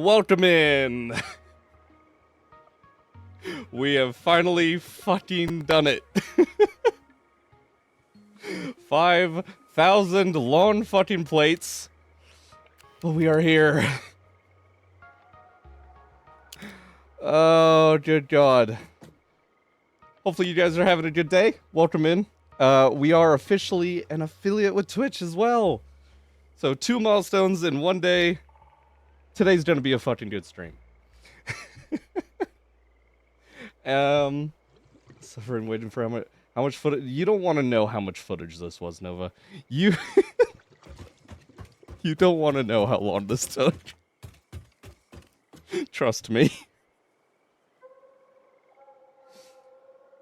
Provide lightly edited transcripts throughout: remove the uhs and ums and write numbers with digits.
Welcome in! We have finally fucking done it. 5,000 lawn fucking plates. But we are here. Oh, good God. Hopefully you guys are having a good day. Welcome in. We are officially an affiliate with Twitch as well. So 2 milestones in 1 day. Today's gonna be a fucking good stream. Suffering, waiting for how much footage. You don't want to know how much footage this was, Nova. You you don't want to know how long this took. Trust me.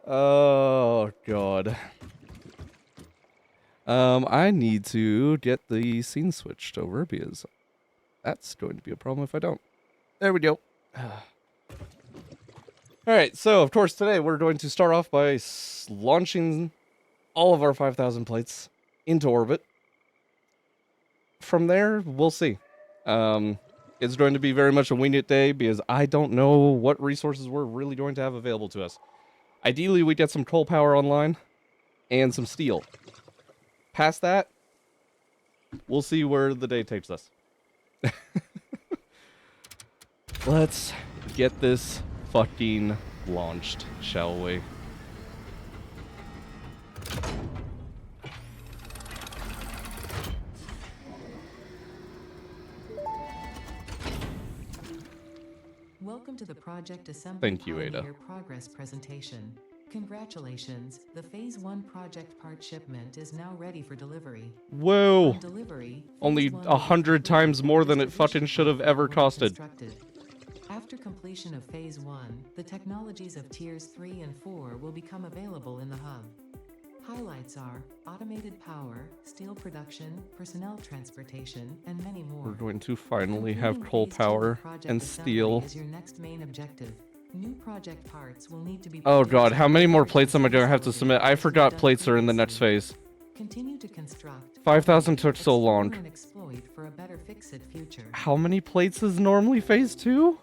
Oh God. I need to get the scene switched over because that's going to be a problem if I don't. There we go. Alright, so of course today we're going to start off by launching all of our 5,000 plates into orbit. From there, we'll see. It's going to be very much a wing it day because I don't know what resources we're really going to have available to us. Ideally, we get some coal power online and some steel. Past that, we'll see where the day takes us. Let's get this fucking launched, shall we? Welcome to the Project Assembly Thank you, Ada. Pioneer Progress presentation. Congratulations, the Phase 1 project part shipment is now ready for delivery. Whoa! On delivery, Only Phase 1 100 times more than it fucking should have ever costed. After completion of Phase 1, the technologies of Tiers 3 and 4 will become available in the hub. Highlights are automated power, steel production, personnel transportation, and many more. We're going to finally have Completing coal Phase 2 of power Project and Assembly steel. is your next main objective. New project parts will need to be Oh produced God, how many more before plates am I gonna have to facility submit? I has been forgot done plates are in the next previously. phase. Continue to construct. 5,000 took so explore long. and exploit for a better fix-it future. How many plates is normally phase 2?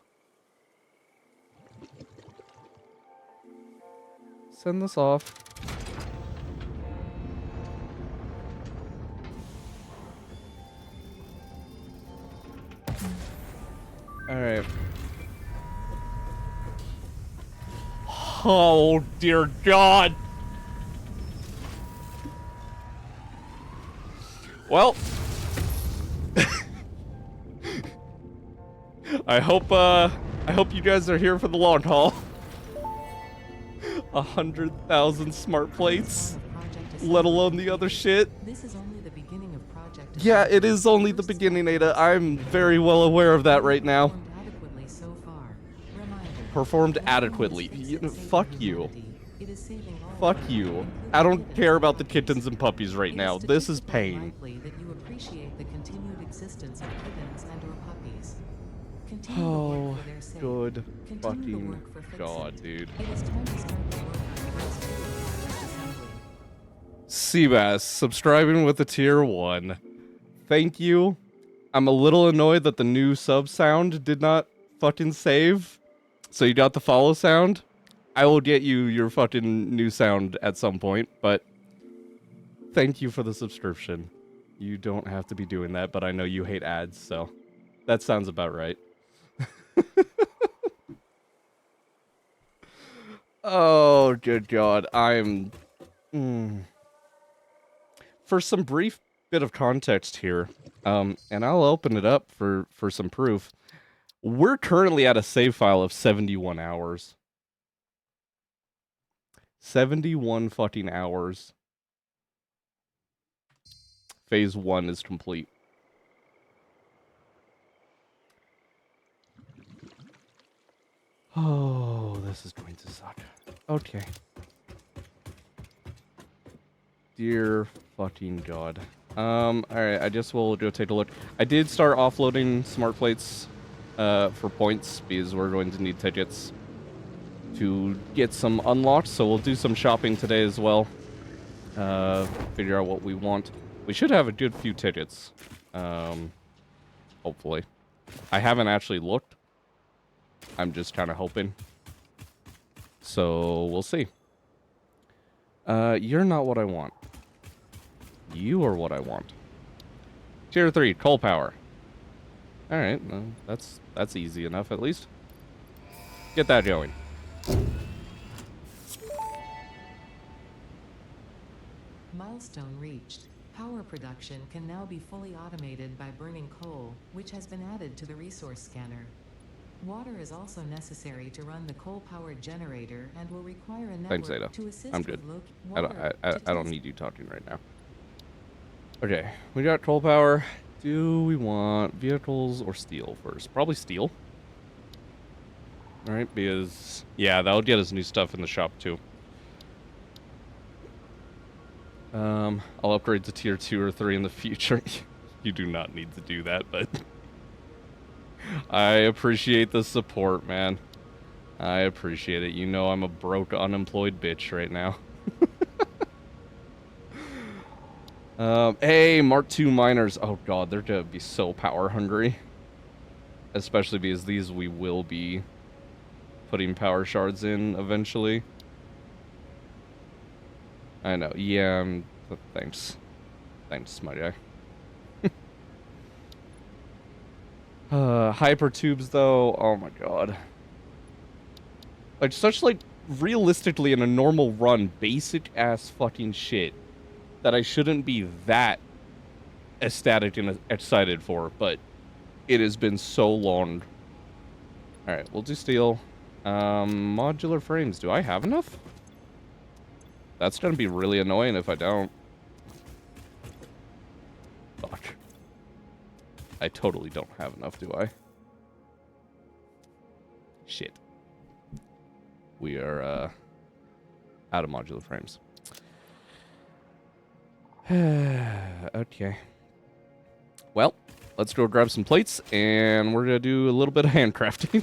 Send this off. Alright. Oh dear God. Well, I hope you guys are here for the long haul. 100,000 smart plates, let alone the other shit. This is only the beginning of Project Yeah, Assembly. it is only the beginning, Ada. I'm very well aware of that right now. Performed adequately so far. Reminder, Performed not adequately. only is You- it saving fuck you. humanity, it is saving all Fuck life, you. including I don't kittens care and about the puppies. kittens and puppies right It is now. This is statistically pain. likely that you appreciate the continued existence of kittens and/or puppies. Continue to Oh, work for their sake. good Continue to fucking work for Fix-It. God, dude. It is time to start the work on Phase 2 of Project Assembly. Seabass, subscribing with a tier 1. Thank you. I'm a little annoyed that the new sub sound did not fucking save. So you got the follow sound. I will get you your fucking new sound at some point, but thank you for the subscription. You don't have to be doing that, but I know you hate ads, so that sounds about right. Oh, good God. For some brief bit of context here, and I'll open it up for some proof. We're currently at a save file of 71 hours. 71 fucking hours. Phase 1 is complete. Oh, this is going to suck. Okay. Dear fucking God. Alright, I just will go take a look. I did start offloading smart plates for points because we're going to need tickets to get some unlocked, so we'll do some shopping today as well. Figure out what we want. We should have a good few tickets. Hopefully. I haven't actually looked, I'm just kind of hoping. So we'll see. You're not what I want. You are what I want. Tier 3, coal power. Alright, well, that's easy enough at least. Get that going. Milestone reached. Power production can now be fully automated by burning coal, which has been added to the resource scanner. Water is also necessary to run the coal-powered generator and will require a Thanks, network Zeta. to assist I'm good. with I don't need you talking right now. Okay, we got coal power. Do we want vehicles or steel first? Probably steel. Alright, because... yeah, that'll get us new stuff in the shop, too. I'll upgrade to tier 2 or 3 in the future. You do not need to do that, but... I appreciate the support, man. I appreciate it. You know I'm a broke, unemployed bitch right now. Hey, Mark II miners. Oh god, they're gonna be so power hungry. Especially because these we will be putting power shards in eventually. I know. Yeah, thanks. Thanks, my guy. Hyper tubes, though. Oh my god. Like, such, like, realistically in a normal run, basic-ass fucking shit that I shouldn't be that ecstatic and excited for, but it has been so long. Alright, we'll do steel. Modular frames. Do I have enough? That's gonna be really annoying if I don't. Fuck. I totally don't have enough, do I? Shit. We are, out of modular frames. Okay. Well, let's go grab some plates, and we're gonna do a little bit of handcrafting.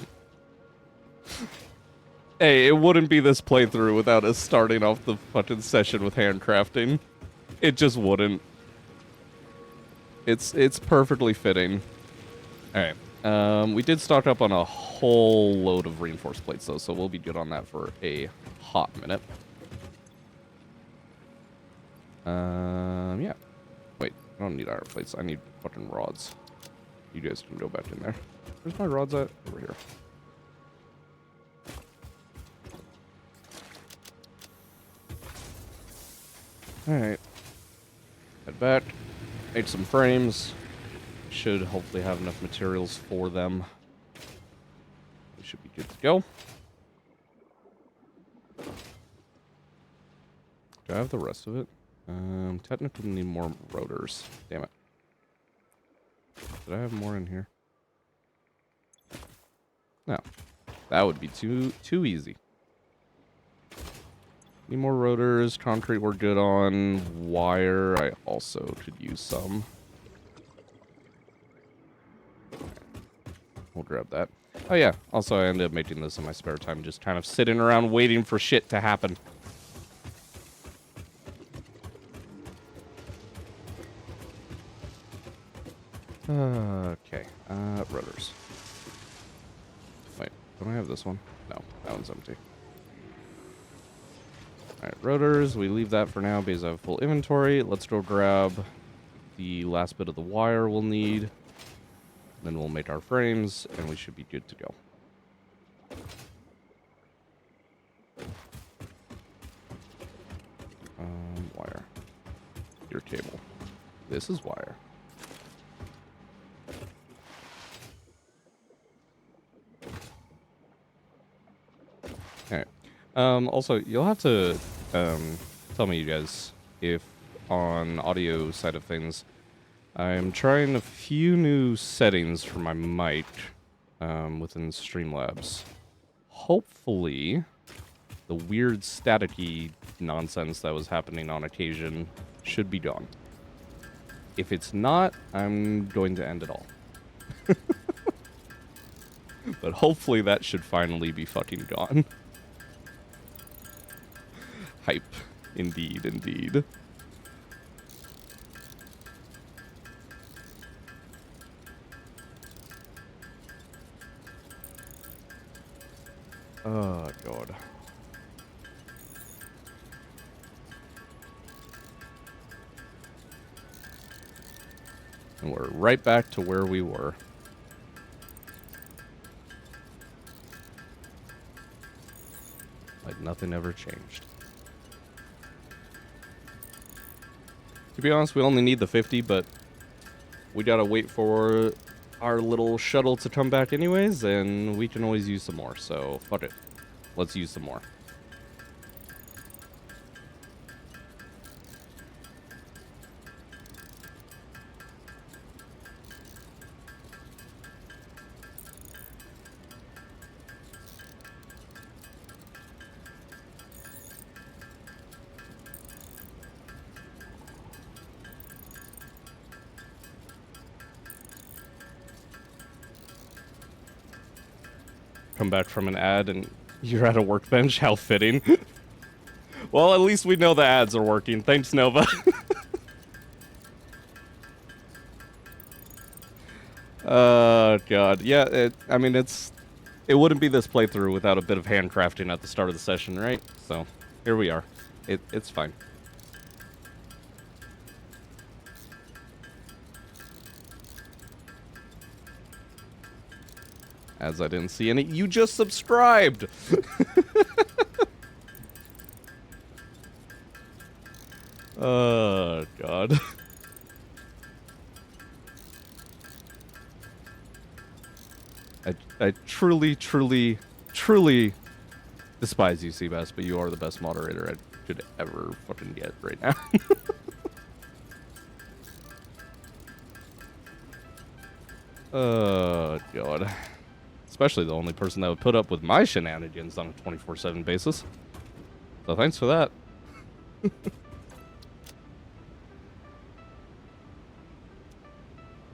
Hey, it wouldn't be this playthrough without us starting off the fucking session with handcrafting. It just wouldn't. It's perfectly fitting. Alright. We did stock up on a whole load of reinforced plates, though, so we'll be good on that for a hot minute. Yeah. Wait, I don't need iron plates. I need fucking rods. You guys can go back in there. Where's my rods at? Over here. Alright. Head back. Make some frames. Should hopefully have enough materials for them. We should be good to go. Do I have the rest of it? Technically need more rotors. Damn it. Did I have more in here? No. That would be too easy. Need more rotors. Concrete we're good on. Wire I also could use some. We'll grab that. Oh yeah, also I ended up making this in my spare time, just kind of sitting around waiting for shit to happen. Okay, rotors. Wait, don't I have this one? No, that one's empty. Alright, rotors, we leave that for now because I have full inventory. Let's go grab the last bit of the wire we'll need. Then we'll make our frames, and we should be good to go. Wire. Your cable. This is wire. Alright. Also, you'll have to tell me, you guys, if on audio side of things, I'm trying a few new settings for my mic within Streamlabs. Hopefully, the weird staticky nonsense that was happening on occasion should be gone. If it's not, I'm going to end it all. But hopefully that should finally be fucking gone. Hype. Indeed, indeed. Oh, God. And we're right back to where we were. Like nothing ever changed. To be honest, we only need the 50, but we gotta wait for our little shuttle to come back anyways, and we can always use some more, so fuck it. Let's use some more. Come back from an ad and you're at a workbench. How fitting. Well, at least we know the ads are working. Thanks, Nova. God. Yeah, I mean, it wouldn't be this playthrough without a bit of handcrafting at the start of the session, right? So, here we are. It's fine. As I didn't see any. You just subscribed! Oh, God. I truly, truly, truly despise you, Seabass, but you are the best moderator I could ever fucking get right now. Oh, God. Especially the only person that would put up with my shenanigans on a 24/7 basis. So thanks for that.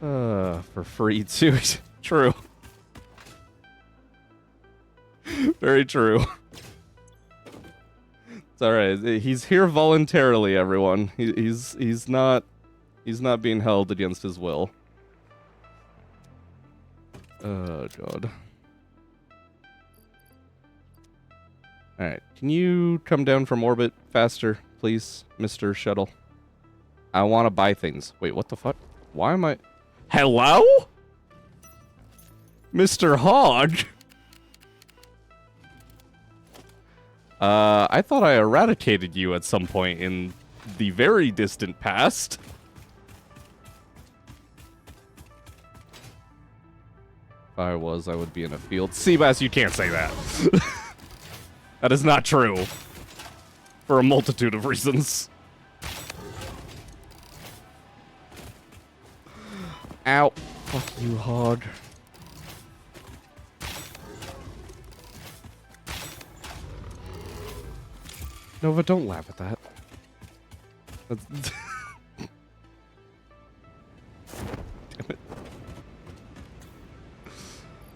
For free too. True. Very true. It's alright. He's here voluntarily, everyone. He's not being held against his will. Oh, God. Alright, can you come down from orbit faster, please, Mr. Shuttle? I want to buy things. Wait, what the fuck? Why am I... Hello? Mr. Hog? I thought I eradicated you at some point in the very distant past. If I was, I would be in a field. Seabass, you can't say that. That is not true. For a multitude of reasons. Ow. Fuck you, Hog. Nova, don't laugh at that. That's damn it.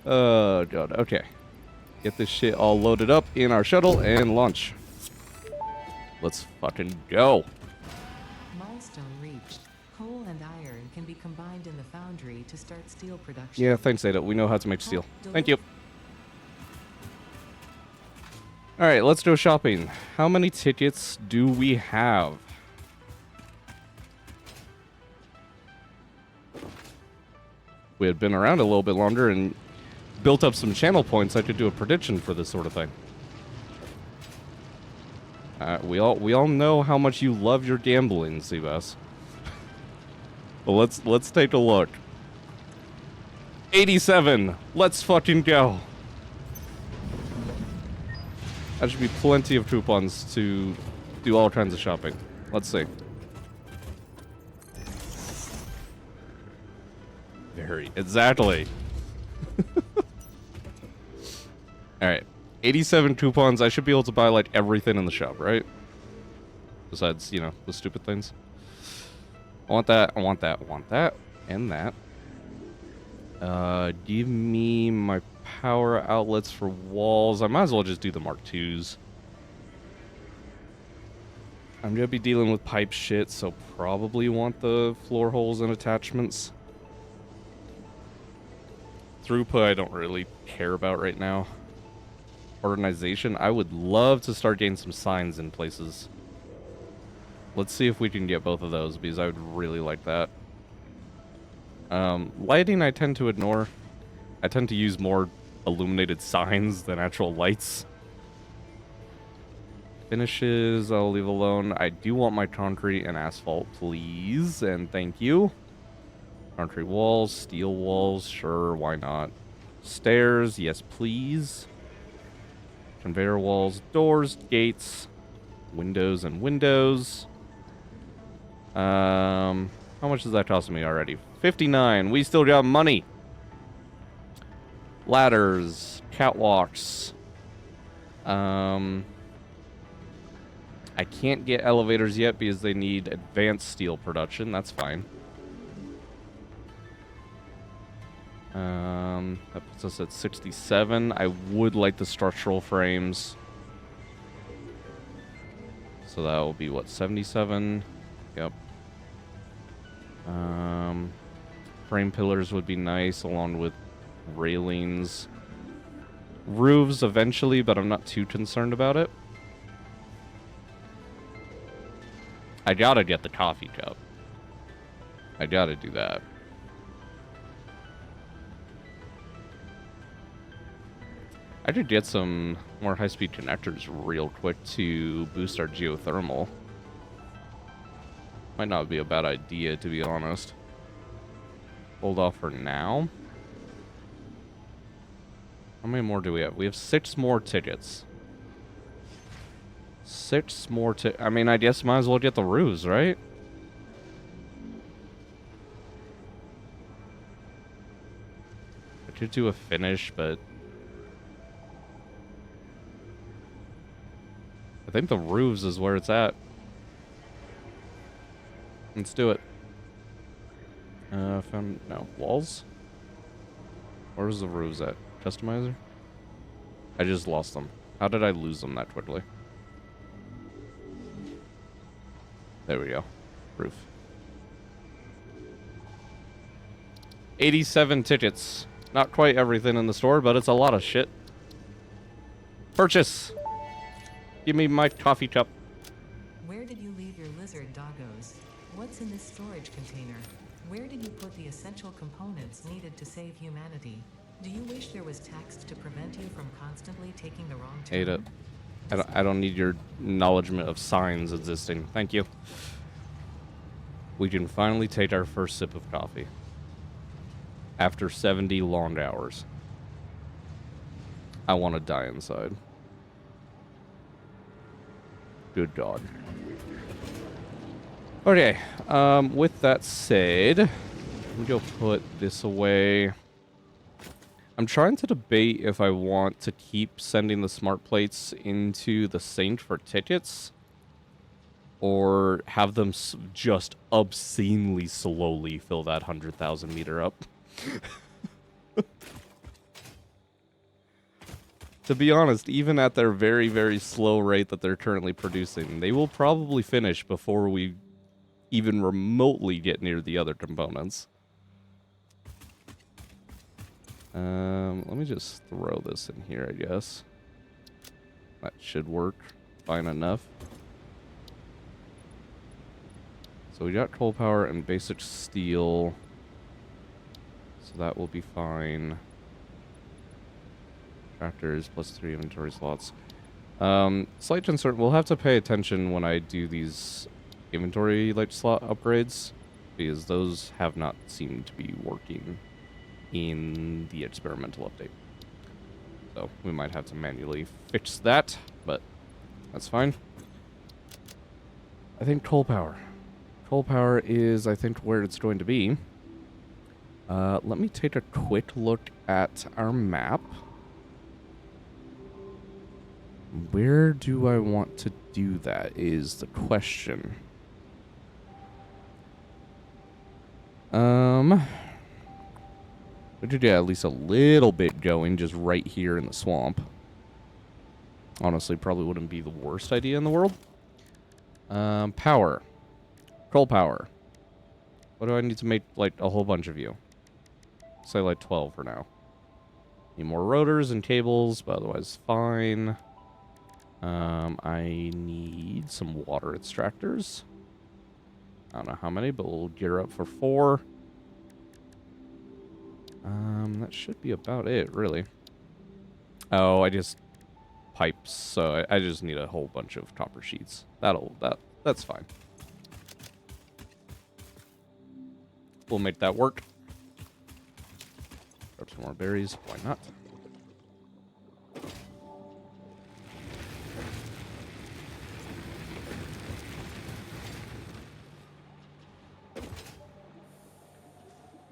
Oh, God. Okay. Get this shit all loaded up in our shuttle and launch. Let's fucking go. Milestone reached. Coal and iron can be combined in the foundry to start steel production. Yeah, thanks, Ada. We know how to make steel. Thank you. Alright, let's go shopping. How many tickets do we have? We had been around a little bit longer and built up some channel points. I could do a prediction for this sort of thing. We all know how much you love your gambling, Seabass. But let's take a look. 87. Let's fucking go. That should be plenty of coupons to do all kinds of shopping. Let's see. Very exactly. Alright. 87 coupons. I should be able to buy, like, everything in the shop, right? Besides, you know, the stupid things. I want that, I want that, I want that, and that. Give me my power outlets for walls. I might as well just do the Mark IIs. I'm gonna be dealing with pipe shit, so probably want the floor holes and attachments. Throughput I don't really care about right now. Organization. I would love to start getting some signs in places. Let's see if we can get both of those, because I would really like that. Lighting I tend to ignore. I tend to use more illuminated signs than actual lights. Finishes, I'll leave alone. I do want my concrete and asphalt, please, and thank you. Concrete walls, steel walls, sure, why not? Stairs, yes, please. Conveyor walls, doors, gates, windows, and windows. How much is that costing me already? 59. We still got money. Ladders, catwalks. I can't get elevators yet because they need advanced steel production. That's fine. That puts us at 67. I would like the structural frames. So that will be, what, 77? Yep. Frame pillars would be nice, along with railings. Roofs eventually, but I'm not too concerned about it. I gotta get the coffee cup. I gotta do that. I could get some more high-speed connectors real quick to boost our geothermal. Might not be a bad idea, to be honest. Hold off for now. How many more do we have? We have 6 more tickets. 6 more I mean, I guess might as well get the roofs, right? I could do a finish, but I think the roofs is where it's at. Let's do it. Found, no, walls? Where's the roofs at? Customizer? I just lost them. How did I lose them that quickly? There we go. Roof. 87 tickets. Not quite everything in the store, but it's a lot of shit. Purchase! Give me my coffee cup. Where did you leave your lizard doggos? What's in this storage container? Where did you put the essential components needed to save humanity? Do you wish there was text to prevent you from constantly taking the wrong turn? Hate it. I don't need your acknowledgement of signs existing. Thank you. We can finally take our first sip of coffee. After 70 long hours. I want to die inside. Good God. Okay. With that said, let me go put this away. I'm trying to debate if I want to keep sending the smart plates into the sink for tickets, or have them just obscenely slowly fill that 100,000 meter up. To be honest, even at their very, very slow rate that they're currently producing, they will probably finish before we even remotely get near the other components. Let me just throw this in here, I guess. That should work fine enough. So we got coal power and basic steel. So that will be fine. Tractors plus 3 inventory slots. Slight concern. We'll have to pay attention when I do these inventory slot upgrades, because those have not seemed to be working in the experimental update. So we might have to manually fix that, but that's fine. I think coal power. Coal power is, I think, where it's going to be. Let me take a quick look at our map. Where do I want to do that is the question. We could get at least a little bit going just right here in the swamp. Honestly, probably wouldn't be the worst idea in the world. Power. Coal power. What do I need to make, like, a whole bunch of you? Say, like, 12 for now. Need more rotors and cables, but otherwise fine. I need some water extractors. I don't know how many, but we'll gear up for 4. That should be about it, really. Oh, I just pipes, so I just need a whole bunch of copper sheets. That's fine. We'll make that work. Grab some more berries. Why not?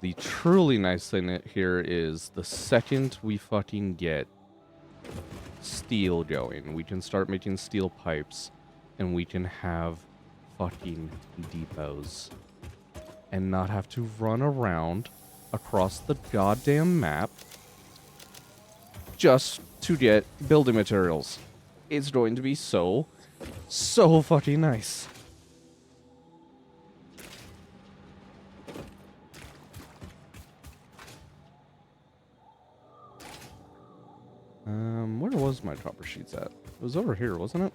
The truly nice thing here is the second we fucking get steel going, we can start making steel pipes, and we can have fucking depots and not have to run around across the goddamn map just to get building materials. It's going to be so fucking nice. Where was my copper sheets at? It was over here, wasn't it?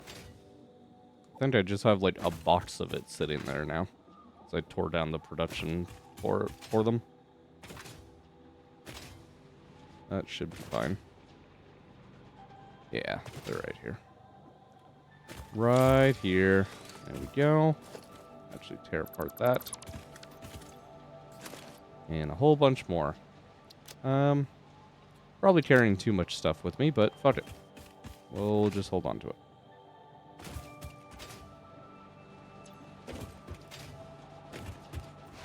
I think I just have like a box of it sitting there now. So I tore down the production for them. That should be fine. Yeah, they're right here. Right here. There we go. Actually tear apart that. And a whole bunch more. Probably carrying too much stuff with me, but fuck it. We'll just hold on to it.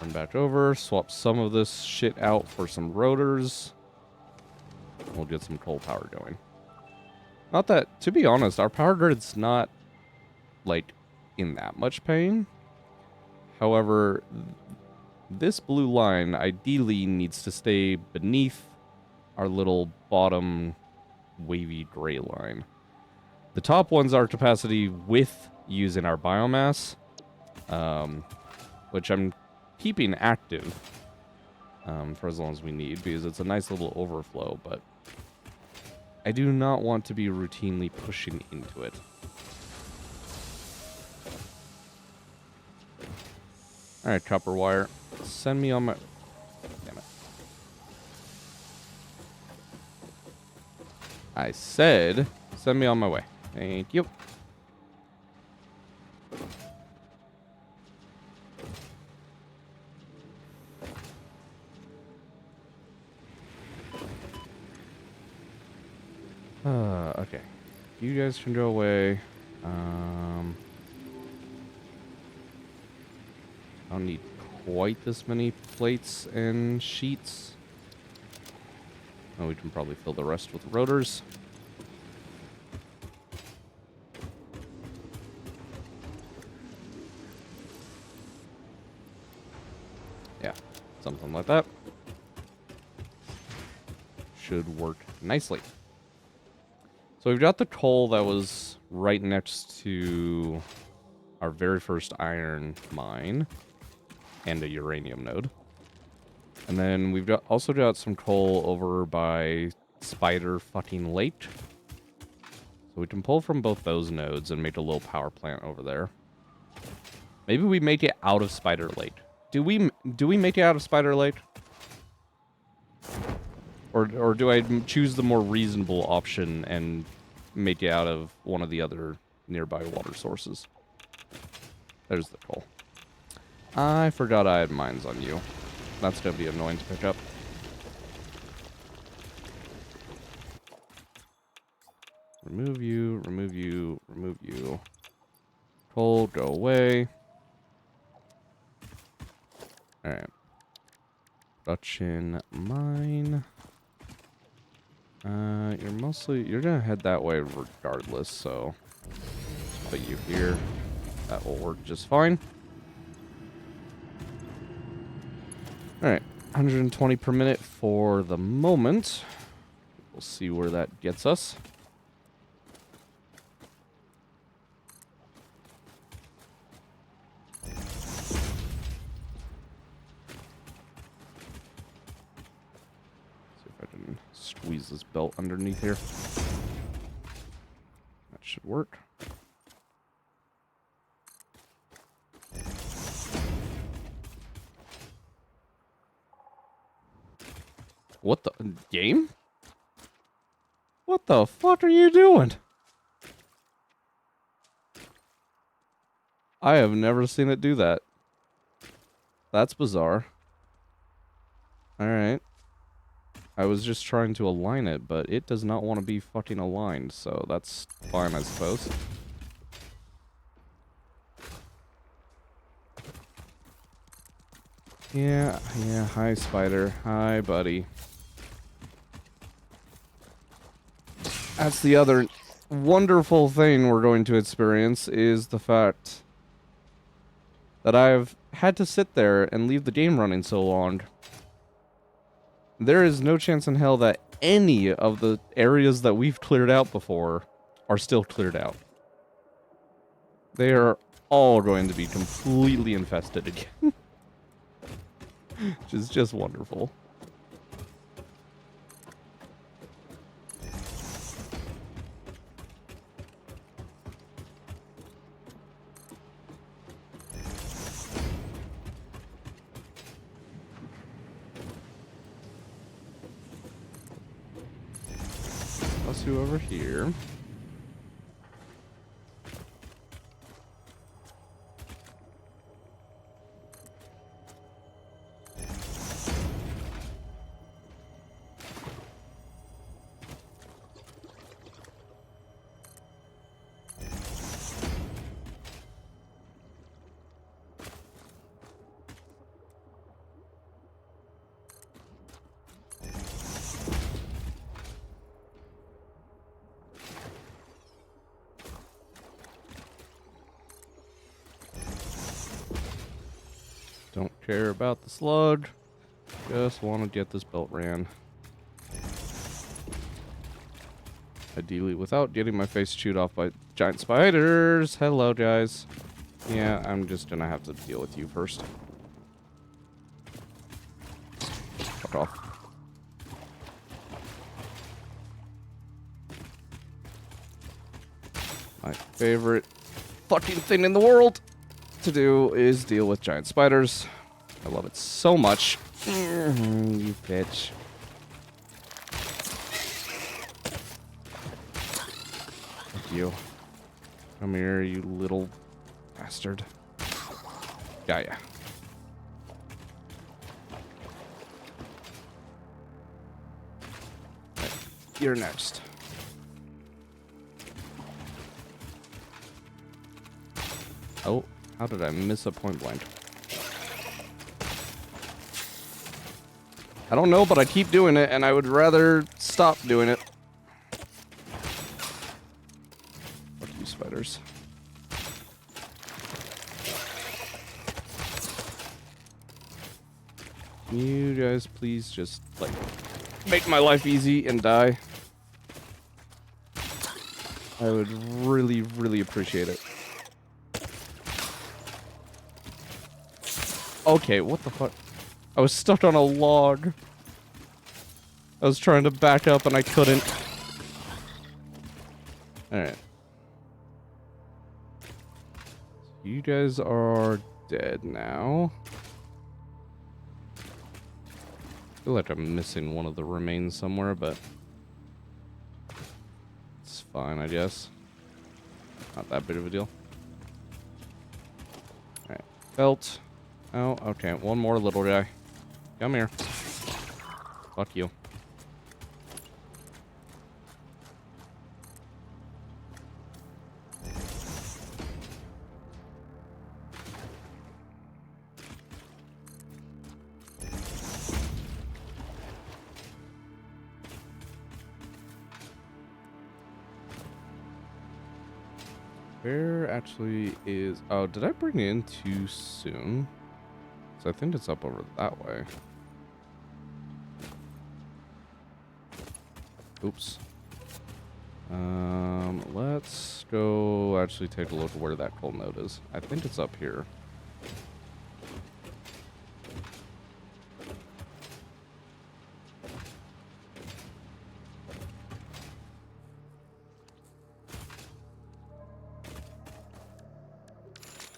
Turn back over, swap some of this shit out for some rotors. We'll get some coal power going. Not that, to be honest, our power grid's not, like, in that much pain. However, this blue line ideally needs to stay beneath our little bottom wavy gray line. The top one's our capacity with using our biomass, which I'm keeping active for as long as we need, because it's a nice little overflow, but I do not want to be routinely pushing into it. Alright, copper wire. Send me on my... Damn it. I said, send me on my way. Thank you. Okay. You guys can go away. I don't need quite this many plates and sheets. Oh, we can probably fill the rest with rotors. Yeah, something like that. Should work nicely. So we've got the coal that was right next to our very first iron mine and a uranium node. And then we've also got some coal over by Spider fucking Lake. So we can pull from both those nodes and make a little power plant over there. Maybe we make it out of Spider Lake. Do we make it out of Spider Lake? Or do I choose the more reasonable option and make it out of one of the other nearby water sources? There's the coal. I forgot I had mines on you. That's going to be annoying to pick up. Remove you, remove you, remove you. Coal, go away. Alright. Production mine. You're gonna head that way regardless, so just put you here. That will work just fine. Alright, 120 per minute for the moment. We'll see where that gets us. squeeze this belt underneath here. That should work. What the game? What the fuck are you doing? I have never seen it do that. That's bizarre. Alright. I was just trying to align it, but it does not want to be fucking aligned, so that's fine, I suppose. Yeah, hi, spider. Hi, buddy. That's the other wonderful thing we're going to experience, is the fact that I've had to sit there and leave the game running so long. There is no chance in hell that any of the areas that we've cleared out before are still cleared out. They are all going to be completely infested again. Which is just wonderful. Plus you over here. Don't care about the slug. Just want to get this belt ran. Ideally without getting my face chewed off by giant spiders. Hello, guys. Yeah, I'm just gonna have to deal with you first. Fuck off. My favorite fucking thing in the world to do is deal with giant spiders. I love it so much. You bitch. Fuck you. Come here, you little bastard. Got ya. Right, you're next. Oh. How did I miss a point blank? I don't know, but I keep doing it, and I would rather stop doing it. Fuck you, spiders. Can you guys please just, like, make my life easy and die? I would really, really appreciate it. Okay, what the fuck? I was stuck on a log. I was trying to back up and I couldn't. Alright. You guys are dead now. I feel like I'm missing one of the remains somewhere, but it's fine, I guess. Not that big of a deal. Alright. Belt. Oh, okay. One more little guy. Come here. Fuck you. Where actually is... Oh, did I bring it in too soon? So I think it's up over that way. Oops. Let's go actually take a look at where that coal node is. I think it's up here.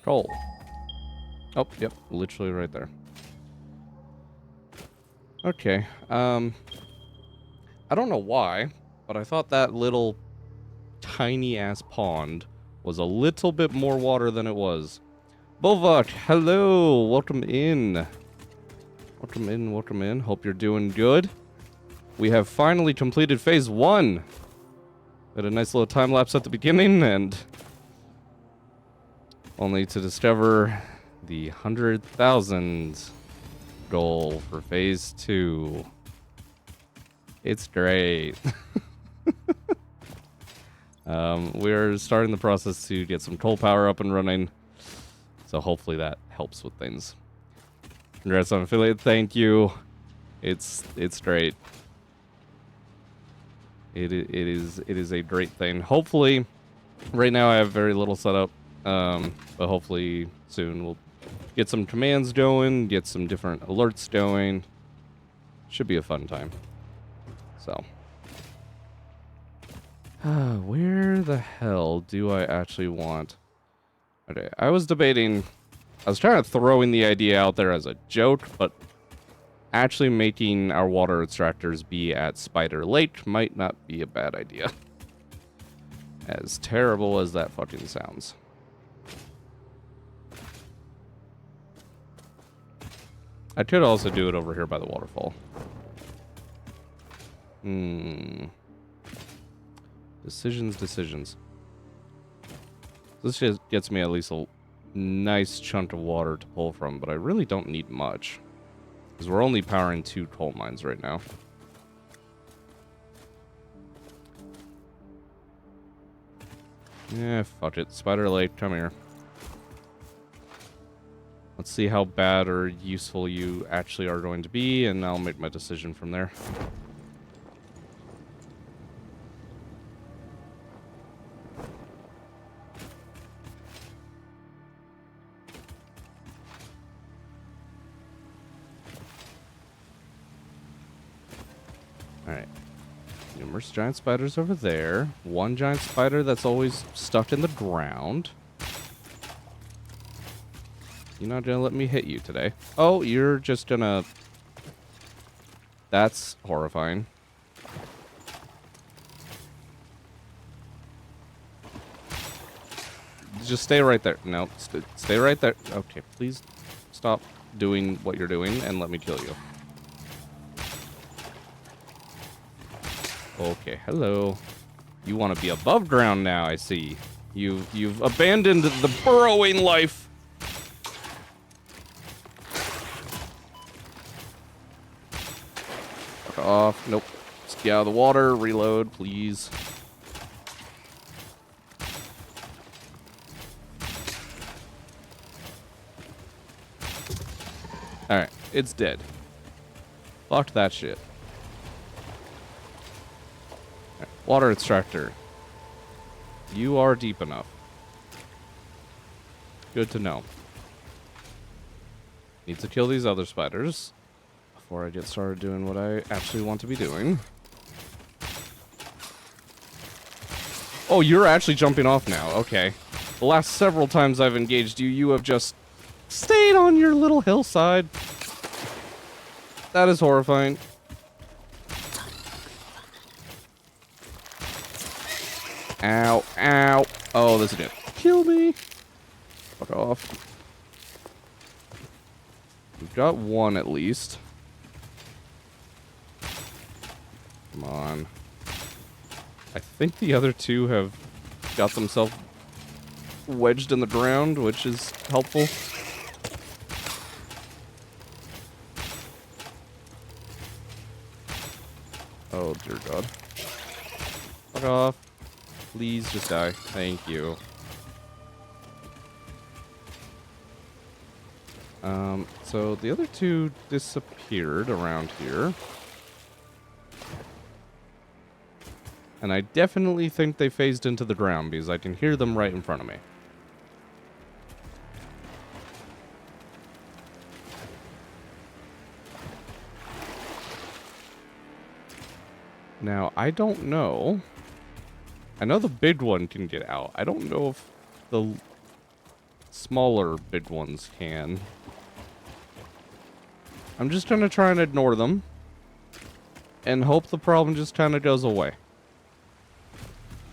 Coal. Oh, yep, literally right there. Okay, I don't know why, but I thought that little tiny-ass pond was a little bit more water than it was. Bulvark, hello! Welcome in. Welcome in, welcome in. Hope you're doing good. We have finally completed phase 1. We had a nice little time-lapse at the beginning, and only to discover the 100,000 goal for phase 2. It's great. We're starting the process to get some coal power up and running, so hopefully that helps with things. Congrats on affiliate, thank you. It's great. It is a great thing. Hopefully, right now I have very little setup, but hopefully soon we'll get some commands going, get some different alerts going. Should be a fun time. So, where the hell do I actually want? Okay, I was debating. I was kind of throwing the idea out there as a joke, but actually making our water extractors be at Spider Lake might not be a bad idea. As terrible as that fucking sounds. I could also do it over here by the waterfall. Decisions. This just gets me at least a nice chunk of water to pull from, but I really don't need much. Because we're only powering 2 coal mines right now. Yeah, fuck it. Spider Lake, come here. Let's see how bad or useful you actually are going to be, and I'll make my decision from there. Alright. Numerous giant spiders over there. One giant spider that's always stuck in the ground. You're not gonna let me hit you today. Oh, you're just gonna... That's horrifying. Just stay right there. No, stay right there. Okay, please stop doing what you're doing and let me kill you. Okay, hello. You want to be above ground now, I see. You've abandoned the burrowing life. Fuck off. Nope. Just get out of the water. Reload, please. Alright, it's dead. Fuck that shit. Water extractor. You are deep enough. Good to know. Need to kill these other spiders before I get started doing what I actually want to be doing. Oh, you're actually jumping off now. Okay. The last several times I've engaged you, you have just stayed on your little hillside. That is horrifying. Ow, ow. Oh, this is gonna kill me. Fuck off. We've got one at least. Come on. I think the other two have got themselves wedged in the ground, which is helpful. Oh, dear God. Fuck off. Please just die. Thank you. So the other two disappeared around here. And I definitely think they phased into the ground because I can hear them right in front of me. Now, I don't know. I know the big one can get out. I don't know if the smaller big ones can. I'm just gonna try and ignore them. And hope the problem just kind of goes away.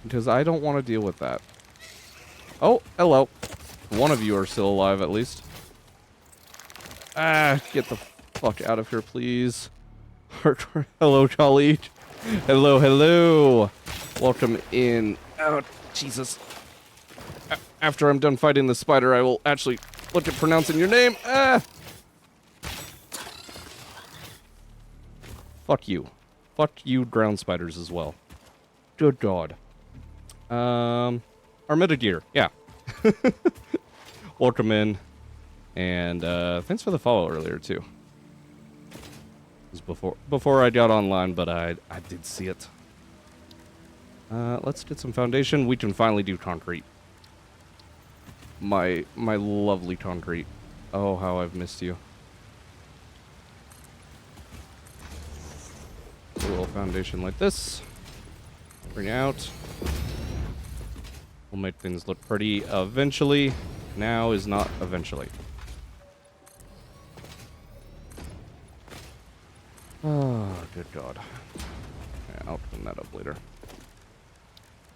Because I don't want to deal with that. Oh, hello. One of you are still alive, at least. Ah, get the fuck out of here, please. Hello, colleague. Hello, hello. Welcome in. Oh, Jesus. After I'm done fighting the spider, I will actually look at pronouncing your name. Ah! Fuck you. Fuck you, ground spiders as well. Good God. Armida gear. Yeah. Welcome in. And, thanks for the follow earlier, too. It was before I got online, but I did see it. Let's get some foundation. We can finally do concrete. My lovely concrete. Oh, how I've missed you. A little foundation like this. Bring it out. We'll make things look pretty eventually. Now is not eventually. Oh, good God. Yeah, I'll clean that up later.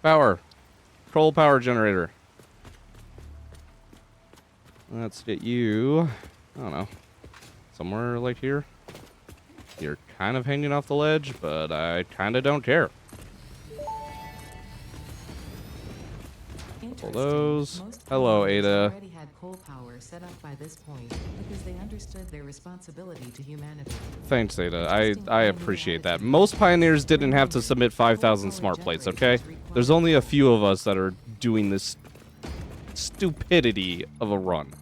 Power. Coal power generator. Let's get you, I don't know, somewhere like here. You're kind of hanging off the ledge, but I kind of don't care. Pull those. Hello, Ada. Already had coal power set up by this point because they understood their responsibility to humanity. Thanks, Ada. I appreciate that. Most pioneers didn't have to submit 5,000 smart plates, okay? There's only a few of us that are doing this stupidity of a run.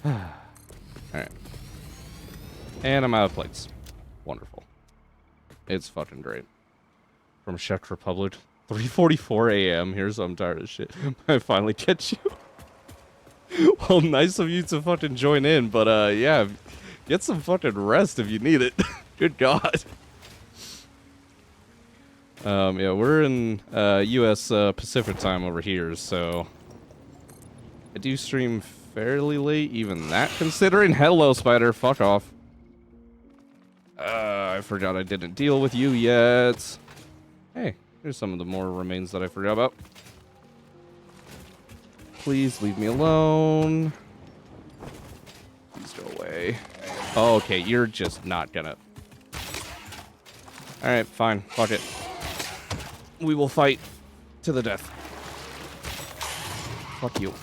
Alright. And I'm out of plates. Wonderful. It's fucking great. From Czech Republic. 3:44 a.m. Here's I'm tired of shit. I finally catch you. Well, nice of you to fucking join in, but yeah, get some fucking rest if you need it. Good God. Yeah, we're in U.S. Pacific time over here, so I do stream fairly late, even that considering. Hello, spider. Fuck off. I forgot I didn't deal with you yet. Hey, here's some of the more remains that I forgot about. Please leave me alone. Please go away. Oh, okay, you're just not gonna. Alright, fine. Fuck it. We will fight to the death. Fuck you.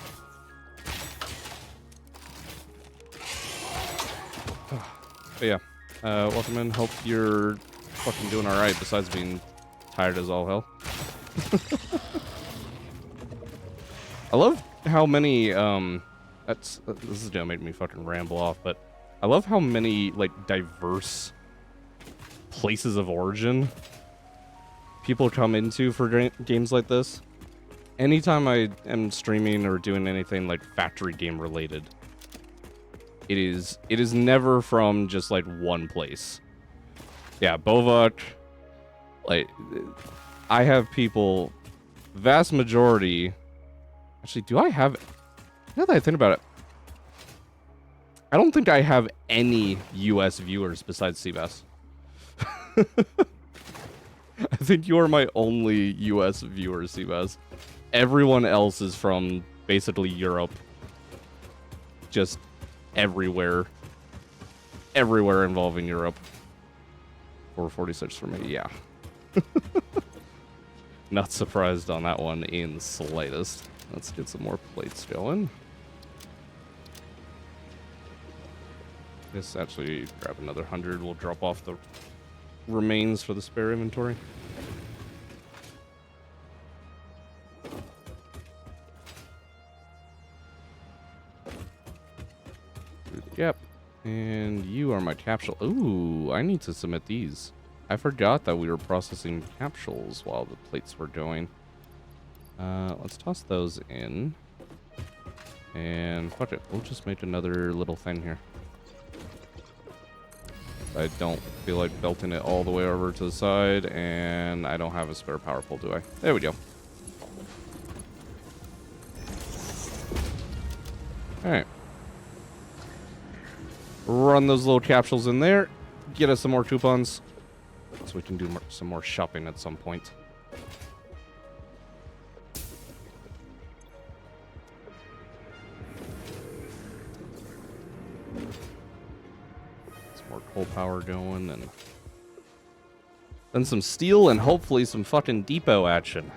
But yeah, welcome in. Hope you're fucking doing alright, besides being tired as all hell. I love how many, this is gonna make me fucking ramble off, but I love how many, like, diverse places of origin people come into for games like this. Anytime I am streaming or doing anything, like, factory game related, it is never from just, like, one place. Yeah, Bovak, like, I have people, vast majority, actually, do I have, now that I think about it, I don't think I have any US viewers besides Seabass. I think you are my only US viewer, Seabass. Everyone else is from basically Europe. Just everywhere. Everywhere involving Europe. 446 for me, yeah. Not surprised on that one in the slightest. Let's get some more plates going. Let's actually grab another 100. We'll drop off the remains for the spare inventory. Through the gap. And you are my capsule. Ooh, I need to submit these. I forgot that we were processing capsules while the plates were going. Let's toss those in. And fuck it, we'll just make another little thing here. I don't feel like belting it all the way over to the side, and I don't have a spare power pole, do I? There we go. Alright. Run those little capsules in there. Get us some more coupons. So we can do some more shopping at some point. Some more coal power going, and then some steel, and hopefully some fucking depot action.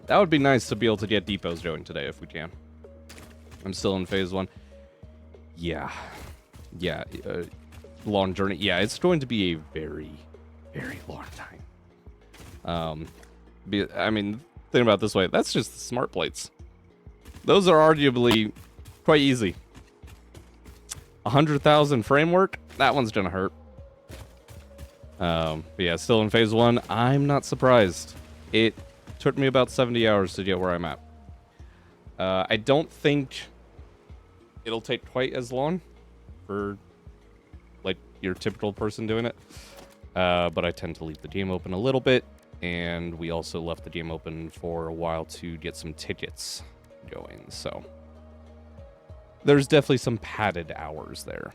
That would be nice to be able to get depots going today if we can. I'm still in phase 1. Yeah. Yeah. Long journey. Yeah, it's going to be a very, very long time. I mean, think about it this way. That's just the smart plates. Those are arguably quite easy. 100,000 framework. That one's gonna hurt. But yeah, still in phase 1. I'm not surprised. It took me about 70 hours to get where I'm at. I don't think it'll take quite as long for like your typical person doing it. But I tend to leave the game open a little bit, and we also left the game open for a while to get some tickets going, so there's definitely some padded hours there.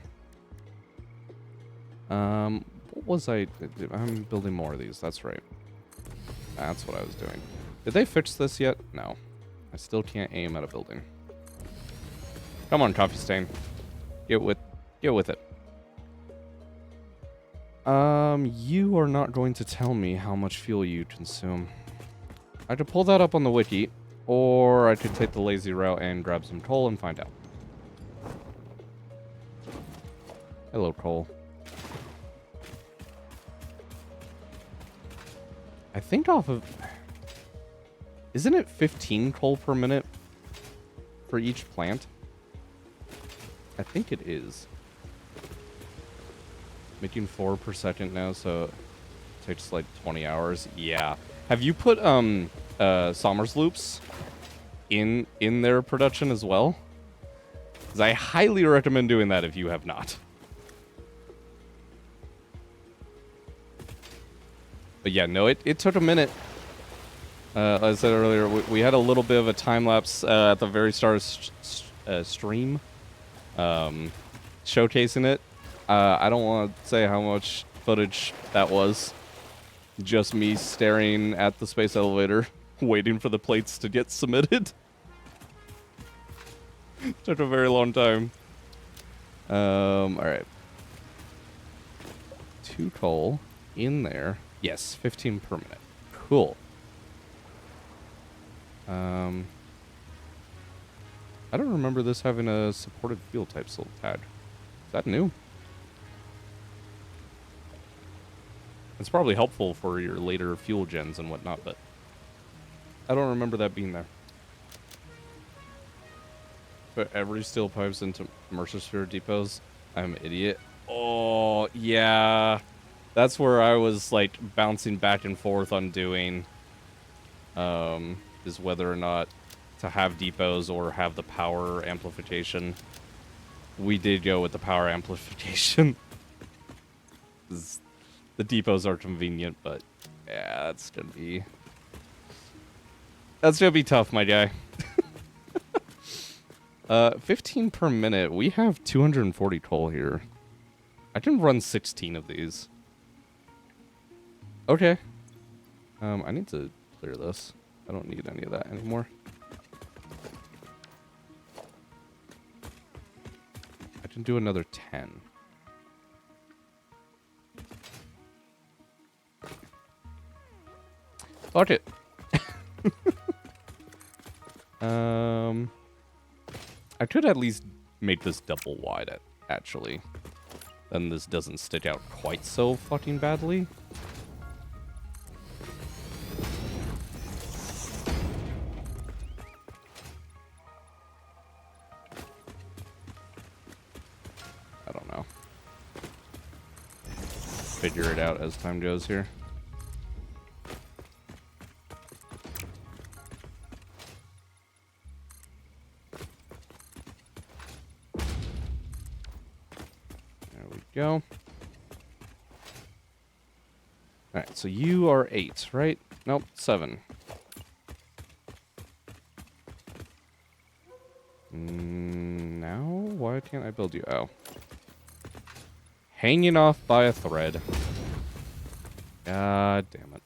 What was I'm building more of these, that's right. That's what I was doing. Did they fix this yet? No. I still can't aim at a building. Come on, Coffee Stain. Get with it. You are not going to tell me how much fuel you consume. I could pull that up on the wiki, or I could take the lazy route and grab some coal and find out. Hello, coal. I think off of... Isn't it 15 coal per minute for each plant? I think it is. Making 4 per second now, so it takes like 20 hours. Yeah. Have you put Sommers loops in their production as well? Because I highly recommend doing that if you have not. But yeah, no, it took a minute. As I said earlier, we had a little bit of a time lapse at the very start of stream, showcasing it. I don't want to say how much footage that was. Just me staring at the space elevator, waiting for the plates to get submitted. Took a very long time. Alright. 2 coal in there. Yes, 15 per minute. Cool. I don't remember this having a supported fuel type sold tag. Is that new? It's probably helpful for your later fuel gens and whatnot, but I don't remember that being there. Put every steel pipes into Mercer Sphere depots. I'm an idiot. Oh, yeah. That's where I was, like, bouncing back and forth on doing, is whether or not to have depots or have the power amplification. We did go with the power amplification. The depots are convenient, but yeah, that's gonna be tough, my guy. 15 per minute. We have 240 coal here. I can run 16 of these. Okay. I need to clear this. I don't need any of that anymore. I can do another 10. Fuck it. I could at least make this double wide, actually. Then this doesn't stick out quite so fucking badly. I don't know. Figure it out as time goes here. Go. Alright, so you are 8, right? Nope, 7. Now, why can't I build you? Oh. Hanging off by a thread. God damn it.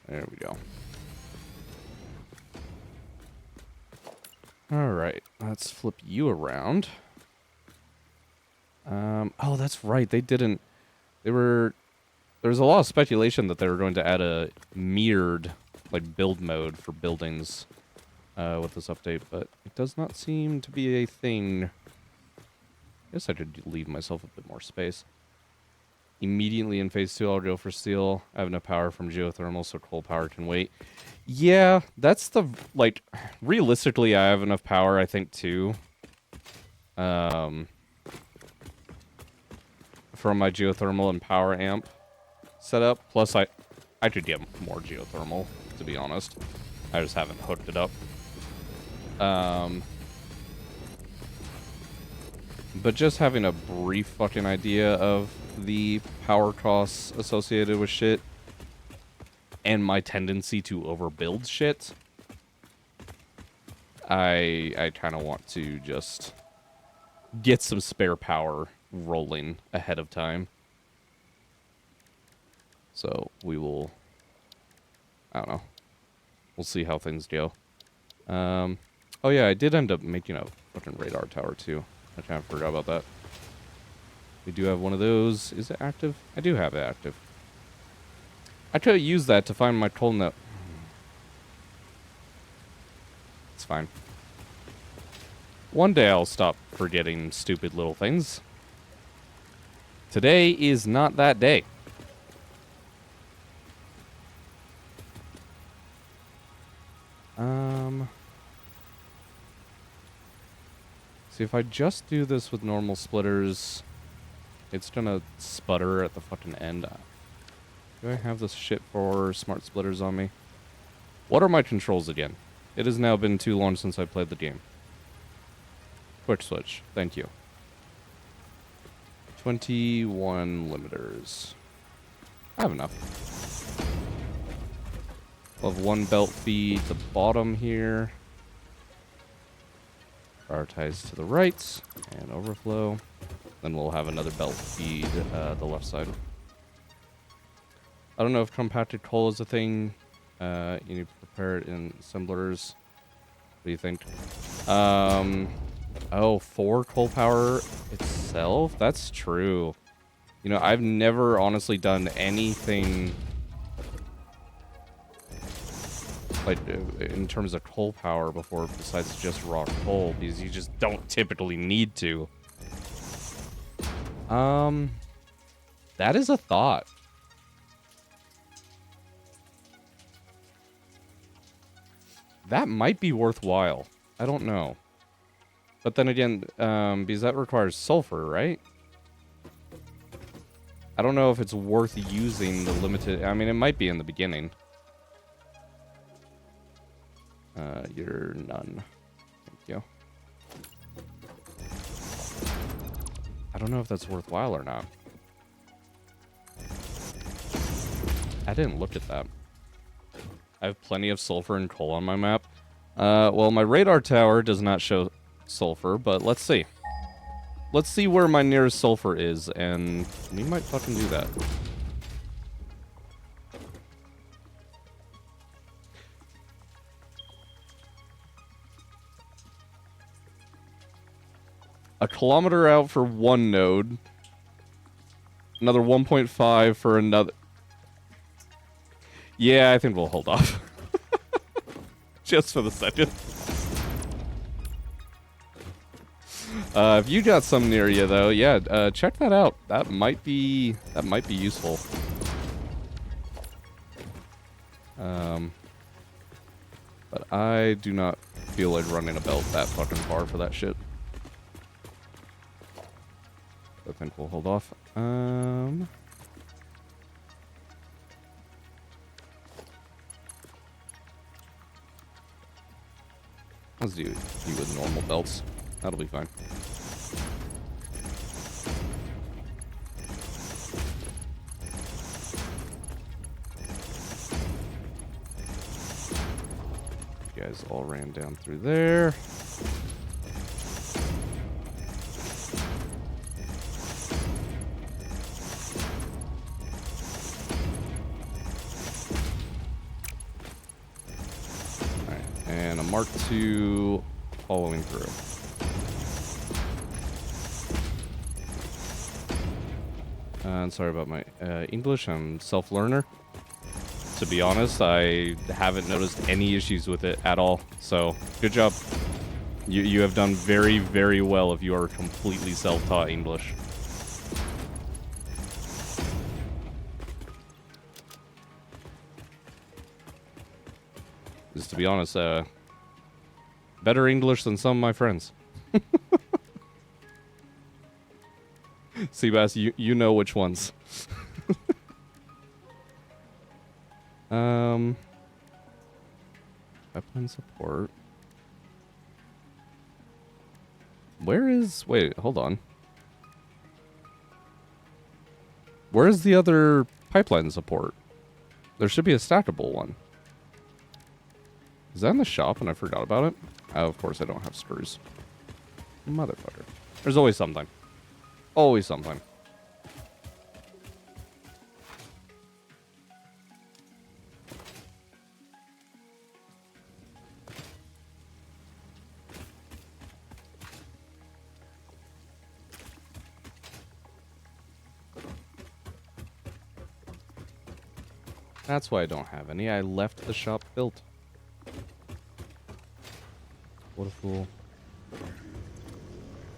There we go. Alright, let's flip you around. Oh, that's right, they didn't... There was a lot of speculation that they were going to add a mirrored, like, build mode for buildings with this update, but it does not seem to be a thing. I guess I could leave myself a bit more space. Immediately in phase 2, I'll go for steel. I have enough power from geothermal, so coal power can wait. Yeah, that's the, like, realistically, I have enough power, I think, too. From my geothermal and power amp setup. Plus, I could get more geothermal, to be honest. I just haven't hooked it up. But just having a brief fucking idea of the power costs associated with shit and my tendency to overbuild shit, I kind of want to just get some spare power rolling ahead of time. So we will, I don't know, we'll see how things go. Oh yeah, I did end up making a fucking radar tower too. I kind of forgot about that. We do have one of those. Is it active? I do have it active. I could have used that to find my coal nut. It's fine. One day I'll stop forgetting stupid little things. Today is not that day. See, if I just do this with normal splitters, it's gonna sputter at the fucking end. Do I have this shit for smart splitters on me? What are my controls again? It has now been too long since I played the game. Quick switch. Thank you. 21 limiters. I have enough. We'll have one belt feed the bottom here. Prioritize to the right and overflow. Then we'll have another belt feed the left side. I don't know if compacted coal is a thing. You need to prepare it in assemblers. What do you think? Oh, for coal power itself? That's true. You know, I've never honestly done anything like in terms of coal power before besides just raw coal, because you just don't typically need to. That is a thought. That might be worthwhile. I don't know. But then again, because that requires sulfur, right? I don't know if it's worth using the limited... I mean, it might be in the beginning. You're none. Thank you. I don't know if that's worthwhile or not. I didn't look at that. I have plenty of sulfur and coal on my map. Well, my radar tower does not show sulfur, but let's see. Let's see where my nearest sulfur is, and we might fucking do that. A kilometer out for one node. Another 1.5 for another. Yeah, I think we'll hold off. Just for the second. If you got some near you, though, yeah, check that out. That might be useful. But I do not feel like running a belt that fucking far for that shit. I think we'll hold off. Let's do you with normal belts. That'll be fine. You guys all ran down through there. Alright, and a Mark II following through. And sorry about my English, I'm self-learner. To be honest, I haven't noticed any issues with it at all. So, good job. You have done very, very well if you are completely self-taught English. Just to be honest, better English than some of my friends. Seabass, you know which ones. Pipeline support. Where is... Wait, hold on. Where is the other pipeline support? There should be a stackable one. Is that in the shop and I forgot about it? Oh, of course I don't have screws. Motherfucker. There's always something. Always something. That's why I don't have any. I left the shop built. What a fool.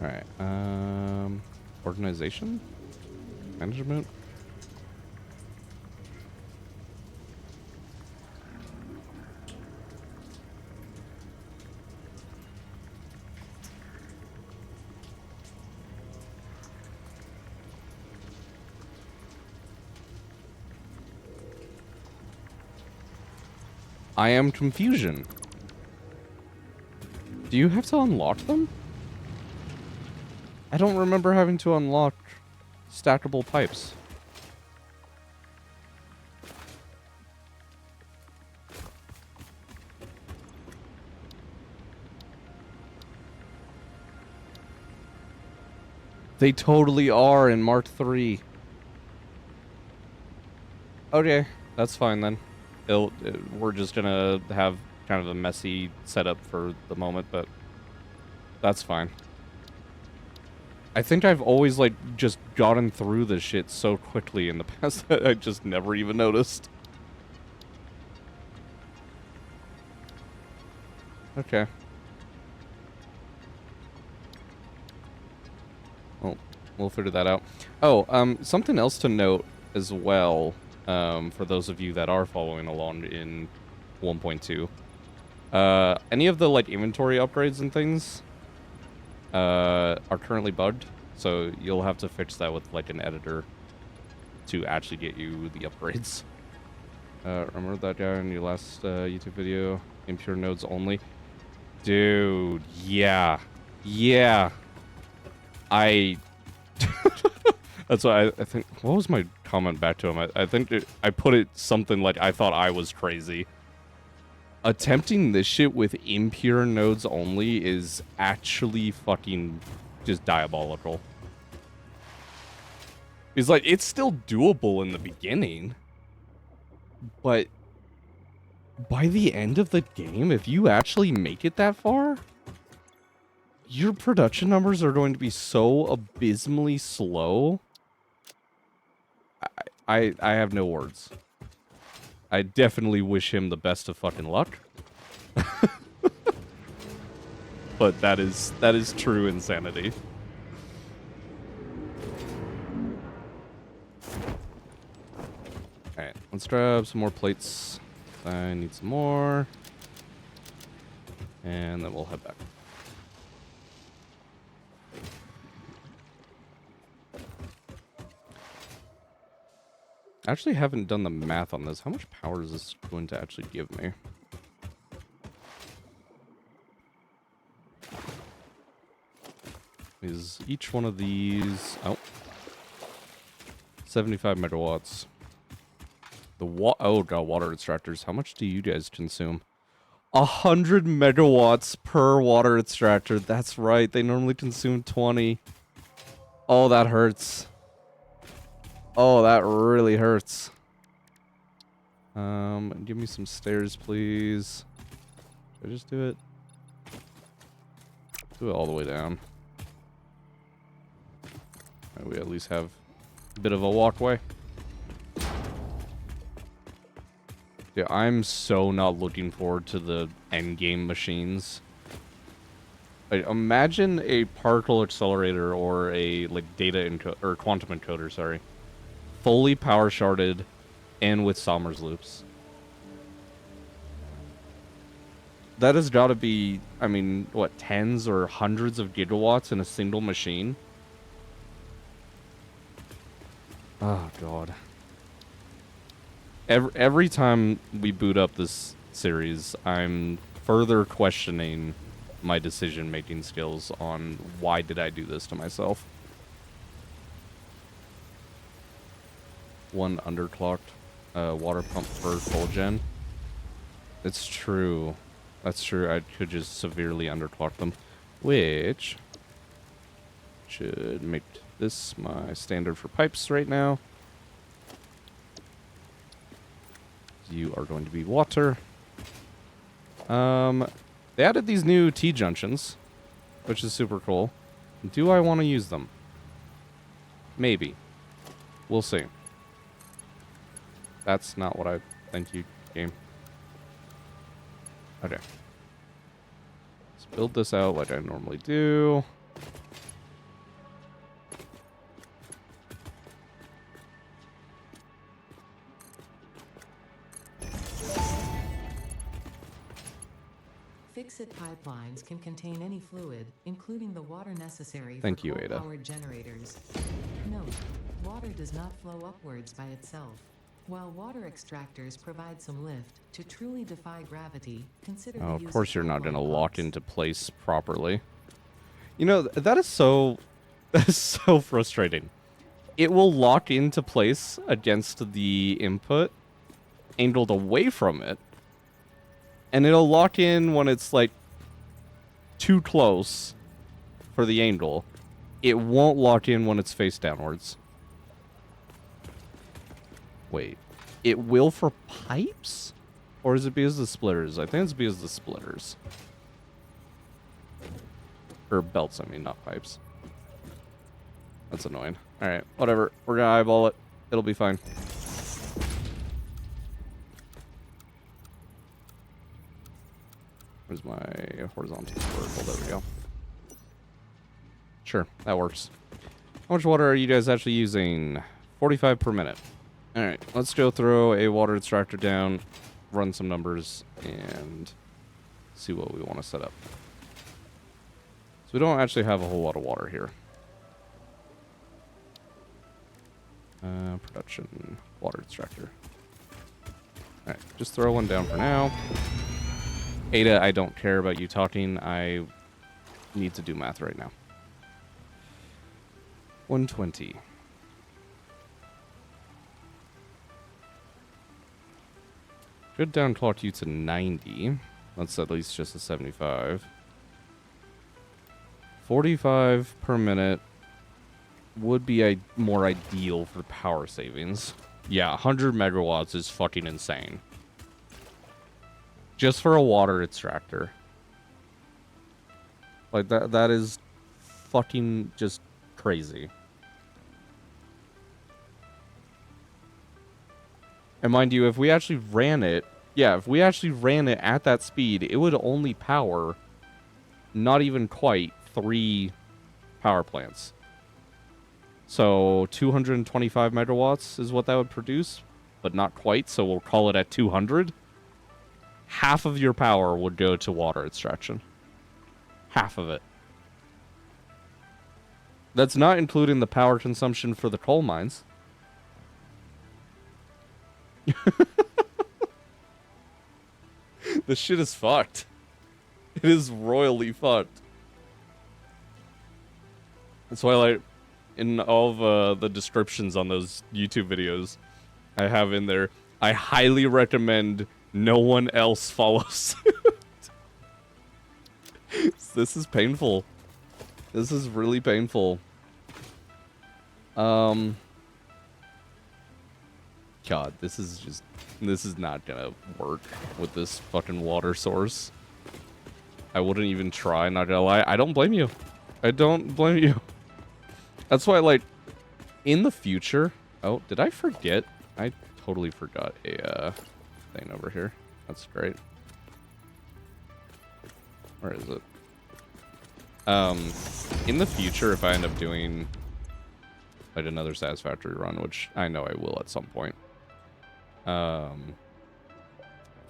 Alright, organization? Management? I am confusion. Do you have to unlock them? I don't remember having to unlock stackable pipes. They totally are in Mark III. Okay, that's fine then. We're just gonna have kind of a messy setup for the moment, but that's fine. I think I've always, like, just gotten through this shit so quickly in the past that I just never even noticed. Okay. Well, we'll figure that out. Oh, something else to note as well, for those of you that are following along in 1.2. Any of the, like, inventory upgrades and things are currently bugged, so you'll have to fix that with, like, an editor to actually get you the upgrades. Remember that guy in your last YouTube video? Impure nodes only? Dude, yeah. Yeah. That's why I think... What was my comment back to him? I think I put it something like I thought I was crazy. Attempting this shit with impure nodes only is actually fucking just diabolical. It's like, it's still doable in the beginning, but by the end of the game, if you actually make it that far, your production numbers are going to be so abysmally slow. I have no words. I definitely wish him the best of fucking luck. But that is true insanity. Alright, let's grab some more plates. I need some more. And then we'll head back. I actually haven't done the math on this. How much power is this going to actually give me? Is each one of these... Oh. 75 megawatts. Oh god, water extractors. How much do you guys consume? 100 megawatts per water extractor. That's right. They normally consume 20. Oh, that hurts. Oh, that really hurts. Give me some stairs, please. Did I just do it? Do it all the way down. Right, we at least have a bit of a walkway. Yeah, I'm so not looking forward to the endgame machines. Like, imagine a particle accelerator or a or quantum encoder, sorry, fully power sharded and with Sommer's loops. That has got to be, I mean, what, tens or hundreds of gigawatts in a single machine? Oh god. Every time we boot up this series, I'm further questioning my decision-making skills on why did I do this to myself. One underclocked water pump per full gen. It's true. That's true. I could just severely underclock them, which should make this my standard for pipes right now. You are going to be water. They added these new T-junctions, which is super cool. Do I want to use them? Maybe. We'll see. That's not what I think you game. Okay. Let's build this out like I normally do. Fixit pipelines can contain any fluid, including the water necessary Thank for you, Ada. coal-powered generators. Note, water does not flow upwards by itself. While water extractors provide some lift, to truly defy gravity, consider the Oh, of use course you're not going to pipeline lock pumps. into place properly. You know, that is so frustrating. It will lock into place against the input, angled away from it, and it'll lock in when it's like too close for the angle. It won't lock in when it's face downwards. Wait, it will for pipes? Or is it because of the splitters? I think it's because of the splitters. Or belts, I mean, not pipes. That's annoying. Alright, whatever. We're gonna eyeball it. It'll be fine. Where's my horizontal vertical? There we go. Sure, that works. How much water are you guys actually using? 45 per minute. Alright, let's go throw a water extractor down, run some numbers, and see what we want to set up. So we don't actually have a whole lot of water here. Production, water extractor. Alright, just throw one down for now. Ada, I don't care about you talking. I need to do math right now. 120. Should downclock you to 90. That's at least just a 75. 45 per minute would be more ideal for power savings. Yeah, 100 megawatts is fucking insane. Just for a water extractor. Like, that is fucking just crazy. And mind you, if we actually ran it, if we actually ran it at that speed, it would only power not even quite 3 power plants. So 225 megawatts is what that would produce, but not quite, so we'll call it at 200. Half of your power would go to water extraction. Half of it. That's not including the power consumption for the coal mines. This shit is fucked. It is royally fucked. That's why, like, in all of the descriptions on those YouTube videos, I have in there, I highly recommend no one else follows suit. This is painful. This is really painful. God, this is not gonna work with this fucking water source. I wouldn't even try, not gonna lie. I don't blame you. I don't blame you. That's why, like, in the future... Oh, did I forget? I totally forgot a thing over here. That's great. Where is it? In the future, if I end up doing like another Satisfactory run, which I know I will at some point, I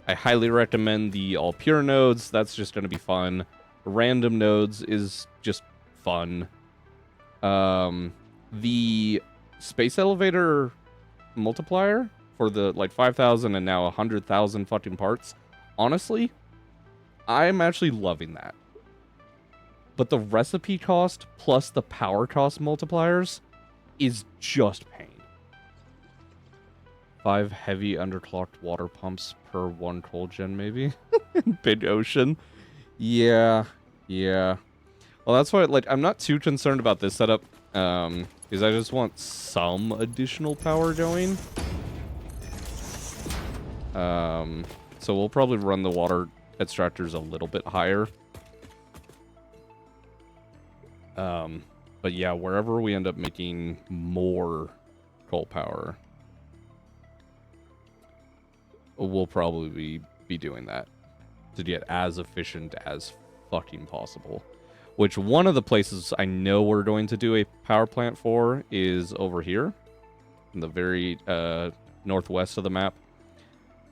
highly recommend the all pure nodes. That's just going to be fun. Random nodes is just fun. The space elevator multiplier for the like 5,000 and now 100,000 fucking parts. Honestly, I'm actually loving that. But the recipe cost plus the power cost multipliers is just pain. 5 heavy underclocked water pumps per 1 coal gen, maybe? Big ocean. Yeah. Well, that's why, like, I'm not too concerned about this setup. Because I just want some additional power going. So we'll probably run the water extractors a little bit higher. But yeah, wherever we end up making more coal power, we'll probably be doing that to get as efficient as fucking possible. Which one of the places I know we're going to do a power plant for is over here, in the very northwest of the map.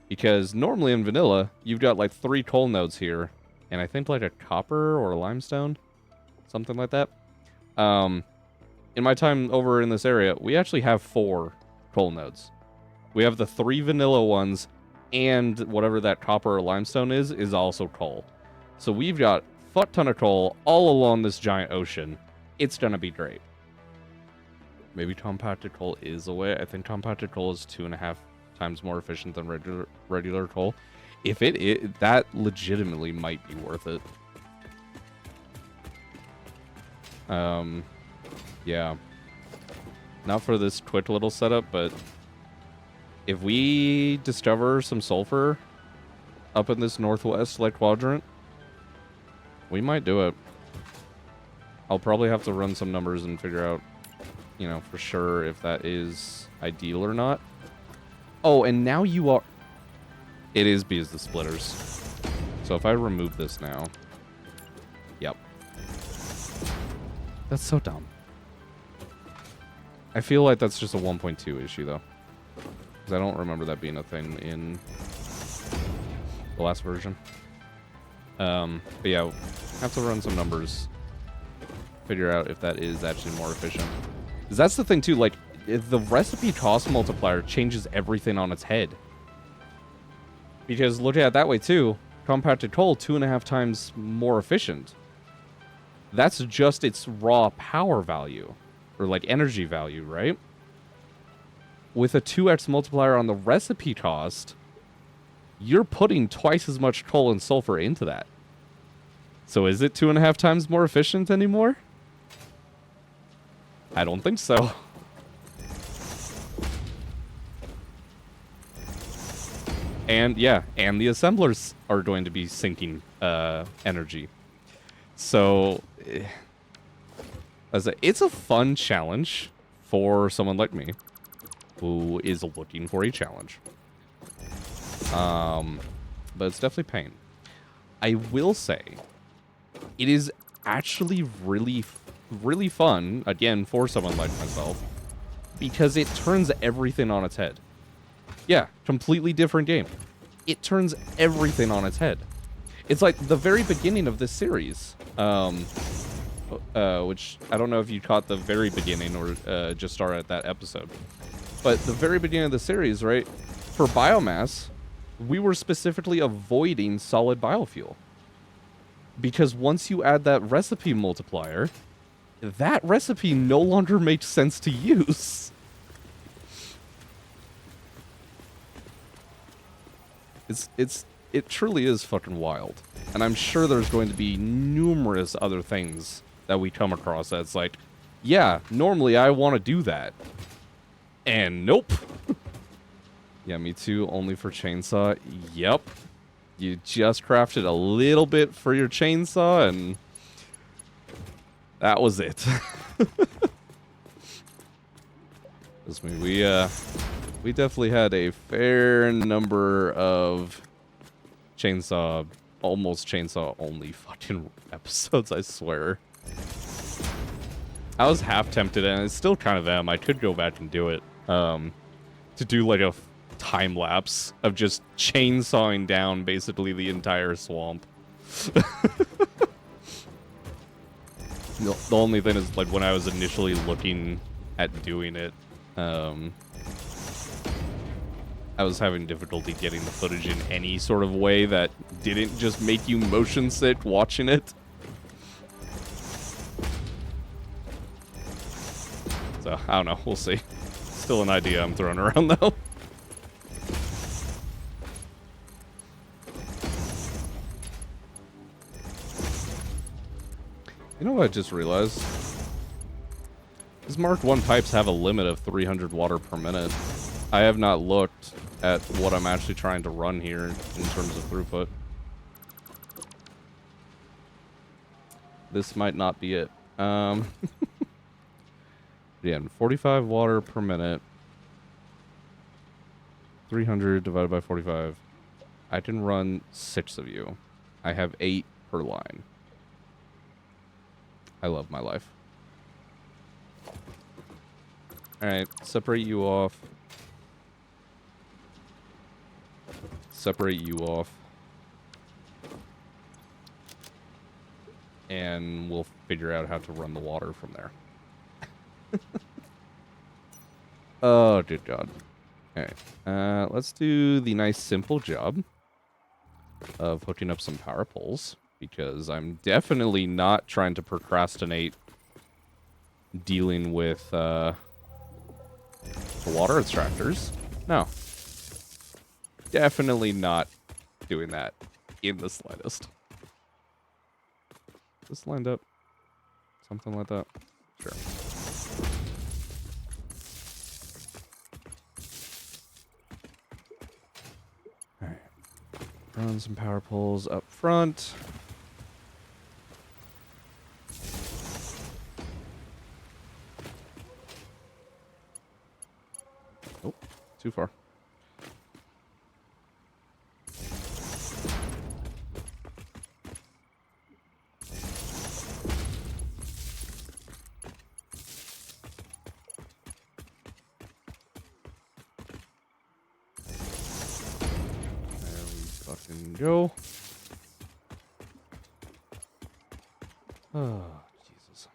Because normally in vanilla, you've got like 3 coal nodes here, and I think like a copper or a limestone, something like that. In my time over in this area, we actually have 4 coal nodes. We have the 3 vanilla ones, and whatever that copper or limestone is also coal. So we've got a fuck ton of coal all along this giant ocean. It's gonna be great. Maybe compacted coal is a way. I think compacted coal is 2.5 times more efficient than regular coal. If it is, that legitimately might be worth it. Yeah. Not for this quick little setup, but if we discover some sulfur up in this northwest like quadrant, we might do it. I'll probably have to run some numbers and figure out, you know, for sure if that is ideal or not. Oh, and now you are... It is because the splitters. So if I remove this now... Yep. That's so dumb. I feel like that's just a 1.2 issue, though. Because I don't remember that being a thing in the last version. But yeah, have to run some numbers. Figure out if that is actually more efficient. Because that's the thing, too. Like, if the recipe cost multiplier changes everything on its head. Because look at it that way, too. Compacted coal, 2.5 times more efficient. That's just its raw power value. Or, like, energy value, right? With a 2x multiplier on the recipe cost, you're putting twice as much coal and sulfur into that. So is it 2.5 times more efficient anymore? I don't think so. And, yeah, and the assemblers are going to be sinking energy. So... it's a fun challenge for someone like me who is looking for a challenge. But it's definitely pain. I will say, it is actually really, really fun, again, for someone like myself, because it turns everything on its head. Yeah, completely different game. It turns everything on its head. It's like the very beginning of this series. Which I don't know if you caught the very beginning or just started at that episode. But the very beginning of the series, right? For biomass, we were specifically avoiding solid biofuel. Because once you add that recipe multiplier, that recipe no longer makes sense to use. It truly is fucking wild. And I'm sure there's going to be numerous other things that we come across that's like, yeah, normally I want to do that. And nope. Yeah, me too. Only for chainsaw. Yep. You just crafted a little bit for your chainsaw, and that was it. We definitely had a fair number of almost chainsaw only fucking episodes, I swear. I was half tempted, and I still kind of am. I could go back and do it. To do like a time lapse of just chainsawing down basically the entire swamp. The only thing is, like, when I was initially looking at doing it, I was having difficulty getting the footage in any sort of way that didn't just make you motion sick watching it. So, I don't know. We'll see. Still an idea I'm throwing around, though. You know what I just realized? These Mark 1 pipes have a limit of 300 water per minute. I have not looked at what I'm actually trying to run here in terms of throughput. This might not be it. Yeah, 45 water per minute. 300 divided by 45. I can run 6 of you. I have 8 per line. I love my life. Alright, separate you off. Separate you off. And we'll figure out how to run the water from there. Oh, good God. Alright, let's do the nice simple job of hooking up some power poles, because I'm definitely not trying to procrastinate dealing with the water extractors. No. Definitely not doing that in the slightest. This lined up. Something like that. Sure. Alright. Run some power poles up front. Oh, too far. Go. Oh, Jesus.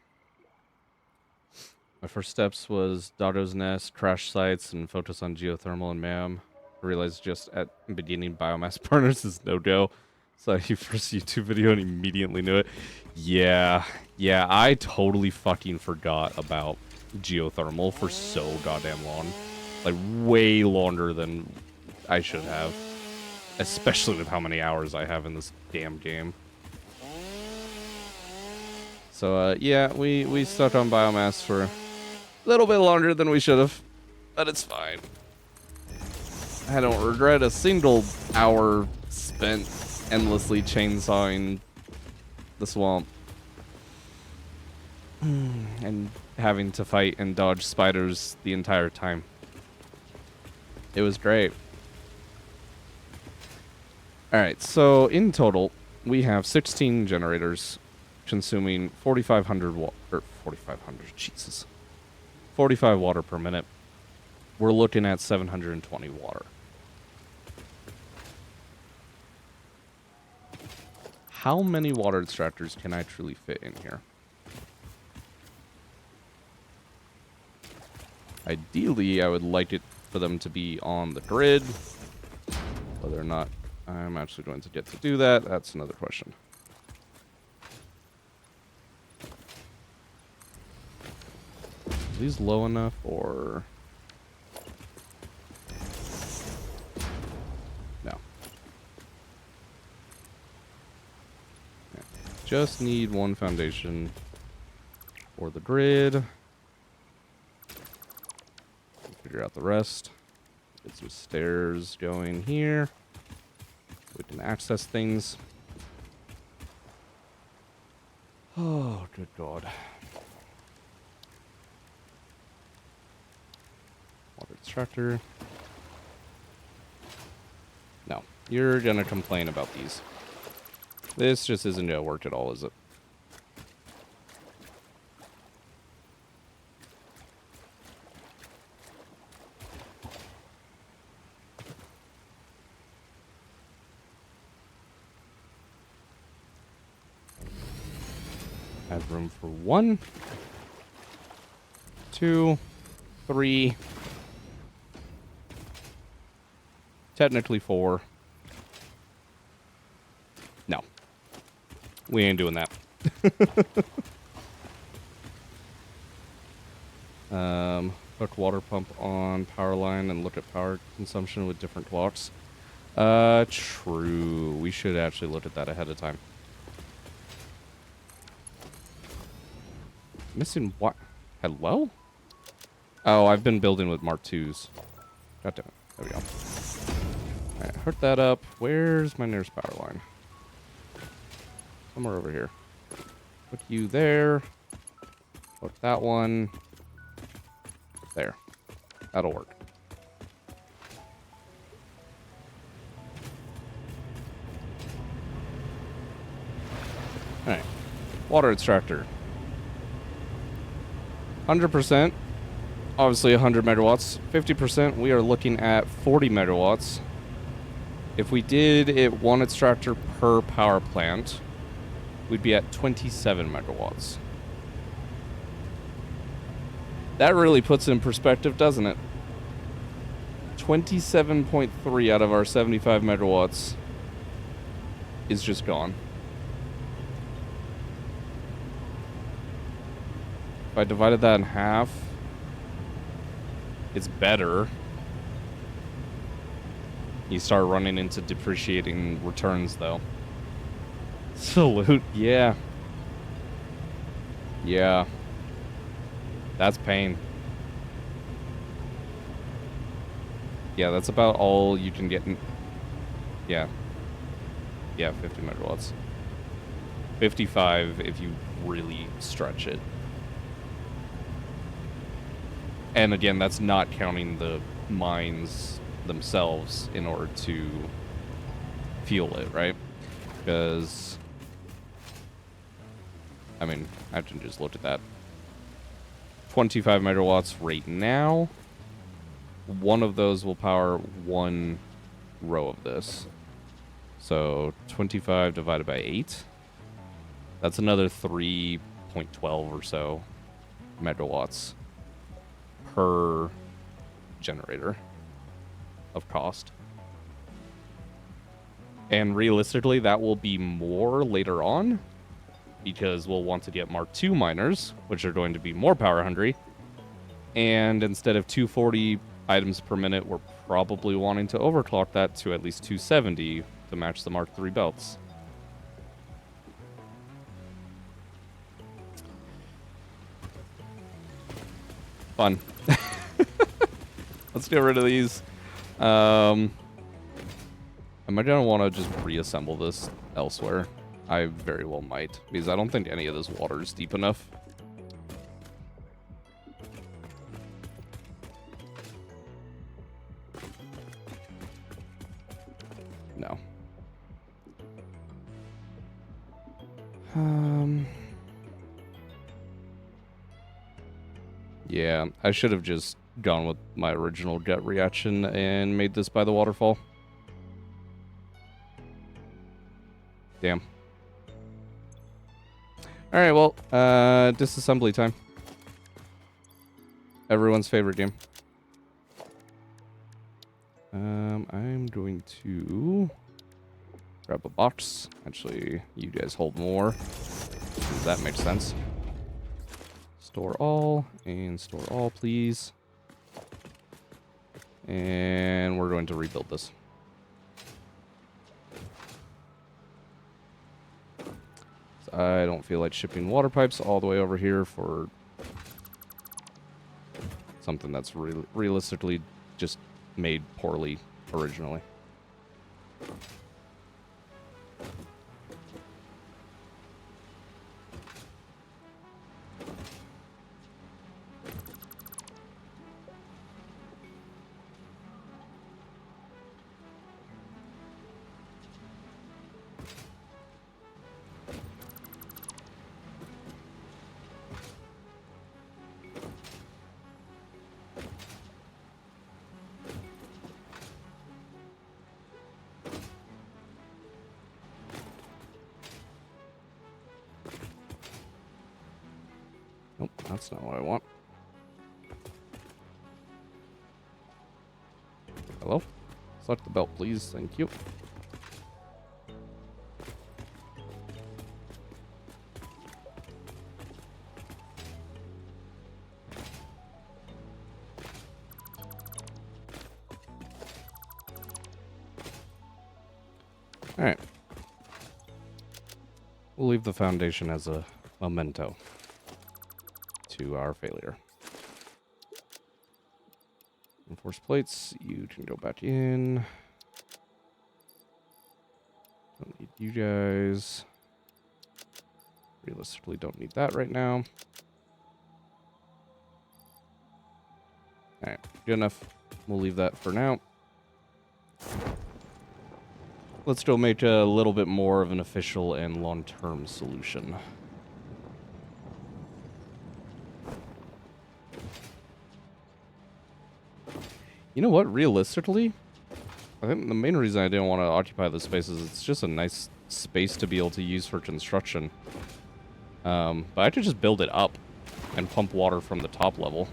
My first steps was Doggo's Nest, crash sites, and focus on geothermal and MAM. I realized just at the beginning biomass partners is no-go. Saw your first YouTube video and immediately knew it. Yeah, I totally fucking forgot about geothermal for so goddamn long. Like, way longer than I should have. Especially with how many hours I have in this damn game. So, yeah, we stuck on biomass for a little bit longer than we should have. But it's fine. I don't regret a single hour spent endlessly chainsawing the swamp. And having to fight and dodge spiders the entire time. It was great. Alright, so in total, we have 16 generators consuming 4,500 water, or 4,500, Jesus. 45 water per minute. We're looking at 720 water. How many water extractors can I truly fit in here? Ideally, I would like it for them to be on the grid. Whether or not I'm actually going to get to do that, that's another question. Are these low enough, or... No. Just need one foundation for the grid. Figure out the rest. Get some stairs going here. We can access things. Oh, good God. Water extractor. No, you're gonna complain about these. This just isn't gonna work at all, is it? Add room for 1, 2, 3. Technically 4. No. We ain't doing that. Hook water pump on power line and look at power consumption with different clocks. True. We should actually look at that ahead of time. Missing what? Hello? Oh, I've been building with Mark IIs. God damn it. There we go. Alright, hook that up. Where's my nearest power line? Somewhere over here. Put you there. Hook that one. There. That'll work. Alright. Water extractor. 100%. Obviously 100 megawatts. 50%, we are looking at 40 megawatts. If we did it one extractor per power plant, we'd be at 27 megawatts. That really puts it in perspective, doesn't it? 27.3 out of our 75 megawatts is just gone. If I divided that in half, it's better. You start running into depreciating returns, though. Salute, yeah. Yeah. That's pain. Yeah, that's about all you can get in... Yeah. Yeah, 50 megawatts. 55 if you really stretch it. And again, that's not counting the mines themselves in order to fuel it, right? Because... I mean, I can just look at that. 25 megawatts right now. One of those will power one row of this. So 25 divided by 8. That's another 3.12 or so megawatts per generator of cost. And realistically, that will be more later on, because we'll want to get Mark II miners, which are going to be more power hungry. And instead of 240 items per minute, we're probably wanting to overclock that to at least 270 to match the Mark III belts. Fun. Let's get rid of these. Am I gonna want to just reassemble this elsewhere? I very well might, because I don't think any of this water is deep enough. No. Yeah, I should have just gone with my original gut reaction and made this by the waterfall. Damn. Alright, well, disassembly time. Everyone's favorite game. I'm going to grab a box. Actually, you guys hold more. That makes sense. Store all, and store all, please. And we're going to rebuild this. So I don't feel like shipping water pipes all the way over here for something that's realistically just made poorly originally. Nope, that's not what I want. Hello? Select the belt, please. Thank you. Alright. We'll leave the foundation as a memento to our failure. Reinforced plates, you can go back in. Don't need you guys. Realistically, don't need that right now. Alright, good enough. We'll leave that for now. Let's go make a little bit more of an official and long-term solution. You know what? Realistically, I think the main reason I didn't want to occupy the space is it's just a nice space to be able to use for construction. But I could just build it up and pump water from the top level.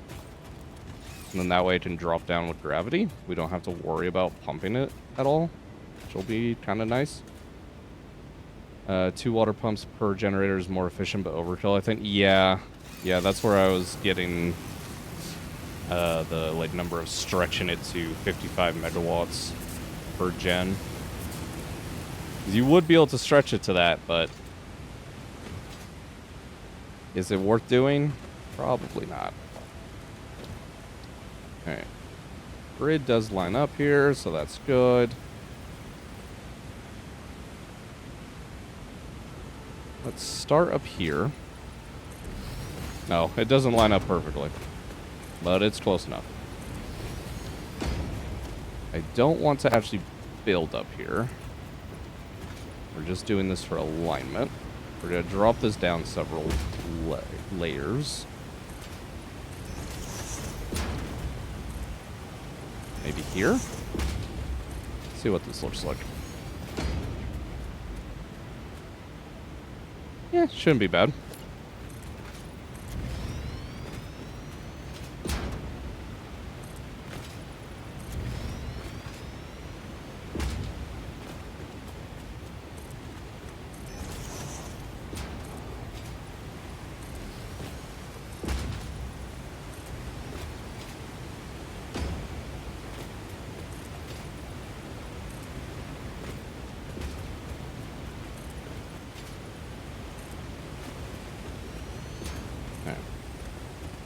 And then that way it can drop down with gravity. We don't have to worry about pumping it at all, which will be kind of nice. 2 water pumps per generator is more efficient, but overkill, I think. Yeah, that's where I was getting the like number of stretching it to 55 megawatts per gen. You would be able to stretch it to that, but is it worth doing? Probably not. Alright. Grid does line up here, so that's good. Let's start up here. No, it doesn't line up perfectly, but it's close enough. I don't want to actually build up here. We're just doing this for alignment. We're going to drop this down several layers. Maybe here? See what this looks like. Yeah, shouldn't be bad.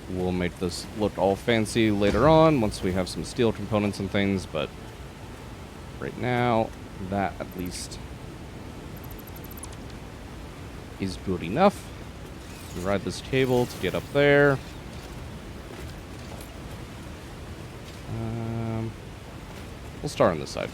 We'll make this look all fancy later on once we have some steel components and things, but right now, that at least is good enough. We ride this cable to get up there. We'll start on this side.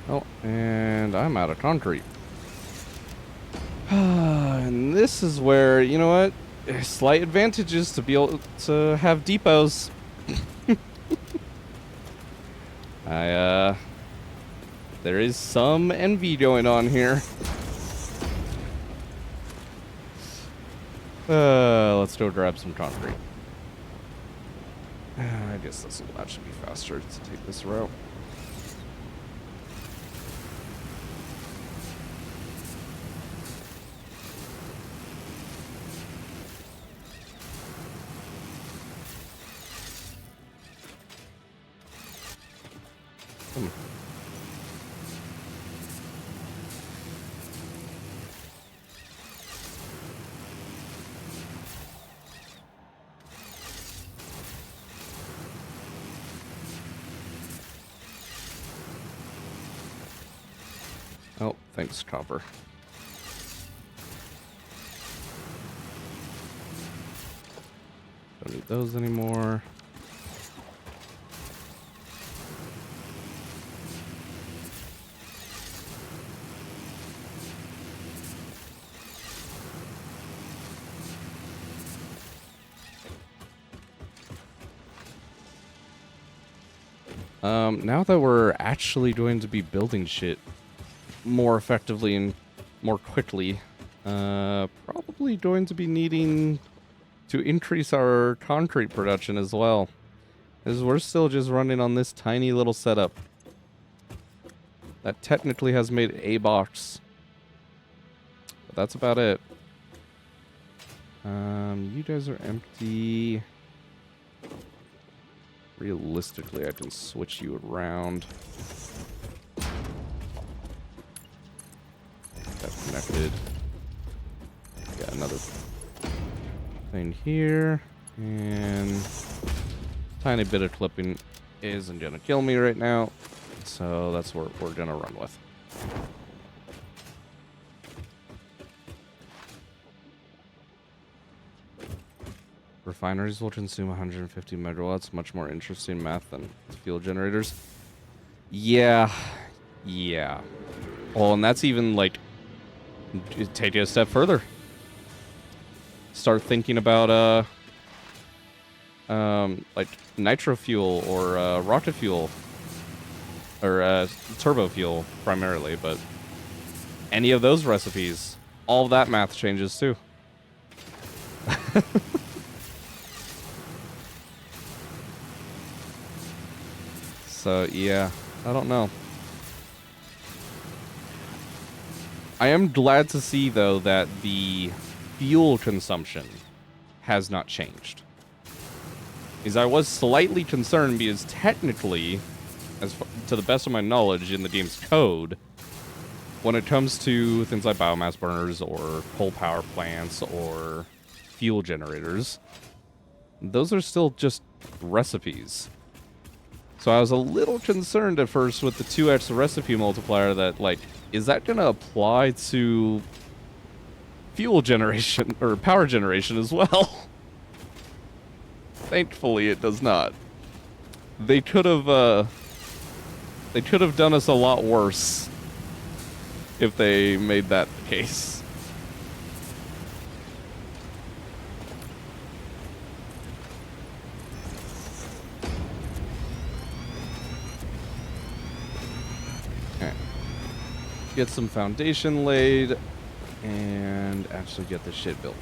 Oh, and I'm out of concrete. And this is where, you know what? Slight advantages to be able to have depots. There is some envy going on here. Let's go grab some concrete. I guess this will actually be faster to take this route. Hmm. Oh, thanks, copper. Don't need those anymore. Now that we're actually going to be building shit more effectively and more quickly, probably going to be needing to increase our concrete production as well. As we're still just running on this tiny little setup that technically has made a box. But that's about it. You guys are empty. Realistically, I can switch you around. That's connected. Got another thing here. And tiny bit of clipping isn't gonna kill me right now. So that's what we're gonna run with. Refineries will consume 150 megawatts. Much more interesting math than fuel generators. Yeah. Well, and that's even, like, take it a step further. Start thinking about, like, nitro fuel or, rocket fuel. Or, turbo fuel, primarily, but any of those recipes, all of that math changes, too. So, yeah, I don't know. I am glad to see, though, that the fuel consumption has not changed. Because I was slightly concerned because technically, to the best of my knowledge in the game's code, when it comes to things like biomass burners or coal power plants or fuel generators, those are still just recipes. So I was a little concerned at first with the 2x recipe multiplier that, like, is that going to apply to fuel generation or power generation as well? Thankfully, it does not. They could have done us a lot worse if they made that the case. Get some foundation laid, and actually get this shit built.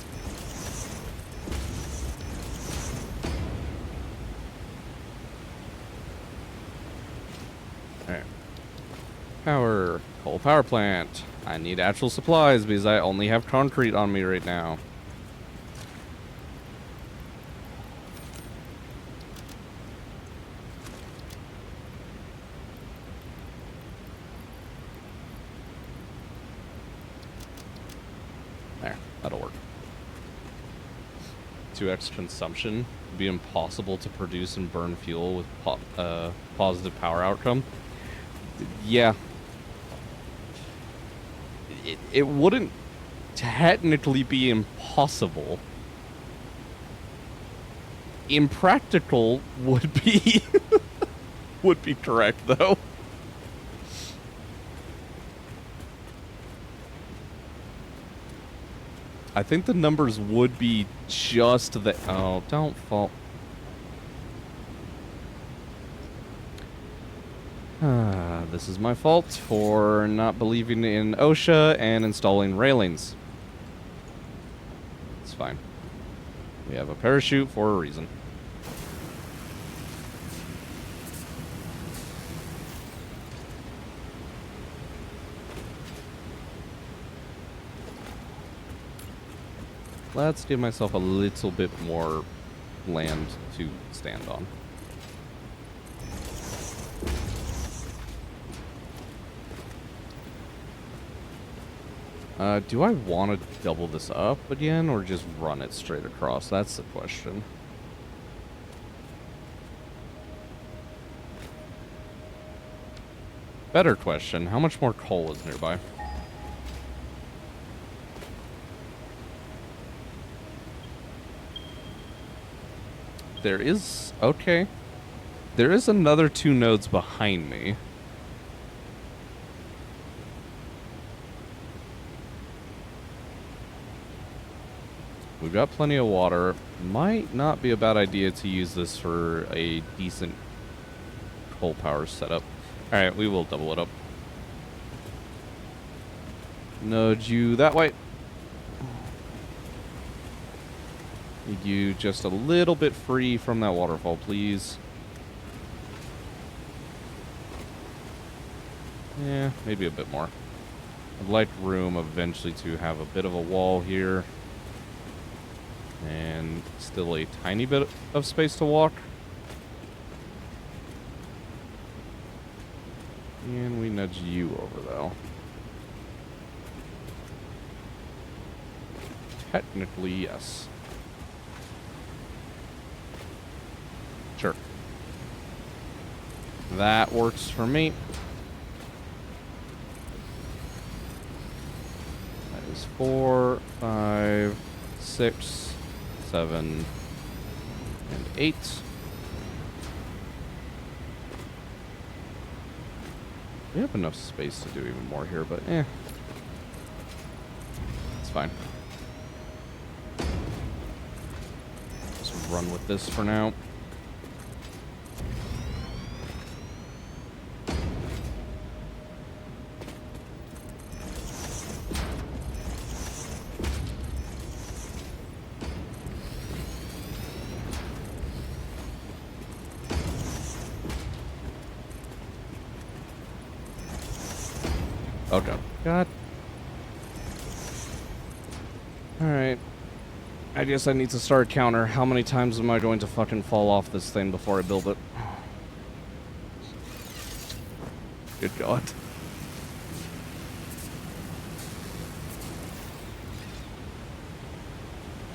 Alright. Power. Coal power plant. I need actual supplies because I only have concrete on me right now. There, that'll work. 2x consumption would be impossible to produce and burn fuel with positive power outcome. Yeah. It wouldn't technically be impossible. Impractical would be would be correct, though. I think the numbers would be just the... Oh, don't fall. This is my fault for not believing in OSHA and installing railings. It's fine. We have a parachute for a reason. Let's give myself a little bit more land to stand on. Do I want to double this up again, or just run it straight across? That's the question. Better question, how much more coal is nearby? There is... okay. There is another 2 nodes behind me. We've got plenty of water. Might not be a bad idea to use this for a decent coal power setup. Alright, we will double it up. Nudge you that way. Need you just a little bit free from that waterfall, please. Yeah, maybe a bit more. I'd like room eventually to have a bit of a wall here. And still a tiny bit of space to walk. And we nudge you over, though. Technically, yes. Sure. That works for me. That is 4, 5, 6, 7, and 8. We have enough space to do even more here, but it's fine. Just run with this for now. Oh god. God. Alright. I guess I need to start a counter. How many times am I going to fucking fall off this thing before I build it? Good god.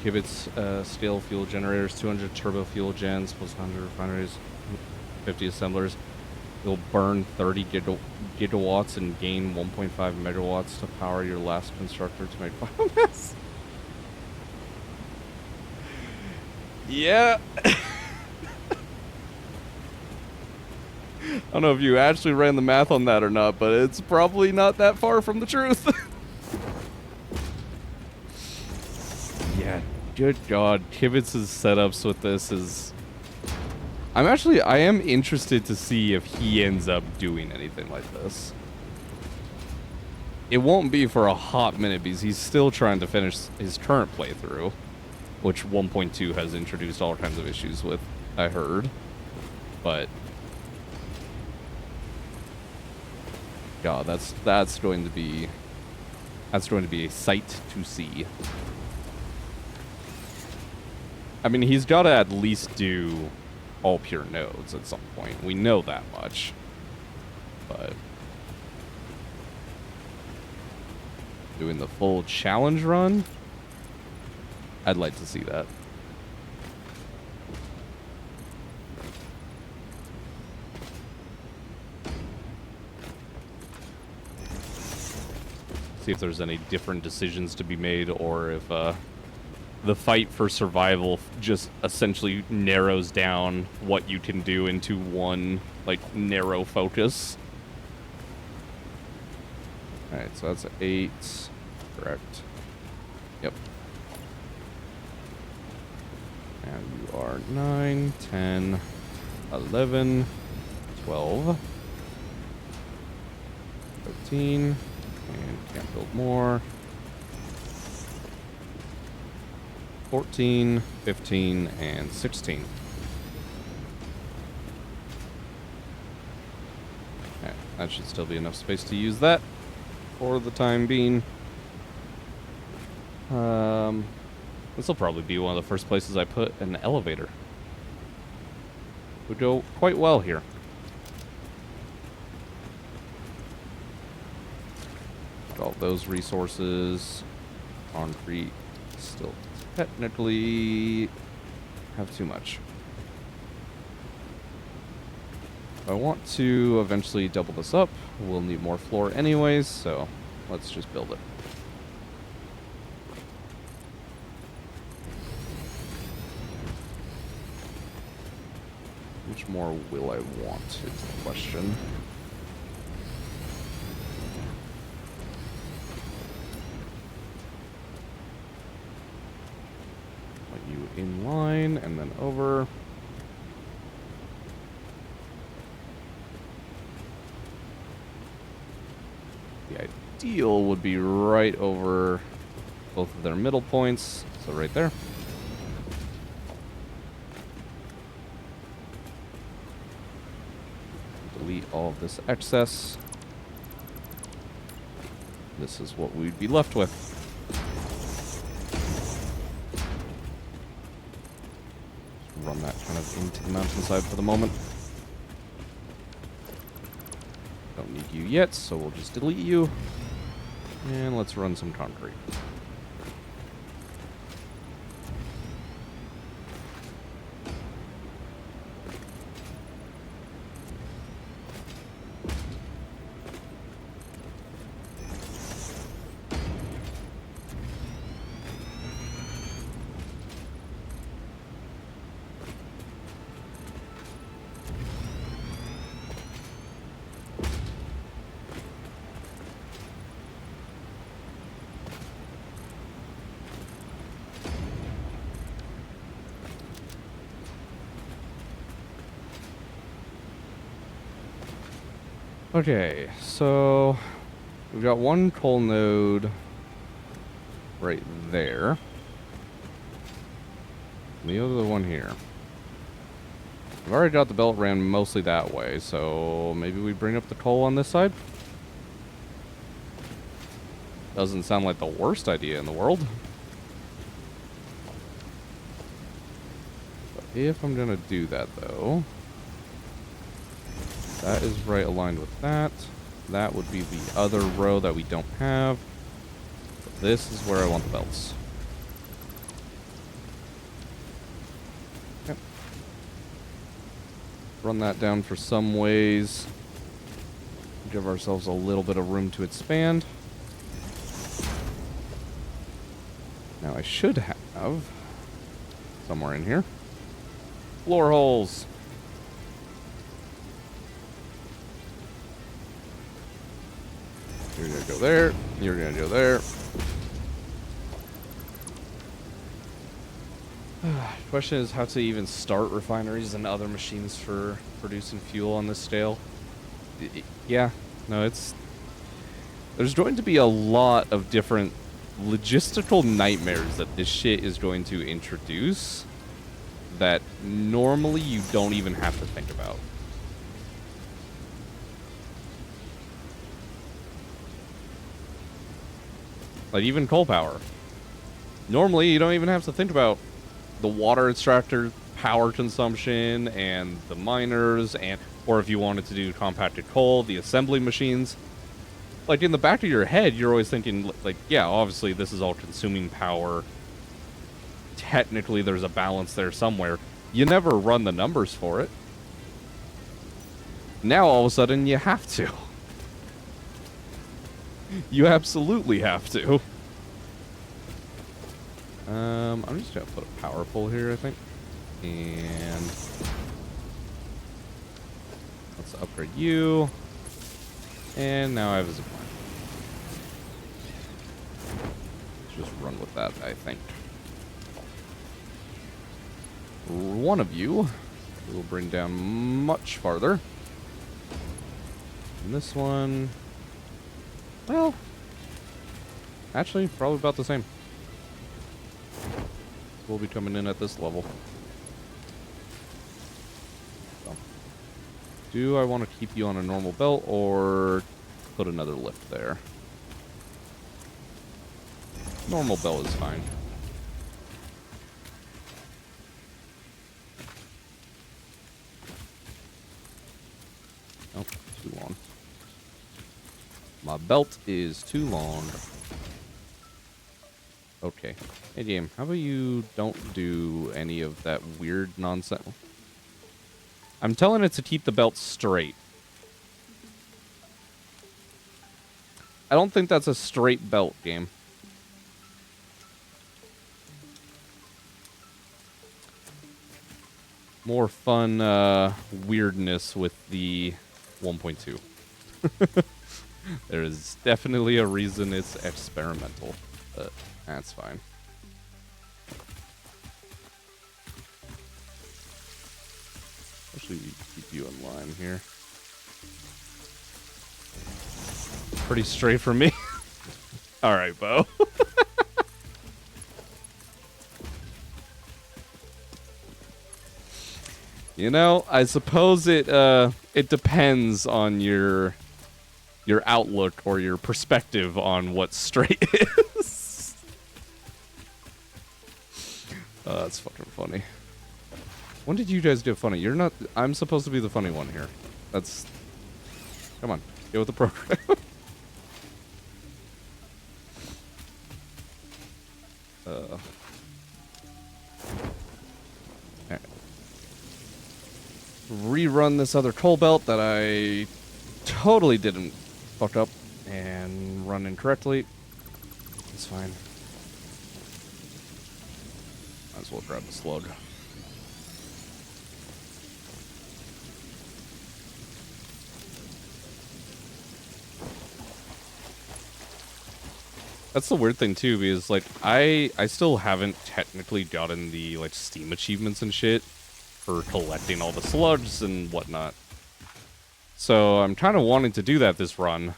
Qubits, scale fuel generators, 200 turbo fuel gens, plus 100 refineries, 50 assemblers. You'll burn 30 gigawatts and gain 1.5 megawatts to power your last constructor to make biomass. Yeah. I don't know if you actually ran the math on that or not, but it's probably not that far from the truth. Yeah, good god. Kibitz's setups with this is... I am interested to see if he ends up doing anything like this. It won't be for a hot minute because he's still trying to finish his current playthrough, which 1.2 has introduced all kinds of issues with, I heard. But god, that's going to be a sight to see. I mean, he's got to at least do all pure nodes at some point. We know that much. But doing the full challenge run, I'd like to see that. See if there's any different decisions to be made, or if the fight for survival just essentially narrows down what you can do into one, like, narrow focus. Alright, so that's 8. Correct. Yep. And you are 9, 10, 11, 12, 13, and can't build more. 14, 15, and 16. Okay, that should still be enough space to use that for the time being. This will probably be one of the first places I put an elevator. Would go quite well here. all those resources. Concrete still technically have too much. If I want to eventually double this up, we'll need more floor anyways, so let's just build it. Which more will I want is the question. Put you in line and then over. The ideal would be right over both of their middle points, so right there. Delete all of this excess. This is what we'd be left with. Just run that kind of into the mountainside for the moment. Don't need you yet, so we'll just delete you. And let's run some concrete. Okay, so we've got one coal node right there. And the other one here. I've already got the belt ran mostly that way, so maybe we bring up the coal on this side? Doesn't sound like the worst idea in the world. But if I'm gonna do that though, that is right aligned with that. That would be the other row that we don't have. But this is where I want the belts. Okay. Run that down for some ways. Give ourselves a little bit of room to expand. Now I should have, somewhere in here, floor holes. You're gonna go there. You're gonna go there. Question is how to even start refineries and other machines for producing fuel on this scale. Yeah, no, there's going to be a lot of different logistical nightmares that this shit is going to introduce that normally you don't even have to think about. Like even coal power. Normally you don't even have to think about the water extractor power consumption and the miners, and or if you wanted to do compacted coal, the assembly machines. Like in the back of your head, you're always thinking like, yeah, obviously this is all consuming power. Technically there's a balance there somewhere. You never run the numbers for it. Now all of a sudden you have to. You absolutely have to. I'm just gonna put a power pole here, I think. And let's upgrade you. And now I have a zip line. Let's just run with that, I think. One of you will bring down much farther. And this one, well, actually, probably about the same. We'll be coming in at this level. So, do I want to keep you on a normal belt or put another lift there? Normal belt is fine. Oh, too long. My belt is too long. Okay. Hey, game, how about you don't do any of that weird nonsense? I'm telling it to keep the belt straight. I don't think that's a straight belt, game. More fun weirdness with the 1.2. There is definitely a reason it's experimental, but that's fine. Actually, keep you in line here. Pretty straight for me. All right, Bo. You know, I suppose it depends on your outlook or your perspective on what straight is. That's fucking funny. When did you guys do funny? You're not. I'm supposed to be the funny one here. That's. Come on, get with the program. Right. Rerun this other coal belt that I totally didn't fuck up and run incorrectly. It's fine. Might as well grab the slug. That's the weird thing too, because like I still haven't technically gotten the like Steam achievements and shit for collecting all the slugs and whatnot. So I'm kind of wanting to do that this run,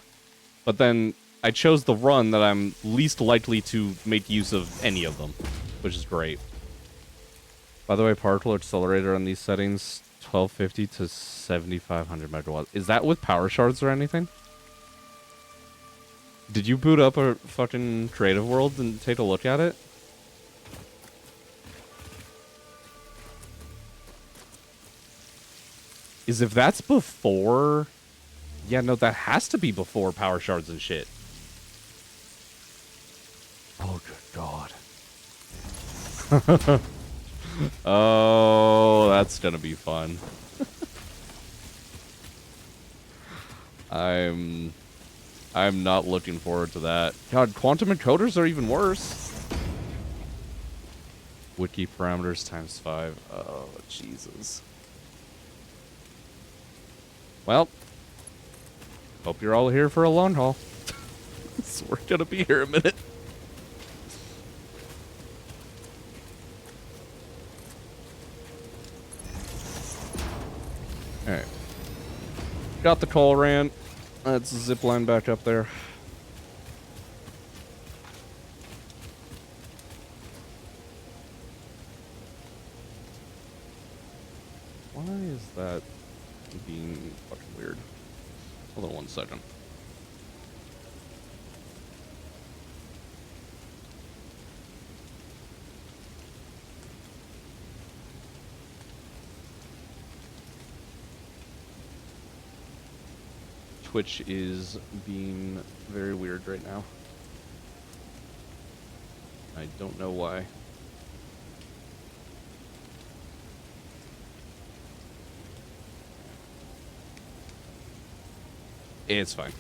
but then I chose the run that I'm least likely to make use of any of them, which is great. By the way, particle accelerator on these settings, 1250 to 7500 megawatts. Is that with power shards or anything? Did you boot up a fucking creative world and take a look at it? Is if that's before... Yeah, no, that has to be before power shards and shit. Oh, good God. Oh, that's gonna be fun. I'm not looking forward to that. God, quantum encoders are even worse. Wiki parameters times 5. Oh, Jesus. Well, hope you're all here for a long haul. So we're gonna be here a minute. Alright. Got the call ran. Let's zip line back up there. Why is that being fucking weird? Hold on 1 second. Twitch is being very weird right now. I don't know why. It's fine.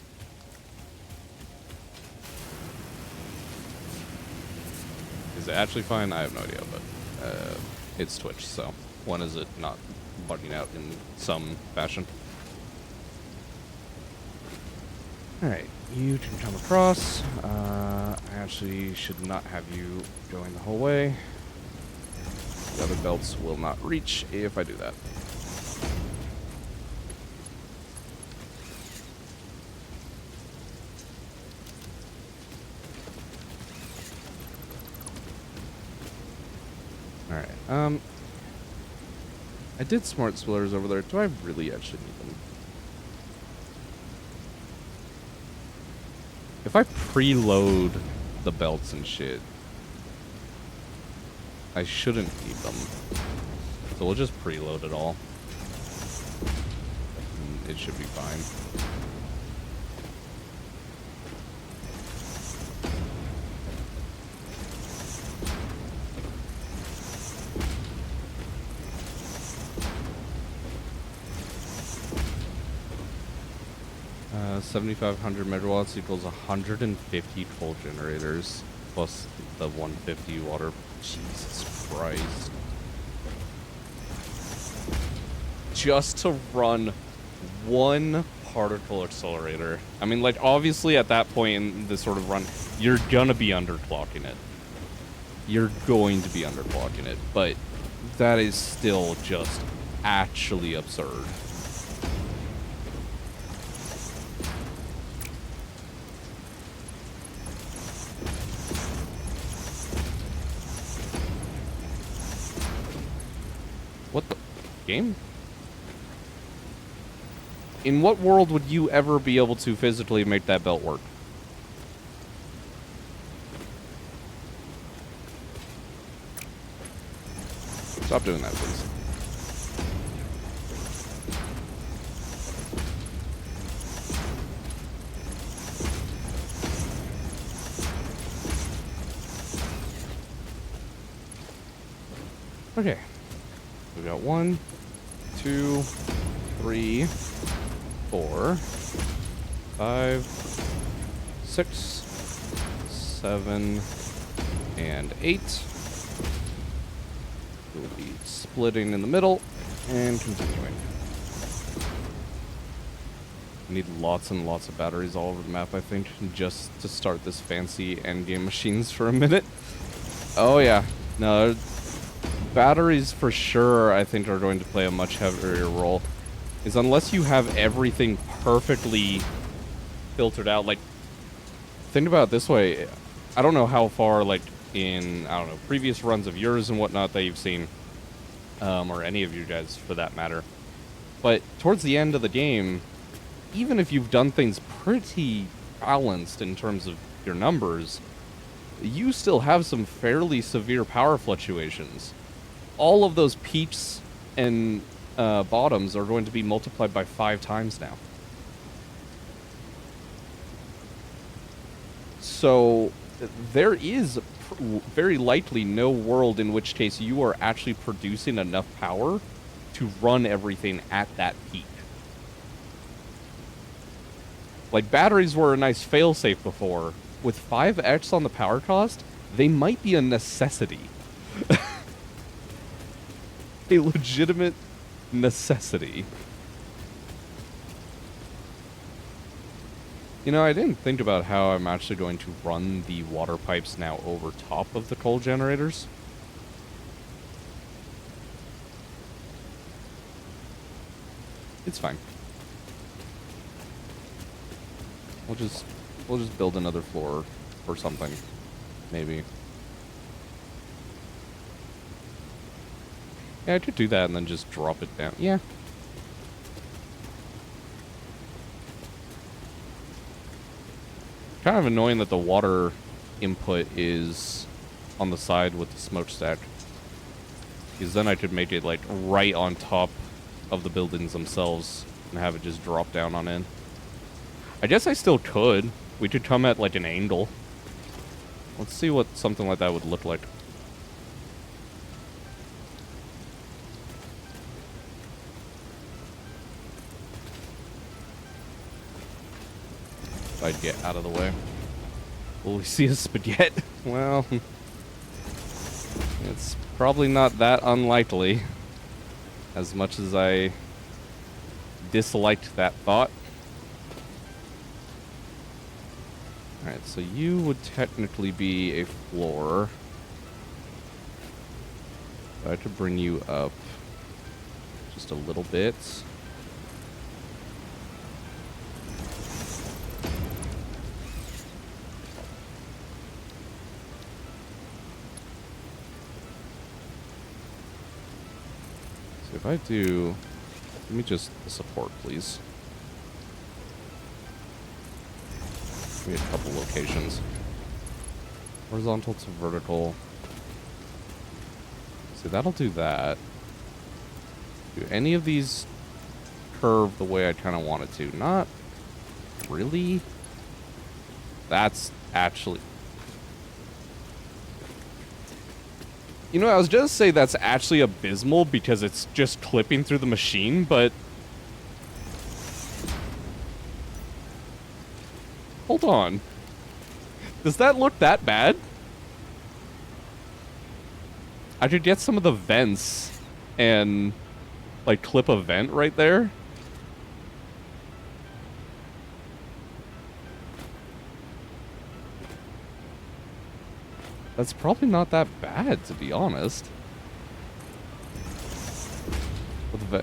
Is it actually fine? I have no idea, but it's Twitch, so when is it not bugging out in some fashion? Alright, you can come across. I actually should not have you going the whole way. The other belts will not reach if I do that. Alright, I did smart splitters over there. Do I really actually need them? If I preload the belts and shit, I shouldn't need them. So we'll just preload it all. And it should be fine. 7,500 megawatts equals 150 coal generators plus the 150 water. Jesus Christ. Just to run one particle accelerator. I mean, like, obviously at that point in this sort of run, you're gonna be underclocking it. You're going to be underclocking it, but that is still just actually absurd. What the game? In what world would you ever be able to physically make that belt work? Stop doing that, please. Okay. We got 1, 2, 3, 4, 5, 6, 7, and 8. We'll be splitting in the middle and continuing. We need lots and lots of batteries all over the map, I think, just to start this fancy endgame machines for a minute. Oh yeah, no, batteries for sure I think are going to play a much heavier role. Is unless you have everything perfectly filtered out, like, think about it this way. I don't know how far, like, in, I don't know, previous runs of yours and whatnot that you've seen, or any of you guys for that matter, but towards the end of the game, even if you've done things pretty balanced in terms of your numbers, you still have some fairly severe power fluctuations. All of those peaks and bottoms are going to be multiplied by 5 times now. So there is very likely no world in which case you are actually producing enough power to run everything at that peak. Like, batteries were a nice failsafe before. With 5x on the power cost, they might be a necessity. A legitimate necessity. You know, I didn't think about how I'm actually going to run the water pipes now over top of the coal generators. It's fine. We'll just build another floor or something, maybe. Yeah, I could do that and then just drop it down. Yeah. Kind of annoying that the water input is on the side with the smokestack. Because then I could make it, like, right on top of the buildings themselves and have it just drop down on in. I guess I still could. We could come at, like, an angle. Let's see what something like that would look like. If I'd get out of the way. Will we see a spaghetti? Well, it's probably not that unlikely. As much as I disliked that thought. Alright, so you would technically be a floor. I could bring you up just a little bit. So if I do, let me just support, please. Give me a couple locations. Horizontal to vertical. See, that'll do that. Do any of these curve the way I kind of want it to? Not really. That's actually... You know, I was just say that's actually abysmal because it's just clipping through the machine, but... Hold on. Does that look that bad? I could get some of the vents and, like, clip a vent right there. That's probably not that bad, to be honest.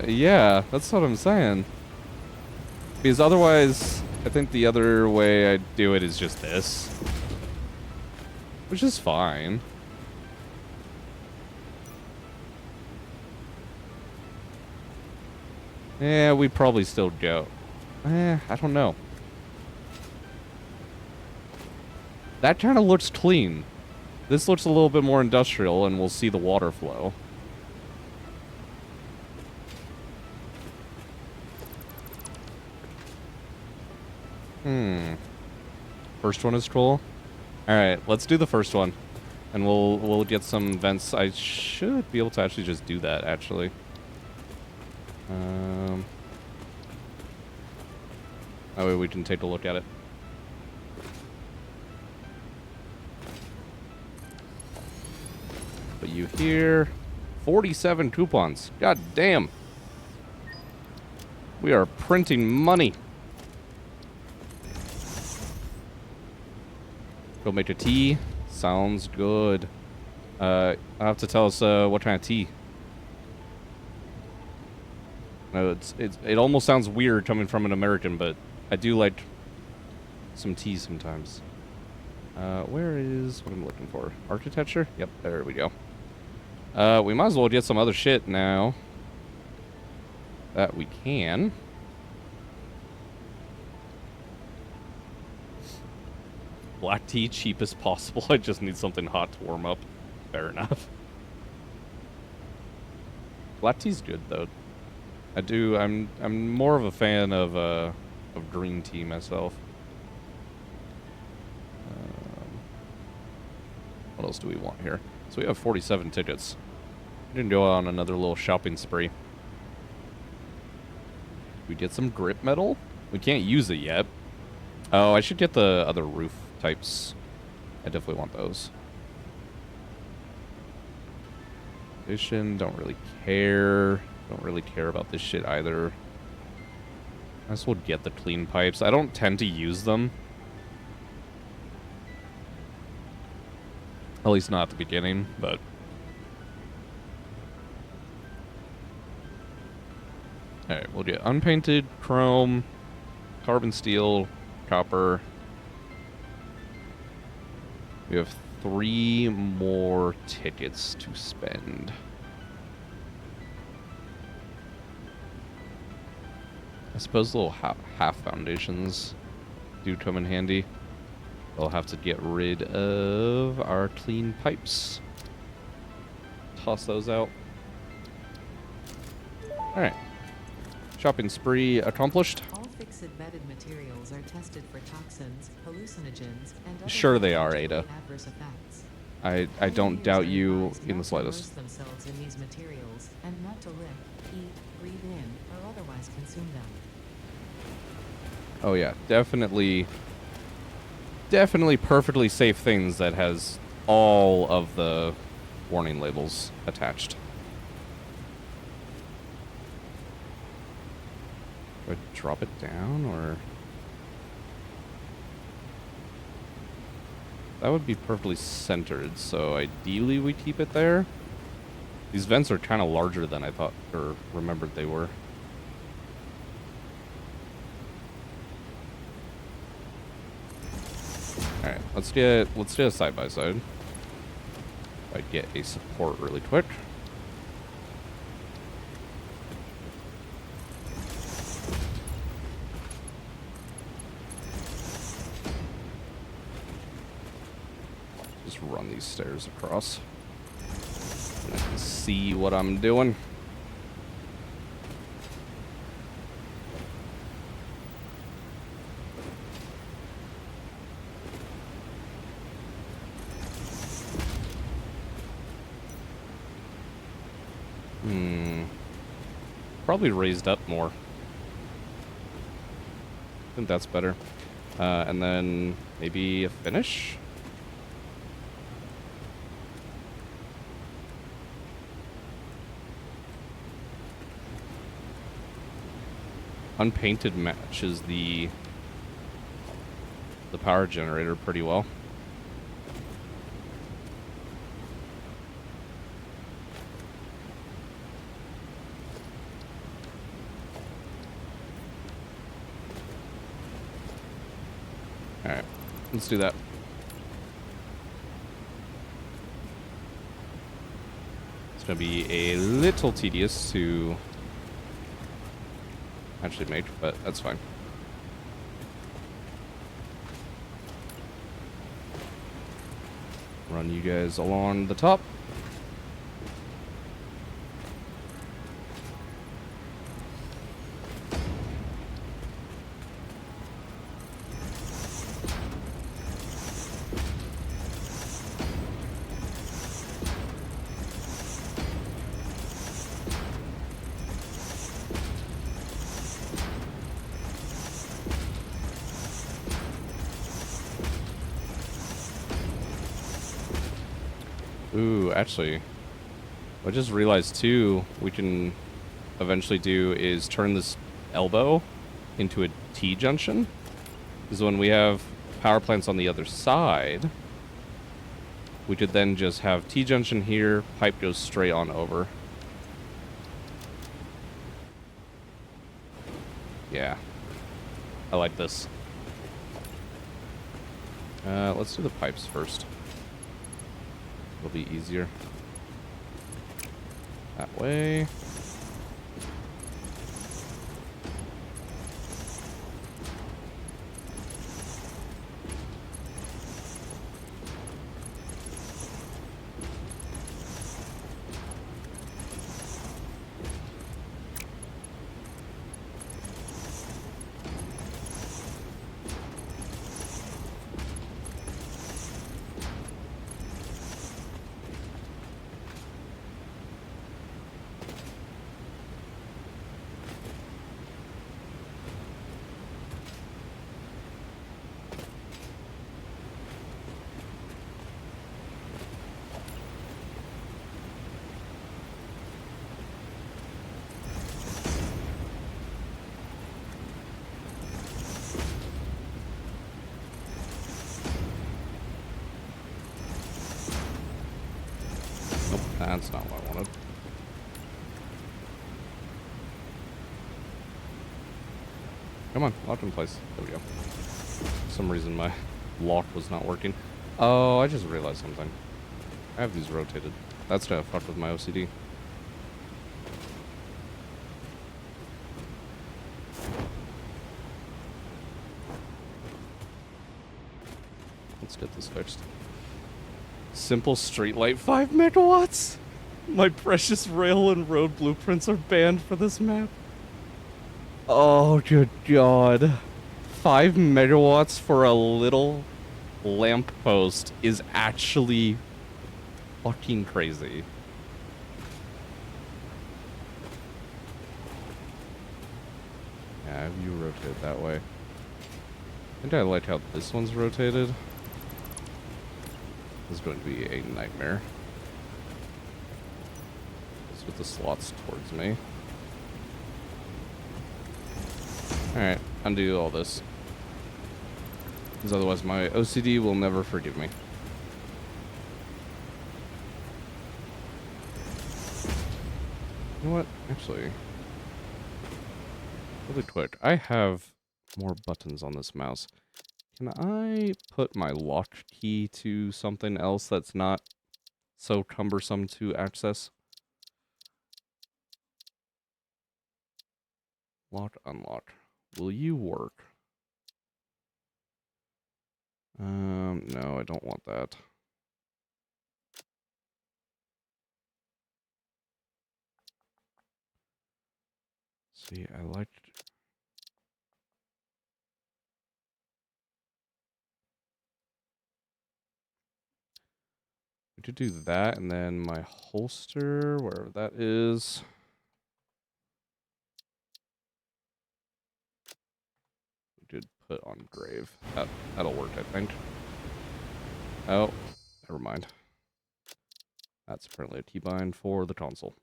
Yeah, that's what I'm saying. Because otherwise, I think the other way I'd do it is just this. Which is fine. Yeah, we'd probably still go. I don't know. That kind of looks clean. This looks a little bit more industrial, and we'll see the water flow. First one is cool. Alright, let's do the first one. And we'll get some vents. I should be able to actually just do that, actually. That way we can take a look at it. But you hear 47 coupons. God damn. We are printing money. Go make a tea. Sounds good. I'll have to tell us what kind of tea. No, it almost sounds weird coming from an American, but I do like some tea sometimes. Where is what I'm looking for? Architecture? Yep, there we go. We might as well get some other shit now that we can. Black tea, cheap as possible. I just need something hot to warm up. Fair enough. Black tea's good though. I'm more of a fan of green tea myself. What else do we want here? So we have 47 tickets. We can go on another little shopping spree. We get some grip metal? We can't use it yet. Oh, I should get the other roof types. I definitely want those. Edition, don't really care. Don't really care about this shit either. I guess we'll get the clean pipes. I don't tend to use them. At least not at the beginning, but... Alright, we'll get unpainted, chrome, carbon steel, copper. We have 3 more tickets to spend. I suppose little half foundations do come in handy. We'll have to get rid of our clean pipes. Toss those out. Alright. Shopping spree accomplished. All fixed bedded materials are tested for toxins, hallucinogens, and other Sure they are, Ada. adverse effects. I don't doubt you in the Not to slightest. immerse themselves in these materials and not to lift, eat, breathe in, or otherwise consume them. Oh yeah, definitely perfectly safe things that has all of the warning labels attached. Do I drop it down, or... That would be perfectly centered, so ideally we keep it there. These vents are kind of larger than I thought, or remembered they were. Alright, let's get a side by side. I'd get a support really quick. Just run these stairs across. And I can see what I'm doing. Probably raised up more. I think that's better. And then maybe a finish? Unpainted matches the power generator pretty well. Alright, let's do that. It's going to be a little tedious to actually make, but that's fine. Run you guys along the top. Ooh, actually, I just realized too, we can eventually do is turn this elbow into a T-junction. Because when we have power plants on the other side, we could then just have T-junction here, pipe goes straight on over. Yeah, I like this. Let's do the pipes first. It'll be easier. That way. Nope, that's not what I wanted. Come on, lock in place. There we go. For some reason my lock was not working. Oh, I just realized something. I have these rotated. That's gonna fuck with my OCD. Let's get this fixed. Simple streetlight, 5 megawatts? My precious rail and road blueprints are banned for this map. Oh, good God. 5 megawatts for a little lamppost is actually fucking crazy. Yeah, have you rotated that way? I think I like how this one's rotated. This is going to be a nightmare. Just with the slots towards me. Alright, undo all this. Because otherwise my OCD will never forgive me. You know what? Actually, really quick. I have more buttons on this mouse. Can I put my lock key to something else that's not so cumbersome to access? Lock, unlock. Will you work? No, I don't want that. See, I like... We could do that, and then my holster, wherever that is. did put on grave. That'll work, I think. Oh, never mind. That's apparently a T-bind for the console.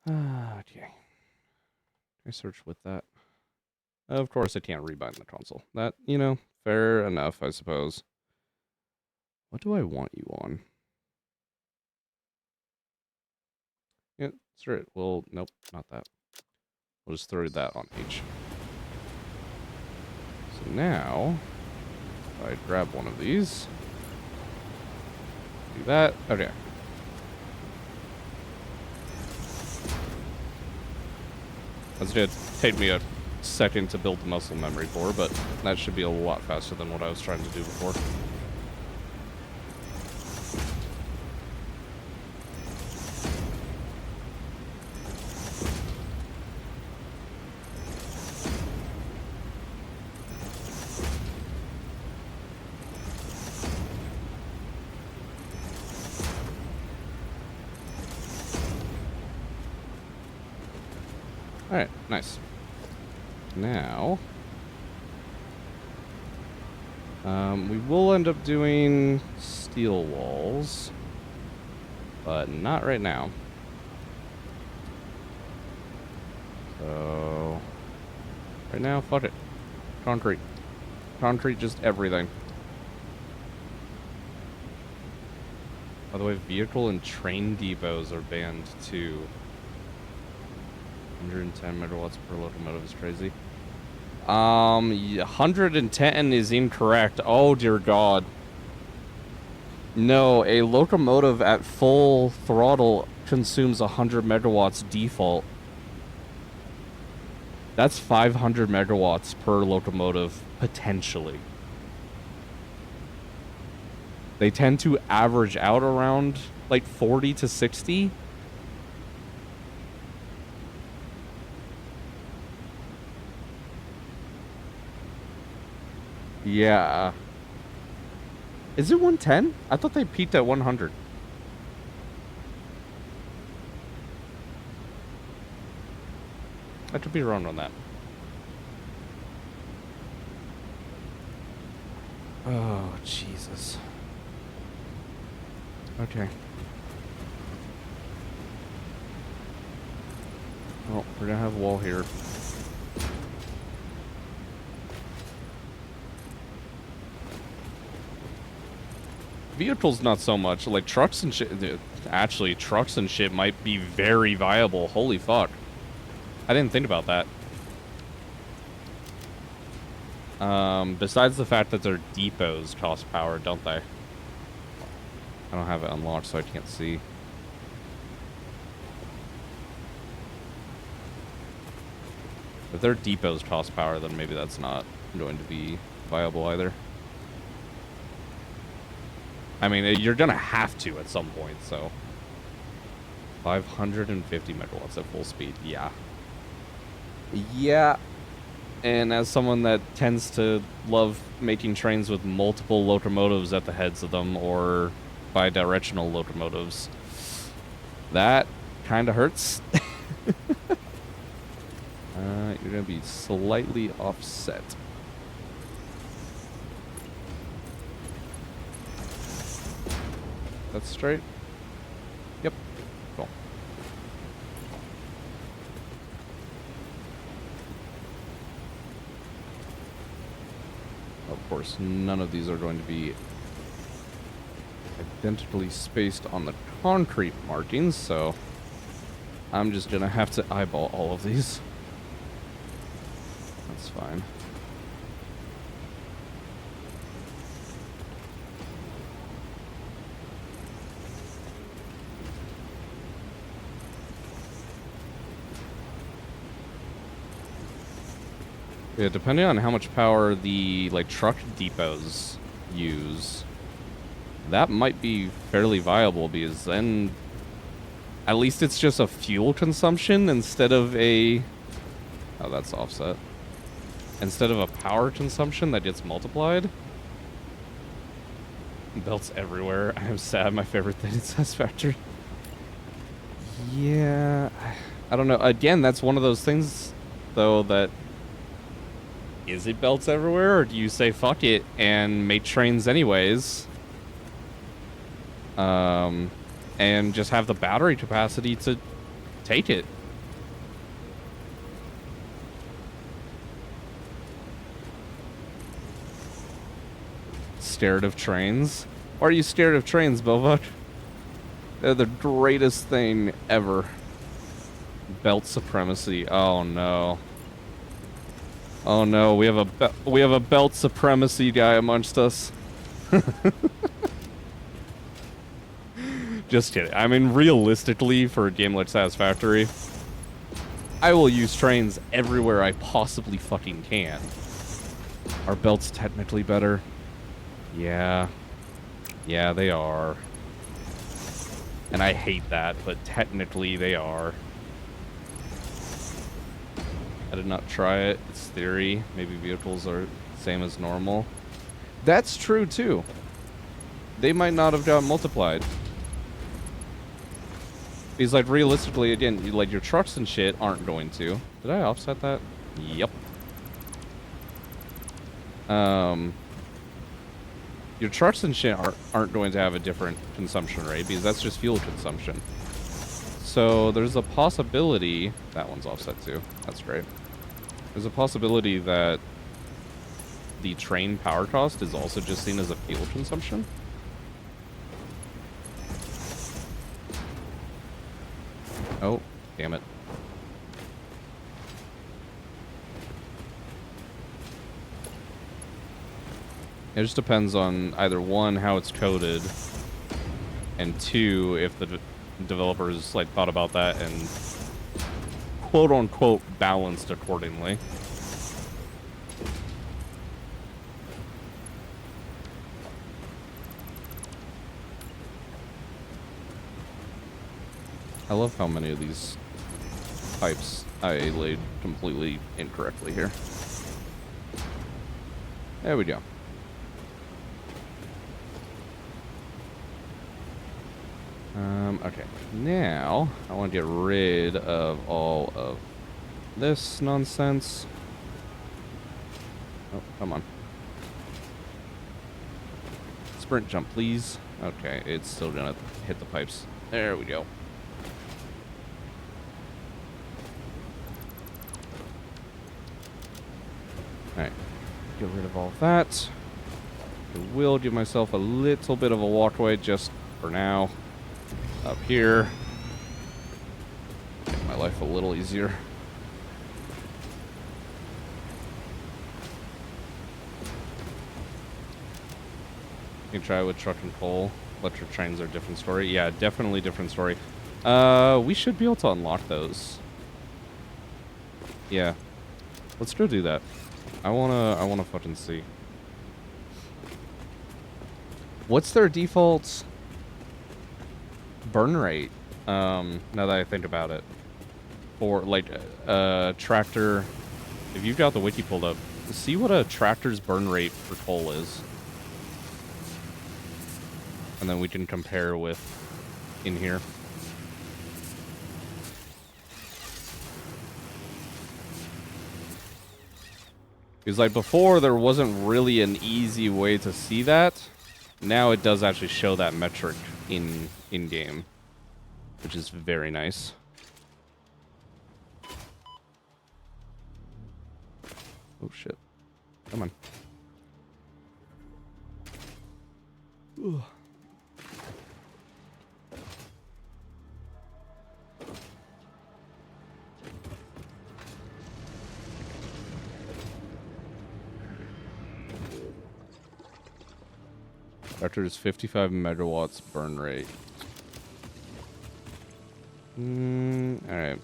Okay. Can I search with that? Of course I can't rebind the console. That, you know, fair enough, I suppose. What do I want you on? Yeah, that's right. Well, nope, not that. We'll just throw that on H. So now, if I grab one of these, do that. Okay. That's gonna take me a second to build the muscle memory for, but that should be a lot faster than what I was trying to do before. Alright, nice. Now, we will end up doing steel walls, but not right now. So, right now, fuck it. Concrete. Concrete, just everything. By the way, vehicle and train depots are banned too. 110 megawatts per locomotive is crazy. 110 is incorrect. Oh dear God. No, a locomotive at full throttle consumes 100 megawatts default. That's 500 megawatts per locomotive, potentially. They tend to average out around like 40 to 60. Yeah. Is it 110? I thought they peaked at 100. I could be wrong on that. Oh, Jesus. Okay. Well, we're gonna have a wall here. Vehicles, not so much. Like, trucks and shit... Actually, trucks and shit might be very viable. Holy fuck. I didn't think about that. Besides the fact that their depots cost power, don't they? I don't have it unlocked, so I can't see. If their depots cost power, then maybe that's not going to be viable either. I mean, you're gonna have to at some point, so... 550 megawatts at full speed, yeah. Yeah. And as someone that tends to love making trains with multiple locomotives at the heads of them, or bi-directional locomotives, that kind of hurts. You're gonna be slightly offset. That's straight? Yep. Cool. Of course, none of these are going to be identically spaced on the concrete markings, so I'm just gonna have to eyeball all of these. That's fine. Yeah, depending on how much power the truck depots use, that might be fairly viable, because then at least it's just a fuel consumption instead of a... Oh, that's offset. Instead of a power consumption that gets multiplied. Belts everywhere. I am sad. My favorite thing is Satisfactory. Yeah. I don't know. Again, that's one of those things though, that is it belts everywhere, or do you say fuck it and make trains anyways? And just have the battery capacity to take it. Scared of trains? Why are you scared of trains, Bovok? They're the greatest thing ever. Belt supremacy. Oh no. Oh no, we have a belt supremacy guy amongst us. Just kidding. I mean, realistically, for a game like Satisfactory, I will use trains everywhere I possibly fucking can. Are belts technically better? Yeah. Yeah, they are. And I hate that, but technically they are. I did not try it. It's theory. Maybe vehicles are same as normal. That's true, too. They might not have got multiplied. Because, like, realistically, again, like, your trucks and shit aren't going to. Did I offset that? Yep. Your trucks and shit aren't going to have a different consumption rate, because that's just fuel consumption. So, there's a possibility... That one's offset, too. That's great. There's a possibility that the train power cost is also just seen as a fuel consumption. Oh, damn it. It just depends on either one, how it's coded, and two, if the developers like thought about that and quote unquote balanced accordingly. I love how many of these pipes I laid completely incorrectly here. There we go. Okay. Now, I want to get rid of all of this nonsense. Oh, come on. Sprint jump, please. Okay, it's still gonna hit the pipes. There we go. Alright. Get rid of all of that. I will give myself a little bit of a walkway just for now. Up here. Make my life a little easier. You can try with truck and coal. Electric trains are a different story. Yeah, definitely different story. We should be able to unlock those. Yeah. Let's go do that. I wanna fucking see. What's their default burn rate? Now that I think about it. For like tractor, if you've got the wiki pulled up, see what a tractor's burn rate for coal is. And then we can compare with in here. Because like before there wasn't really an easy way to see that. Now it does actually show that metric in game, which is very nice. Oh shit. Come on. Ugh. Tractor's 55 megawatts burn rate. Alright.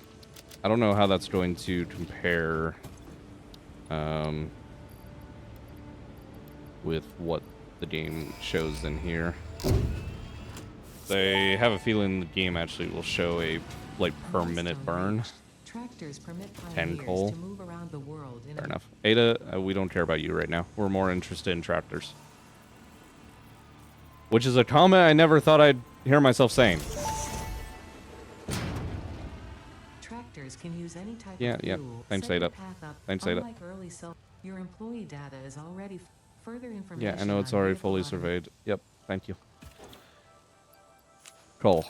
I don't know how that's going to compare with what the game shows in here. I have a feeling the game actually will show a like per minute burn. Tractors permit 10 pioneers coal. to move around the world in Fair enough. Ada, we don't care about you right now. We're more interested in tractors. Which is a comment I never thought I'd hear myself saying. tractors can use any type Yeah, of yeah. fuel. Thanks, Set your Ada. path up. Thanks, Ada. Unlike early your employee data is already further information. Yeah, I know it's on already vehicle fully surveyed. Yep, thank you. Cool.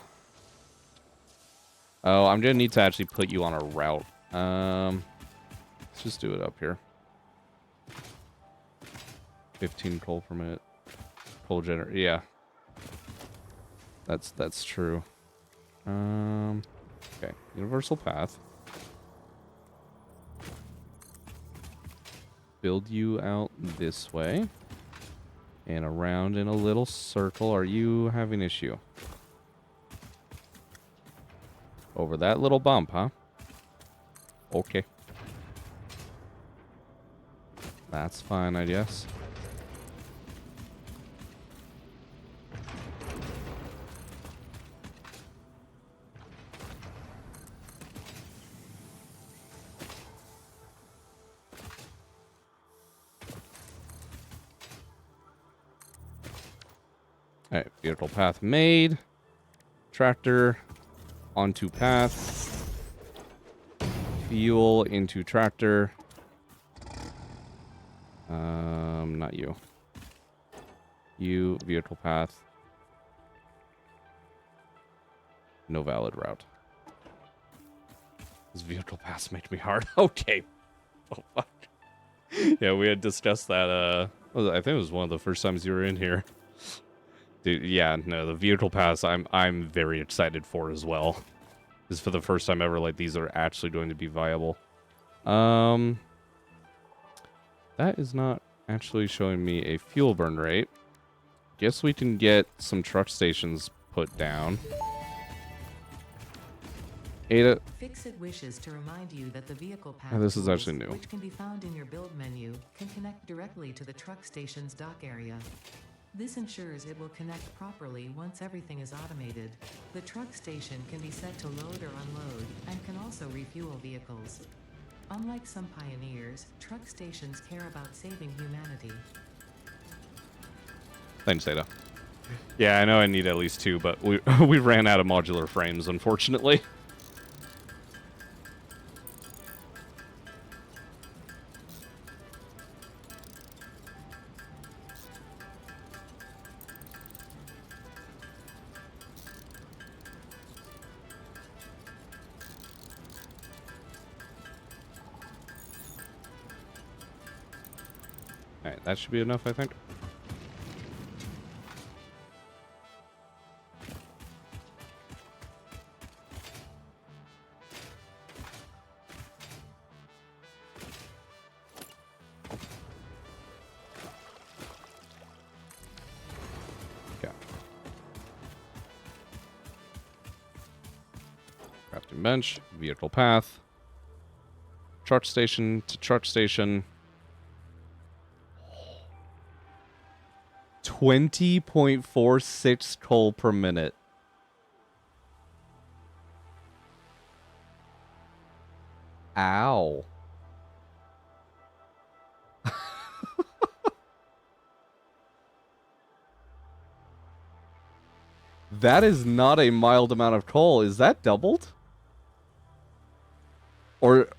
Oh, I'm gonna need to actually put you on a route. Let's just do it up here. 15 coal per minute. Coal generator. Yeah. That's true. Okay. Universal path. Build you out this way. And around in a little circle. Are you having issue? Over that little bump, huh? Okay. That's fine, I guess. Alright, vehicle path made. Tractor onto path. Fuel into tractor. Not you. You, vehicle path. No valid route. This vehicle paths make me hard. Okay. Oh, fuck. Yeah, we had discussed that, I think it was one of the first times you were in here. Dude, yeah, no, the vehicle paths I'm very excited for as well. This is for the first time ever, like, these are actually going to be viable. That is not actually showing me a fuel burn rate. Guess we can get some truck stations put down. Ada. Fixit wishes to remind you that the vehicle path This is tools, actually new. which can be found in your build menu, can connect directly to the truck station's dock area. This ensures it will connect properly once everything is automated. The truck station can be set to load or unload, and can also refuel vehicles. Unlike some pioneers, truck stations care about saving humanity. Thanks, Ada. Yeah, I know I need at least 2, but we we ran out of modular frames, unfortunately. Alright, that should be enough, I think. Okay. Crafting bench, vehicle path, truck station to truck station. 20.46 coal per minute. Ow. That is not a mild amount of coal. Is that doubled? Or...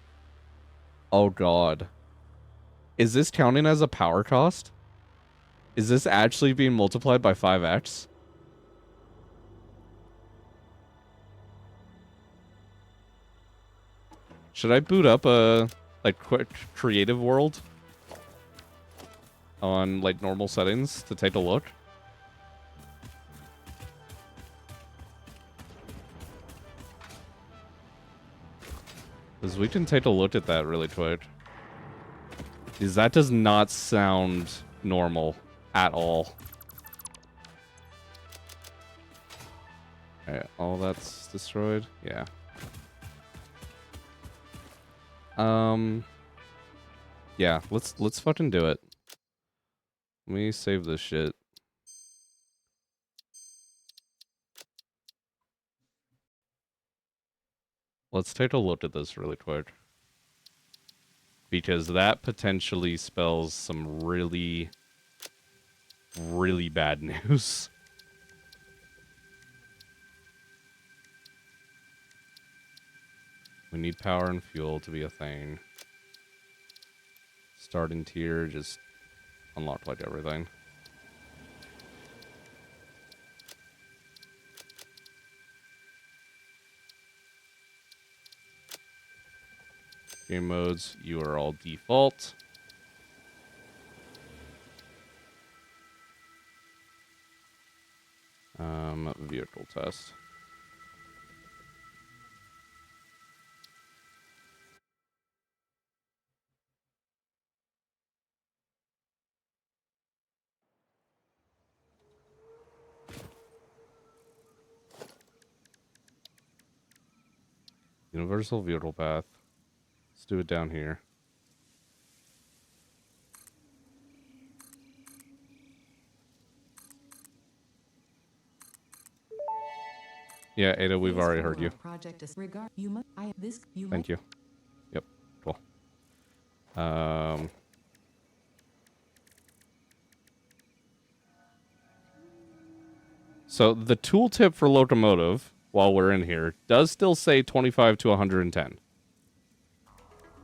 Oh, God. Is this counting as a power cost? Is this actually being multiplied by 5x? Should I boot up a, like, quick creative world? On, like, normal settings to take a look? Because we can take a look at that really quick. Because that does not sound normal at all. Alright, all that's destroyed? Yeah. Yeah, let's fucking do it. Let me save this shit. Let's take a look at this really quick. Because that potentially spells some really, really bad news. We need power and fuel to be a thing. Starting tier, just unlocked like everything. Game modes, you are all default. Vehicle test. Universal vehicle path. Let's do it down here. Yeah, Ada, we've already heard you. Thank you. Yep, cool. So the tooltip for locomotive, while we're in here, does still say 25 to 110.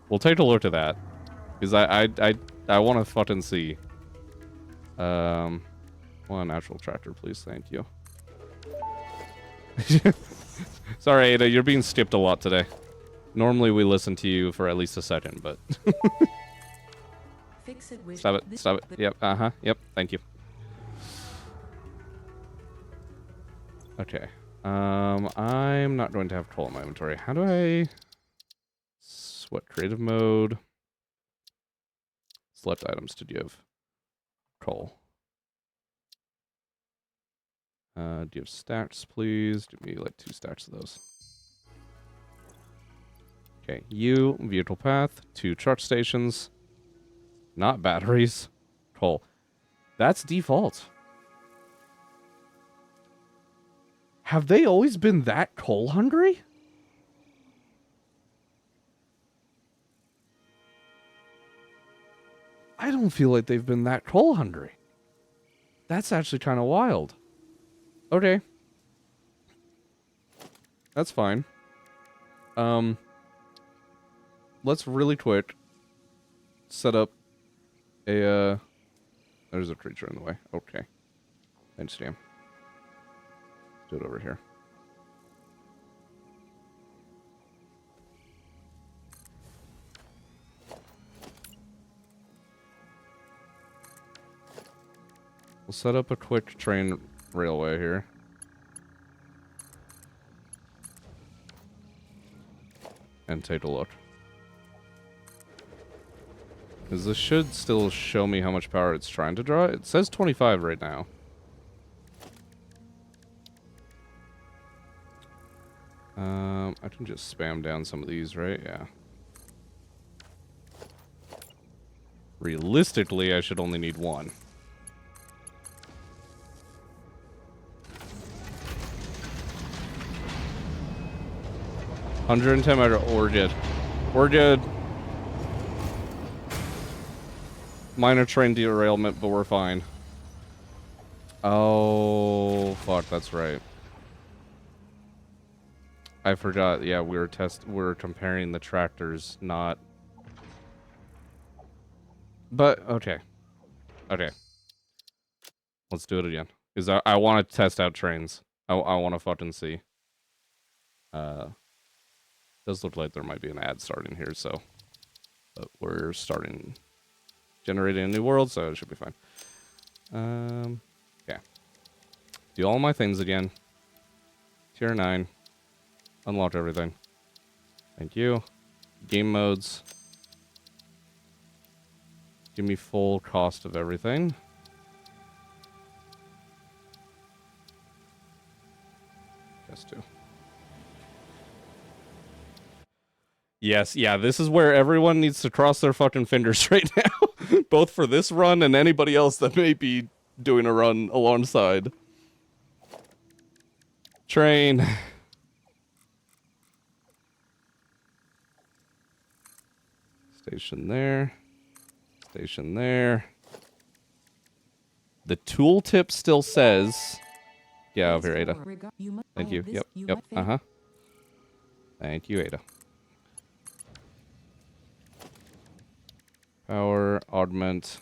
We'll take a look at that, because I want to fucking see. One actual tractor, please. Thank you. Sorry, Ada, you're being skipped a lot today. Normally we listen to you for at least a second, but... Stop it, stop it. Yep, yep, thank you. Okay. I'm not going to have coal in my inventory. How do I... What, creative mode? Select items to give. Coal. Do you have stacks, please? Give me like 2 stacks of those. Okay, vehicle path, 2 truck stations. Not batteries. Coal. That's default. Have they always been that coal hungry? I don't feel like they've been that coal hungry. That's actually kind of wild. Okay. That's fine. Let's really quick set up a, there's a creature in the way. Okay. Thanks, Jam. Do it over here. We'll set up a quick train railway here. And take a look. Because this should still show me how much power it's trying to draw. It says 25 right now. I can just spam down some of these, right? Yeah. Realistically, I should only need 1. We're good. We're good. Minor train derailment, but we're fine. Oh, fuck, that's right. I forgot. Yeah, we're comparing the tractors, not. But okay. Okay. Let's do it again. Because I want to test out trains. I want to fucking see. Does look like there might be an ad starting here, so. But we're starting generating a new world, so it should be fine. Yeah. Do all my things again. Tier 9. Unlock everything. Thank you. Game modes. Give me full cost of everything. Just 2. Yes, yeah, this is where everyone needs to cross their fucking fingers right now. Both for this run and anybody else that may be doing a run alongside. Train. Station there. Station there. The tooltip still says... Yeah, over here, Ada. Thank you. Yep, yep, Thank you, Ada. Power augment.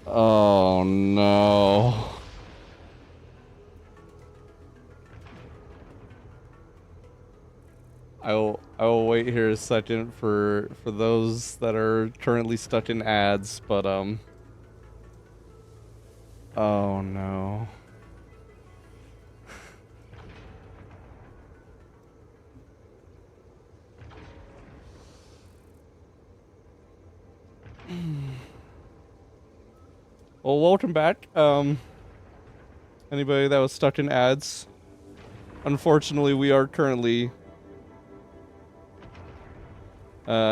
Oh no. I will wait here a second for those that are currently stuck in ads, but oh no. Well, welcome back. Anybody that was stuck in ads. Unfortunately, we are currently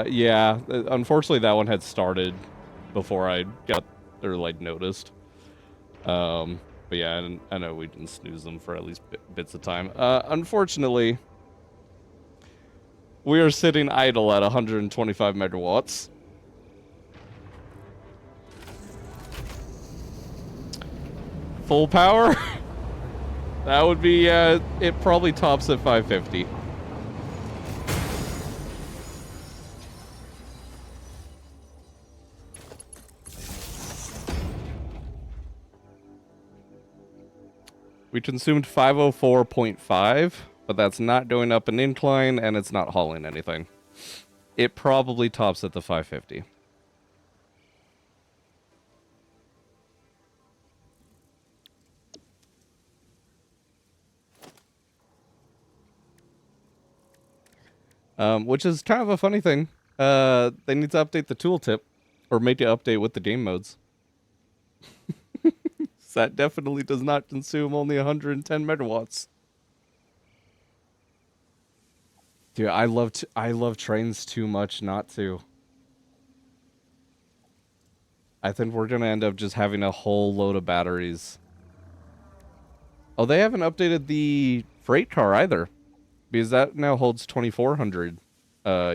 yeah, unfortunately that one had started before I got or like noticed. But yeah, I know we didn't snooze them for at least bits of time. Unfortunately, we are sitting idle at 125 megawatts. Full power? That would be, it probably tops at 550. We consumed 504.5, but that's not going up an incline, and it's not hauling anything. It probably tops at the 550. Which is kind of a funny thing. They need to update the tooltip, or make it update with the game modes. That definitely does not consume only 110 megawatts. Dude, I love trains too much not to. I think we're gonna end up just having a whole load of batteries. Oh, they haven't updated the freight car either, because that now holds 2,400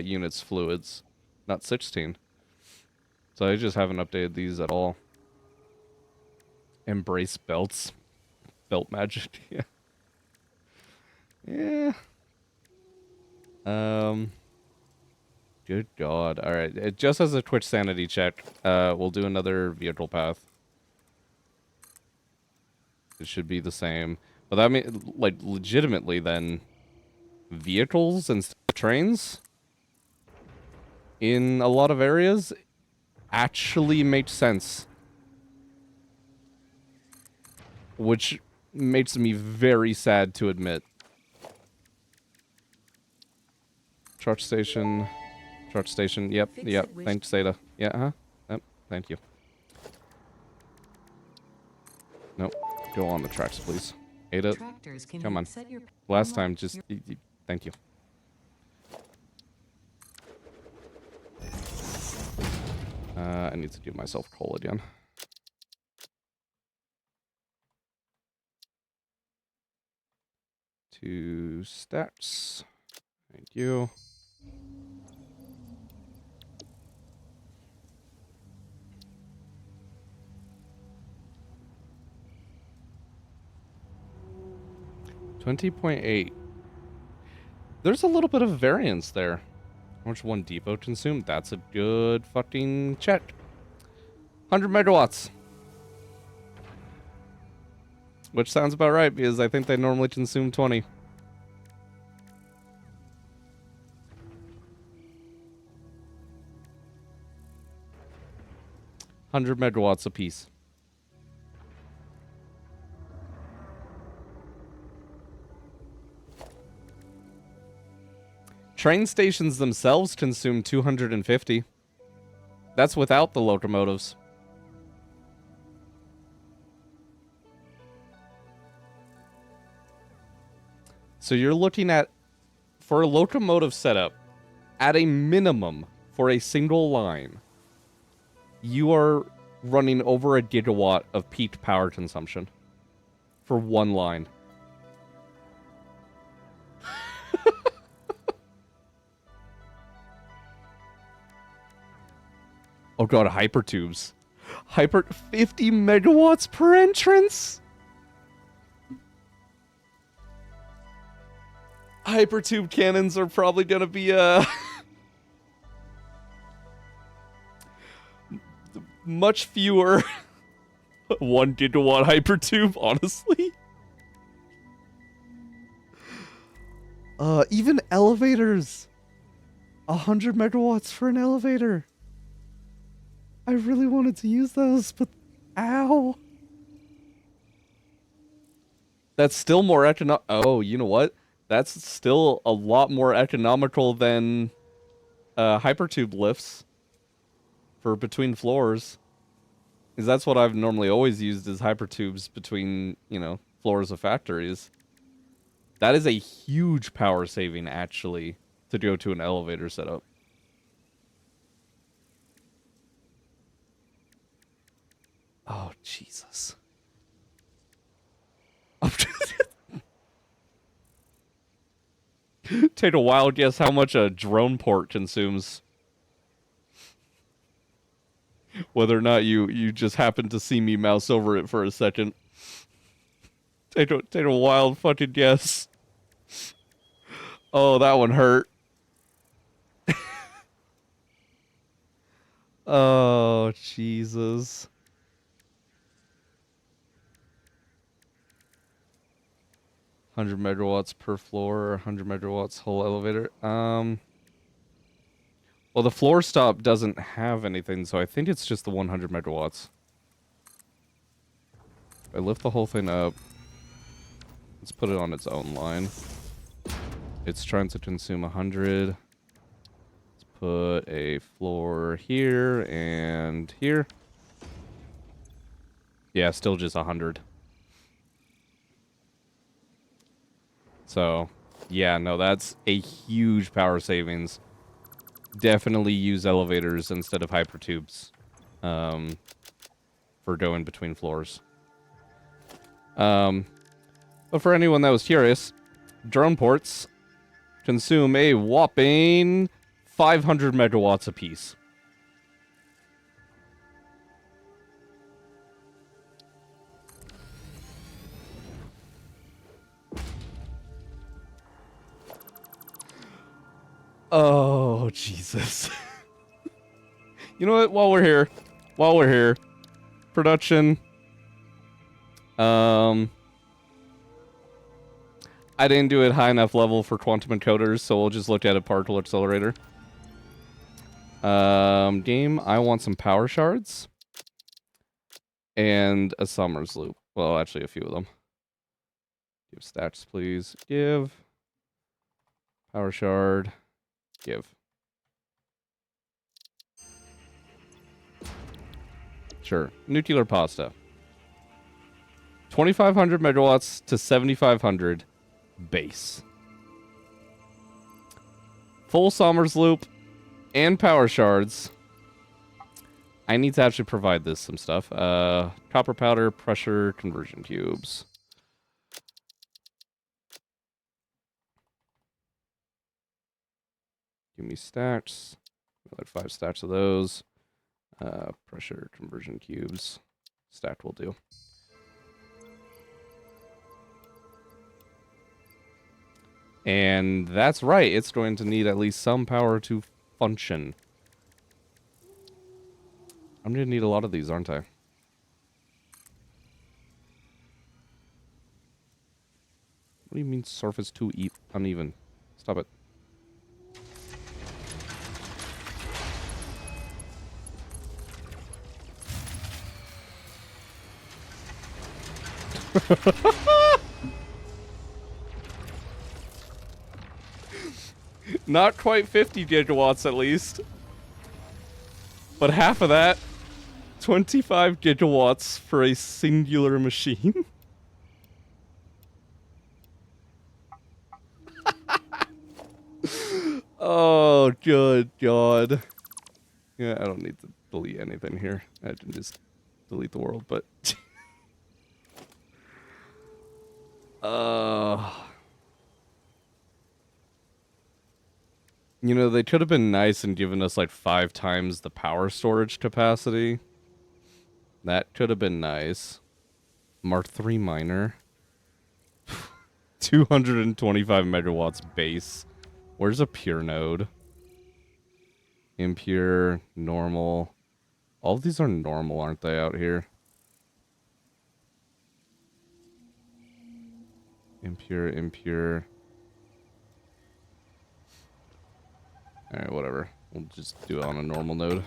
units fluids, not 16. So I just haven't updated these at all. Embrace belts. Belt magic, yeah. Yeah. Good God. Alright, just as a Twitch sanity check, we'll do another vehicle path. It should be the same. But that means, like, legitimately then, vehicles instead of trains in a lot of areas actually makes sense. Which makes me very sad to admit. Charge station. Charge station. Yep, yep. Thanks, Zeta. Yeah, huh? Yep, thank you. Nope. Go on the tracks, please. Ada, come on. Last time, just... thank you. I need to do myself coal again. Two stacks. Thank you. $20.8. There's a little bit of variance there. How much one depot consumed? That's a good fucking check. 100 megawatts. Which sounds about right, because I think they normally consume 20. 100 megawatts apiece. Train stations themselves consume 250. That's without the locomotives. So you're looking at, for a locomotive setup, at a minimum, for a single line, you are running over a gigawatt of peak power consumption for one line. Oh god, hypertubes. 50 megawatts per entrance? Hypertube cannons are probably gonna be, much fewer. 1 gigawatt hypertube, honestly. Even elevators. 100 megawatts for an elevator. I really wanted to use those, but ow. That's still more oh, you know what? That's still a lot more economical than hypertube lifts for between floors. Because that's what I've normally always used is hypertubes between, you know, floors of factories. That is a huge power saving, actually, to go to an elevator setup. Oh, Jesus. Take a wild guess how much a drone port consumes. Whether or not you just happen to see me mouse over it for a second. Take a wild fucking guess. Oh, that one hurt. Oh, Jesus. 100 megawatts per floor, 100 megawatts whole elevator. Well, the floor stop doesn't have anything, so I think it's just the 100 megawatts. If I lift the whole thing up, let's put it on its own line. It's trying to consume 100. Let's put a floor here and here. Yeah, still just 100. So, yeah, no, that's a huge power savings. Definitely use elevators instead of hypertubes for going between floors. But for anyone that was curious, drone ports consume a whopping 500 megawatts apiece. Oh, Jesus. You know what? While we're here, production. I didn't do it high enough level for quantum encoders, so we'll just look at a particle accelerator. Game, I want some power shards. And a Summers loop. Well, actually a few of them. Give stats, please. Give. Power shard. Give. Sure. Nuclear pasta. 2,500 megawatts to 7,500 base. Full Summers loop and power shards. I need to actually provide this some stuff. Copper powder, pressure, conversion cubes. Give me stacks. Like 5 stacks of those. Pressure, conversion cubes. Stacked will do. And that's right, it's going to need at least some power to function. I'm going to need a lot of these, aren't I? What do you mean surface too uneven? Stop it. Not quite 50 gigawatts at least. But half of that, 25 gigawatts for a singular machine. Oh, good God. Yeah, I don't need to delete anything here. I can just delete the world, but... You know, they could have been nice and given us like 5 times the power storage capacity. That could have been nice. Mark III miner. 225 megawatts base. Where's a pure node? Impure, normal. All of these are normal, aren't they, out here? Impure, impure. Alright, whatever. We'll just do it on a normal node.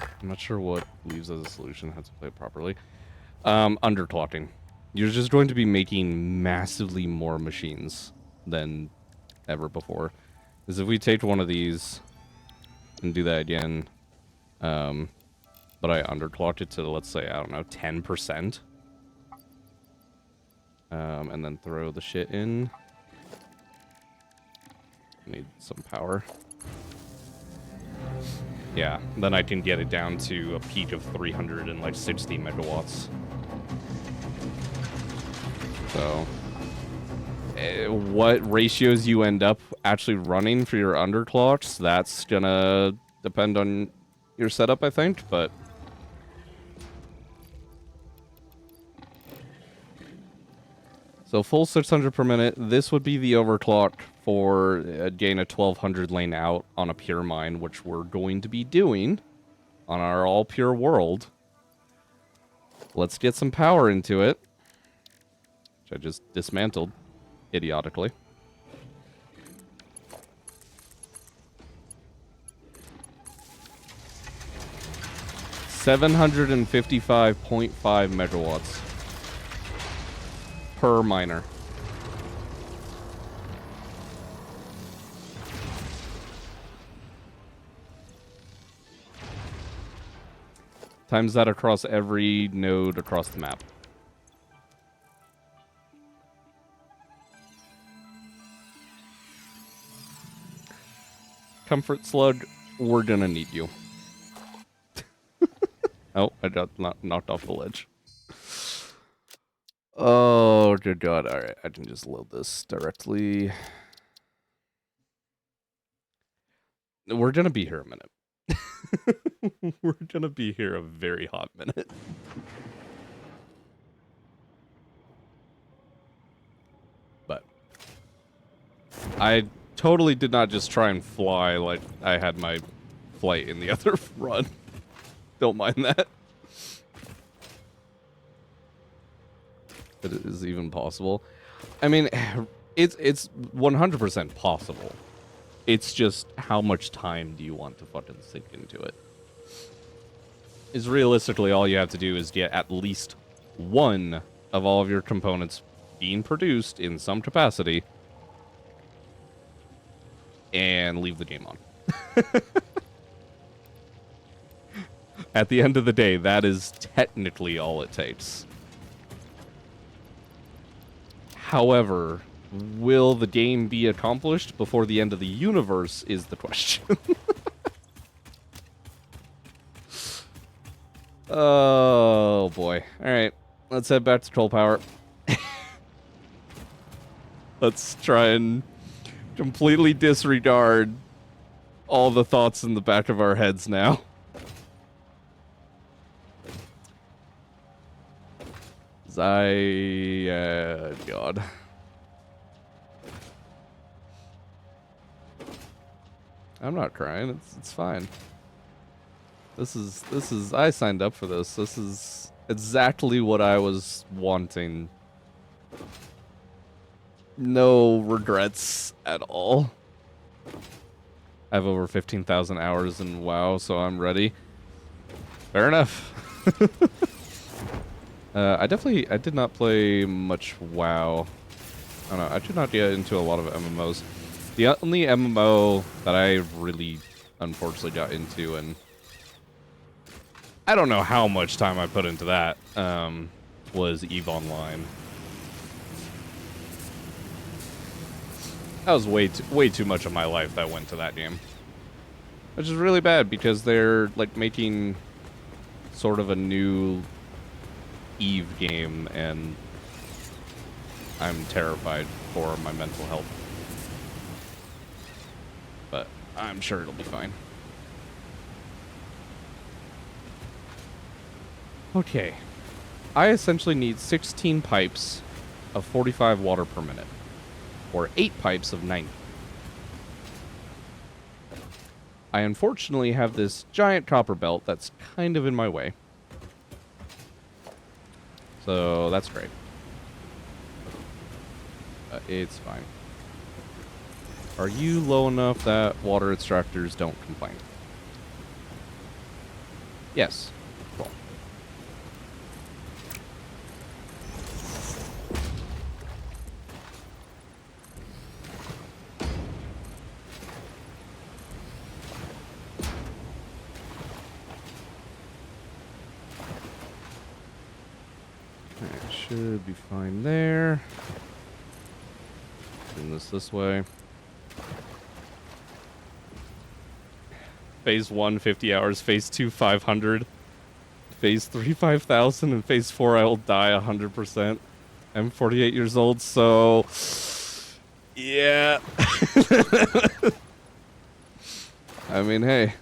I'm not sure what leaves as a solution. How to play it properly. Underclocking. You're just going to be making massively more machines than ever before. Because if we take one of these and do that again, but I underclocked it to, let's say, I don't know, 10%. And then throw the shit in. Need some power. Yeah, then I can get it down to a peak of 360 megawatts. So, what ratios you end up actually running for your underclocks, that's gonna depend on your setup, I think, but... So full 600 per minute, this would be the overclock for getting a 1200 lane out on a pure mine, which we're going to be doing on our all pure world. Let's get some power into it, which I just dismantled idiotically. $755.5 megawatts per miner. Times that across every node across the map. Comfort Slug, we're gonna need you. Oh, I got knocked off the ledge. Oh, good God. Alright, I can just load this directly. We're gonna be here a minute. We're gonna be here a very hot minute. But I totally did not just try and fly like I had my flight in the other run. Don't mind that. That it is even possible. I mean, it's 100% possible. It's just how much time do you want to fucking sink into it? Is realistically all you have to do is get at least one of all of your components being produced in some capacity and leave the game on. At the end of the day, that is technically all it takes. However, will the game be accomplished before the end of the universe is the question. Oh, boy. Alright, let's head back to Troll Power. Let's try and completely disregard all the thoughts in the back of our heads now. God. I'm not crying. It's fine. This is I signed up for this. This is exactly what I was wanting. No regrets at all. I have over 15,000 hours in WoW, so I'm ready. Fair enough. I did not play much WoW. I don't know, I did not get into a lot of MMOs. The only MMO that I really, unfortunately, got into, and I don't know how much time I put into that, was EVE Online. That was way too much of my life that went to that game. Which is really bad, because they're, like, making sort of a new EVE game, and I'm terrified for my mental health. But I'm sure it'll be fine. Okay. I essentially need 16 pipes of 45 water per minute. Or 8 pipes of 90. I unfortunately have this giant copper belt that's kind of in my way. So that's great. It's fine. Are you low enough that water extractors don't complain? Yes. Cool. That should be fine there. Turn this way. Phase 1, 50 hours. Phase 2, 500. Phase 3, 5,000. And Phase 4, I will die 100%. I'm 48 years old, so... Yeah. I mean, hey.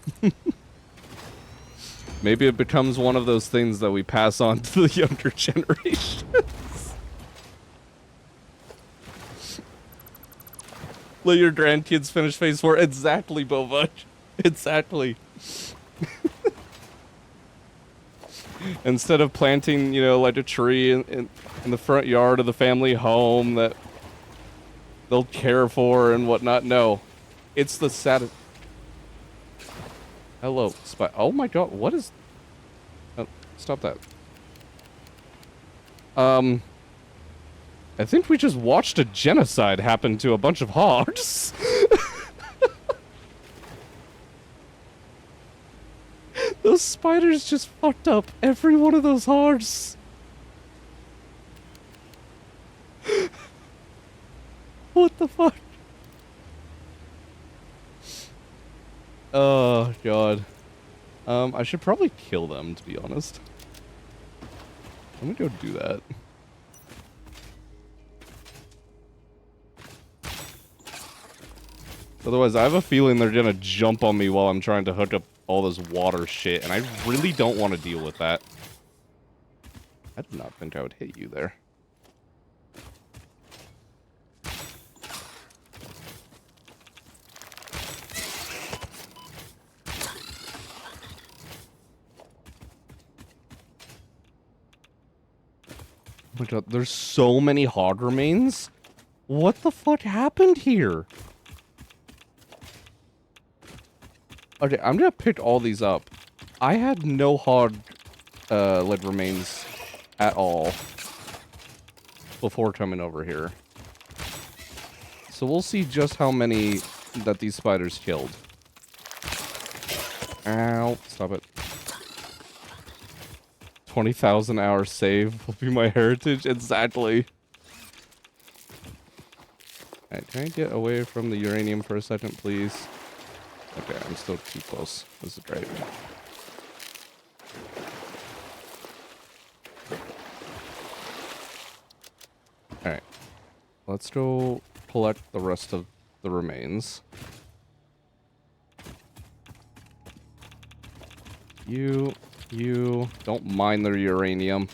Maybe it becomes one of those things that we pass on to the younger generations. Let your grandkids finish Phase 4. Exactly, Bovach. Exactly. Instead of planting, you know, like a tree in the front yard of the family home that they'll care for and whatnot. No. It's the saddest. Hello, spy. Oh my god, what is... Oh, stop that. I think we just watched a genocide happen to a bunch of hogs. Those spiders just fucked up every one of those hogs. What the fuck? Oh, God. I should probably kill them, to be honest. Let me go do that. Otherwise, I have a feeling they're gonna jump on me while I'm trying to hook up all this water shit, and I really don't want to deal with that. I did not think I would hit you there. Oh my god, there's so many hog remains? What the fuck happened here? Okay, I'm gonna pick all these up. I had no hog leg remains at all before coming over here. So we'll see just how many that these spiders killed. Ow, stop it. 20,000 hours saved will be my heritage. Exactly. Alright, can I get away from the uranium for a second, please? Okay, I'm still too close. This is great. Alright. Let's go collect the rest of the remains. You don't mind their uranium.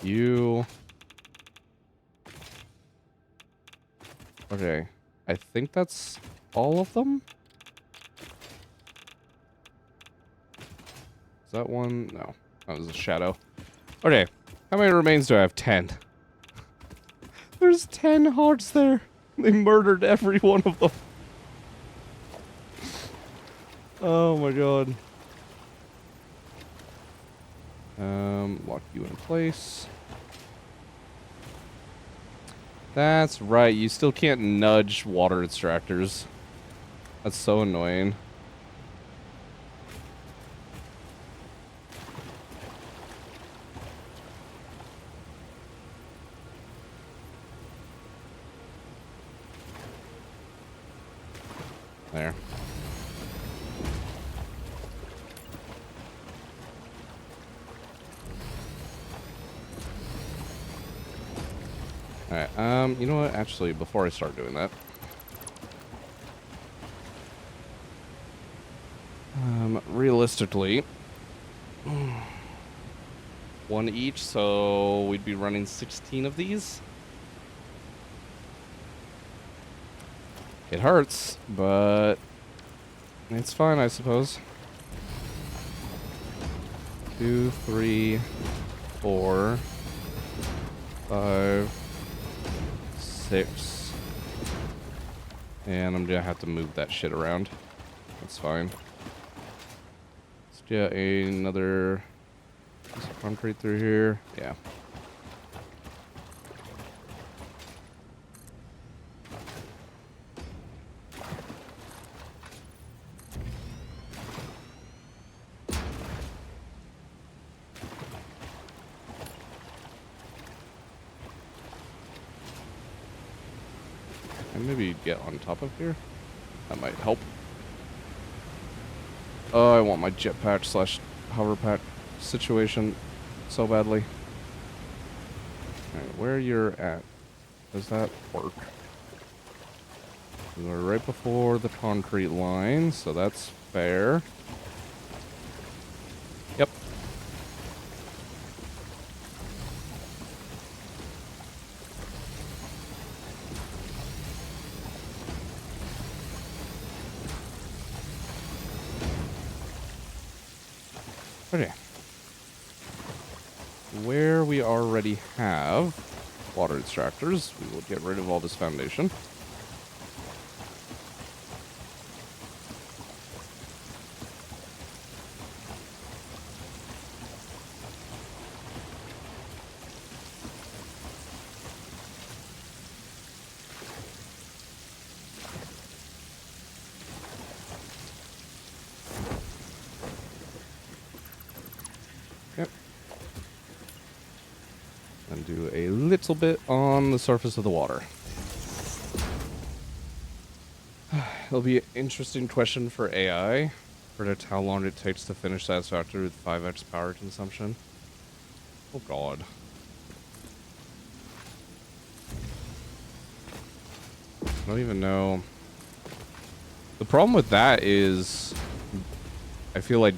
You. Okay. I think that's all of them? Is that one? No. That was a shadow. Okay. How many remains do I have? 10. There's 10 hogs there. They murdered every one of them. Oh my god. Lock you in place. That's right, you still can't nudge water extractors. That's so annoying. There. Alright, you know what? Actually, before I start doing that, realistically, one each, so we'd be running 16 of these. It hurts, but it's fine, I suppose. 2, 3, 4, 5, 6. And I'm gonna have to move that shit around. That's fine. Let's get another piece of concrete through here. Yeah. And maybe get on top of here. That might help. Oh, I want my jetpack slash hover pack situation so badly. Alright, where you're at, does that work? We're right before the concrete line, so that's fair. Yep. Okay. Where we already have water extractors, we will get rid of all this foundation. Yep. And do a little bit on the surface of the water. It'll be an interesting question for AI. Predict how long it takes to finish Satisfactory with 5x power consumption. Oh god. I don't even know. The problem with that is I feel like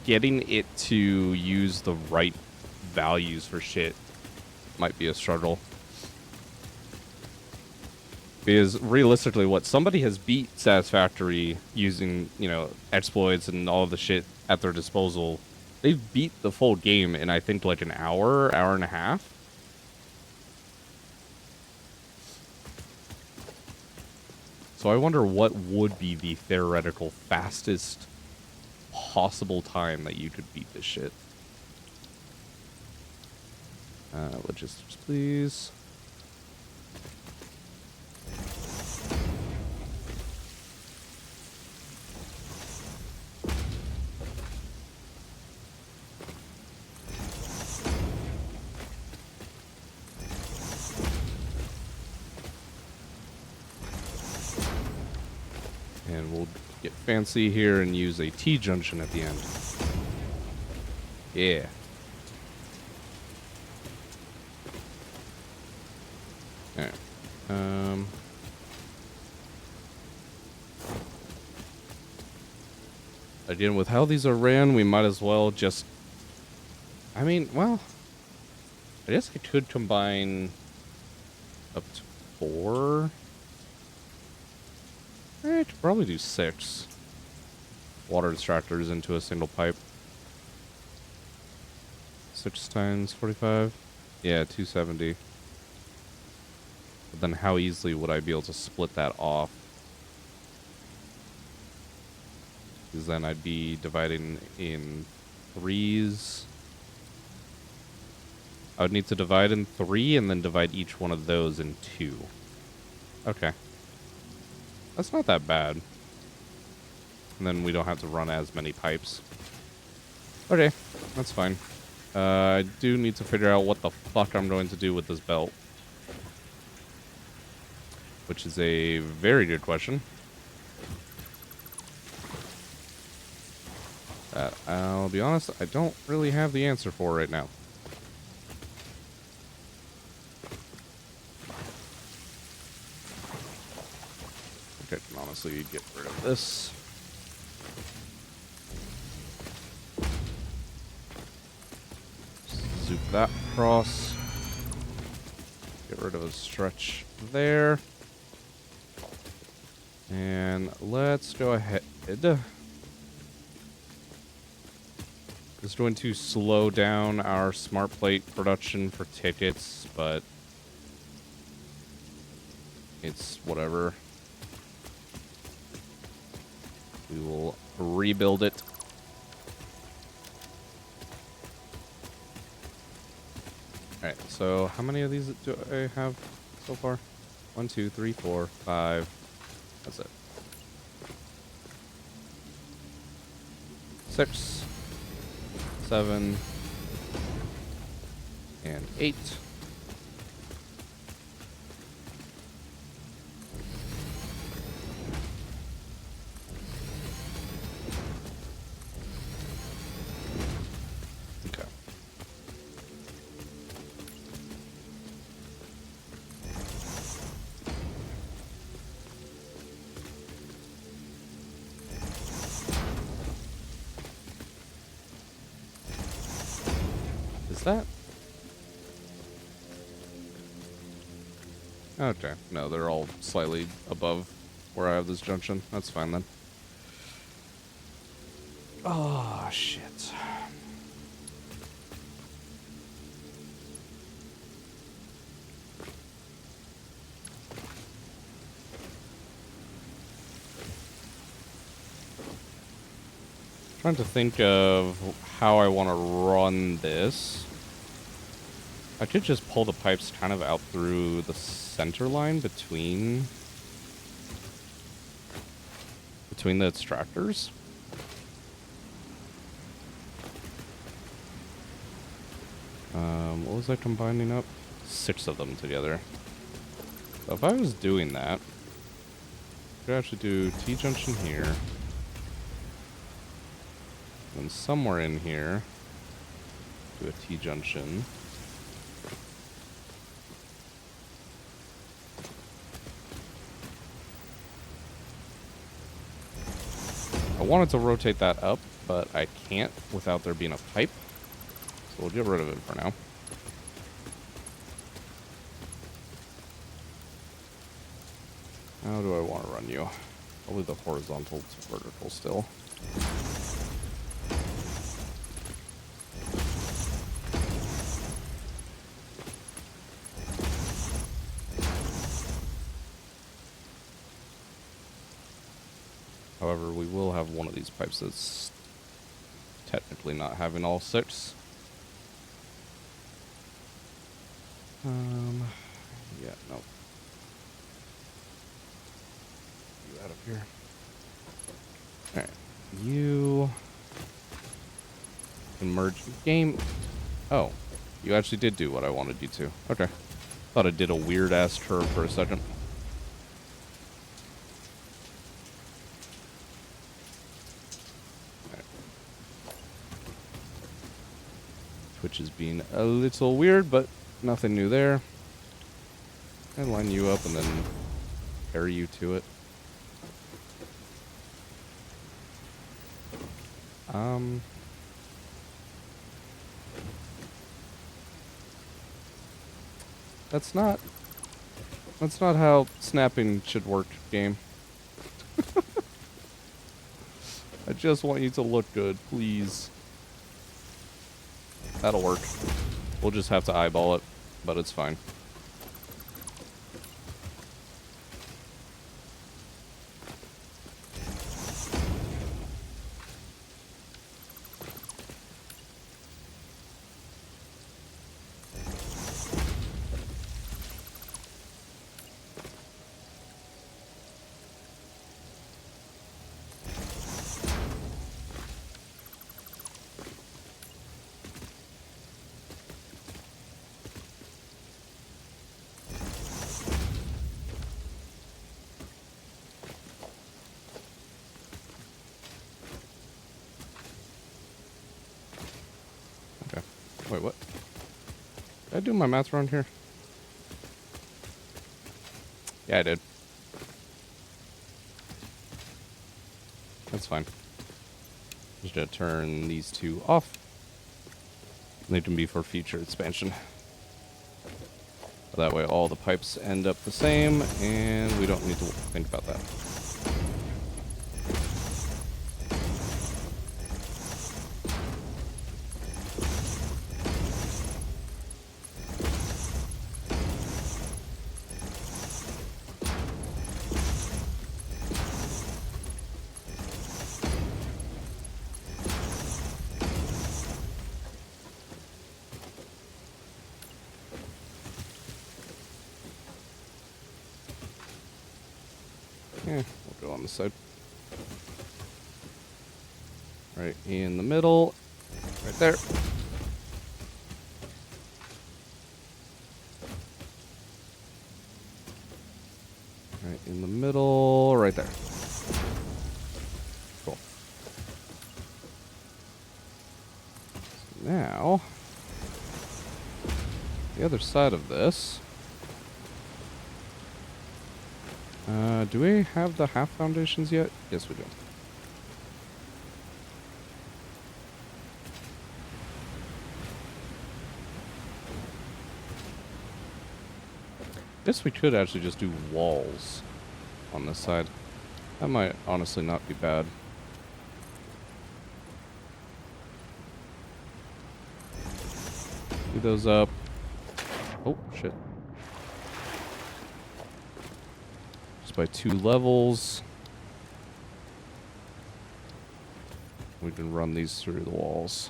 getting it to use the right values for shit might be a struggle. Because realistically, what somebody has beat Satisfactory using, you know, exploits and all of the shit at their disposal. They've beat the full game in, I think, like an hour, hour and a half. So I wonder what would be the theoretical fastest possible time that you could beat this shit. Logistics, please. And we'll get fancy here and use a T-junction at the end. Yeah. Alright. Again, with how these are ran, we might as well just... I mean, well... I guess I could combine up to 4... I could probably do 6 water extractors into a single pipe. 6 times 45? Yeah, 270. But then how easily would I be able to split that off? Because then I'd be dividing in 3s. I would need to divide in 3 and then divide each one of those in 2. Okay. That's not that bad. And then we don't have to run as many pipes. Okay, that's fine. I do need to figure out what the fuck I'm going to do with this belt. Which is a very good question. I'll be honest, I don't really have the answer for right now. honestly get rid of this. Zoop that across. Get rid of a stretch there. And let's go ahead. It's going to slow down our smart plate production for tickets, but it's whatever. We will rebuild it. Alright, so how many of these do I have so far? 1, 2, 3, 4, 5. That's it. 6, 7, and 8. Okay. Is that? Okay. No, they're all slightly above where I have this junction. That's fine then. Oh, shit. Trying to think of how I want to run this. I could just pull the pipes kind of out through the center line between the extractors. What was I combining up? 6 of them together. So if I was doing that, I could actually do T-junction here. And somewhere in here, do a T-junction. I wanted to rotate that up, but I can't without there being a pipe. So we'll get rid of it for now. How do I want to run you? Probably the horizontal to vertical still. However, we will have one of these pipes that's technically not having all 6. Yeah, no. You out of here. Alright. You can merge the game. Oh. You actually did do what I wanted you to. Okay. Thought I did a weird ass curve for a second. Which is being a little weird, but nothing new there. I line you up and then carry you to it. That's not how snapping should work, game. I just want you to look good, please. That'll work. We'll just have to eyeball it, but it's fine. Wait, what? Did I do my math wrong here? Yeah, I did. That's fine. Just gonna turn these two off. They can be for future expansion. That way all the pipes end up the same, and we don't need to think about that. We'll go on the side. Right in the middle. Right there. Right in the middle. Right there. Cool. So now, the other side of this. Do we have the half foundations yet? Yes, we do. Guess we could actually just do walls on this side. That might honestly not be bad. Do those up. Oh, shit. By 2 levels. We can run these through the walls.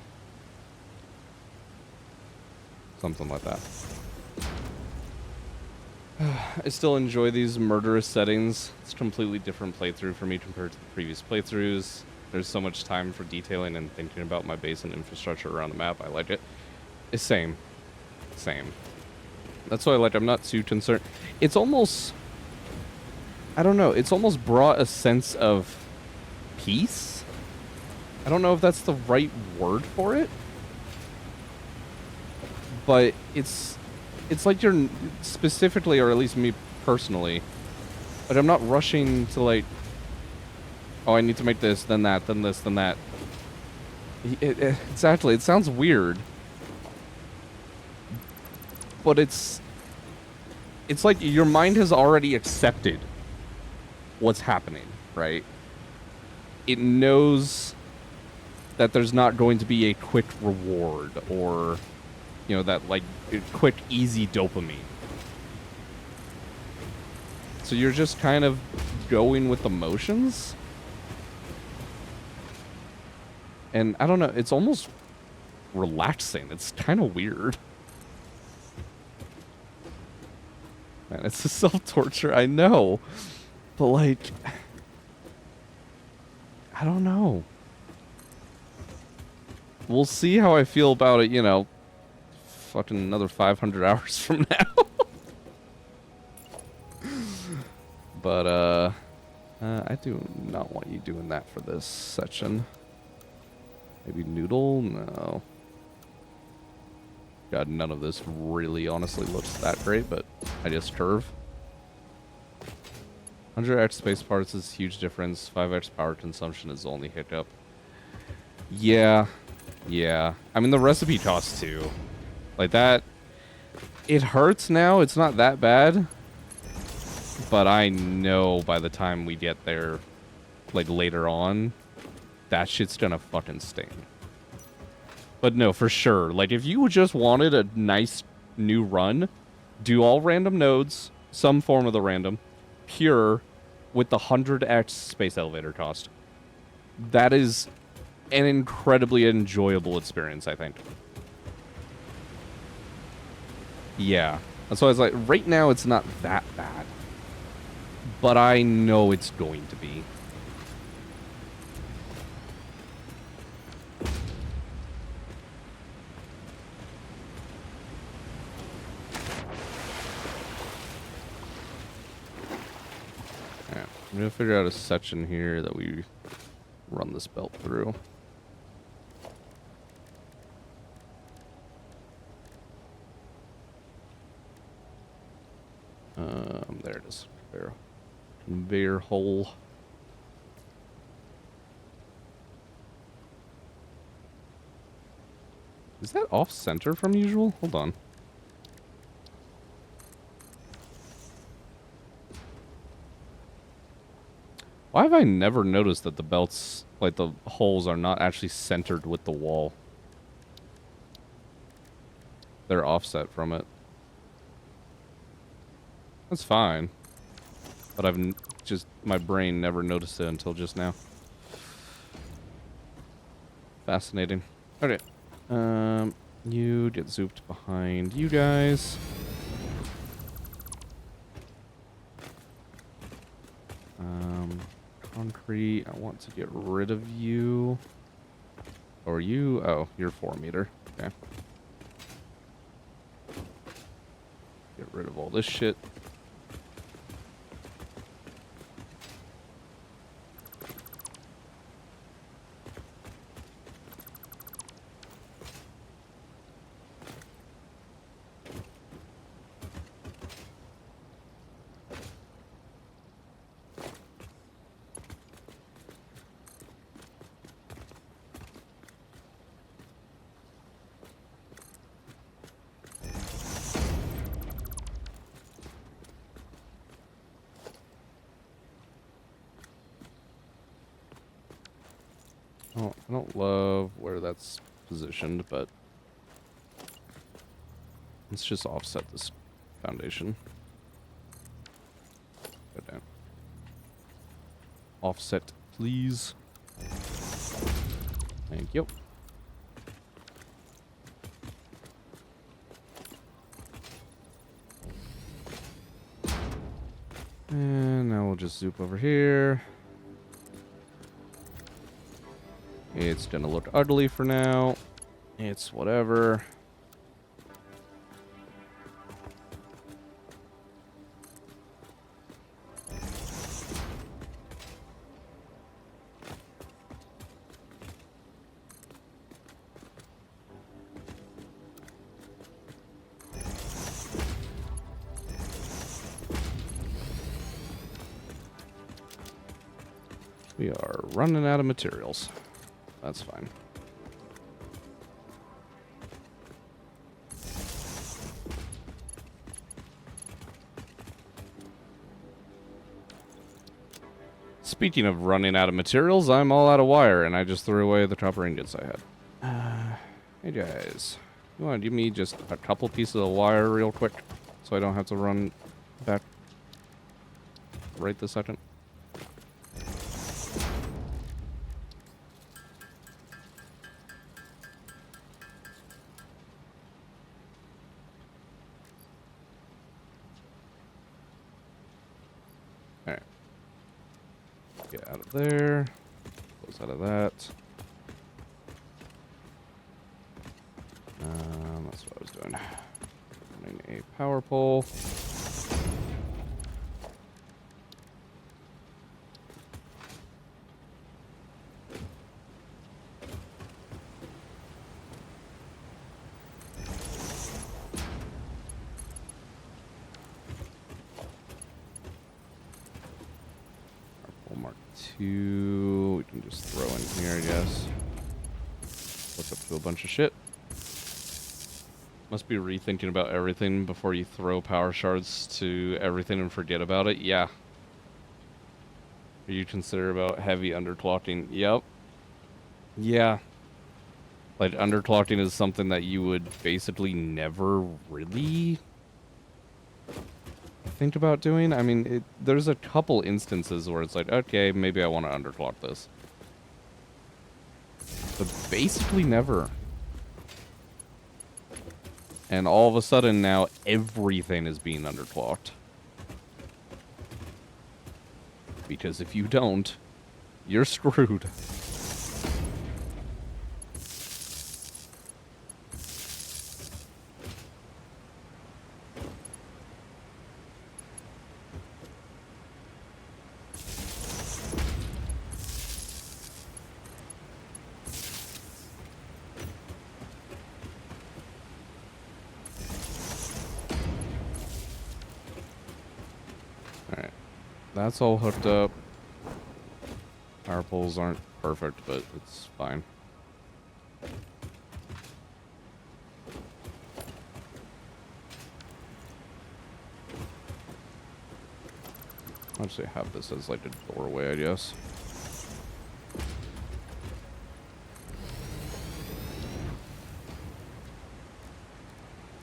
Something like that. I still enjoy these murderous settings. It's a completely different playthrough for me compared to the previous playthroughs. There's so much time for detailing and thinking about my base and infrastructure around the map. I like it. It's same. That's why I like. I'm not too concerned. It's almost... I don't know, it's almost brought a sense of peace? I don't know if that's the right word for it. But it's like you're specifically, or at least me personally, like I'm not rushing to like, oh, I need to make this, then that, then this, then that. Exactly, it sounds weird. But it's like your mind has already accepted what's happening, right? It knows that there's not going to be a quick reward or, you know, that like quick, easy dopamine. So you're just kind of going with the motions. And I don't know, it's almost relaxing. It's kind of weird. Man, it's a self-torture, I know. But, like, I don't know. We'll see how I feel about it, you know, fucking another 500 hours from now. But, I do not want you doing that for this section. Maybe noodle? No. God, none of this really honestly looks that great, but I just curve. 100x space parts is a huge difference. 5x power consumption is the only hiccup. Yeah. I mean, the recipe costs too. Like that. It hurts now. It's not that bad. But I know by the time we get there, like later on, that shit's gonna fucking sting. But no, for sure. Like, if you just wanted a nice new run, do all random nodes, some form of the random, pure, with the 100x space elevator cost. That is an incredibly enjoyable experience, I think. Yeah. That's why I was like, right now it's not that bad. But I know it's going to be. I'm gonna figure out a section here that we run this belt through. There it is. Conveyor hole. Is that off-center from usual? Hold on. Why have I never noticed that the belts, like the holes, are not actually centered with the wall? They're offset from it. That's fine. But just, my brain never noticed it until just now. Fascinating. Okay. You get zooped behind you guys. Concrete, I want to get rid of you. Or you? Oh, you're 4 meter. Okay. Get rid of all this shit. Oh, I don't love where that's positioned, but let's just offset this foundation. Go down. Offset, please. Thank you. And now we'll just zoop over here. It's gonna look ugly for now. It's whatever. We are running out of materials. That's fine. Speaking of running out of materials, I'm all out of wire, and I just threw away the copper ingots I had. Hey guys, you want to give me just a couple pieces of wire real quick, so I don't have to run back right this second? Alright. Get out of there. Close out of that. That's what I was doing. Running a power pole. Mark 2. We can just throw in here, I guess. Hook up to a bunch of shit. Must be rethinking about everything before you throw power shards to everything and forget about it. Yeah. Are you consider about heavy underclocking? Yep. Yeah. Like, underclocking is something that you would basically never really think about doing. I mean, there's a couple instances where it's like, okay, maybe I want to underclock this. But basically never. And all of a sudden now, everything is being underclocked. Because if you don't, you're screwed. Alright. That's all hooked up. Power poles aren't perfect, but it's fine. I'll actually have this as like a doorway, I guess.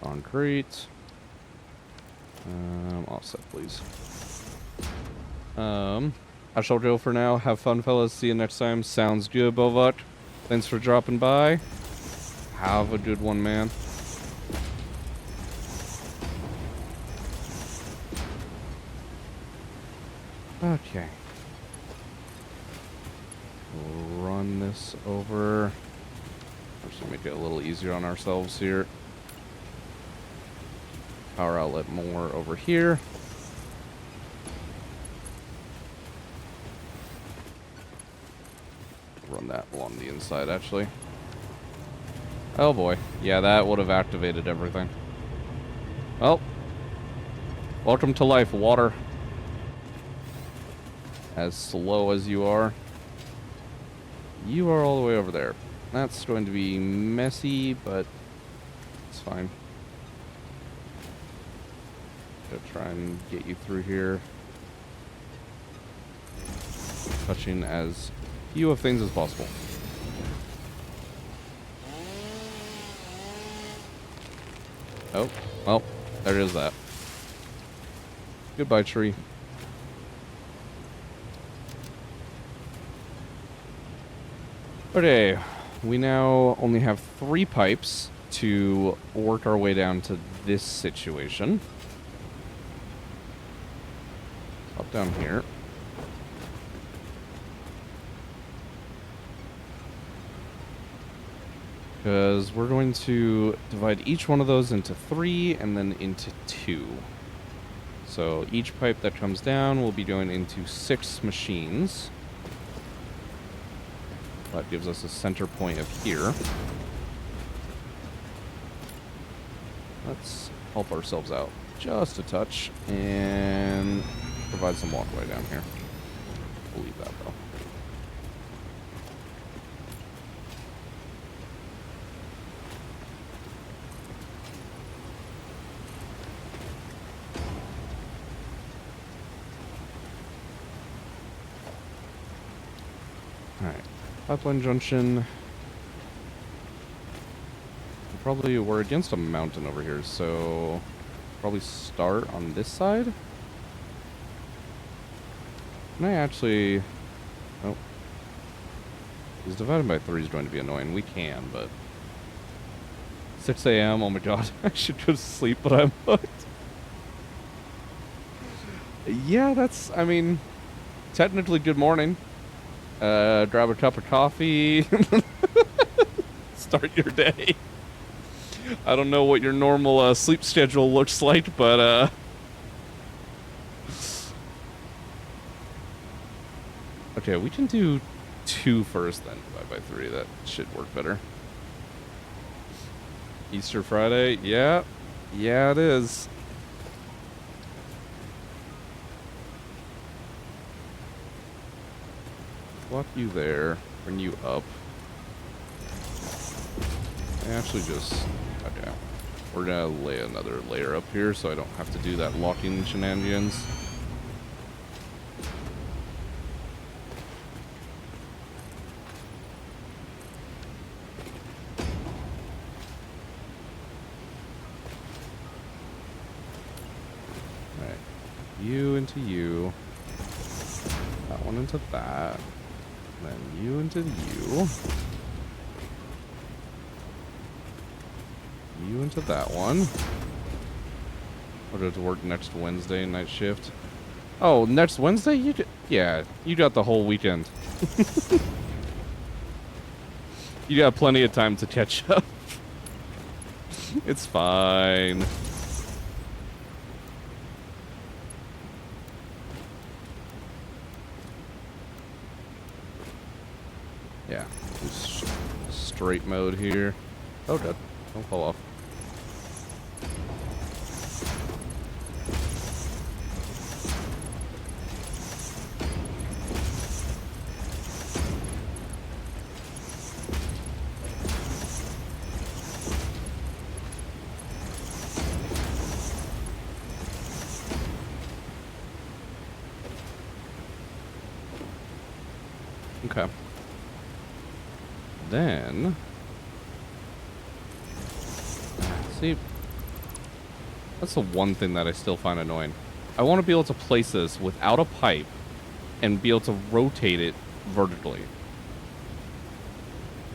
Concrete. Offset, please. I shall go for now. Have fun, fellas. See you next time. Sounds good, Bovok. Thanks for dropping by. Have a good one, man. Okay. We'll run this over. Actually, make it a little easier on ourselves here. Power outlet more over here. Run that along the inside, actually. Oh boy. Yeah, that would have activated everything. Well. Welcome to life, water. As slow as you are. You are all the way over there. That's going to be messy, but it's fine. Gonna try and get you through here. Touching as few of things as possible. Oh, well, there is that. Goodbye, tree. Okay, we now only have 3 pipes to work our way down to this situation. Up down here. Because we're going to divide each one of those into 3 and then into 2. So each pipe that comes down will be going into 6 machines. That gives us a center point of here. Let's help ourselves out just a touch and provide some walkway down here. We'll leave that though. Alright, pipeline junction. Probably we're against a mountain over here, so probably start on this side. Can I actually... Oh. Because divided by 3 is going to be annoying. We can, but... 6 a.m., oh my god. I should go to sleep, but I'm hooked. Yeah, that's, I mean... Technically good morning. Grab a cup of coffee. Start your day. I don't know what your normal sleep schedule looks like, but okay, we can do 2 first, then divide by 3. That should work better. Easter Friday, yeah, it is. Block you there, bring you up. I actually just... Okay. We're gonna lay another layer up here so I don't have to do that locking shenanigans. Alright. You into you. That one into that. Then you into you. You into that one. I'll go to work next Wednesday, night shift. Oh, next Wednesday? Yeah, you got the whole weekend. You got plenty of time to catch up. It's fine. Yeah, just straight mode here. Oh, God. Don't fall off. Okay. Then... See, that's the one thing that I still find annoying. I want to be able to place this without a pipe and be able to rotate it vertically.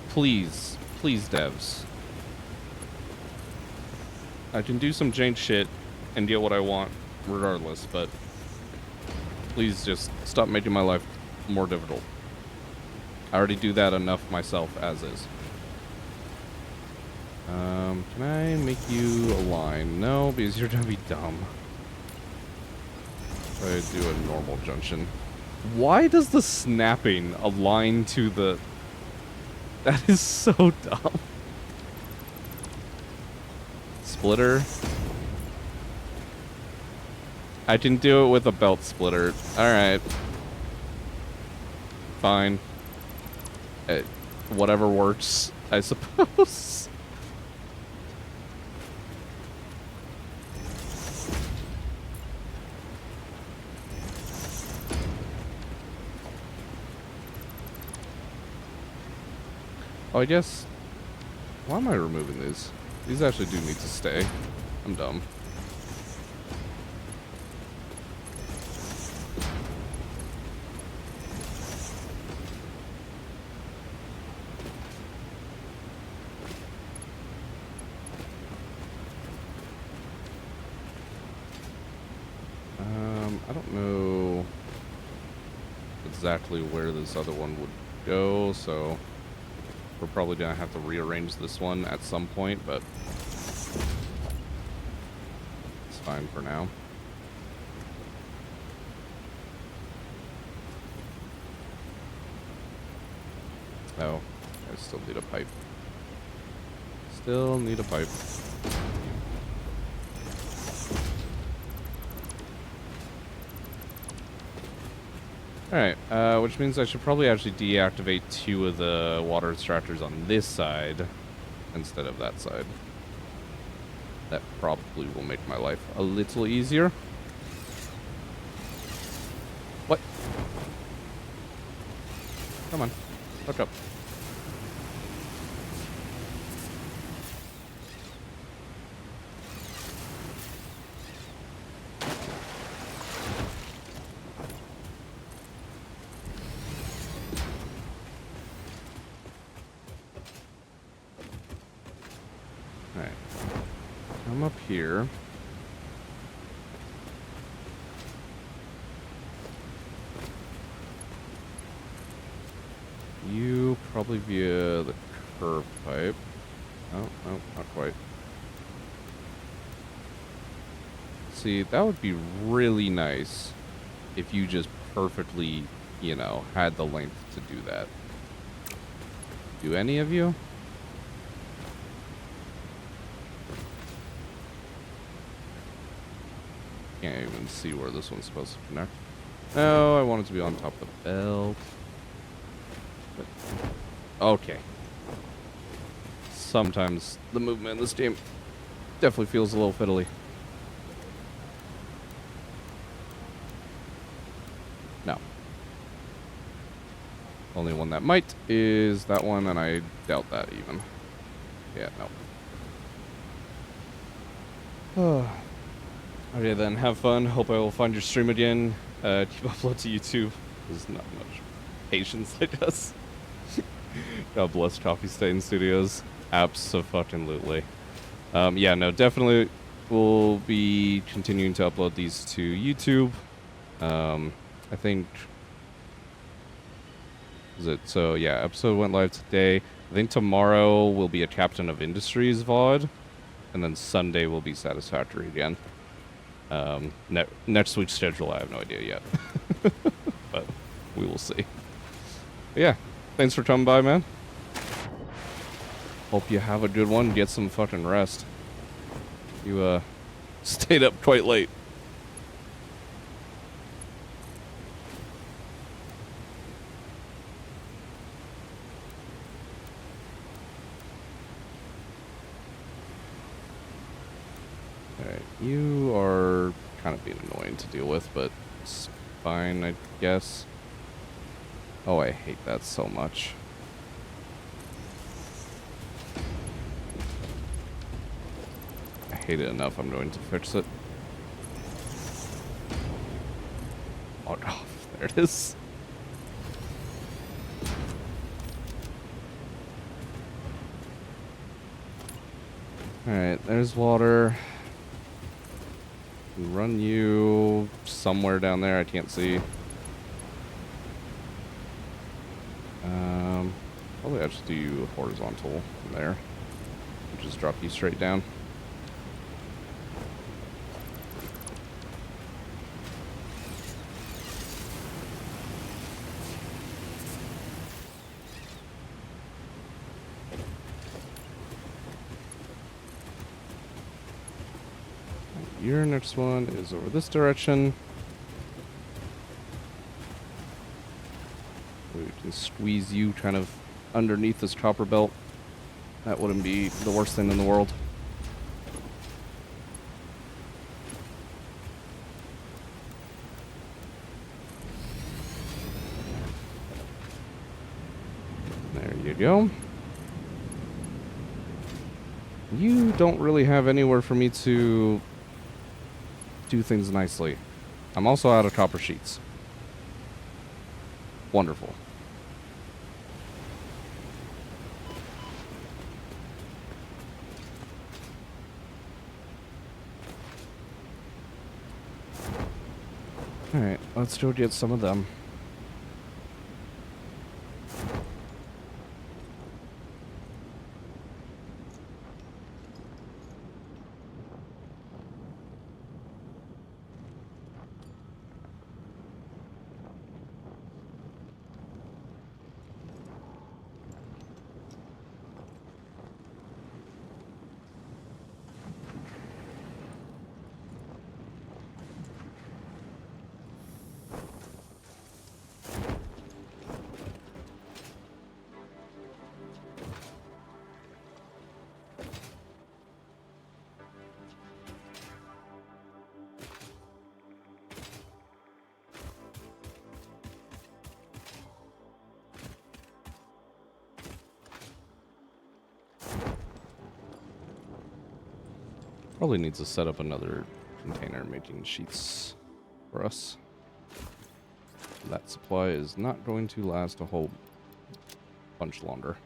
Please, please, devs. I can do some jank shit and get what I want regardless, but please just stop making my life more difficult. I already do that enough myself as is. Can I make you a line? No, because you're gonna be dumb. I do a normal junction. Why does the snapping align to the... That is so dumb. Splitter. I can do it with a belt splitter. Alright. Fine. Whatever works, I suppose. Oh, I guess... Why am I removing these? These actually do need to stay. I'm dumb. I don't know exactly where this other one would go, so... We're probably gonna have to rearrange this one at some point, but it's fine for now. Oh, I still need a pipe. Still need a pipe. Alright, which means I should probably actually deactivate 2 of the water extractors on this side instead of that side. That probably will make my life a little easier. What? Come on, hook up. Up here. You probably via the curve pipe. Oh, no, not quite. See, that would be really nice if you just perfectly, you know, had the length to do that. Do any of you? Can't even see where this one's supposed to connect. No, I want it to be on top of the belt. But, okay. Sometimes the movement in this game definitely feels a little fiddly. No. Only one that might is that one, and I doubt that even. Yeah, no. Okay then, have fun. Hope I will find your stream again. Keep upload to YouTube. There's not much patience, I guess. God bless Coffee Stain Studios. Abso-fucking-lutely. Yeah, no, definitely we'll be continuing to upload these to YouTube. I think... Is it? So, yeah, episode went live today. I think tomorrow will be a Captain of Industries VOD. And then Sunday will be Satisfactory again. Next week's schedule, I have no idea yet. But we will see. But yeah, thanks for coming by, man. Hope you have a good one. Get some fucking rest. You, stayed up quite late. Alright, you are kind of being annoying to deal with, but it's fine, I guess. Oh, I hate that so much. I hate it enough, I'm going to fix it. Log off. There it is. Alright, there's water. Run you somewhere down there I can't see. Probably I'll just do horizontal from there. Just drop you straight down. Your next one is over this direction. We can squeeze you kind of underneath this copper belt. That wouldn't be the worst thing in the world. There you go. You don't really have anywhere for me to do things nicely. I'm also out of copper sheets. Wonderful. Alright, let's go get some of them. Probably needs to set up another container making sheets for us. That supply is not going to last a whole bunch longer.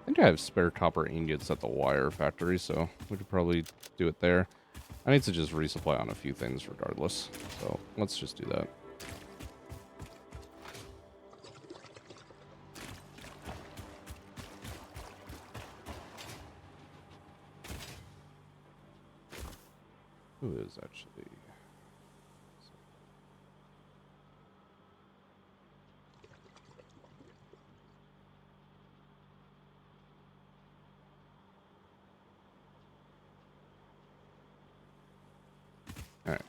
I think I have spare copper ingots at the wire factory, so we could probably do it there. I need to just resupply on a few things regardless, so let's just do that. Who is actually... Alright.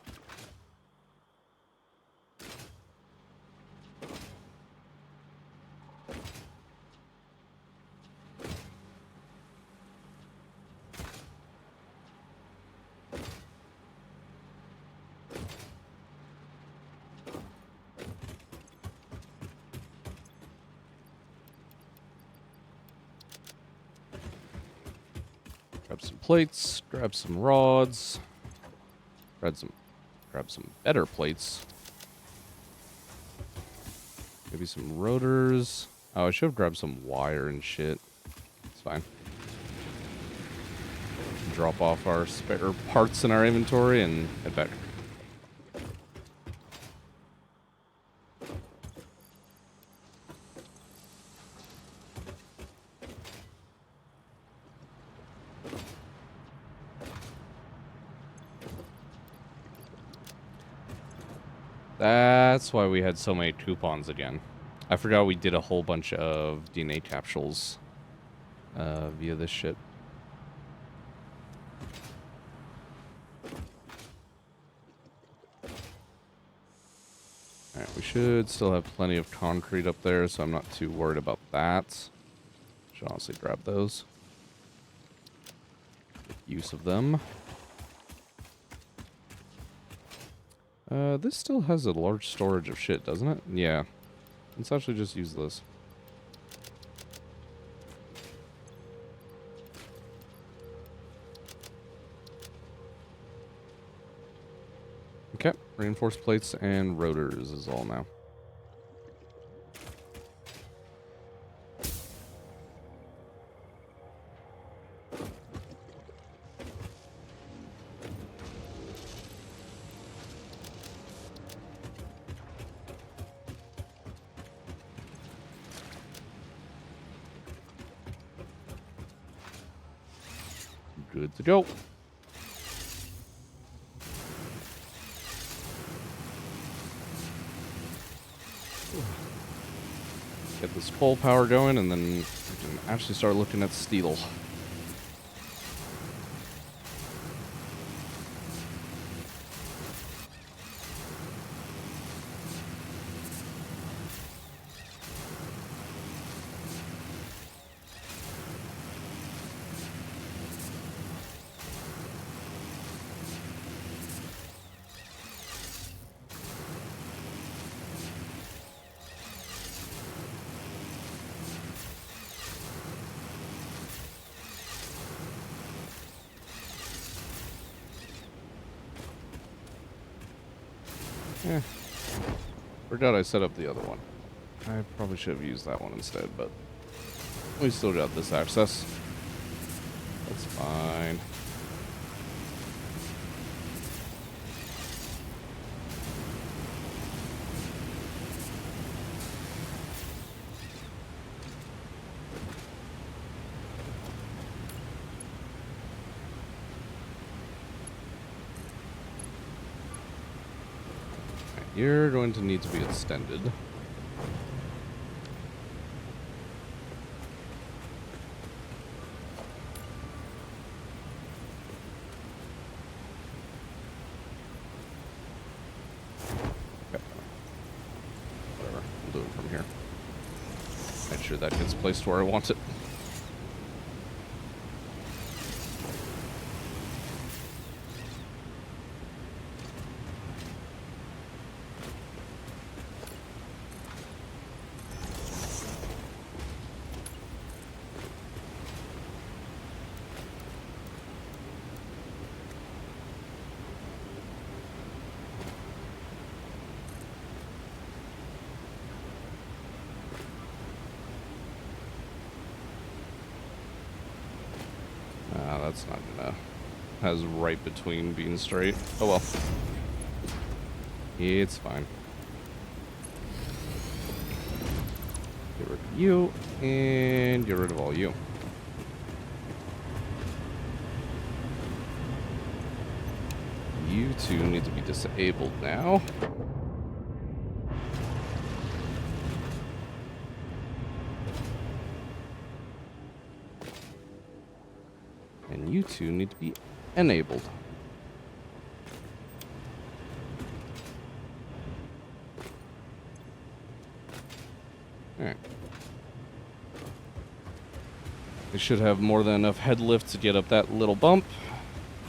Grab some plates, grab some rods, grab some better plates. Maybe some rotors. Oh, I should have grabbed some wire and shit. It's fine. Drop off our spare parts in our inventory and head back. That's why we had so many coupons again. I forgot we did a whole bunch of DNA capsules via this shit. Alright, we should still have plenty of concrete up there, so I'm not too worried about that. Should honestly grab those. Make use of them. This still has a large storage of shit, doesn't it? Yeah. Let's actually just use this. Okay, reinforced plates and rotors is all now. Good to go. Get this full power going, and then we can actually start looking at steel. Eh. Forgot I set up the other one. I probably should have used that one instead, but we still got this access. That's fine. You're going to need to be extended. Okay. Whatever. We'll do it from here. Make sure that gets placed where I want it. That's not gonna... Has right between being straight. Oh well. It's fine. Get rid of you, and get rid of all you. You two need to be disabled now. And you two need to be enabled. Alright. They should have more than enough head lift to get up that little bump.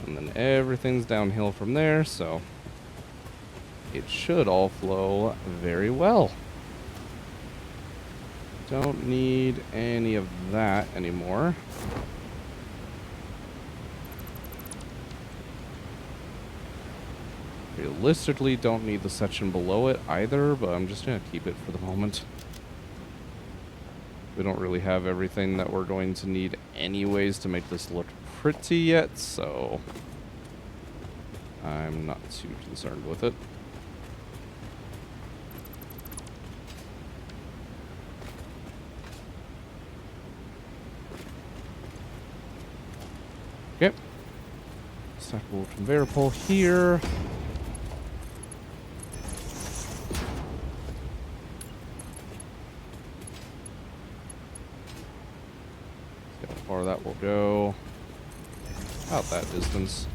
And then everything's downhill from there, so it should all flow very well. Don't need any of that anymore. Realistically, don't need the section below it either, but I'm just going to keep it for the moment. We don't really have everything that we're going to need anyways to make this look pretty yet, so I'm not too concerned with it. Okay. Stackable conveyor pole here. See how far that will go. About that distance.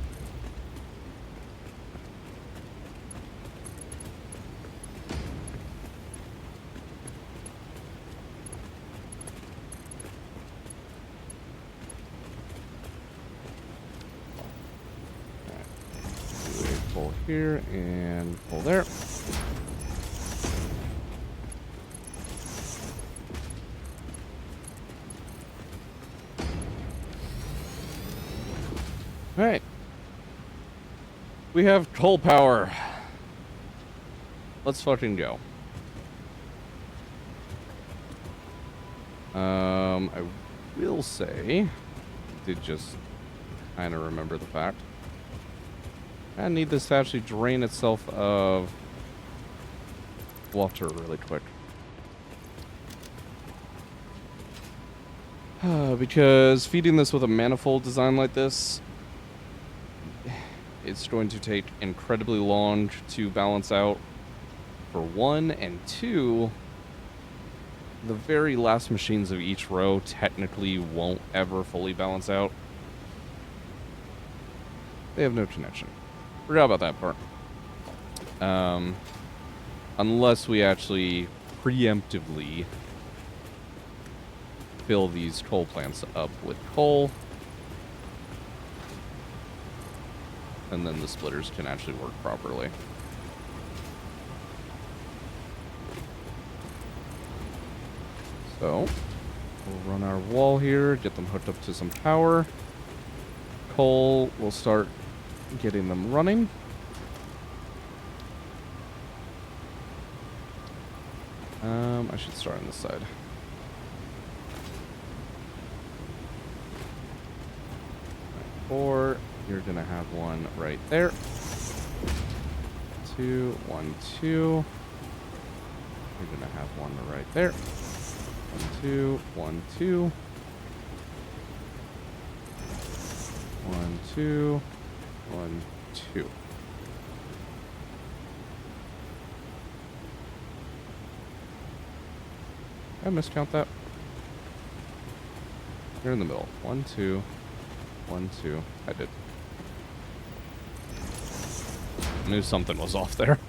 here and pull there. All right. We have coal power. Let's fucking go. I will say, I did just kind of remember the fact. I need this to actually drain itself of water really quick. Because feeding this with a manifold design like this, it's going to take incredibly long to balance out, for one, and two, the very last machines of each row technically won't ever fully balance out. They have no connection. Forgot about that part. Unless we actually preemptively fill these coal plants up with coal, and then the splitters can actually work properly. So, we'll run our wall here, get them hooked up to some power. Coal, we'll start getting them running. I should start on this side. Four, you're gonna have one right there. 2, 1, 2. You're gonna have one right there. 1, 2, 1, 2. 1, 2, 1, 2. Did I miscount that? You're in the middle. 1, 2, 1, 2. I did. I knew something was off there.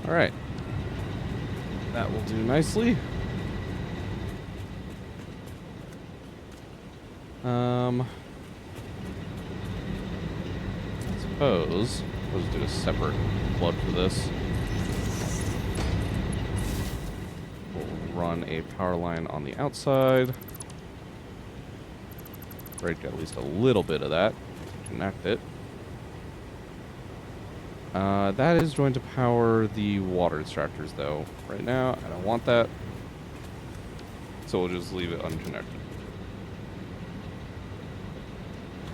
All right. That will do nicely. I suppose let's do a separate plug for this. We'll run a power line on the outside. Break at least a little bit of that to connect it. That is going to power the water extractors, though. Right now, I don't want that. So we'll just leave it unconnected.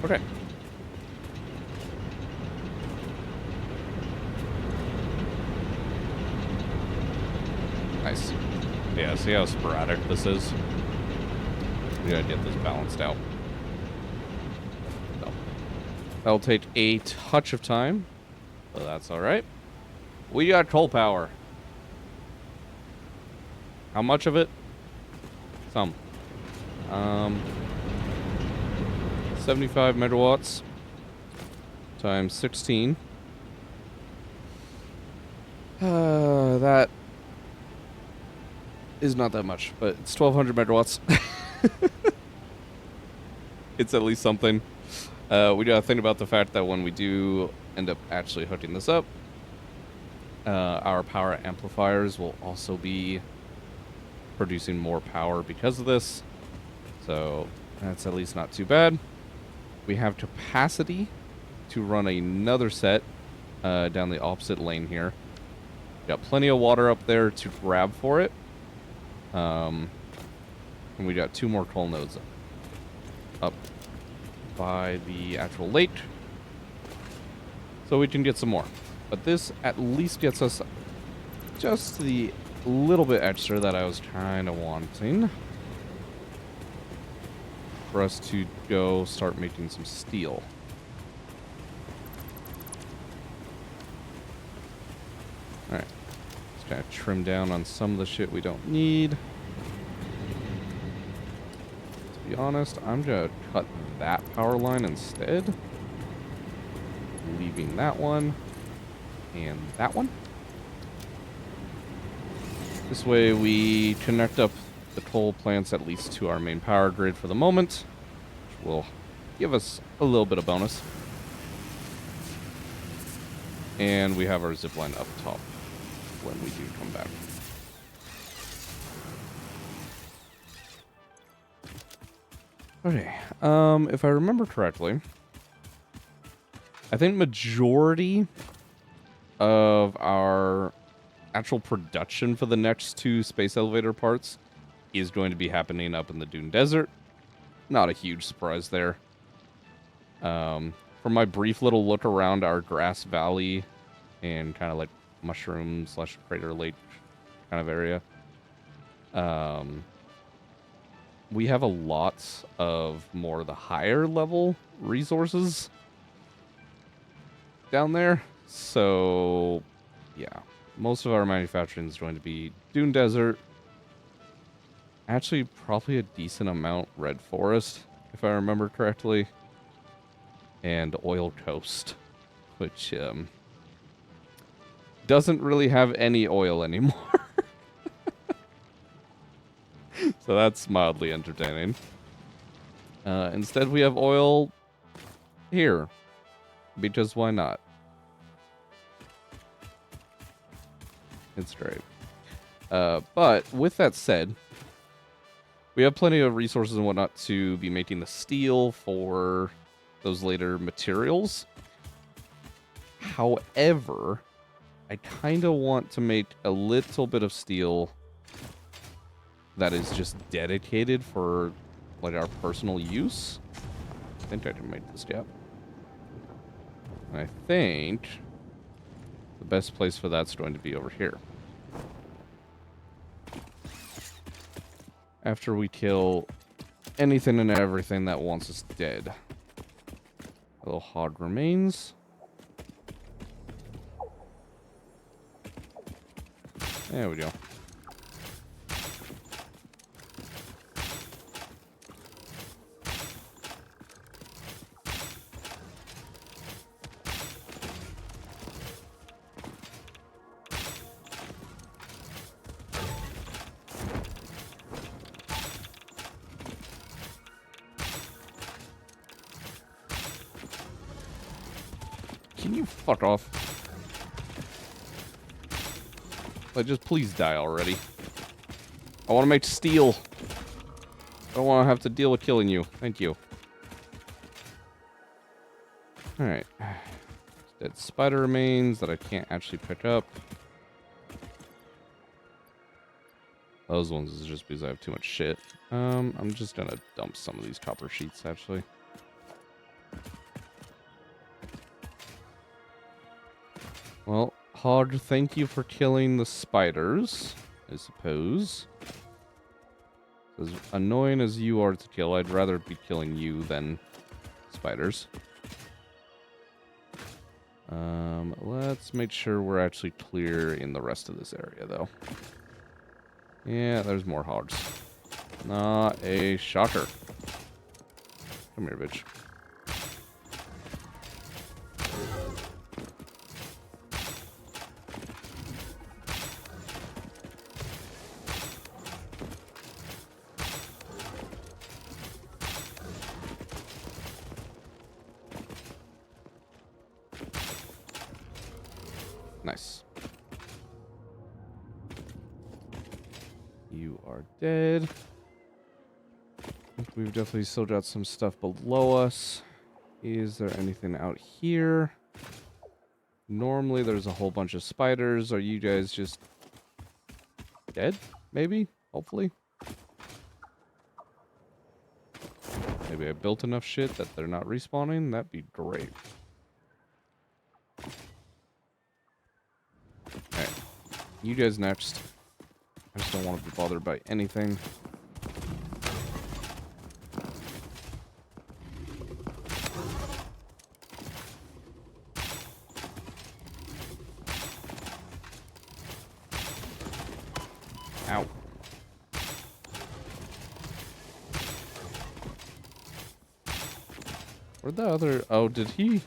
Okay. Nice. Yeah, see how sporadic this is? We gotta get this balanced out. So, that'll take a touch of time. So that's alright. We got coal power. How much of it? Some. 75 megawatts times 16. That is not that much, but it's 1200 megawatts. It's at least something. We gotta think about the fact that when we do end up actually hooking this up, our power amplifiers will also be producing more power because of this. So that's at least not too bad. We have capacity to run another set down the opposite lane here. Got plenty of water up there to grab for it. And we got 2 more coal nodes up by the actual lake. So we can get some more. But this at least gets us just the little bit extra that I was kind of wanting. for us to go start making some steel. Alright. Let's kind of trim down on some of the shit we don't need. To be honest, I'm going to cut that power line instead. Leaving that one. And that one. This way we connect up the coal plants at least to our main power grid for the moment, which will give us a little bit of bonus. And we have our zipline up top when we do come back. Okay, if I remember correctly, I think majority of our actual production for the next 2 space elevator parts is going to be happening up in the Dune Desert. Not a huge surprise there. From my brief little look around our grass valley and kind of like mushroom / crater lake kind of area, we have a lot of more the higher level resources down there. So, yeah. Most of our manufacturing is going to be Dune Desert. Actually, probably a decent amount Red Forest, if I remember correctly. And Oil Coast, which doesn't really have any oil anymore. So that's mildly entertaining. Instead, we have oil here. Because why not? It's great. But with that said, we have plenty of resources and whatnot to be making the steel for those later materials. However, I kind of want to make a little bit of steel that is just dedicated for like our personal use. I think I can make this gap. And I think the best place for that's going to be over here. After we kill anything and everything that wants us dead. A little hog remains. There we go. Can you fuck off? Like, just please die already. I want to make steel. I don't want to have to deal with killing you. Thank you. Alright. Dead spider remains that I can't actually pick up. Those ones is just because I have too much shit. I'm just gonna dump some of these copper sheets, actually. Well, Hog, thank you for killing the spiders, I suppose. As annoying as you are to kill, I'd rather be killing you than spiders. Let's make sure we're actually clear in the rest of this area, though. Yeah, there's more hogs. Not a shocker. Come here, bitch. Nice. You are dead. I think we've definitely still got some stuff below us. Is there anything out here? Normally there's a whole bunch of spiders. Are you guys just dead? Maybe? Hopefully? Maybe I built enough shit that they're not respawning? That'd be great. Alright. You guys next. I just don't want to be bothered by anything. Ow. Where'd the other... Oh, did he...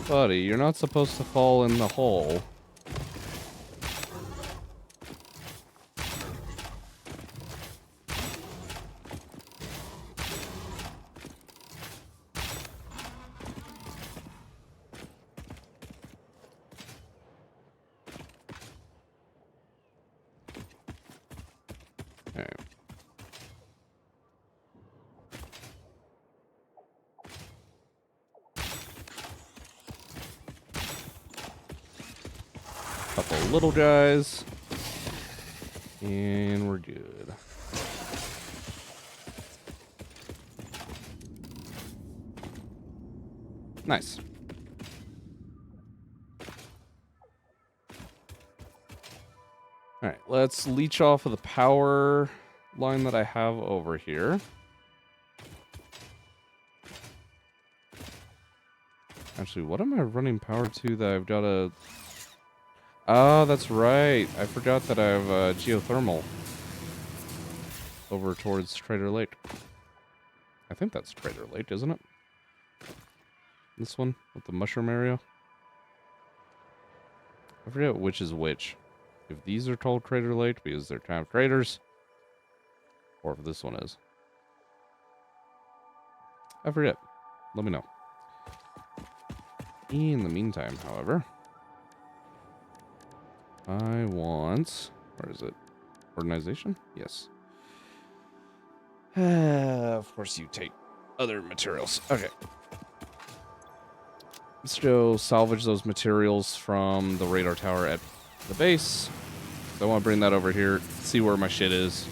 Buddy, you're not supposed to fall in the hole. Alright. Couple of little guys. And we're good. Nice. Alright, let's leech off of the power line that I have over here. Actually, what am I running power to that I've got a... Oh, that's right. I forgot that I have geothermal over towards Trader Lake. I think that's Trader Lake, isn't it? This one with the mushroom area. I forget which is which. If these are called Trader Lake because they're kind of craters, or if this one is. I forget. Let me know. In the meantime, however, I want... Where is it? Organization? Yes. Of course you take other materials. Okay. Let's go salvage those materials from the radar tower at the base. So I want to bring that over here, see where my shit is.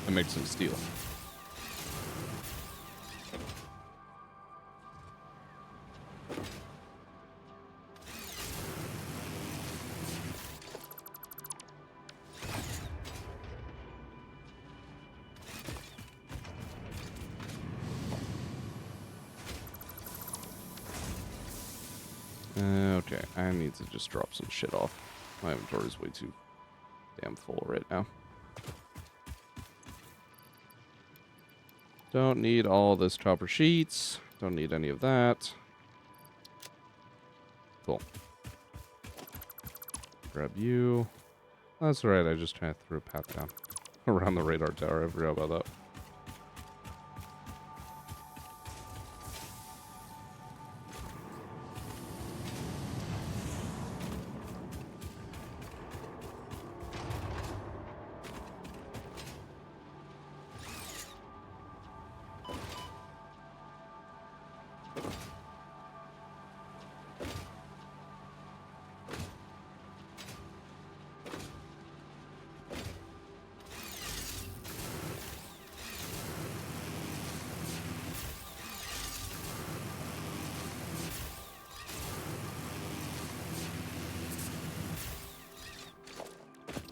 And make some steel. Okay, I need to just drop some shit off. My inventory is way too damn full right now. Don't need all this copper sheets. Don't need any of that. Cool. Grab you. That's right, I just kind of threw a path down around the radar tower. I forgot about that.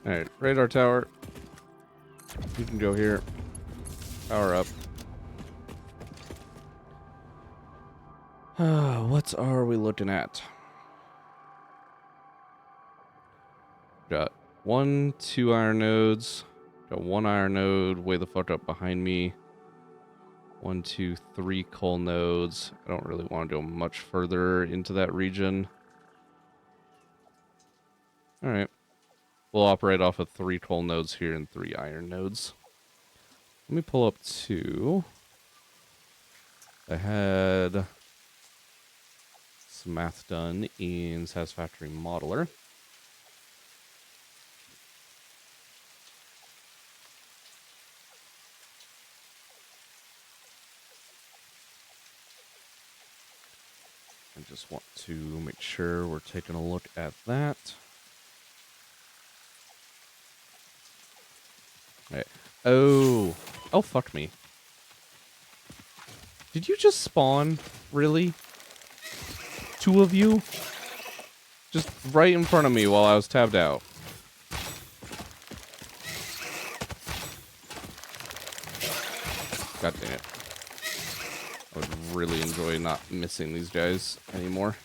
Alright, radar tower. You can go here. Power up. What are we looking at? Got 1, 2 iron nodes. Got 1 iron node way the fuck up behind me. 1, 2, 3 coal nodes. I don't really want to go much further into that region. Alright. We'll operate off of 3 coal nodes here and 3 iron nodes. Let me pull up 2. I had some math done in Satisfactory Modeler. I just want to make sure we're taking a look at that. Alright. Oh, fuck me. Did you just spawn? Really? 2 of you? Just right in front of me while I was tabbed out. God dang it. I would really enjoy not missing these guys anymore.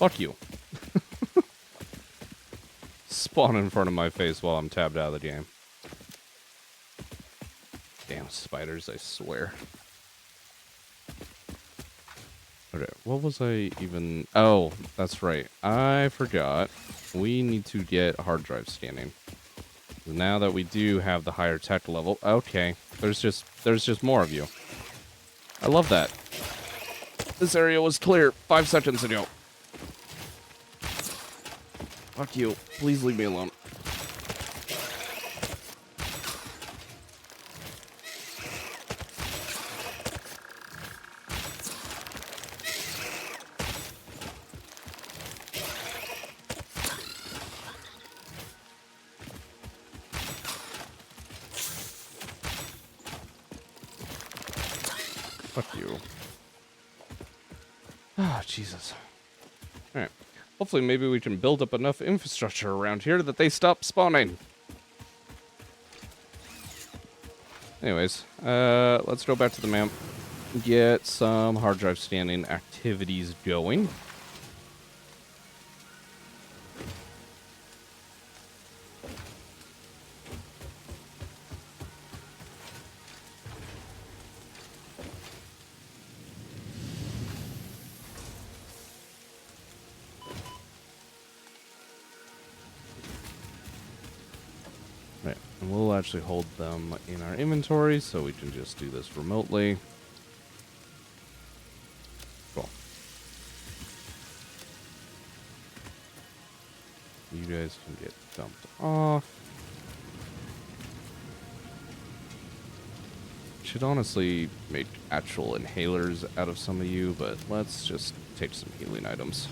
Fuck you. Spawn in front of my face while I'm tabbed out of the game. Damn spiders, I swear. Okay, what was I even... Oh, that's right. I forgot. We need to get hard drive scanning. Now that we do have the higher tech level... Okay, there's just more of you. I love that. This area was clear 5 seconds ago. Fuck you. Please leave me alone. Fuck you. Ah, Jesus. Alright. Hopefully maybe we can build up enough infrastructure around here that they stop spawning. Anyways, let's go back to the map. Get some hard drive scanning activities going. Right, and we'll actually hold them in our inventory so we can just do this remotely. Cool. You guys can get dumped off. Should honestly make actual inhalers out of some of you, but let's just take some healing items.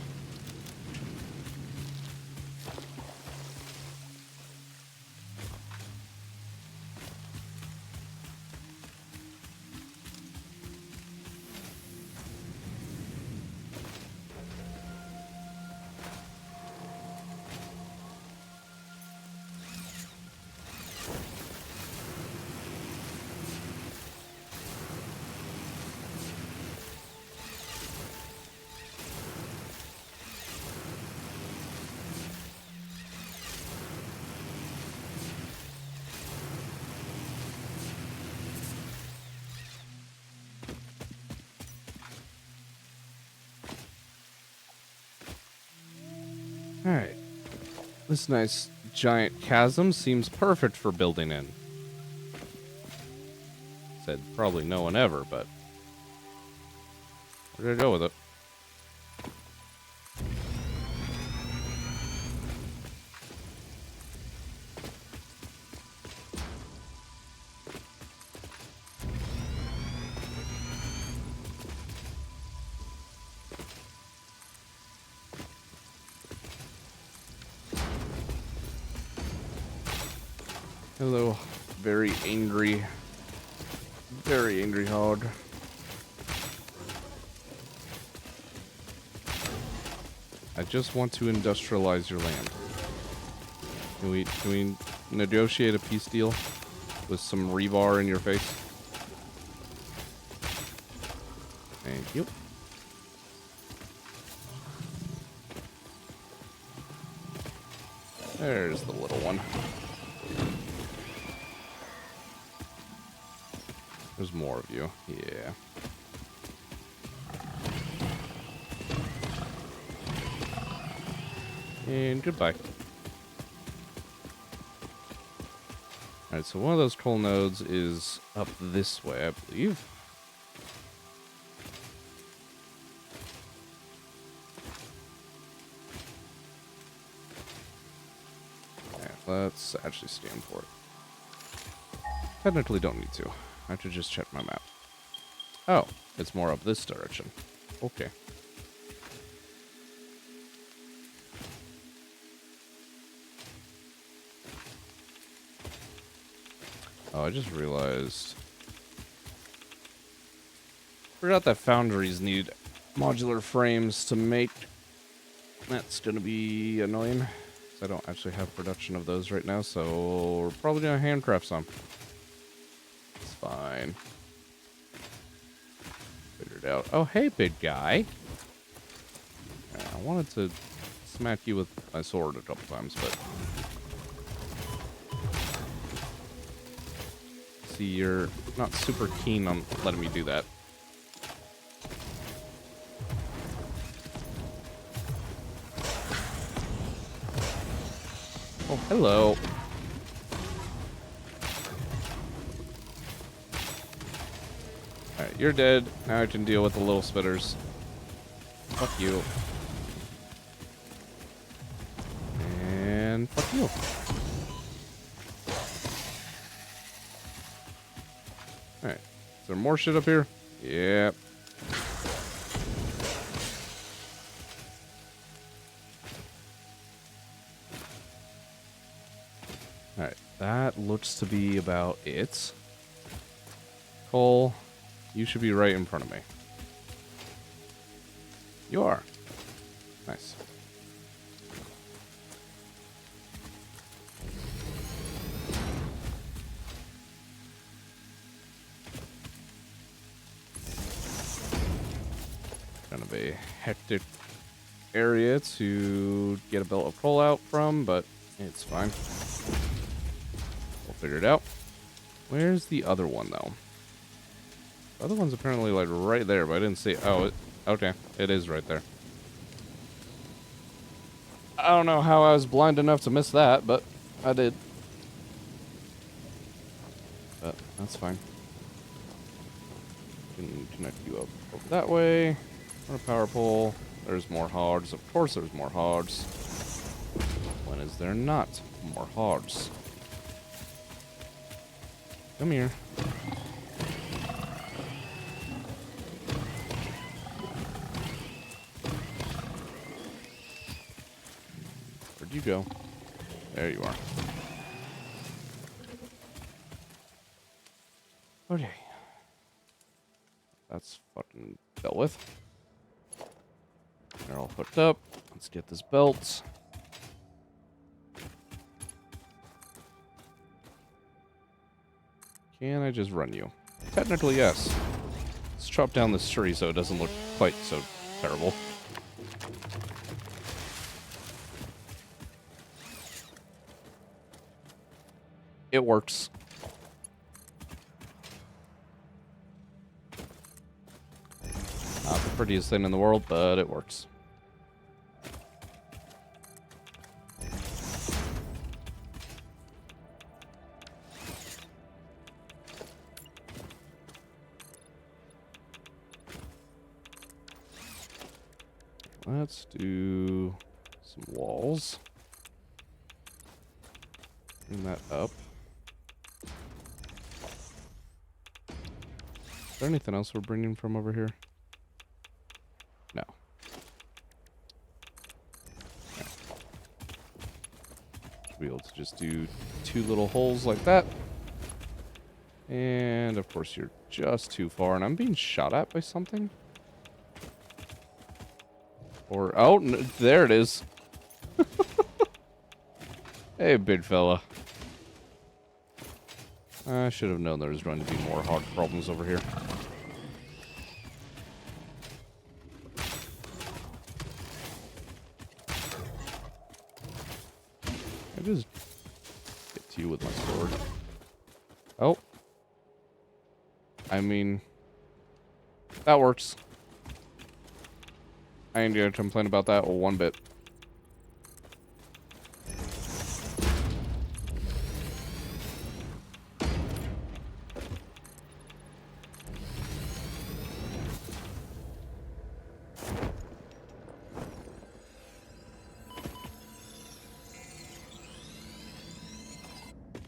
Alright. This nice giant chasm seems perfect for building in. Said probably no one ever, but we're gonna go with it. Hello, very angry hog. I just want to industrialize your land. Can we negotiate a peace deal with some rebar in your face? Thank you. There's the little one. There's more of you. Yeah. And goodbye. Alright, so one of those coal nodes is up this way, I believe. Yeah, let's actually stand for it. Technically don't need to. I have to just check my map. Oh, it's more up this direction. Okay. Oh, I just realized. Forgot that foundries need modular frames to make. That's gonna be annoying. 'Cause I don't actually have production of those right now, so we're probably gonna handcraft some. It's fine. Figured out. Oh, hey, big guy. I wanted to smack you with my sword a couple times, but... See, you're not super keen on letting me do that. Oh, hello. Alright, you're dead. Now I can deal with the little spitters. Fuck you. And fuck you. Alright. Is there more shit up here? Yep. Alright. That looks to be about it. Cole, you should be right in front of me. You are. Nice. Kind of a hectic area to get a belt of coal out from, but it's fine. We'll figure it out. Where's the other one, though? The other one's apparently, like, right there, but I didn't see it. Oh, okay. It is right there. I don't know how I was blind enough to miss that, but I did. But that's fine. Can connect you up over that way. On a power pole. There's more hogs. Of course there's more hogs. When is there not more hogs? Come here. Where'd you go? There you are. Okay. That's fucking dealt with. They're all hooked up. Let's get this belt. Can I just run you? Technically, yes. Let's chop down this tree so it doesn't look quite so terrible. It works. Not the prettiest thing in the world, but it works. Let's do some walls. Bring that up. Is there anything else we're bringing from over here? No. Okay. Should be able to just do 2 little holes like that. And of course you're just too far, and I'm being shot at by something. Or, oh, there it is. Hey, big fella. I should have known there was going to be more hog problems over here. I just get to you with my sword. Oh. I mean, that works. I ain't gonna complain about that one bit.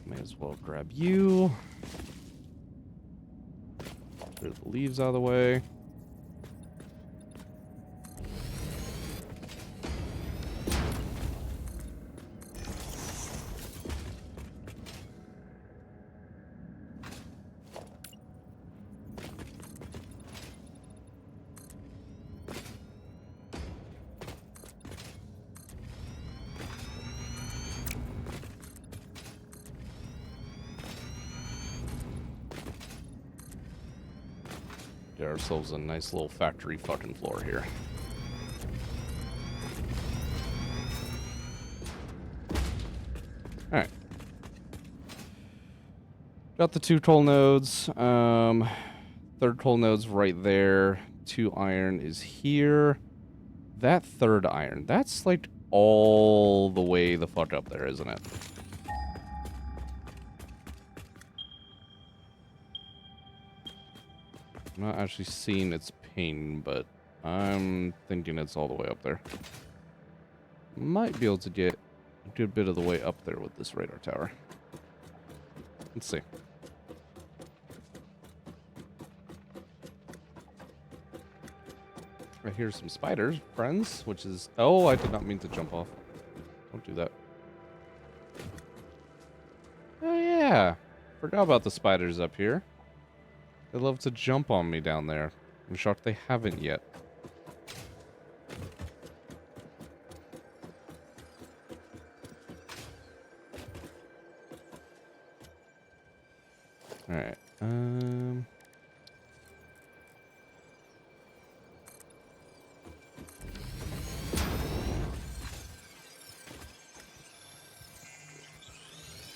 May as well grab you. Clear the leaves out of the way. Get ourselves a nice little factory fucking floor here. Got the 2 coal nodes. Third coal node's right there. 2 iron is here. That 3rd iron, that's like all the way the fuck up there, isn't it? I'm not actually seeing its ping, but I'm thinking it's all the way up there. Might be able to get a good bit of the way up there with this radar tower. Let's see. I hear some spiders, friends, which is... Oh, I did not mean to jump off. Don't do that. Oh, yeah. Forgot about the spiders up here. They love to jump on me down there. I'm shocked they haven't yet. Alright,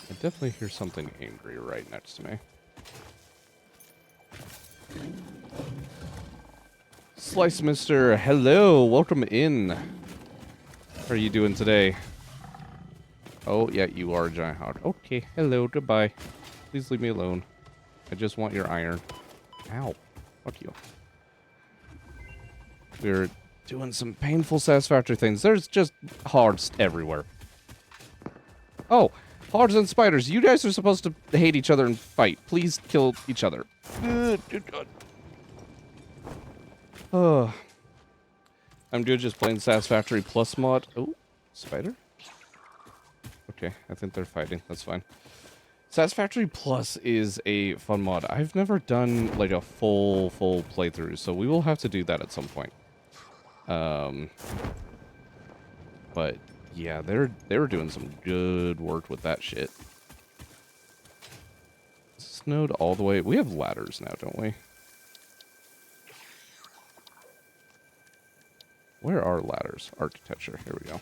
I definitely hear something angry right next to me. Slice Mister, hello, welcome in. How are you doing today? Oh, yeah, you are a giant hog. Okay, hello, goodbye. Please leave me alone. I just want your iron. Ow. Fuck you. We're doing some painful satisfactory things. There's just hogs everywhere. Oh, hogs and spiders. You guys are supposed to hate each other and fight. Please kill each other. Oh. I'm good just playing Satisfactory Plus mod. Oh, spider? Okay, I think they're fighting. That's fine. Satisfactory Plus is a fun mod. I've never done like a full playthrough, so we will have to do that at some point. But yeah, they were doing some good work with that shit. Snowed all the way. We have ladders now, don't we? Where are ladders? Architecture. Here we go.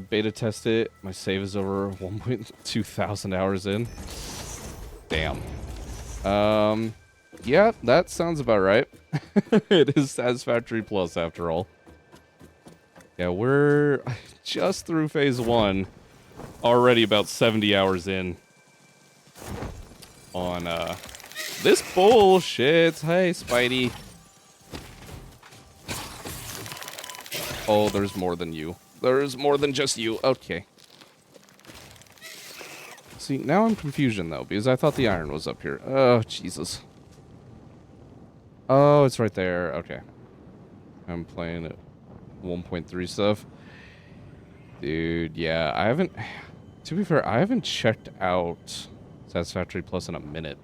Beta test it. My save is over 1.2 thousand hours in. Damn. Yeah, that sounds about right. It is Satisfactory Plus after all. Yeah, we're just through phase 1. Already about 70 hours in. On, this bullshit. Hey, Spidey. Oh, there's more than you. There's more than just you. Okay. See, now I'm confusion, though, because I thought the iron was up here. Oh, Jesus. Oh, it's right there. Okay. I'm playing at 1.3 stuff. Dude, yeah, I haven't... To be fair, I haven't checked out Satisfactory Plus in a minute.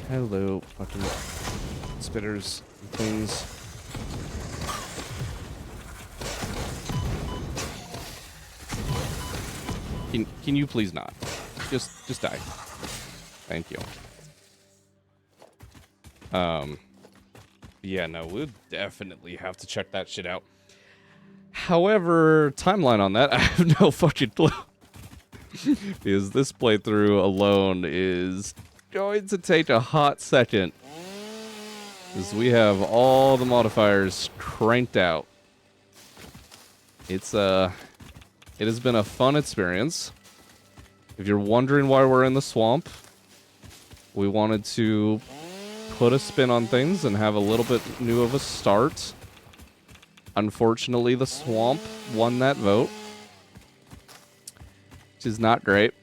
Hello, fucking spitters and things. Can you please not? Just die. Thank you. Yeah, no, we'll definitely have to check that shit out. However, timeline on that, I have no fucking clue. Because this playthrough alone is going to take a hot second. Because we have all the modifiers cranked out. It has been a fun experience. If you're wondering why we're in the swamp, we wanted to put a spin on things and have a little bit new of a start. Unfortunately, the swamp won that vote, which is not great.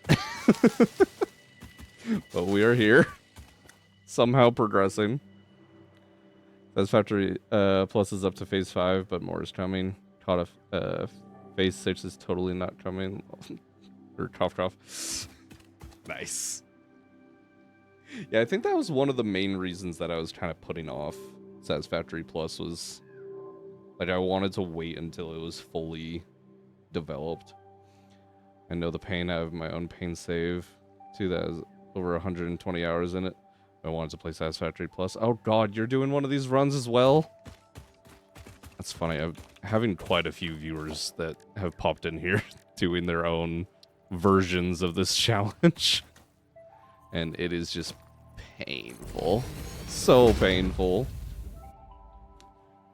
But we are here, somehow progressing. Satisfactory Plus is up to phase 5, but more is coming. Caught a phase 6 is totally not coming. Or cough. Nice. Yeah, I think that was one of the main reasons that I was kind of putting off Satisfactory Plus was, like, I wanted to wait until it was fully developed. I know the pain. I have my own pain save, too, that has over 120 hours in it. I wanted to play Satisfactory Plus. Oh, God, you're doing one of these runs as well? It's funny. I'm having quite a few viewers that have popped in here doing their own versions of this challenge. And it is just painful. So painful.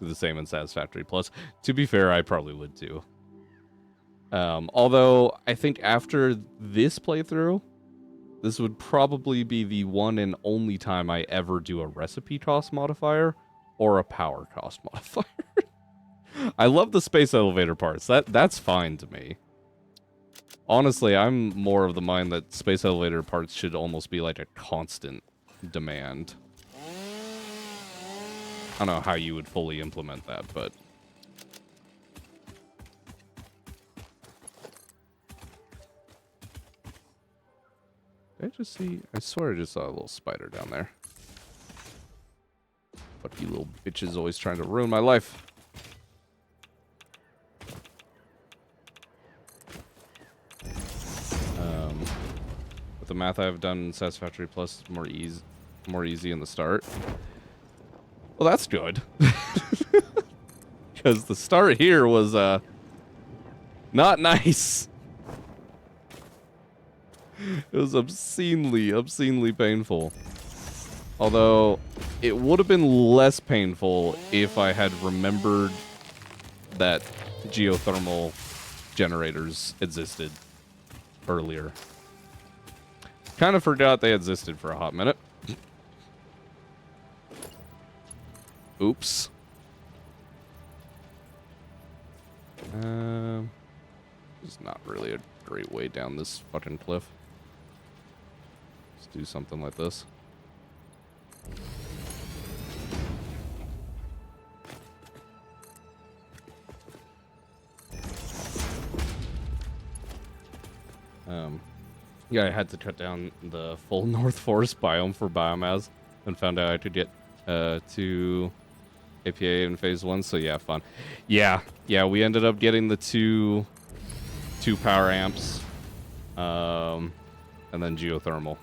Do the same in Satisfactory Plus. To be fair, I probably would too. Although, I think after this playthrough, this would probably be the one and only time I ever do a recipe cost modifier or a power cost modifier. I love the space elevator parts. That's fine to me. Honestly, I'm more of the mind that space elevator parts should almost be like a constant demand. I don't know how you would fully implement that, but... Did I just see... I swear I just saw a little spider down there. Fuck you little bitches always trying to ruin my life. With the math I've done in Satisfactory Plus, more easy in the start. Well, that's good. Because the start here was, not nice. It was obscenely painful. Although, it would have been less painful if I had remembered that geothermal generators existed earlier. Kind of forgot they existed for a hot minute. Oops. It's not really a great way down this fucking cliff. Let's do something like this. Yeah, I had to cut down the full North Forest biome for biomass and found out I could get 2 APA in phase 1, so yeah, fun. Yeah, we ended up getting the two power amps, and then geothermal.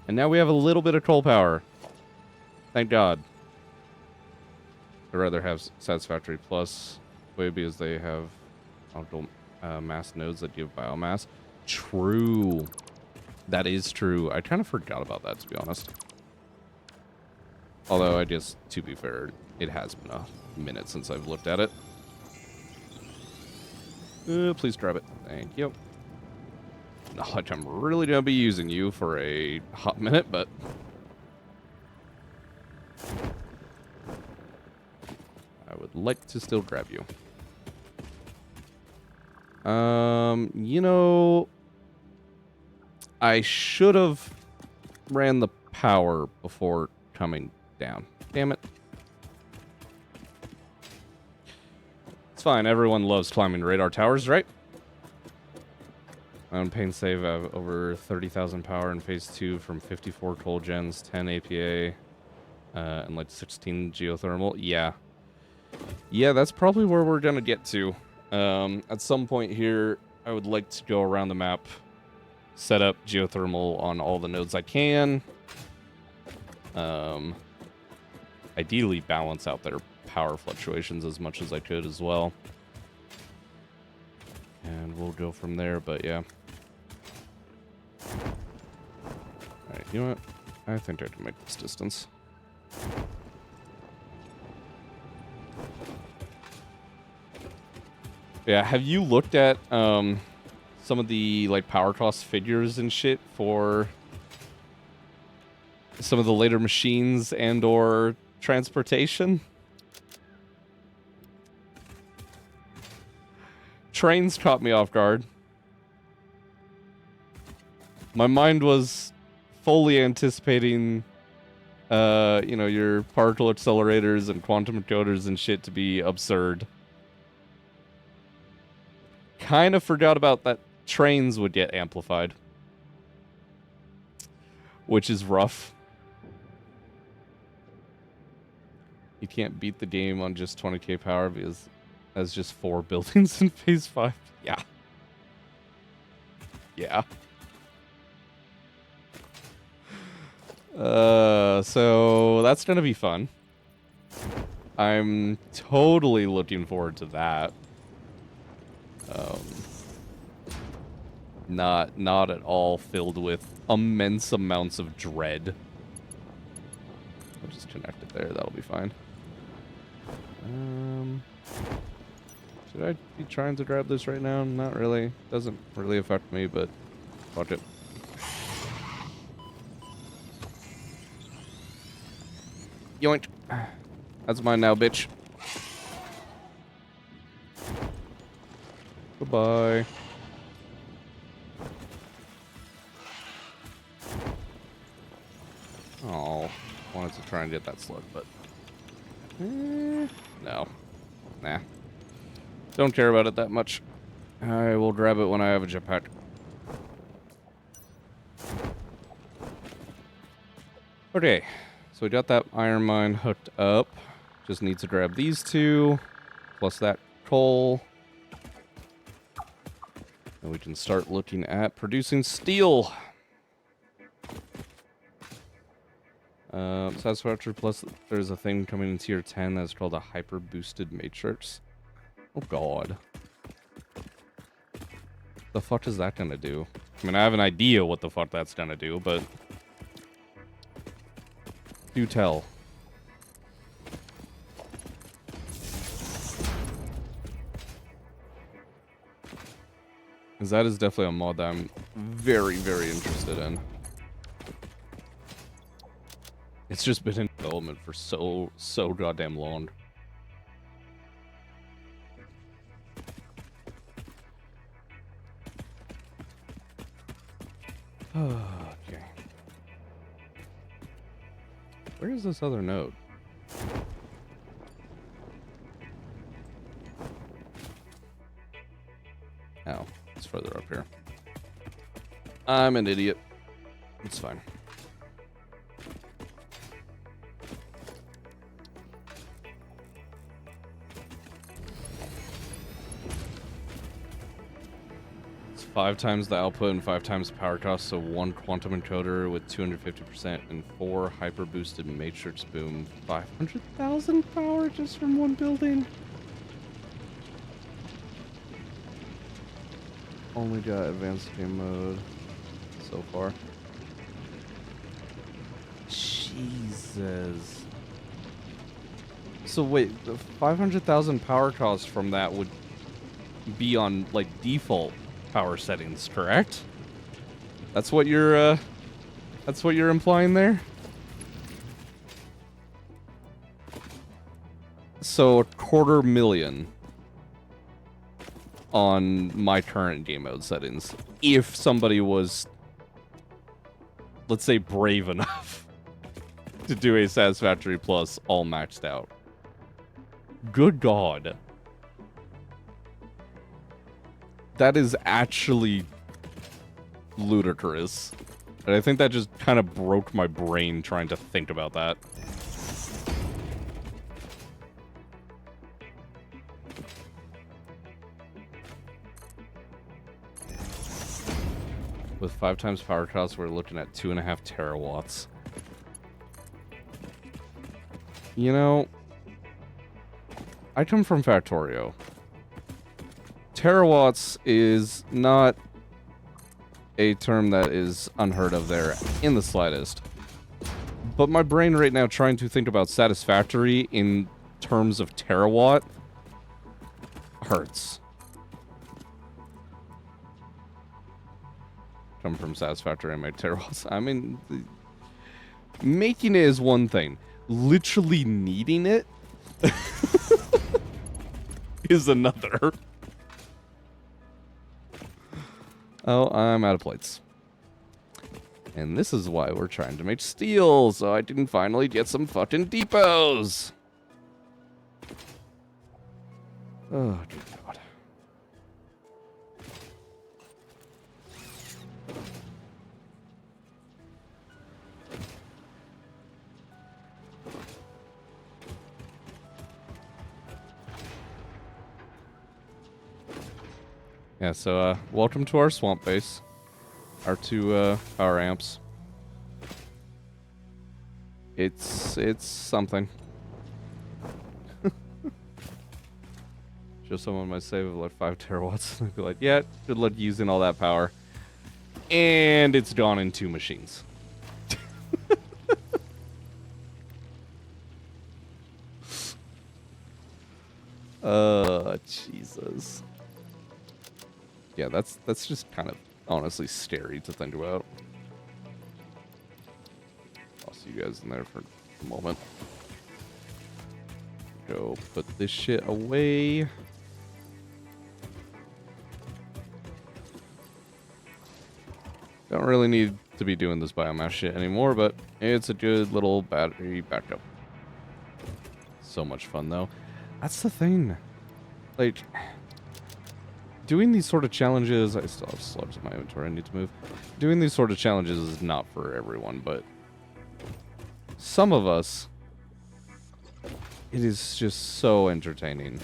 And now we have a little bit of coal power. Thank God. I'd rather have Satisfactory Plus, way because they have optimal mass nodes that give biomass. True. That is true. I kind of forgot about that, to be honest. Although, I guess, to be fair, it has been a minute since I've looked at it. Please grab it. Thank you. Not like I'm really going to be using you for a hot minute, but... I would like to still grab you. You know... I should have ran the power before coming down. Damn it. It's fine. Everyone loves climbing radar towers, right? On pain save, I have over 30,000 power in phase 2 from 54 coal gens, 10 APA, and like 16 geothermal. Yeah. Yeah, that's probably where we're going to get to. At some point here, I would like to go around the map, set up geothermal on all the nodes I can. Ideally balance out their power fluctuations as much as I could as well. And we'll go from there, but yeah. Alright, you know what? I think I can make this distance. Yeah, have you looked at some of the like power cost figures and shit for some of the later machines and or transportation? Trains caught me off guard. My mind was fully anticipating you know, your particle accelerators and quantum encoders and shit to be absurd. Kind of forgot about that trains would get amplified, which is rough. You can't beat the game on just 20k power because that's just 4 buildings in phase 5. Yeah. Yeah. So that's gonna be fun. I'm totally looking forward to that. Not at all filled with immense amounts of dread. I'll just connect it there. That'll be fine. Should I be trying to grab this right now? Not really. Doesn't really affect me, but fuck it. Yoink. That's mine now, bitch. Goodbye. Oh, wanted to try and get that slug, but no, nah. Don't care about it that much. I will grab it when I have a jetpack. Okay, so we got that iron mine hooked up. Just need to grab these two, plus that coal. And we can start looking at producing steel. Satisfactory plus there's a thing coming in tier 10 that's called a hyper boosted matrix. Oh god. The fuck is that gonna do? I mean, I have an idea what the fuck that's gonna do, but do tell. Because that is definitely a mod that I'm very, very interested in. It's just been in development for so goddamn long. Okay. Where is this other node? Oh, it's further up here. I'm an idiot. It's fine. It's 5 times the output and 5 times the power cost, so 1 quantum encoder with 250% and 4 hyper boosted matrix boom. 500,000 power just from one building. Only got advanced game mode so far. Jesus. So wait, the 500,000 power cost from that would be on like default power settings, correct? That's what you're implying there? So 250,000 on my current game mode settings. If somebody was, let's say, brave enough to do a Satisfactory Plus all maxed out. Good God. That is actually ludicrous. And I think that just kind of broke my brain trying to think about that. With 5 times power cost, we're looking at 2.5 terawatts. You know, I come from Factorio. Terawatts is not a term that is unheard of there in the slightest. But my brain right now trying to think about Satisfactory in terms of terawatt hurts. Come from Satisfactory and make terawatts. I mean, making it is one thing. Literally needing it is another. Oh, I'm out of plates. And this is why we're trying to make steel, so I can finally get some fucking depots. Oh, dear God. Yeah, so, welcome to our swamp base. Our 2, power amps. It's something. Show someone my save of like 5 terawatts. They'll be like, yeah, good luck using all that power. And it's gone in 2 machines. Jesus. Yeah, that's just kind of honestly scary to think about. I'll see you guys in there for a moment. Go put this shit away. Don't really need to be doing this biomass shit anymore, but it's a good little battery backup. So much fun, though. That's the thing. Like, doing these sort of challenges... I still have slugs in my inventory I need to move. Doing these sort of challenges is not for everyone, but... some of us... it is just so entertaining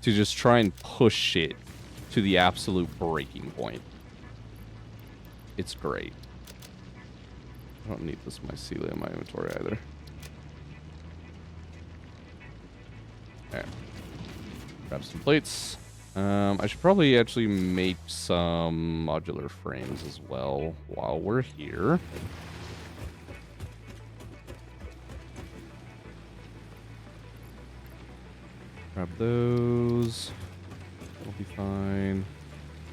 to just try and push shit to the absolute breaking point. It's great. I don't need this mycelia in my inventory either. Alright. Grab some plates. I should probably actually make some modular frames as well while we're here. Grab those. That'll be fine.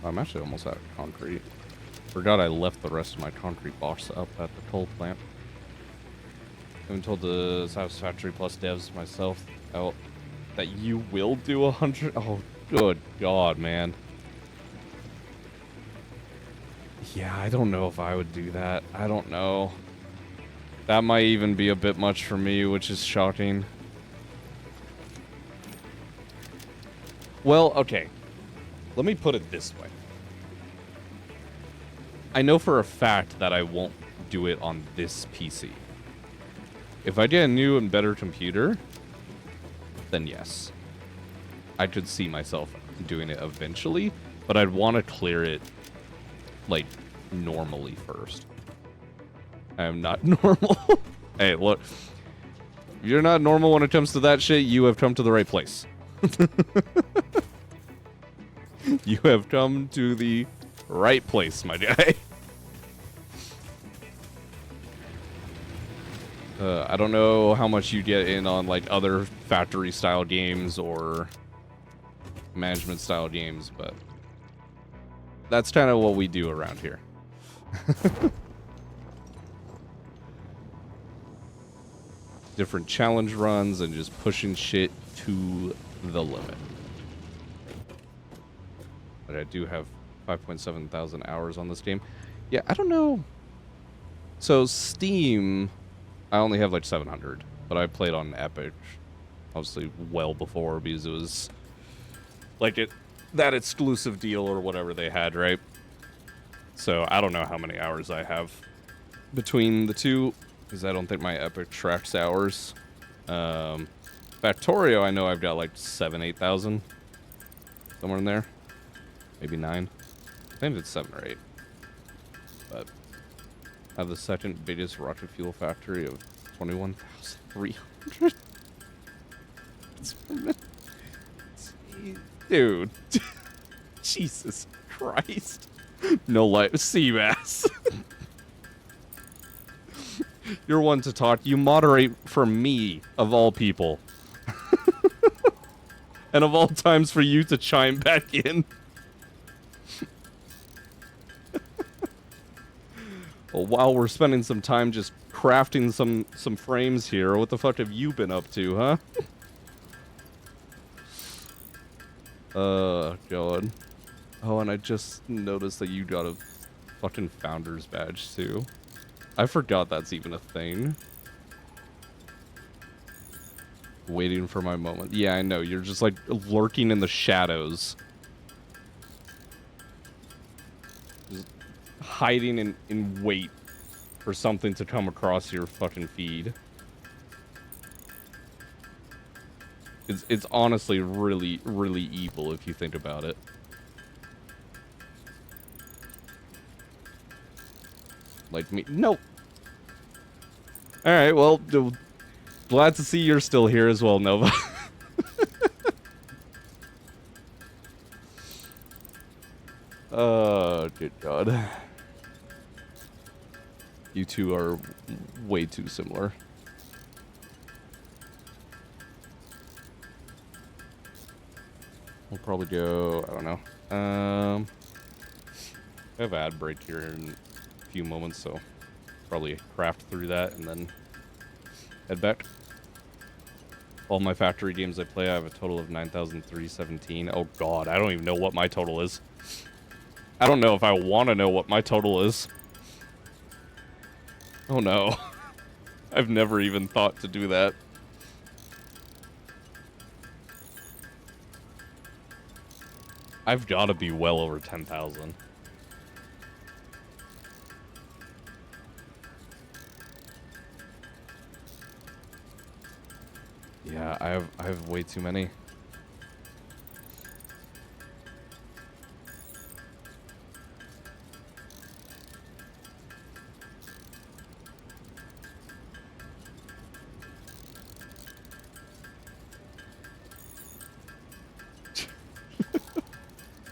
Oh, I'm actually almost out of concrete. Forgot I left the rest of my concrete box up at the coal plant. I haven't told the Satisfactory Plus devs myself that you will do 100. Oh, good God, man. Yeah, I don't know if I would do that. I don't know. That might even be a bit much for me, which is shocking. Well, okay. Let me put it this way. I know for a fact that I won't do it on this PC. If I get a new and better computer, then yes. I could see myself doing it eventually, but I'd want to clear it, like, normally first. I am not normal. Hey, look. If you're not normal when it comes to that shit, you have come to the right place. You have come to the right place, my guy. I don't know how much you get in on like other factory style games or management style games, but that's kind of what we do around here. Different challenge runs and just pushing shit to the limit. But I do have 5.7 thousand hours on this game. Yeah, I don't know. So Steam, I only have like 700, but I played on Epic, obviously well before because it was like that exclusive deal or whatever they had, right? So I don't know how many hours I have between the two because I don't think my Epic tracks hours. Factorio, I know I've got like 8,000 somewhere in there. Maybe 9. I think it's 7 or 8. But I have the second biggest rocket fuel factory of 21,300. Dude. Jesus Christ. No life. Seabass. You're one to talk. You moderate for me, of all people. And of all times for you to chime back in. Well, while we're spending some time just crafting some frames here, what the fuck have you been up to, huh? God. Oh, and I just noticed that you got a fucking founder's badge, too. I forgot that's even a thing. Waiting for my moment. Yeah, I know. You're just, like, lurking in the shadows. Just hiding in wait for something to come across your fucking feed. It's honestly really, really evil if you think about it. Like me. Nope. Alright, well, glad to see you're still here as well, Nova. Good God. You two are way too similar. We'll probably go, I don't know. I have ad break here in a few moments, so probably craft through that and then head back. All my factory games I play, I have a total of 9,317. Oh God, I don't even know what my total is. I don't know if I want to know what my total is. Oh no. I've never even thought to do that. I've got to be well over 10,000. Yeah, I have way too many.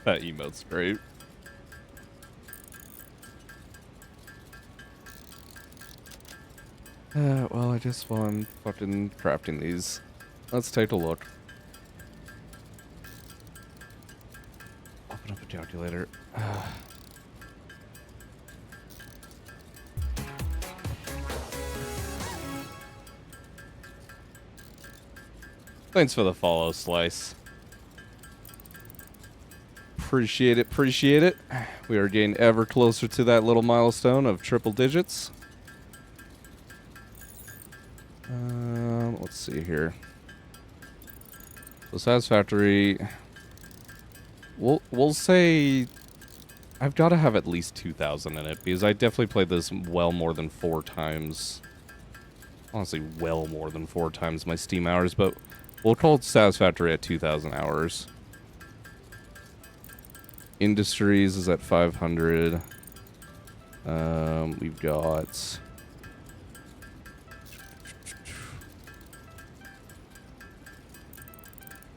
That emote's great. Well, I just want fucking crafting these. Let's take a look. Open up a calculator. Thanks for the follow, Slice. Appreciate it, appreciate it. We are getting ever closer to that little milestone of triple digits. Let's see here. So Satisfactory. We'll say I've got to have at least 2,000 in it because I definitely played this well more than 4 times. Honestly, well more than 4 times my Steam hours, but we'll call it Satisfactory at 2,000 hours. Industries is at 500. We've got...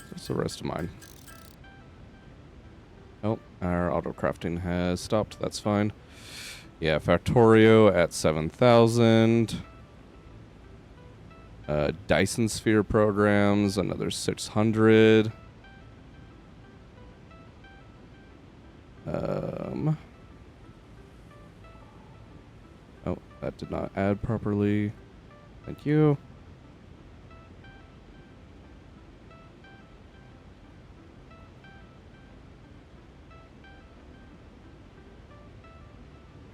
What's the rest of mine? Oh, our auto crafting has stopped. That's fine. Yeah, Factorio at 7,000. Dyson Sphere programs, another 600. Oh, that did not add properly. Thank you.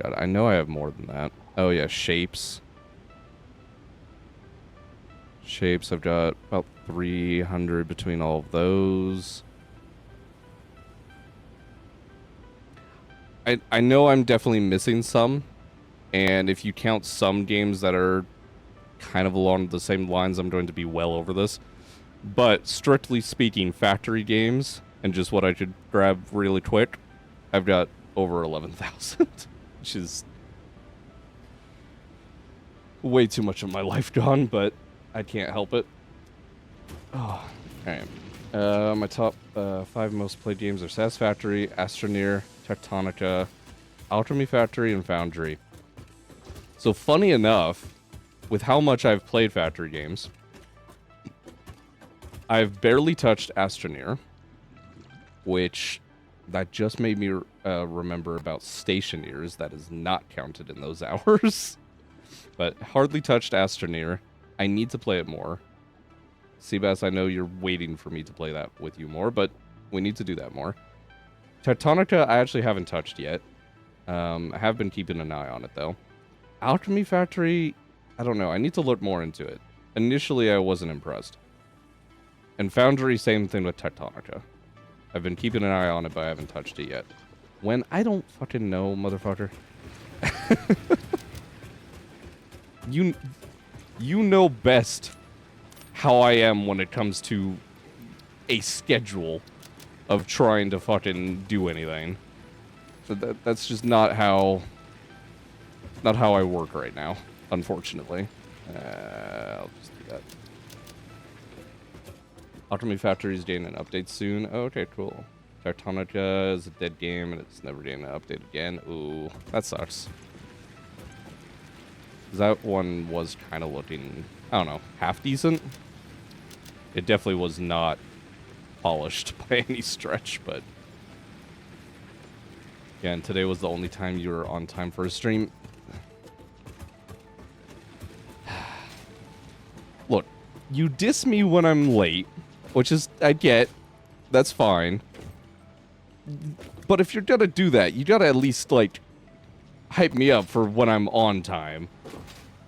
God, I know I have more than that. Oh yeah, shapes. Shapes, I've got about 300 between all of those. I know I'm definitely missing some, and if you count some games that are kind of along the same lines, I'm going to be well over this. But strictly speaking, factory games, and just what I could grab really quick, I've got over 11,000, which is way too much of my life gone, but I can't help it. Oh, alright. My top 5 most played games are Satisfactory, Astroneer, Tectonica, Alchemy Factory, and Foundry. So funny enough, with how much I've played factory games, I've barely touched Astroneer, which that just made me remember about Stationeers. That is not counted in those hours. But hardly touched Astroneer. I need to play it more. Seabass, I know you're waiting for me to play that with you more, but we need to do that more. Tectonica, I actually haven't touched yet. I have been keeping an eye on it, though. Alchemy Factory, I don't know. I need to look more into it. Initially, I wasn't impressed. And Foundry, same thing with Tectonica. I've been keeping an eye on it, but I haven't touched it yet. When? I don't fucking know, motherfucker. You know best how I am when it comes to a schedule of trying to fucking do anything. So that's just not how I work right now, unfortunately. I'll just do that. Alchemy Factory is getting an update soon. Oh, okay, cool. Cartonica is a dead game and it's never getting updated again. Ooh, that sucks. That one was kind of looking, I don't know, half decent. It definitely was not polished by any stretch, but yeah, and today was the only time you were on time for a stream. Look, you diss me when I'm late, which is, I get, that's fine. But if you're gonna do that, you gotta at least, like, hype me up for when I'm on time.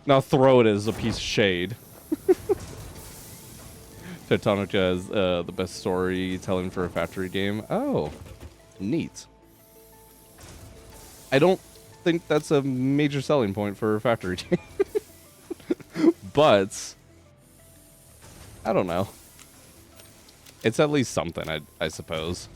Now throw it as a piece of shade. Teutonica is the best storytelling for a factory game. Oh, neat. I don't think that's a major selling point for a factory game. But, I don't know. It's at least something, I suppose.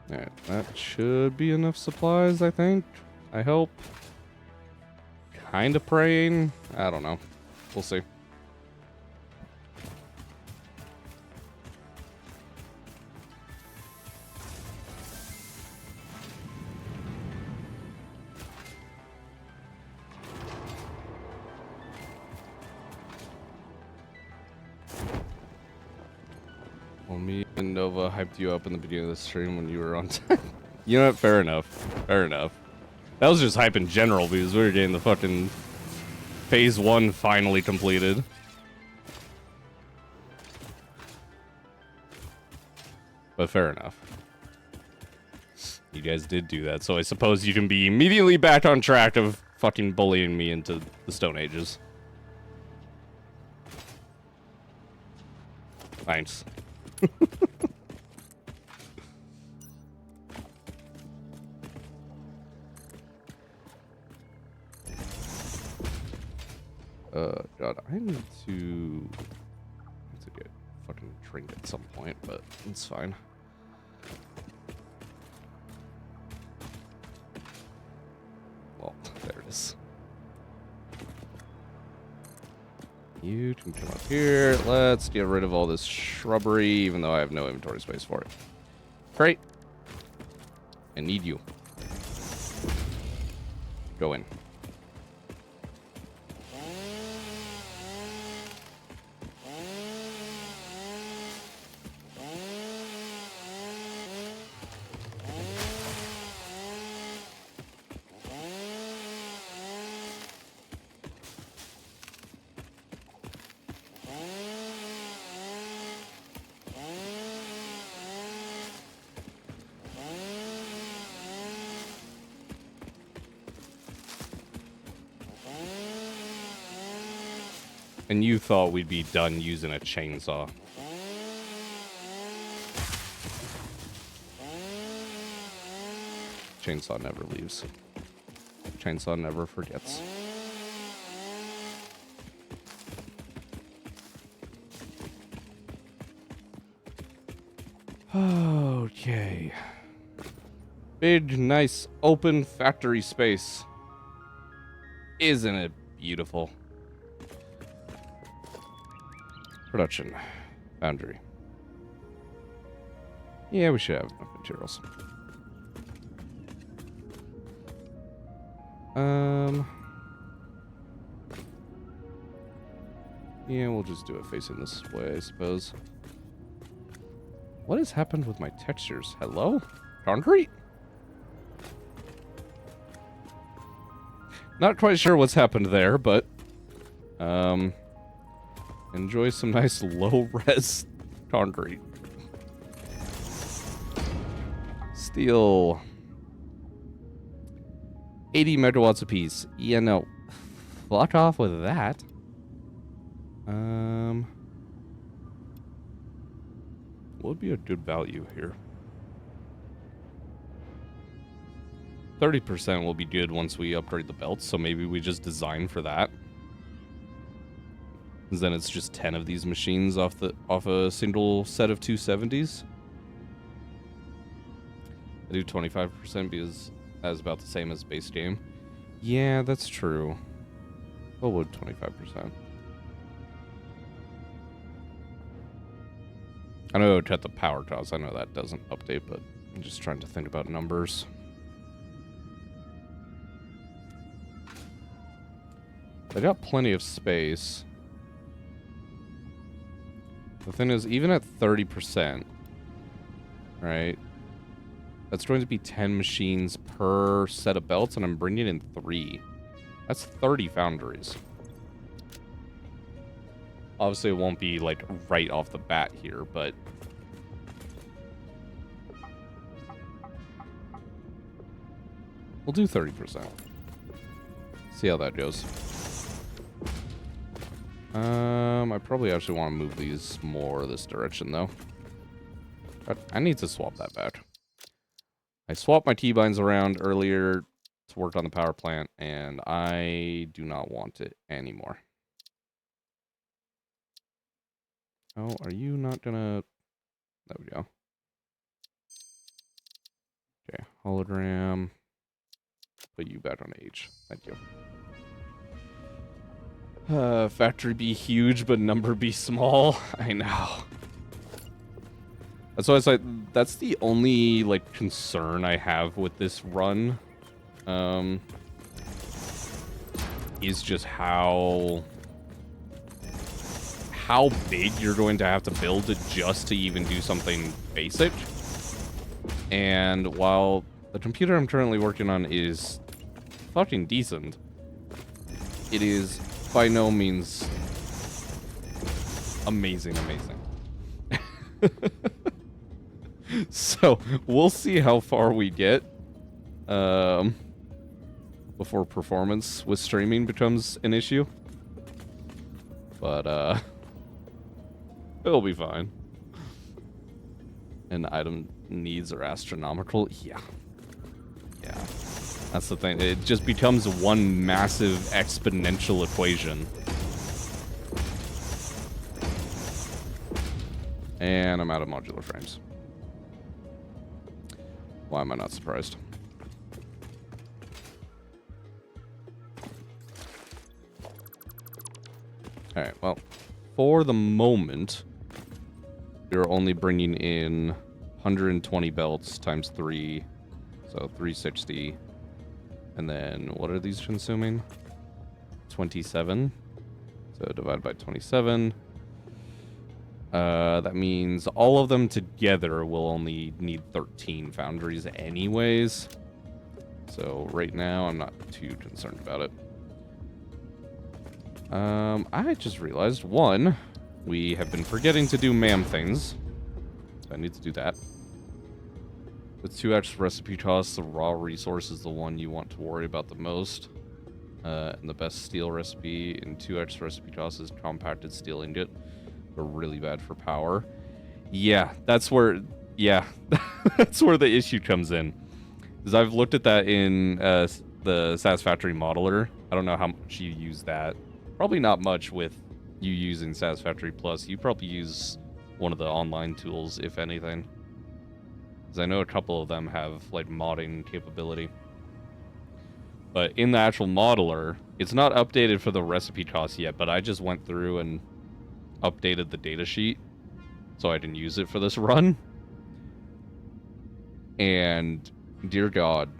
Alright, that should be enough supplies, I think. I hope. Kinda praying. I don't know. We'll see. Well, me and Nova hyped you up in the beginning of the stream when you were on time. You know what? Fair enough. Fair enough. That was just hype in general because we were getting the fucking phase 1 finally completed. But fair enough. You guys did do that, so I suppose you can be immediately back on track of fucking bullying me into the Stone Ages. Thanks. God, I need to get a fucking drink at some point, but it's fine. Well, there it is. You can come up here. Let's get rid of all this shrubbery, even though I have no inventory space for it. Great. I need you. Go in. And you thought we'd be done using a chainsaw. Chainsaw never leaves. Chainsaw never forgets. Okay. Big, nice, open factory space. Isn't it beautiful? Production. Boundary. Yeah, we should have enough materials. Yeah, we'll just do it facing this way, I suppose. What has happened with my textures? Hello? Concrete? Not quite sure what's happened there, but enjoy some nice low-res concrete. Steel. 80 megawatts apiece. Yeah, no. Fuck off with that. What would be a good value here? 30% will be good once we upgrade the belts, so maybe we just design for that. Because then it's just 10 of these machines off a single set of 270s. I do 25% because that's about the same as base game. Yeah, that's true. What would 25%? I know to the power cost. I know that doesn't update, but I'm just trying to think about numbers. They got plenty of space. The thing is, even at 30%, right? That's going to be 10 machines per set of belts, and I'm bringing in 3. That's 30 foundries. Obviously, it won't be, like, right off the bat here, but... we'll do 30%. See how that goes. I probably actually want to move these more this direction, though. But I need to swap that back. I swapped my T-binds around earlier to work on the power plant, and I do not want it anymore. Oh, are you not gonna... There we go. Okay, hologram. Put you back on H. Thank you. Factory be huge, but number be small. I know. That's why it's like, that's the only, like, concern I have with this run. Is just how big you're going to have to build it just to even do something basic. And while the computer I'm currently working on is fucking decent, it is by no means amazing. So we'll see how far we get before performance with streaming becomes an issue. But it'll be fine. And item needs are astronomical. Yeah. That's the thing. It just becomes one massive exponential equation. And I'm out of modular frames. Why am I not surprised? Alright, well, for the moment, you're only bringing in 120 belts times 3, so 360. And then, what are these consuming? 27. So divided by 27. That means all of them together will only need 13 foundries anyways. So right now, I'm not too concerned about it. I just realized, one, we have been forgetting to do MAM things. So I need to do that. With 2x recipe costs, the raw resource is the one you want to worry about the most. And the best steel recipe in 2x recipe costs is compacted steel ingot. They're really bad for power. Yeah, that's where that's where the issue comes in. Because I've looked at that in the Satisfactory modeler. I don't know how much you use that. Probably not much with you using Satisfactory Plus. You probably use one of the online tools, if anything. Because I know a couple of them have, like, modding capability. But in the actual modeler, it's not updated for the recipe cost yet, but I just went through and updated the datasheet so I can use it for this run. And, dear God,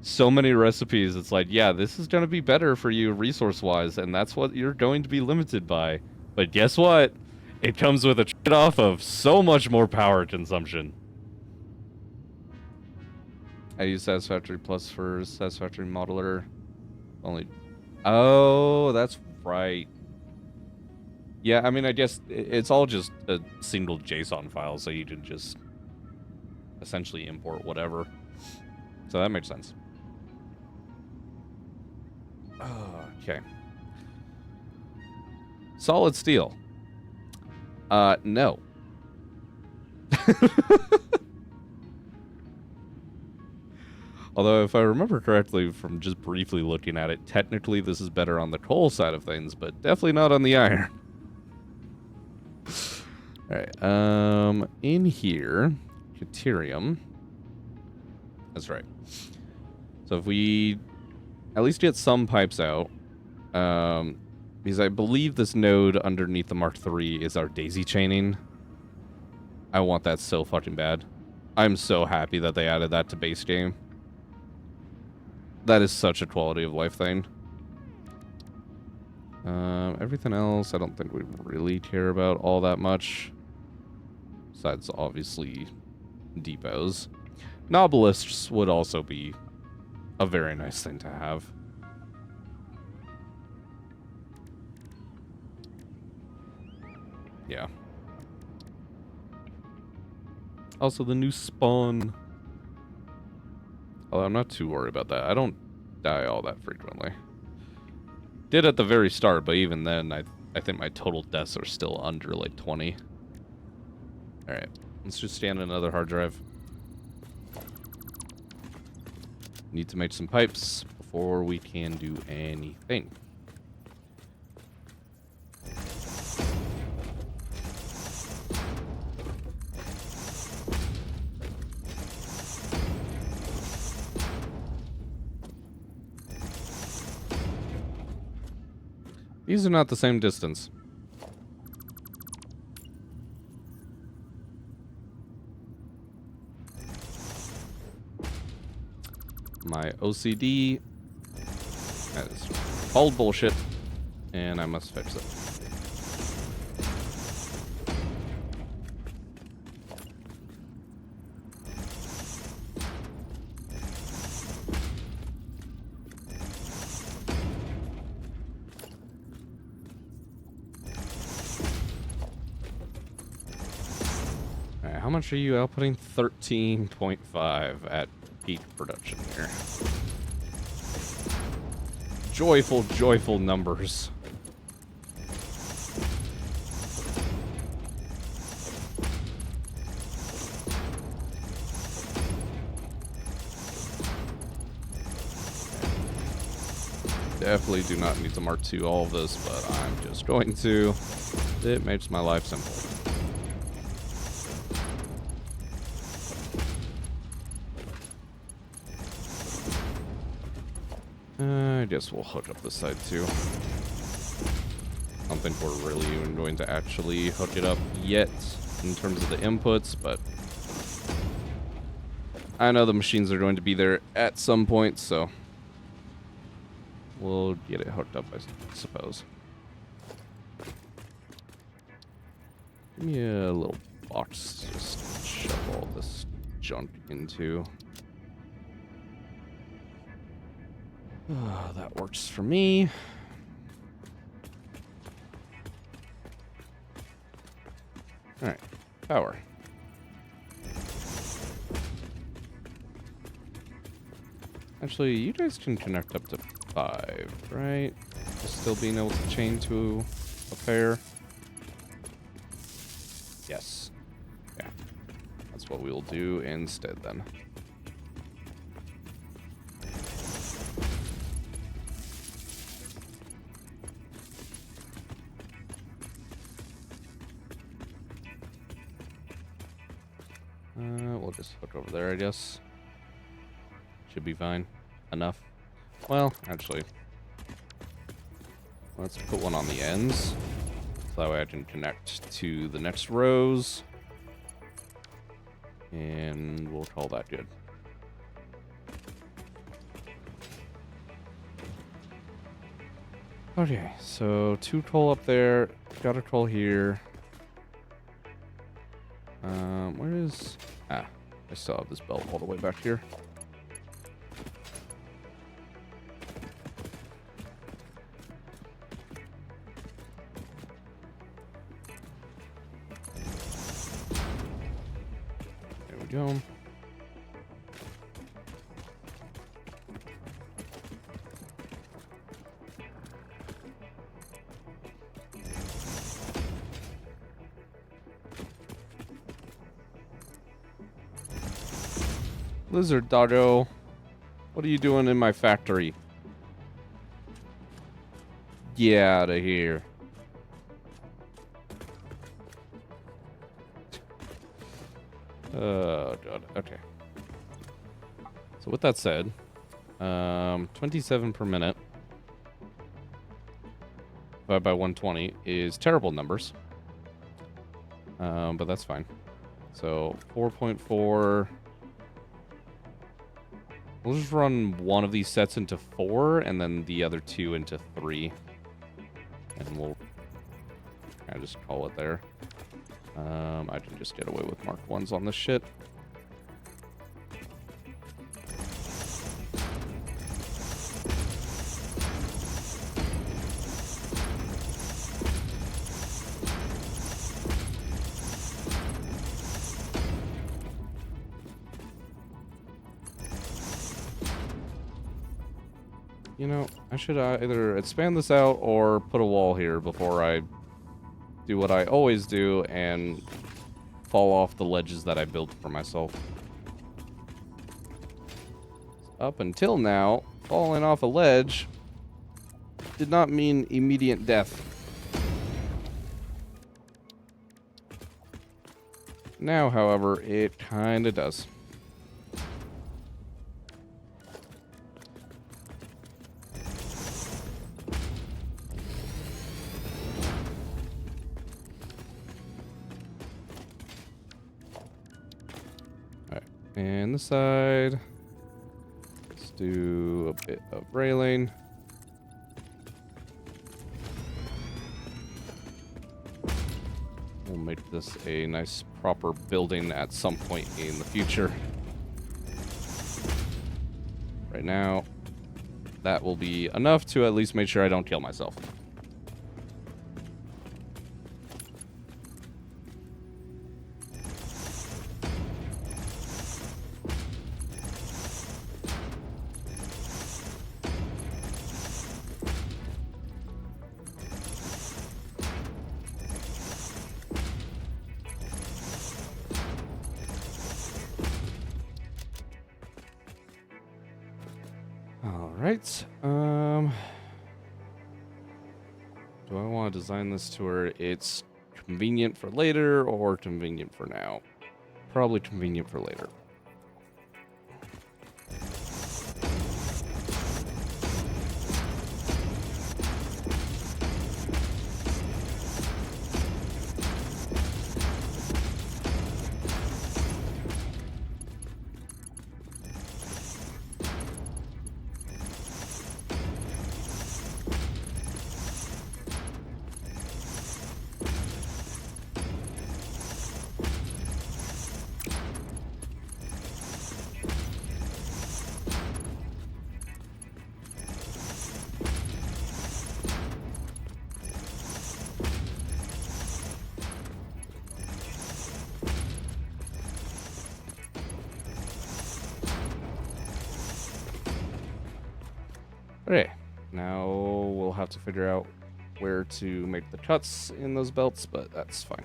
so many recipes, it's like, yeah, this is going to be better for you resource-wise, and that's what you're going to be limited by. But guess what? It comes with a trade-off of so much more power consumption. I use Satisfactory Plus for Satisfactory Modeler. Only... Oh, that's right. Yeah, I mean, I guess it's all just a single JSON file, so you can just essentially import whatever. So that makes sense. Okay. Solid steel. No. Although, if I remember correctly from just briefly looking at it, technically this is better on the coal side of things, but definitely not on the iron. Alright, in here, deuterium. That's right. So if we at least get some pipes out, Because I believe this node underneath the Mark III is our daisy chaining. I want that so fucking bad. I'm so happy that they added that to base game. That is such a quality of life thing. Everything else, I don't think we really care about all that much. Besides, obviously, depots. Nobelisks would also be a very nice thing to have. Yeah. Also, the new spawn. Although I'm not too worried about that. I don't die all that frequently. Did at the very start, but even then, I think my total deaths are still under, like, 20. Alright, let's just scan another hard drive. Need to make some pipes before we can do anything. These are not the same distance. My OCD is all bullshit, and I must fix it. Alright, how much are you outputting? 13.5 at peak production here. Joyful, joyful numbers. Definitely do not need to mark to all of this, but I'm just going to. It makes my life simple. I guess we'll hook up this side too. I don't think we're really even going to actually hook it up yet in terms of the inputs, but I know the machines are going to be there at some point, so we'll get it hooked up, I suppose. Give me a little box to just shove all this junk into. That works for me. Alright, power. Actually, you guys can connect up to 5, right? Still being able to chain to a pair. Yes. Yeah. That's what we'll do instead then. We'll just hook over there, I guess. Should be fine. Enough. Well, actually, let's put one on the ends. So that way I can connect to the next rows. And we'll call that good. Okay, so 2 coal up there. Got a coal here. Where is... Ah, I still have this belt all the way back here. There we go. Lizard doggo, what are you doing in my factory? Get out of here. Oh god, okay. So with that said, 27 per minute. divided by 120 is terrible numbers. But that's fine. So 4.4. We'll just run one of these sets into 4 and then the other 2 into 3. And we'll kind of just call it there. I can just get away with Mark 1s on this shit. You know, I should either expand this out or put a wall here before I do what I always do and fall off the ledges that I built for myself. Up until now, falling off a ledge did not mean immediate death. Now, however, it kinda does. And this side, let's do a bit of railing. We'll make this a nice proper building at some point in the future. Right now, that will be enough to at least make sure I don't kill myself. Alright, do I want to design this to where it's convenient for later or convenient for now? Probably convenient for later. Okay, now we'll have to figure out where to make the cuts in those belts, but that's fine.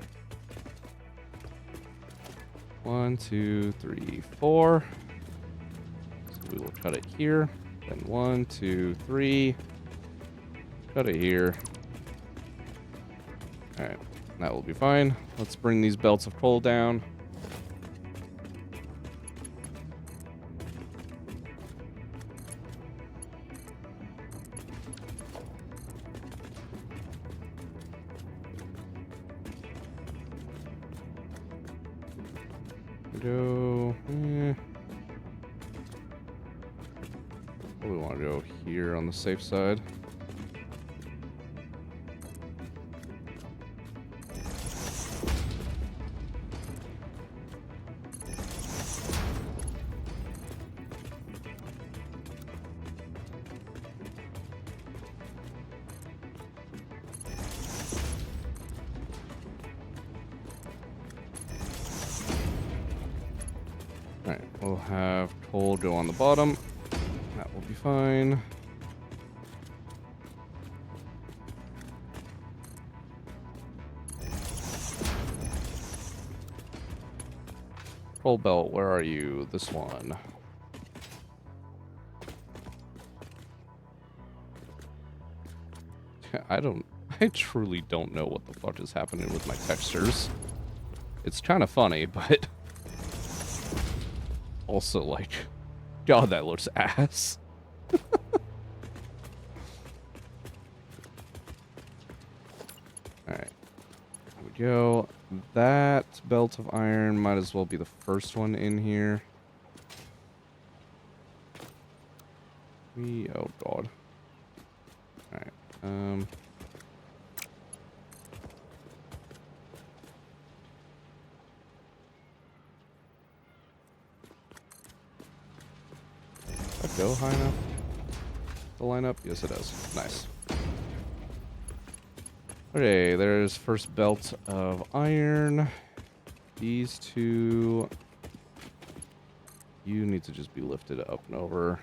1, 2, 3, 4. So we will cut it here. Then 1, 2, 3. Cut it here. Alright, that will be fine. Let's bring these belts of coal down. Go. We want to go here on the safe side. Alright, we'll have coal go on the bottom. That will be fine. Coal belt, where are you? This one. I truly don't know what the fuck is happening with my textures. It's kind of funny, but also, like, God, that looks ass. go. That belt of iron might as well be the first one in here. Oh god. Alright. Does that go high enough to line up? Yes, it does. Nice. Okay, there's first belt of iron. These two, you need to just be lifted up and over.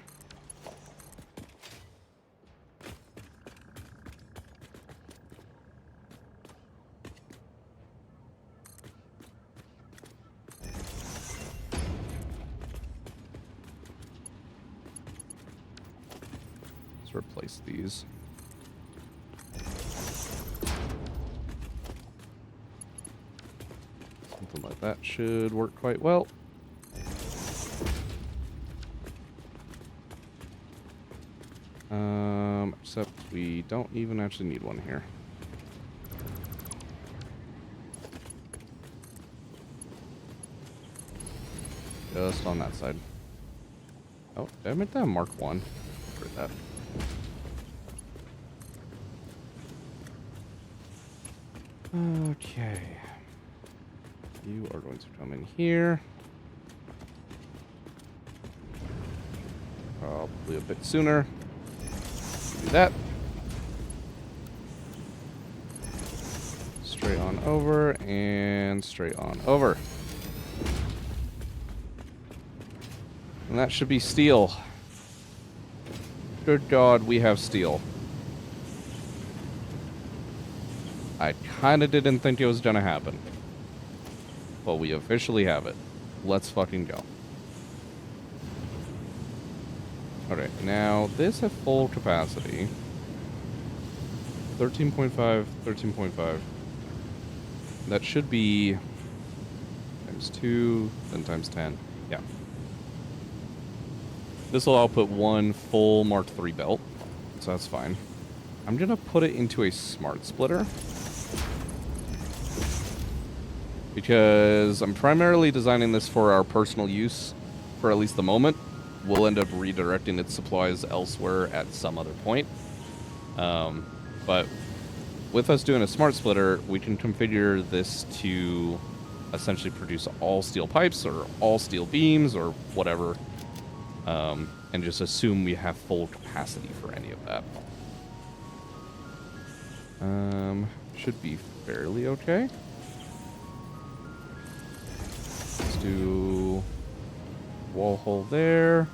Let's replace these. Something like that should work quite well. Except we don't even actually need one here. Just on that side. Oh, did I make that Mark 1? For that. Okay. You are going to come in here. Probably a bit sooner. Do that. Straight on over and straight on over. And that should be steel. Good God, we have steel. I kind of didn't think it was going to happen. But we officially have it. Let's fucking go. Okay, now this at full capacity. 13.5, 13.5. That should be times 2, then times 10. Yeah. This will output one full Mark III belt, so that's fine. I'm going to put it into a smart splitter. Because I'm primarily designing this for our personal use for at least the moment. We'll end up redirecting its supplies elsewhere at some other point. But with us doing a smart splitter, we can configure this to essentially produce all steel pipes or all steel beams or whatever. And just assume we have full capacity for any of that. Should be fairly okay. Let's do wall hole there.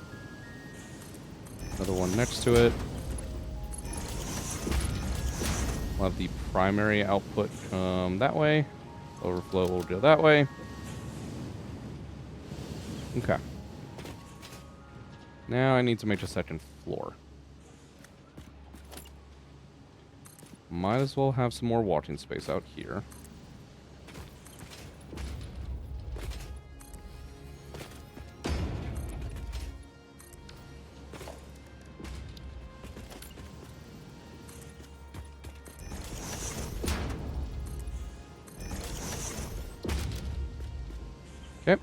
Another one next to it. We'll have the primary output come that way. Overflow will go that way. Okay. Now I need to make a second floor. Might as well have some more walking space out here. Okay.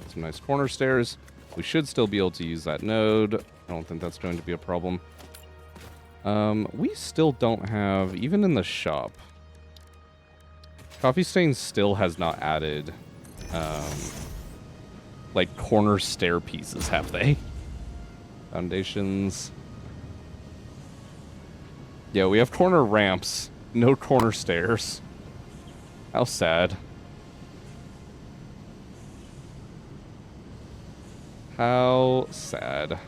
Some nice corner stairs. We should still be able to use that node. I don't think that's going to be a problem. We still don't have, even in the shop, Coffee Stain still has not added, like, corner stair pieces, have they? Foundations. Yeah, we have corner ramps, no corner stairs. How sad. How sad.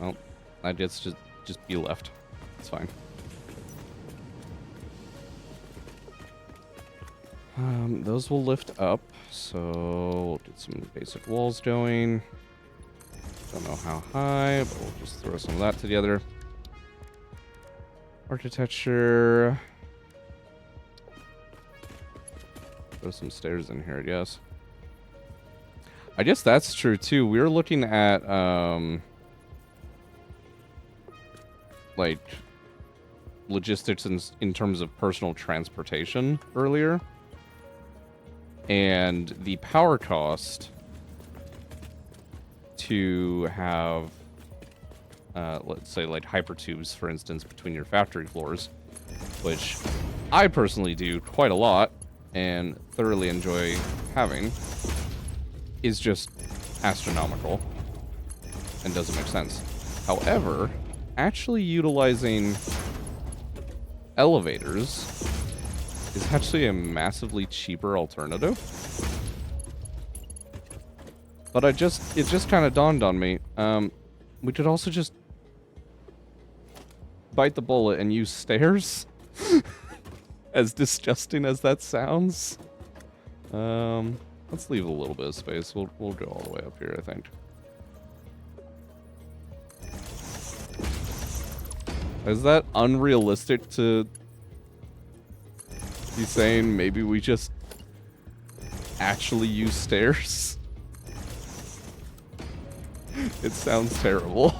Well, I guess just be left. It's fine. Those will lift up, so we'll get some basic walls going. Don't know how high, but we'll just throw some of that together. Architecture. Throw some stairs in here, I guess. I guess that's true too. We were looking at like logistics in terms of personal transportation earlier. And the power cost to have, let's say, like hypertubes, for instance, between your factory floors, which I personally do quite a lot and thoroughly enjoy having, is just astronomical and doesn't make sense. However, actually utilizing elevators is actually a massively cheaper alternative. But it just kind of dawned on me. We could also just bite the bullet and use stairs. As disgusting as that sounds. Let's leave a little bit of space. We'll go all the way up here, I think. Is that unrealistic to be saying maybe we just actually use stairs? It sounds terrible.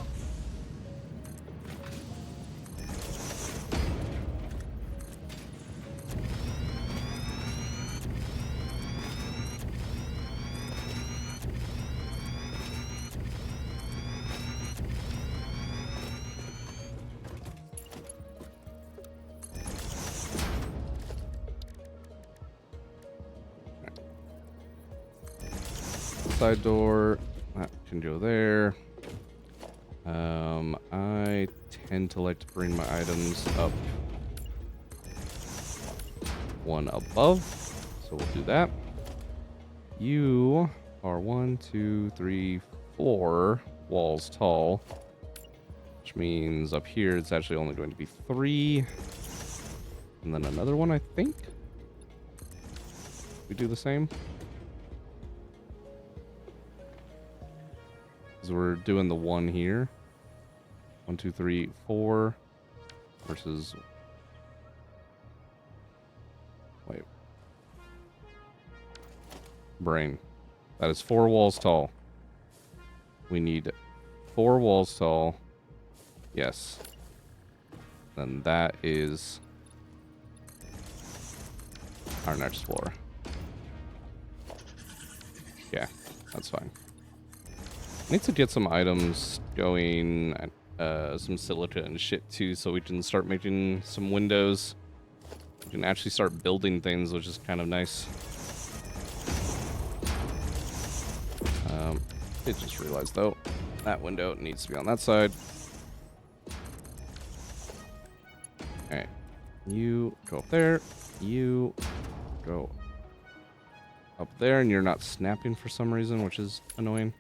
Side door, that can go there. I tend to like to bring my items up one above, so we'll do that. You are 1, 2, 3, 4 walls tall, which means up here it's actually only going to be 3, and then another one, I think. We do the same. We're doing the 1 here. 1, 2, 3, 4 versus. Wait. Brain. That is 4 walls tall. We need 4 walls tall. Yes. Then that is our next floor. Yeah, that's fine. I need to get some items going, some silica and shit too, so we can start making some windows. We can actually start building things, which is kind of nice. I just realized though, that window needs to be on that side. Alright, you go up there, you go up there, and you're not snapping for some reason, which is annoying.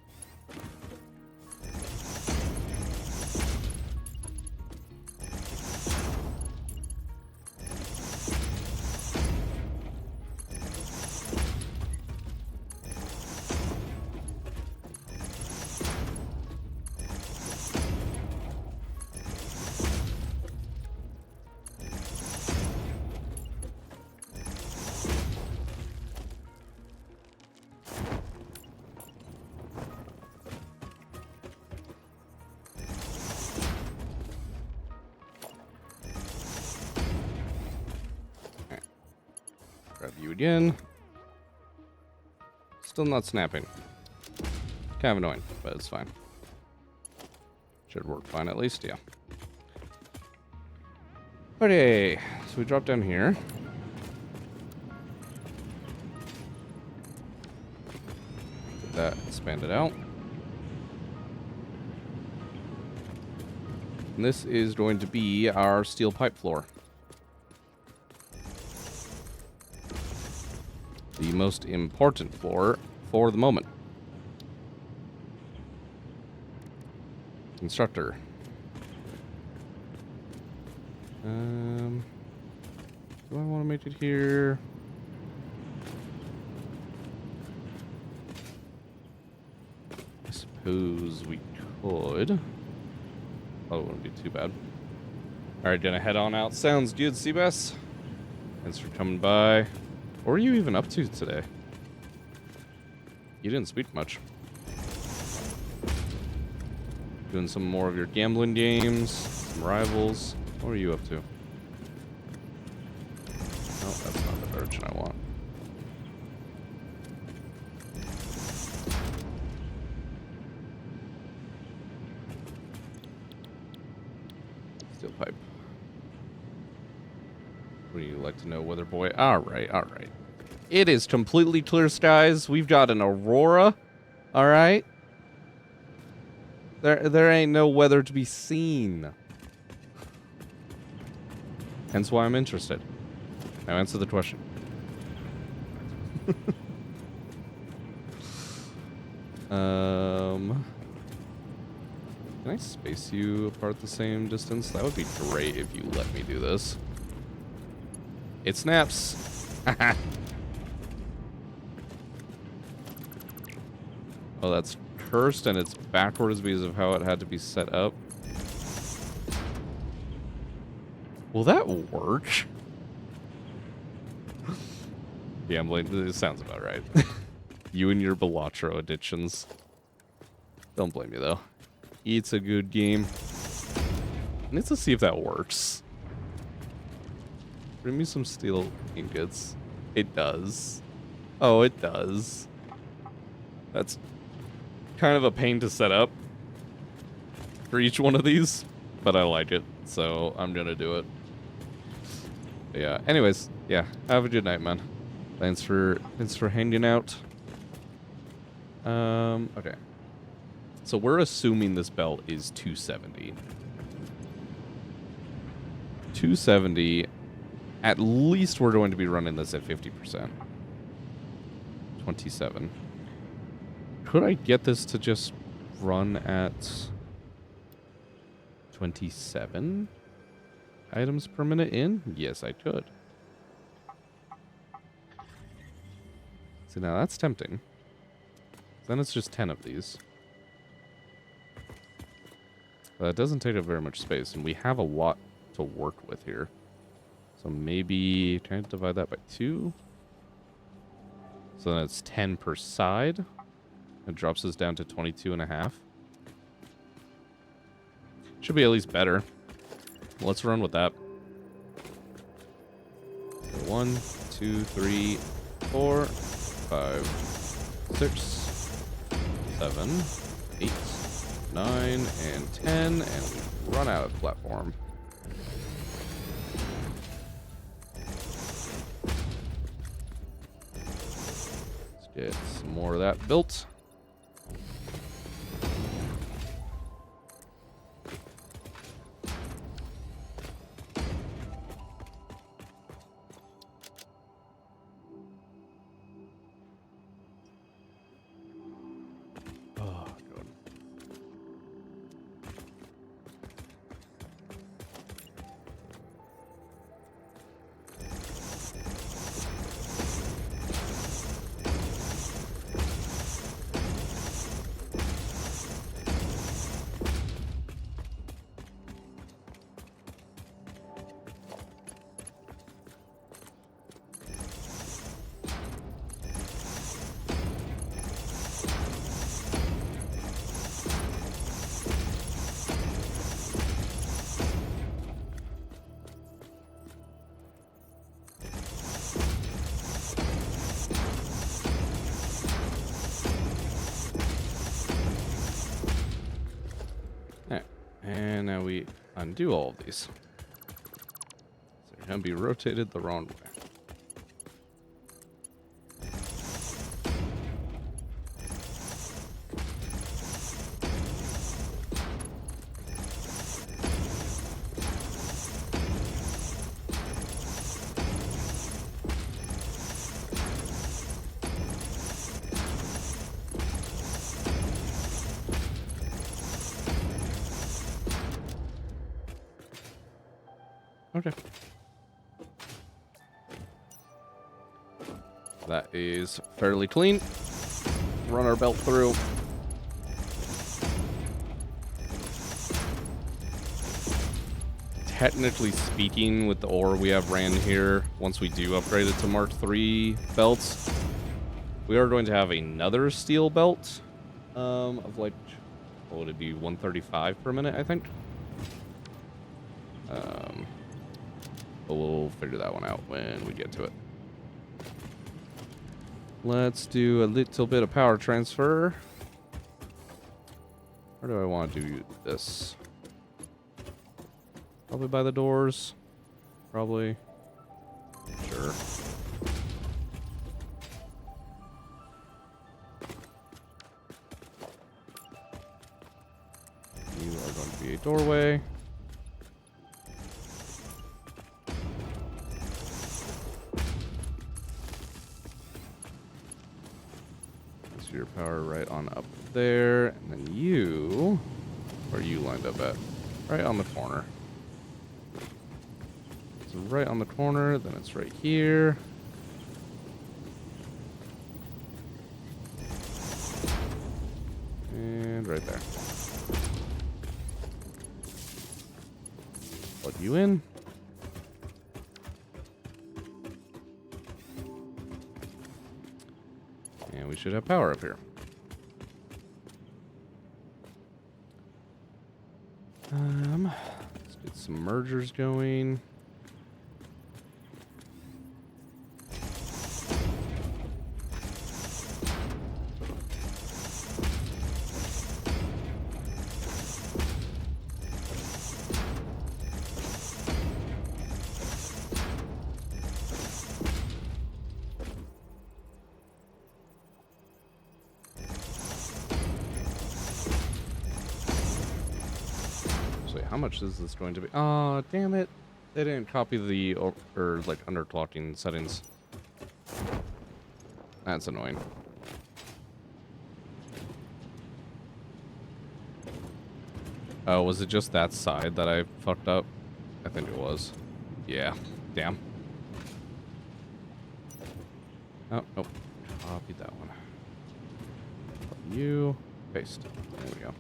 Grab you again. Still not snapping. Kind of annoying, but it's fine. Should work fine at least, yeah. Okay, so we drop down here. Get that expanded out. And this is going to be our steel pipe floor. The most important floor for the moment. Constructor. Do I want to make it here? I suppose we could. Probably wouldn't be too bad. Alright, gonna head on out. Sounds good, Seabass. Thanks for coming by. What were you even up to today? You didn't speak much. Doing some more of your gambling games, some rivals. What were you up to? that's not the direction I want. Steel pipe. What do you like to know, weather boy? All right, all right. It is completely clear skies. We've got an aurora. All right. There ain't no weather to be seen. Hence why I'm interested. Now answer the question. Can I space you apart the same distance? That would be great if you let me do this. It snaps. Oh, that's cursed and it's backwards because of how it had to be set up. Will that work? Yeah, it sounds about right. You and your Balatro addictions. Don't blame me, though. It's a good game. I need to see if that works. Bring me some steel ingots. It does. Oh, it does. That's kind of a pain to set up for each one of these, but I like it, so I'm gonna do it. But yeah, anyways, yeah, have a good night, man. Thanks for hanging out. Okay. So we're assuming this belt is 270. 270. At least we're going to be running this at 50%. 27. Could I get this to just run at 27 items per minute in? Yes, I could. See, now that's tempting. Then it's just 10 of these. But it doesn't take up very much space, and we have a lot to work with here. So maybe trying to divide that by 2. So then it's 10 per side. It drops us down to 22.5. Should be at least better. Let's run with that. So 1, 2, 3, 4, 5, 6, 7, 8, 9, and 10, and we run out of platform. Let's get some more of that built. And now we undo all of these. So you're going to be rotated the wrong way. Okay. That is fairly clean. Run our belt through. Technically speaking, with the ore we have ran here, once we do upgrade it to Mark III belts, we are going to have another steel belt of like, what would it be, 135 per minute, I think? But we'll figure that one out when we get to it. Let's do a little bit of power transfer. Where do I want to do this? Probably by the doors. Probably. Sure. You are going to be a doorway. Place your power right on up there. And then you... Where are you lined up at? Right on the corner. So right on the corner, then it's right here. And right there. Plug you in. And we should have power up here. Let's get some mergers going. How much is this going to be? Oh, damn it. They didn't copy the, or like underclocking settings. That's annoying. Oh, was it just that side that I fucked up? I think it was. Yeah. Damn. Oh, nope. Copy that one. Copy you. Paste. There we go.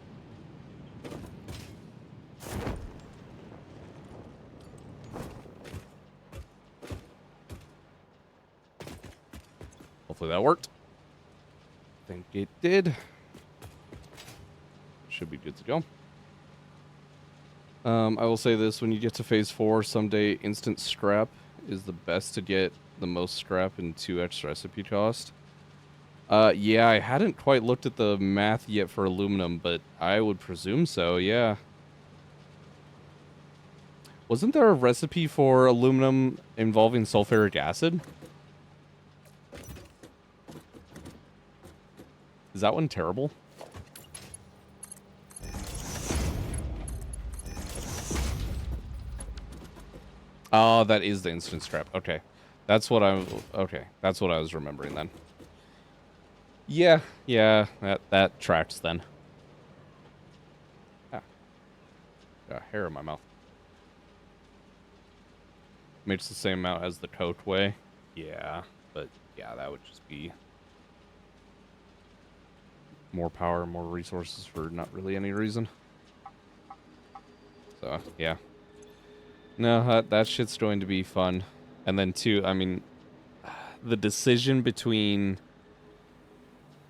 Hopefully that worked. I think it did. Should be good to go. I will say this, when you get to phase 4, someday instant scrap is the best to get the most scrap and 2x recipe cost. Yeah, I hadn't quite looked at the math yet for aluminum, but I would presume so, yeah. Wasn't there a recipe for aluminum involving sulfuric acid? Is that one terrible? Oh, that is the instant scrap. Okay. That's what I was remembering then. Yeah, that tracks then. Ah. Got hair in my mouth. Makes the same amount as the coke way. Yeah, but yeah, that would just be more power, more resources for not really any reason. So, yeah. No, that shit's going to be fun. And then, too, I mean, the decision between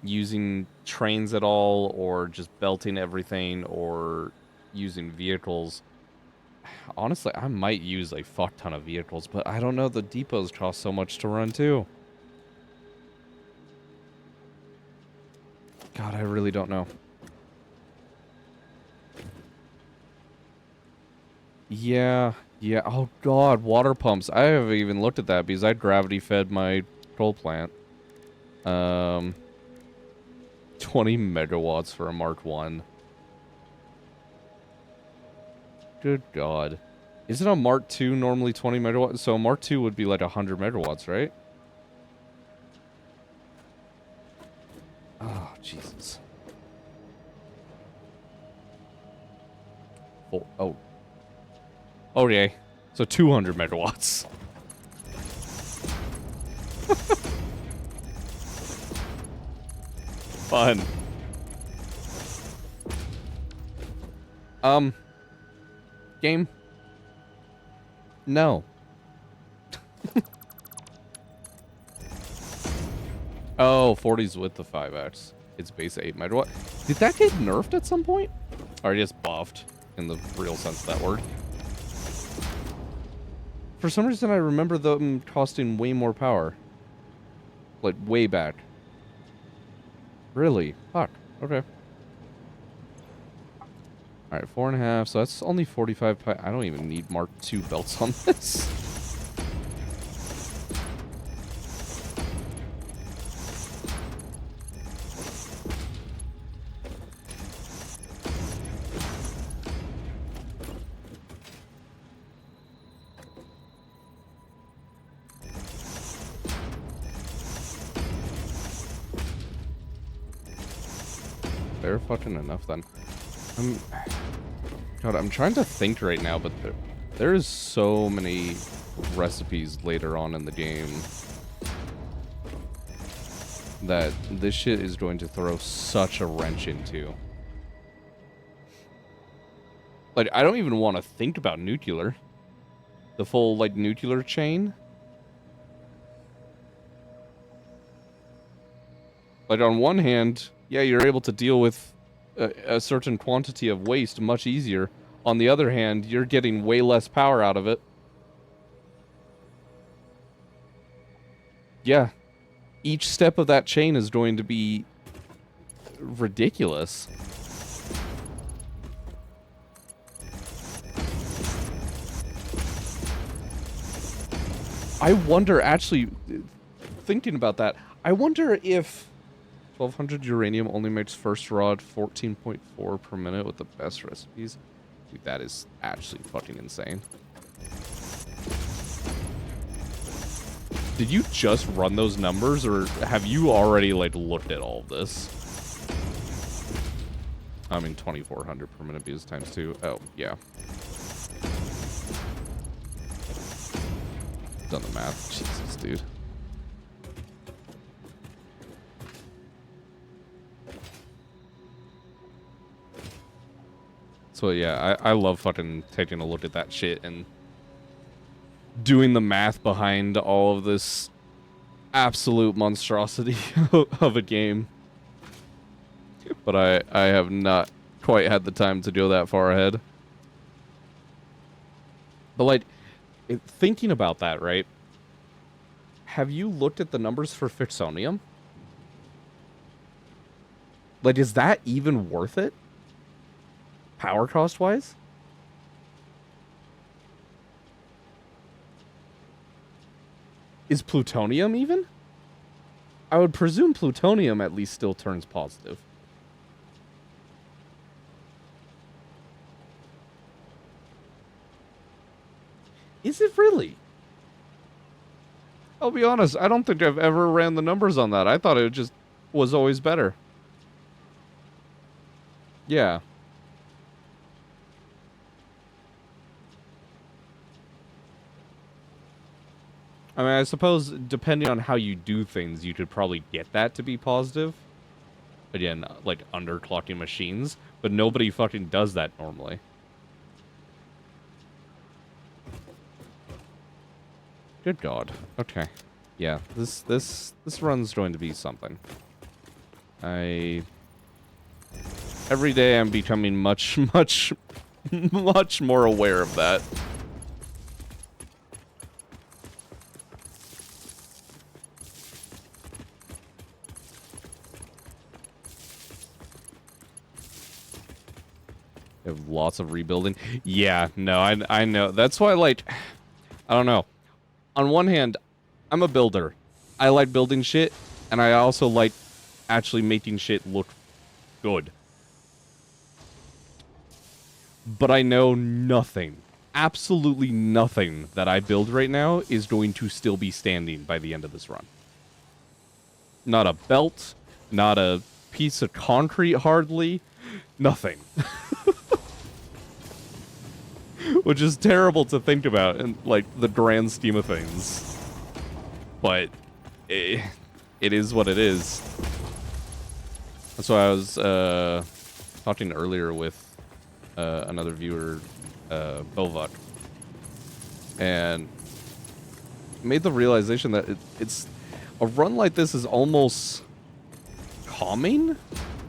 using trains at all or just belting everything or using vehicles. Honestly, I might use a fuck ton of vehicles, but I don't know. The depots cost so much to run, too. God, I really don't know. Yeah. Oh, God, water pumps. I haven't even looked at that because I gravity fed my coal plant. 20 megawatts for a Mark 1. Good God. Isn't a Mark 2 normally 20 megawatts? So a Mark 2 would be like 100 megawatts, right? Oh, Jesus. Oh. Okay. So 200 megawatts. Fun. Game? No. Oh, 40's with the 5x. It's base 8 megawatt. Did that get nerfed at some point? Or just buffed in the real sense of that word? For some reason, I remember them costing way more power. Like, way back. Really? Fuck. Okay. Alright, 4.5, so that's only 45 pi. I don't even need Mark II belts on this. Fair fucking enough, then. God, I'm trying to think right now, but there is so many recipes later on in the game that this shit is going to throw such a wrench into. Like, I don't even want to think about nuclear. The full, like, nuclear chain. Like, on one hand, yeah, you're able to deal with a certain quantity of waste much easier. On the other hand, you're getting way less power out of it. Yeah. Each step of that chain is going to be ridiculous. I wonder, actually, thinking about that, I wonder if 1200 uranium only makes first rod 14.4 per minute with the best recipes. Dude, that is actually fucking insane. Did you just run those numbers, or have you already, like, looked at all of this? I mean, 2400 per minute views times 2. Oh, yeah. Done the math. Jesus, dude. So yeah, I love fucking taking a look at that shit and doing the math behind all of this absolute monstrosity of a game. But I have not quite had the time to go that far ahead. But like, thinking about that, right? Have you looked at the numbers for Fixonium? Like, is that even worth it? Power cost wise? Is plutonium even? I would presume plutonium at least still turns positive. Is it really? I'll be honest, I don't think I've ever ran the numbers on that. I thought it just was always better. Yeah. I mean, I suppose depending on how you do things, you could probably get that to be positive. Again, like underclocking machines, but nobody fucking does that normally. Good God. Okay. Yeah, this run's going to be something. Every day I'm becoming much more aware of that. Have lots of rebuilding. Yeah, no, I know. That's why, like, I don't know. On one hand, I'm a builder. I like building shit, and I also like actually making shit look good. But I know nothing, absolutely nothing that I build right now is going to still be standing by the end of this run. Not a belt, not a piece of concrete, hardly. Nothing. Which is terrible to think about in, like, the grand scheme of things. But it is what it is. That's why I was talking earlier with another viewer, Bovok, and made the realization that it's a run like this is almost calming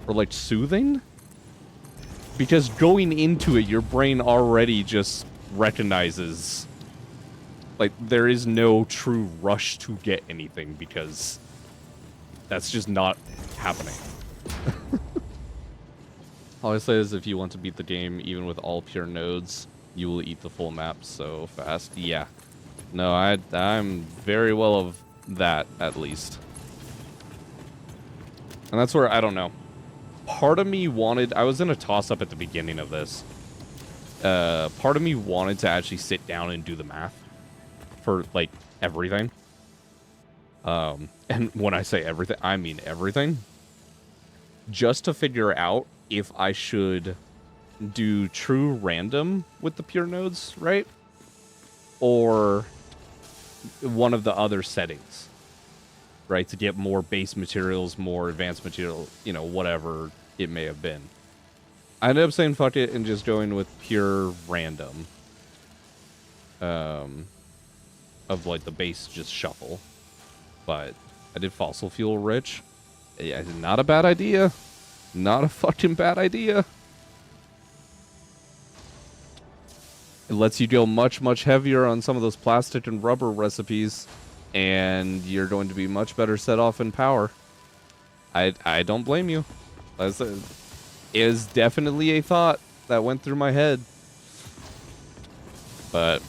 or like soothing, because going into it, your brain already just recognizes Like, there is no true rush to get anything because that's just not happening. All I say is if you want to beat the game, even with all pure nodes, you will eat the full map so fast. Yeah. No, I'm very well of that, at least. And that's where, I don't know. Part of me wanted... I was in a toss-up at the beginning of this. Part of me wanted to actually sit down and do the math for, like, everything. And when I say everything, I mean everything. Just to figure out if I should do true random with the pure nodes, right? Or one of the other settings, right? To get more base materials, more advanced material, you know, whatever it may have been. I ended up saying fuck it and just going with pure random. Of like the base just shuffle. But I did fossil fuel rich. Yeah, not a bad idea. Not a fucking bad idea. It lets you go much, much heavier on some of those plastic and rubber recipes, and you're going to be much better set off in power. I don't blame you. It is definitely a thought that went through my head. But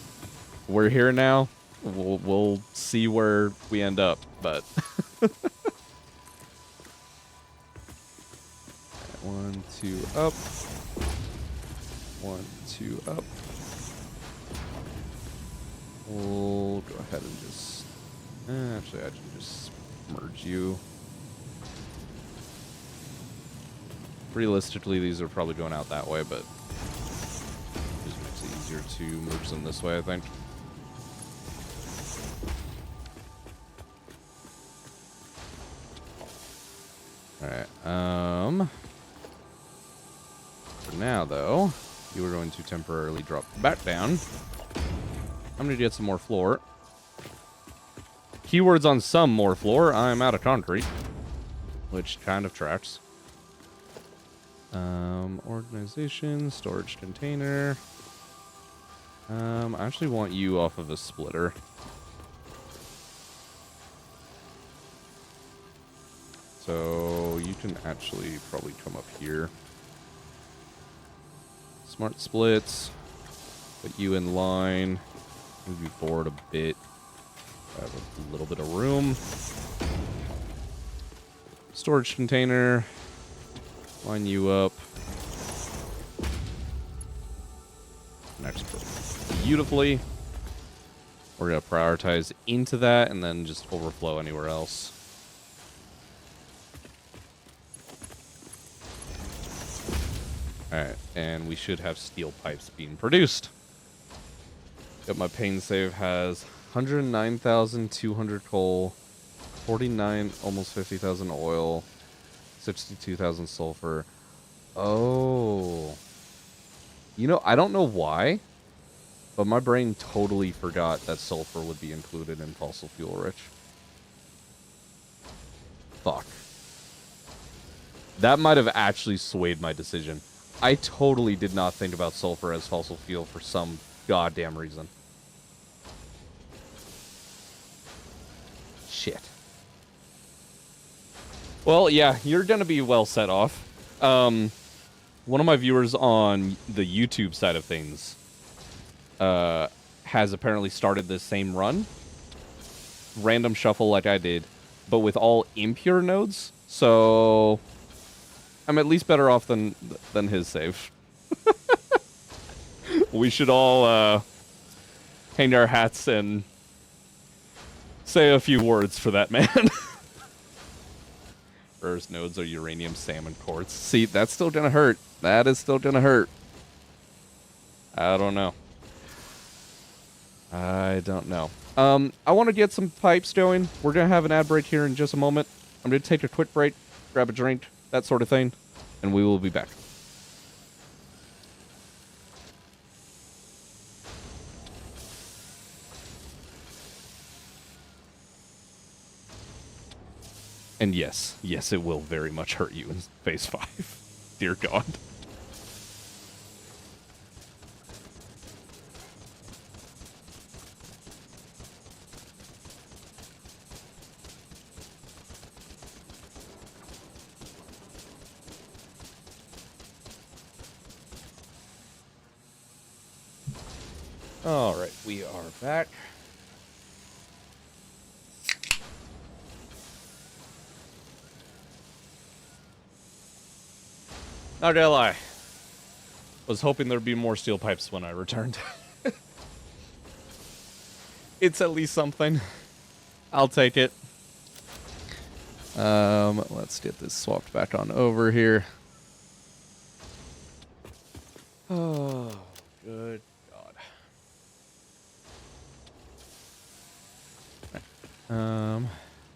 we're here now. We'll see where we end up, but... 1, 2, up. 1, 2, up. We'll go ahead and just... actually, I can just merge you. Realistically, these are probably going out that way, but... it just makes it easier to merge them this way, I think. Alright, for now, though, you are going to temporarily drop back down. I'm going to get some more floor. Keywords on some more floor. I'm out of concrete. Which kind of tracks. Organization, storage container. I actually want you off of a splitter. So you can actually probably come up here. Smart splits. Put you in line. Move you forward a bit. I have a little bit of room. Storage container. Line you up. Next, beautifully. We're going to prioritize into that and then just overflow anywhere else. Alright, and we should have steel pipes being produced. Yep, my pain save has 109,200 coal, 49, almost 50,000 oil, 62,000 sulfur. Oh. You know, I don't know why, but my brain totally forgot that sulfur would be included in fossil fuel rich. Fuck. That might have actually swayed my decision. I totally did not think about sulfur as fossil fuel for some goddamn reason. Shit. Well, yeah, you're gonna be well set off. One of my viewers on the YouTube side of things has apparently started this same run. Random shuffle like I did, but with all impure nodes. So I'm at least better off than his save. We should all hang our hats and say a few words for that man. Earth nodes are uranium, salmon, quartz. See, that's still gonna hurt. That is still gonna hurt. I don't know. I don't know. I want to get some pipes going. We're gonna have an ad break here in just a moment. I'm gonna take a quick break, grab a drink, that sort of thing, and we will be back. And yes, it will very much hurt you in phase 5. Dear God. All right, we are back. Not gonna lie, was hoping there'd be more steel pipes when I returned. It's at least something. I'll take it. Let's get this swapped back on over here. Oh, good God.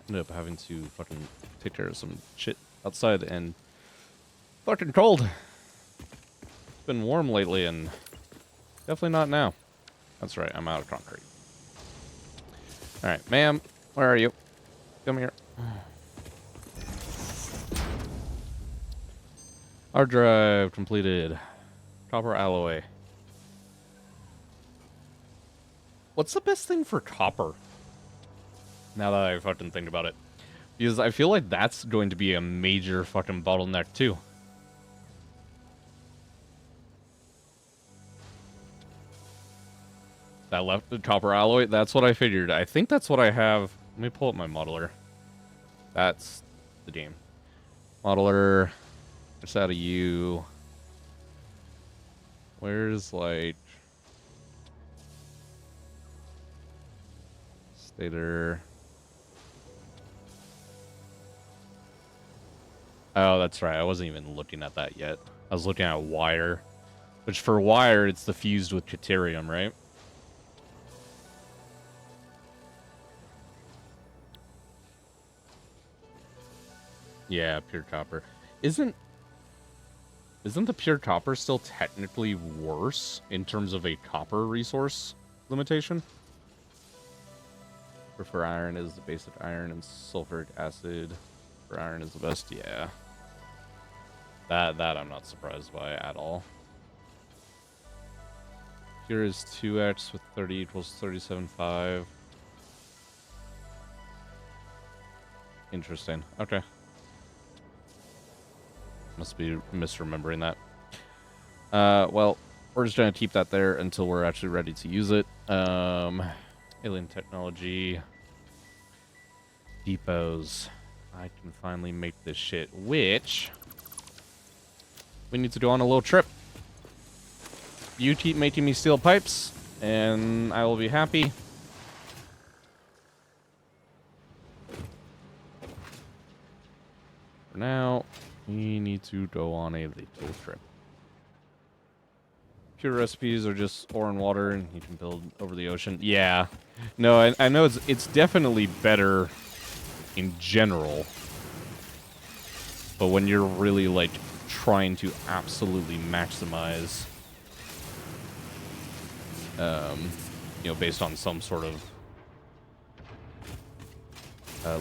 Ended up having to fucking take care of some shit outside and fucking cold. It's been warm lately and definitely not now. That's right, I'm out of concrete. Alright, ma'am, where are you? Come here. Hard drive completed. Copper alloy. What's the best thing for copper? Now that I fucking think about it. Because I feel like that's going to be a major fucking bottleneck too. That left the copper alloy, that's what I figured. I think that's what I have. Let me pull up my modeler. That's the game. Modeler. Just out of you. Where's like stator? Oh, that's right. I wasn't even looking at that yet. I was looking at wire. Which for wire, it's the fused with deuterium, right? Yeah, pure copper. Isn't the pure copper still technically worse in terms of a copper resource limitation? For iron is the basic iron and sulfuric acid. For iron is the best, yeah. That I'm not surprised by at all. Pure is 2x with 30 equals 37.5. Interesting. Okay. Must be misremembering that. Well, we're just gonna keep that there until we're actually ready to use it. Alien technology. Depots. I can finally make this shit, which we need to go on a little trip. You keep making me steel pipes, and I will be happy. For now, we need to go on a little trip. Pure recipes are just ore and water, and you can build over the ocean. Yeah. No, I know it's definitely better in general. But when you're really, like, trying to absolutely maximize, you know, based on some sort of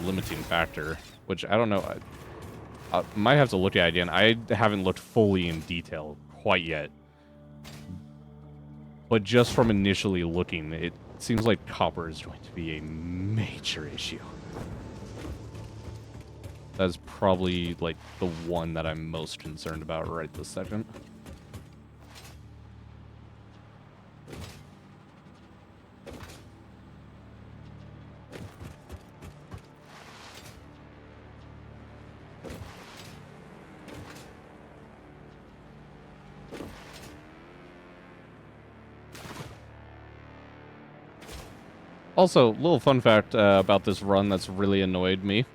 limiting factor, which I don't know. I might have to look at it again. I haven't looked fully in detail quite yet. But just from initially looking, it seems like copper is going to be a major issue. That's probably, like, the one that I'm most concerned about right this second. Also, little fun fact about this run that's really annoyed me.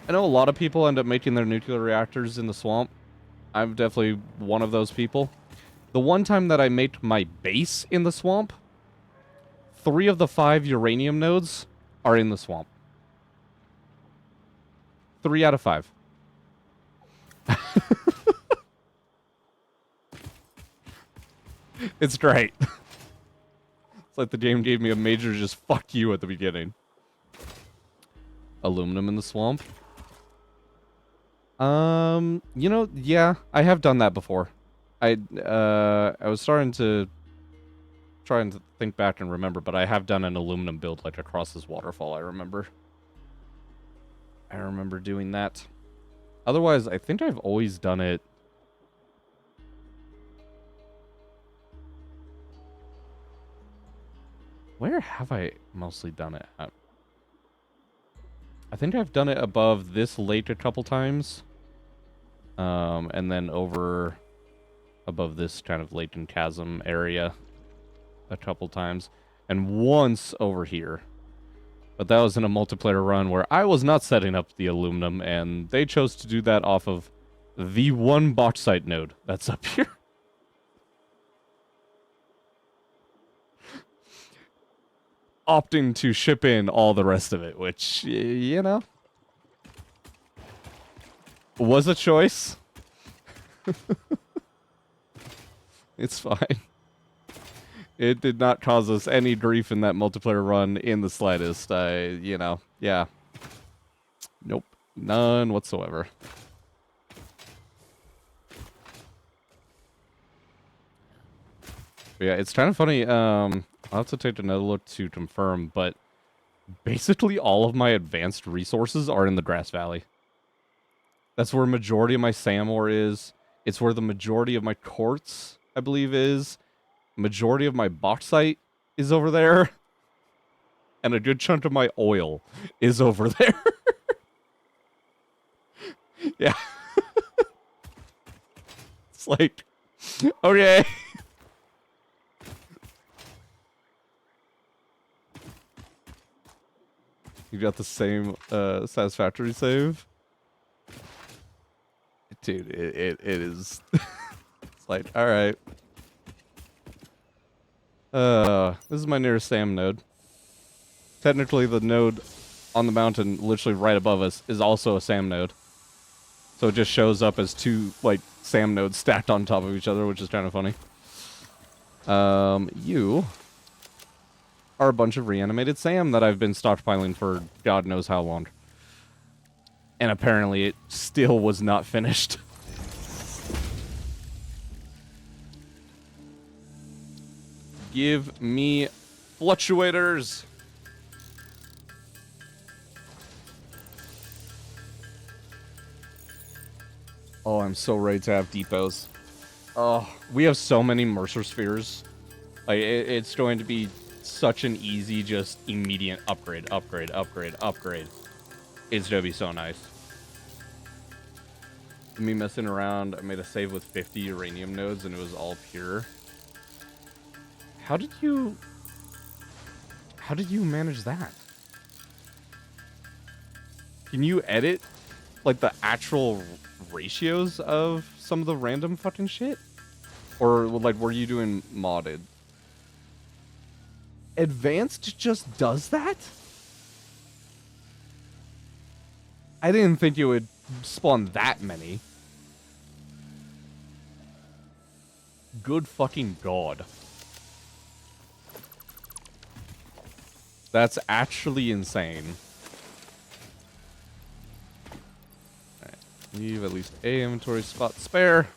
I know a lot of people end up making their nuclear reactors in the swamp. I'm definitely one of those people. The one time that I made my base in the swamp, 3 of the 5 uranium nodes are in the swamp. 3 out of 5. It's great. It's like the game gave me a major just fuck you at the beginning. Aluminum in the swamp? You know, yeah, I have done that before. I was trying to think back and remember, but I have done an aluminum build, like, across this waterfall, I remember. I remember doing that. Otherwise, I think I've always done it Where have I mostly done it at? I think I've done it above this lake a couple times. And then over above this kind of lake and chasm area a couple times. And once over here. But that was in a multiplayer run where I was not setting up the aluminum, and they chose to do that off of the one bauxite node that's up here. Opting to ship in all the rest of it, which, you know, was a choice. It's fine. It did not cause us any grief in that multiplayer run in the slightest. You know, yeah. Nope. None whatsoever. But yeah, it's kind of funny. I'll have to take another look to confirm, but basically all of my advanced resources are in the Grass Valley. That's where majority of my sand ore is. It's where the majority of my quartz, I believe, is. Majority of my bauxite is over there. And a good chunk of my oil is over there. Yeah. It's like, okay. You got the same Satisfactory save? Dude, it is... It's like, alright. This is my nearest SAM node. Technically, the node on the mountain, literally right above us, is also a SAM node. So it just shows up as two, like, SAM nodes stacked on top of each other, which is kind of funny. You are a bunch of reanimated SAM that I've been stockpiling for God knows how long. And apparently it still was not finished. Give me fluctuators. Oh, I'm so ready to have depots. Oh, we have so many Mercer spheres. Like, it's going to be such an easy, just immediate upgrade. It's going to be so nice. Me messing around, I made a save with 50 uranium nodes, and it was all pure. How did you manage that? Can you edit, like, the actual ratios of some of the random fucking shit? Or, like, were you doing modded? Advanced just does that? I didn't think it would spawn that many. Good fucking God. That's actually insane. Alright, leave at least a inventory spot spare.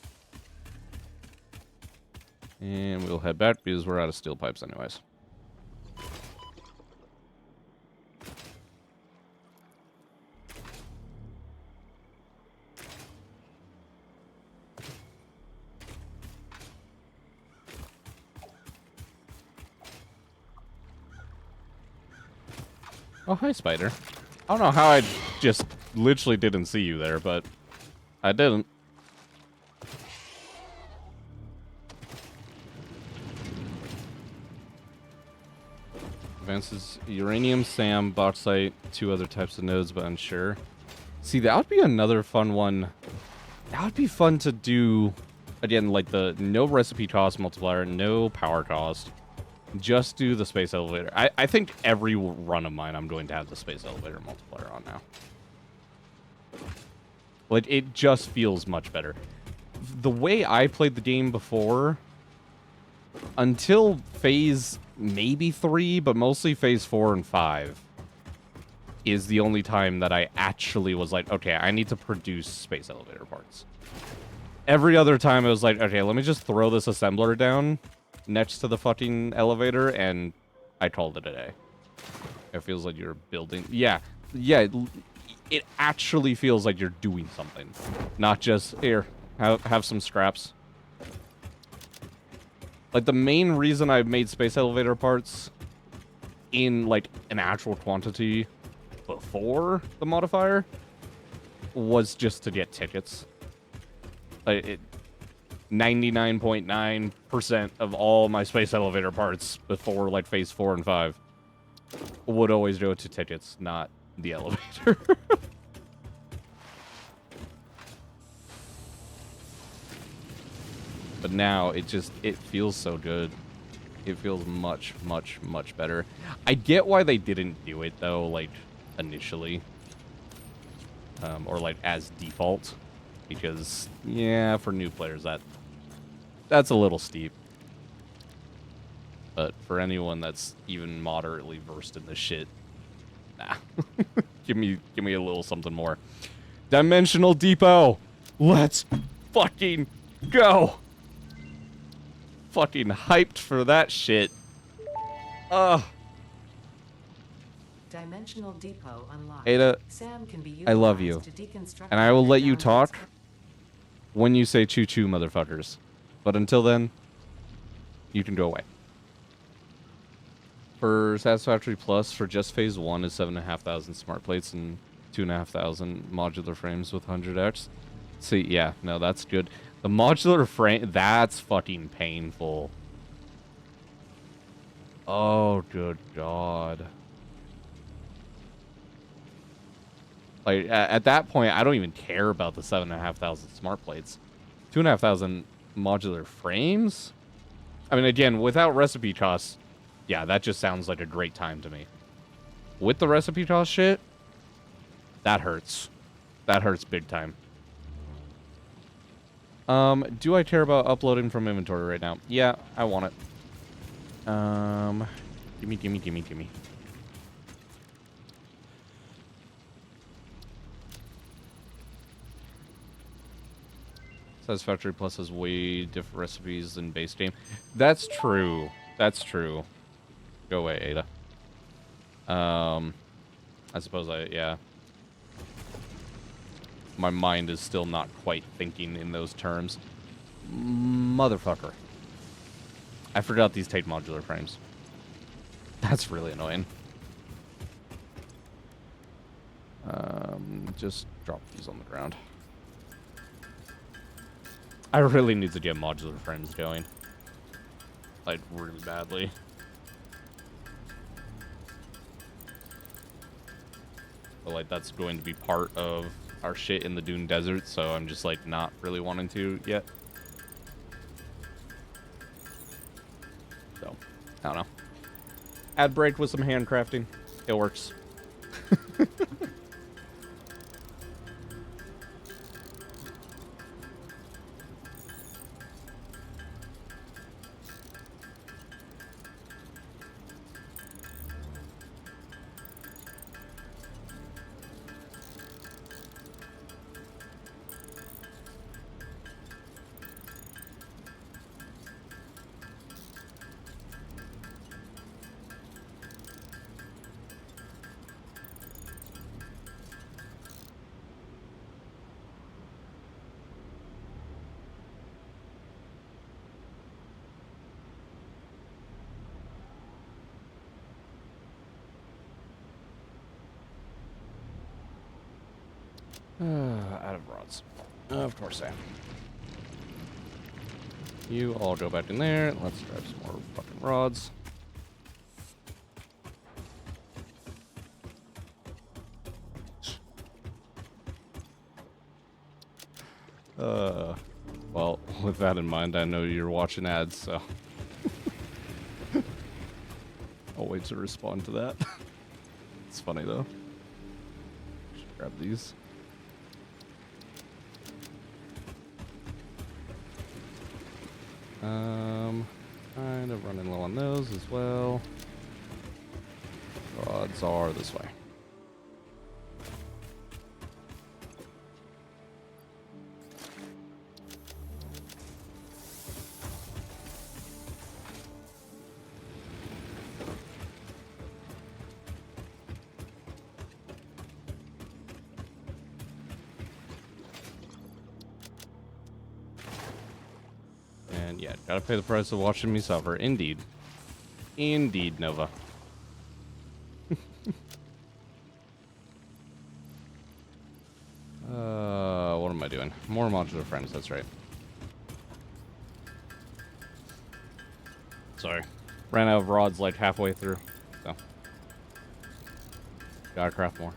And we'll head back because we're out of steel pipes anyways. Oh, hi, Spider. I don't know how I just literally didn't see you there, but I didn't. Advances uranium, SAM, bauxite, 2 other types of nodes, but unsure. See, that would be another fun one. That would be fun to do, again, like the no recipe cost multiplier, no power cost. Just do the space elevator. I think every run of mine I'm going to have the space elevator multiplier on now. Like, it just feels much better. The way I played the game before, until phase maybe 3, but mostly phase 4 and 5, is the only time that I actually was like, okay, I need to produce space elevator parts. Every other time it was like, okay, let me just throw this assembler down next to the fucking elevator, and I called it a day. It feels like you're building... Yeah, it actually feels like you're doing something. Not just, here, have some scraps. Like, the main reason I've made space elevator parts in like an actual quantity before the modifier was just to get tickets. 99.9% of all my space elevator parts before like phase 4 and 5 would always go to tickets, not the elevator. But now it feels so good. It feels much, much, much better. I get why they didn't do it though, like initially. Or like as default. Because yeah, for new players that's a little steep. But for anyone that's even moderately versed in this shit, nah. give me a little something more. Dimensional Depot. Let's fucking go. Fucking hyped for that shit. Dimensional Depot unlocked. Ada, Sam can be I love you. utilized to deconstruct And I will let you downloads. talk when you say choo-choo, motherfuckers. But until then, you can go away. For Satisfactory Plus, for just phase 1 is 7,500 smart plates and 2,500 modular frames with 100x. See, yeah, no, that's good. The modular frame, that's fucking painful. Oh, good God. Like, at that point, I don't even care about the 7,500 smart plates. 2,500 modular frames? I mean, again, without recipe costs, yeah, that just sounds like a great time to me. With the recipe cost shit, that hurts. That hurts big time. Do I care about uploading from inventory right now? Yeah, I want it. Gimme. Satisfactory Plus has way different recipes than base game. That's true. That's true. Go away, Ada. I suppose yeah. My mind is still not quite thinking in those terms. Motherfucker. I forgot these take modular frames. That's really annoying. Just drop these on the ground. I really need to get modular frames going. Like, really badly. But, like, that's going to be part of our shit in the Dune Desert, so I'm just, like, not really wanting to yet. So, I don't know. Ad break with some handcrafting. It works. Out of rods. Of course I am. You all go back in there. Let's grab some more fucking rods. Well, with that in mind, I know you're watching ads, so I'll wait to respond to that. It's funny though. Should grab these. Kind of running low on those as well. Rods are this way. And yeah, gotta pay the price of watching me suffer. Indeed. Indeed, Nova. What am I doing? More modular frames, that's right. Sorry. Ran out of rods like halfway through, so. Gotta craft more.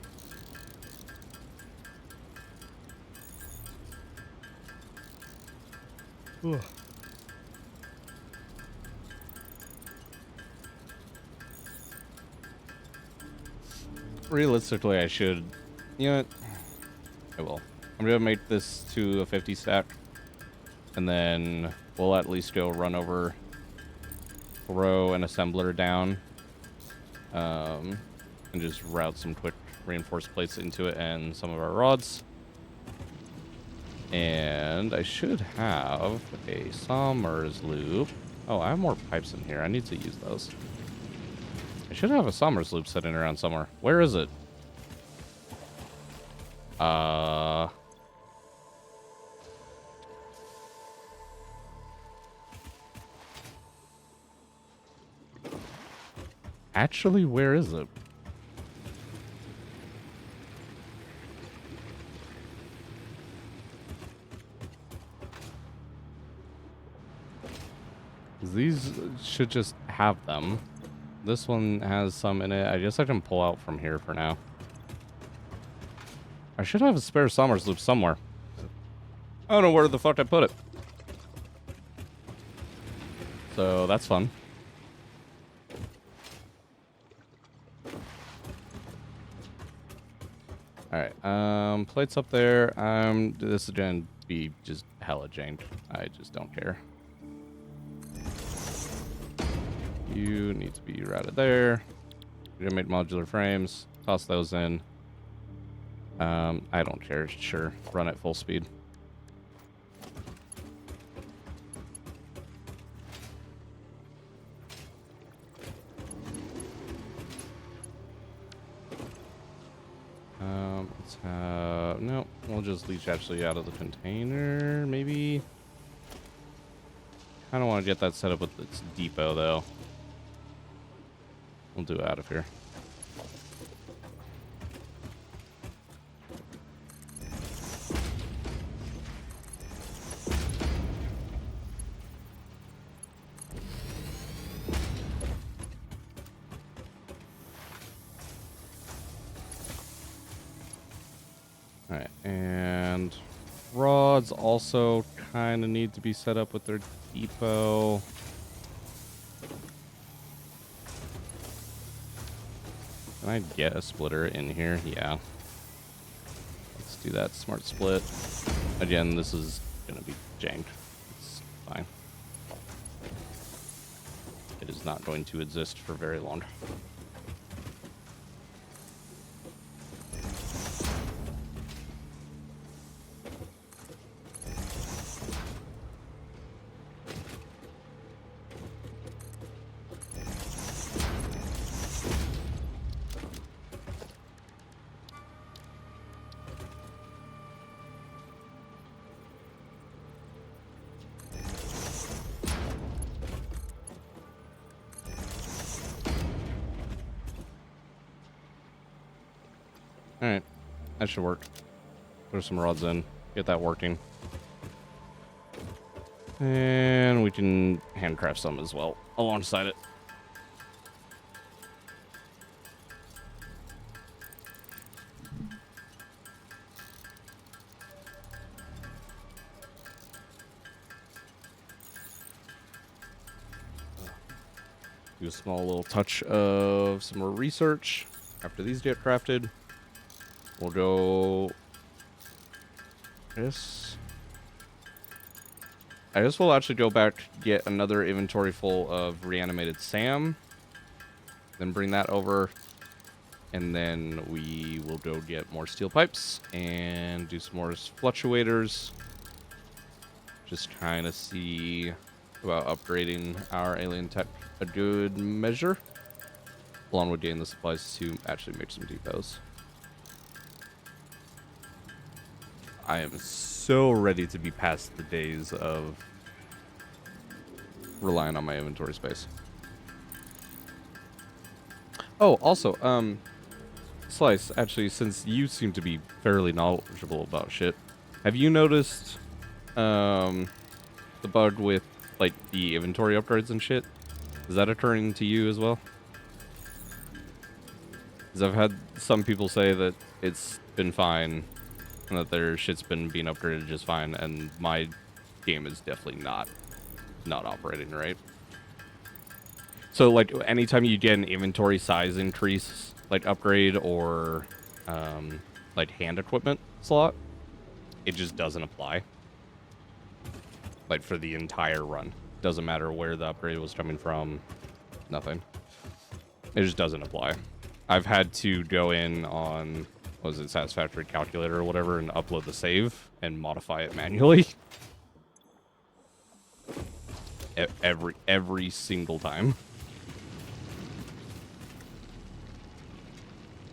Ugh. Realistically, I should. You know what? I will. I'm gonna make this to a 50 stack. And then we'll at least go run over, throw an assembler down. And just route some quick reinforced plates into it and some of our rods. And I should have a Somers loop. Oh, I have more pipes in here. I need to use those. I should have a Somers loop sitting around somewhere. Where is it? Actually, where is it? These should just have them. This one has some in it. I guess I can pull out from here for now. I should have a spare Somers loop somewhere. I don't know where the fuck I put it. So that's fun. Alright, plates up there. This is gonna be just hella janked. I just don't care. You need to be routed there. You're gonna make modular frames. Toss those in. I don't care. Sure, run at full speed. Let's have... No, we'll just leach actually out of the container, maybe. I don't want to get that set up with its depot, though. We'll do it out of here. Alright, and rods also kind of need to be set up with their depot. Can I get a splitter in here? Yeah. Let's do that. Smart split. Again, this is going to be janked. It's fine. It is not going to exist for very long. Alright, that should work. Put some rods in, get that working. And we can handcraft some as well alongside it. Do a small little touch of some more research. After these get crafted, we'll go... I guess we'll actually go back, get another inventory full of reanimated SAM, then bring that over, and then we will go get more steel pipes and do some more fluctuators. Just kind of see about upgrading our alien tech a good measure, along with getting the supplies to actually make some depots. I am so ready to be past the days of relying on my inventory space. Oh, also, Slice, actually, since you seem to be fairly knowledgeable about shit, have you noticed the bug with like the inventory upgrades and shit? Is that occurring to you as well? Because I've had some people say that it's been fine and that their shit's been being upgraded just fine, and my game is definitely not operating right. So like anytime you get an inventory size increase, like upgrade or like hand equipment slot, it just doesn't apply. Like for the entire run. Doesn't matter where the upgrade was coming from, nothing. It just doesn't apply. I've had to go in on, what was it, Satisfactory calculator or whatever, and upload the save and modify it manually. Every single time.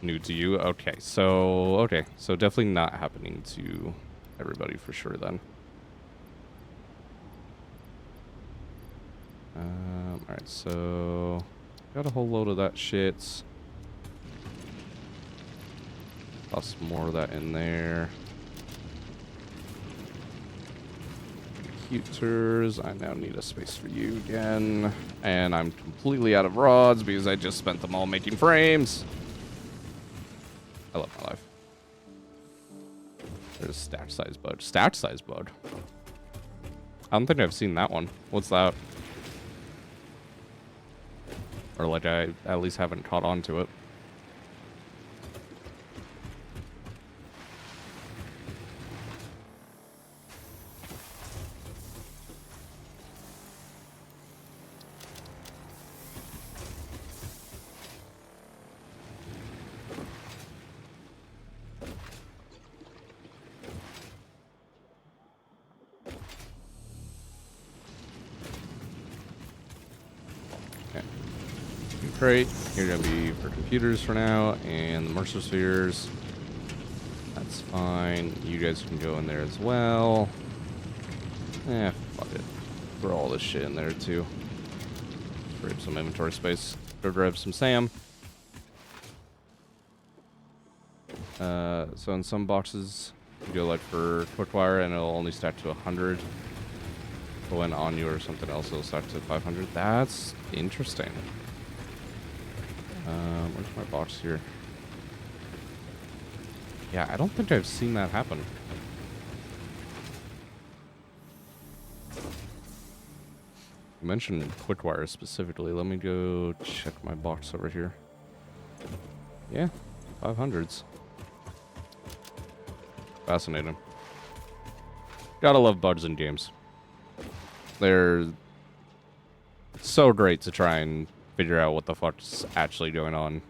New to you? Okay, so definitely not happening to everybody for sure then. Alright, so got a whole load of that shit. Toss some more of that in there. Computers, I now need a space for you again. And I'm completely out of rods because I just spent them all making frames. I love my life. There's a stat size bud. Stat size bud? I don't think I've seen that one. What's that? Or like I at least haven't caught on to it. Crate. You're gonna be for computers for now, and the Mercer spheres. That's fine. You guys can go in there as well. Fuck it. Throw all this shit in there too. Grab some inventory space. Go grab some SAM. So in some boxes, you go like for quick-wire, and it'll only stack to 100. But when on you or something else, it'll stack to 500. That's interesting. Where's my box here? Yeah, I don't think I've seen that happen. You mentioned quick-wire specifically. Let me go check my box over here. Yeah, 500s. Fascinating. Gotta love bugs in games. They're so great to try and figure out what the fuck's actually going on.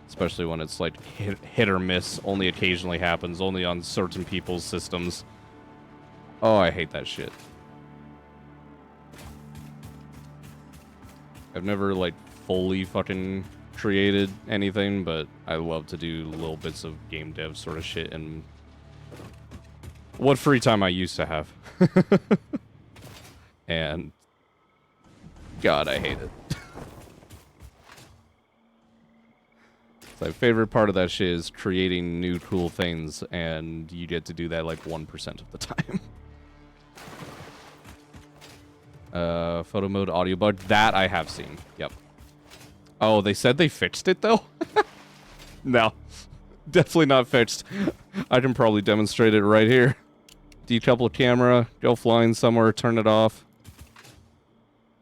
Especially when it's like hit or miss, only occasionally happens, only on certain people's systems. Oh, I hate that shit. I've never like fully fucking created anything, but I love to do little bits of game dev sort of shit and what free time I used to have. And God, I hate it. My favorite part of that shit is creating new cool things, and you get to do that like 1% of the time. Photo mode audio bug. That I have seen. Yep. Oh, they said they fixed it though? No. Definitely not fixed. I can probably demonstrate it right here. Decouple camera, go flying somewhere, turn it off.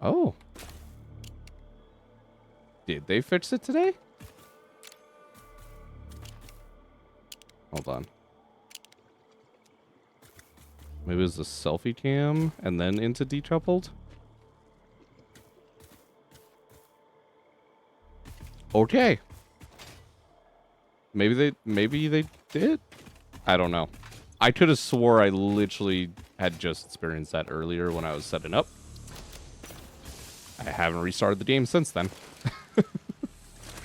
Oh. Did they fix it today? Hold on. Maybe it was the selfie cam and then into decoupled? Okay. Maybe they did? I don't know. I could have swore I literally had just experienced that earlier when I was setting up. I haven't restarted the game since then.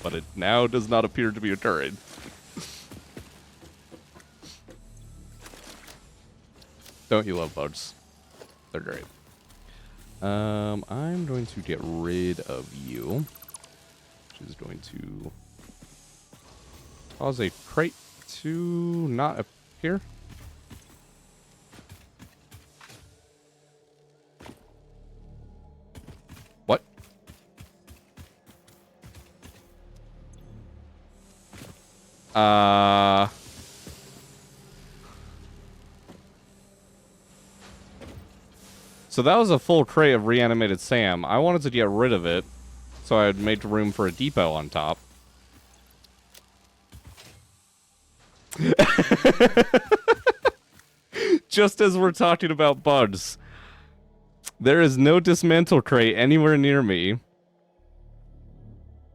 But it now does not appear to be occurring. Don't you love bugs? They're great. I'm going to get rid of you. Which is going to Cause a crate to not appear. What? So that was a full crate of reanimated Sam. I wanted to get rid of it, so I'd make room for a depot on top. Just as we're talking about bugs, there is no dismantle crate anywhere near me.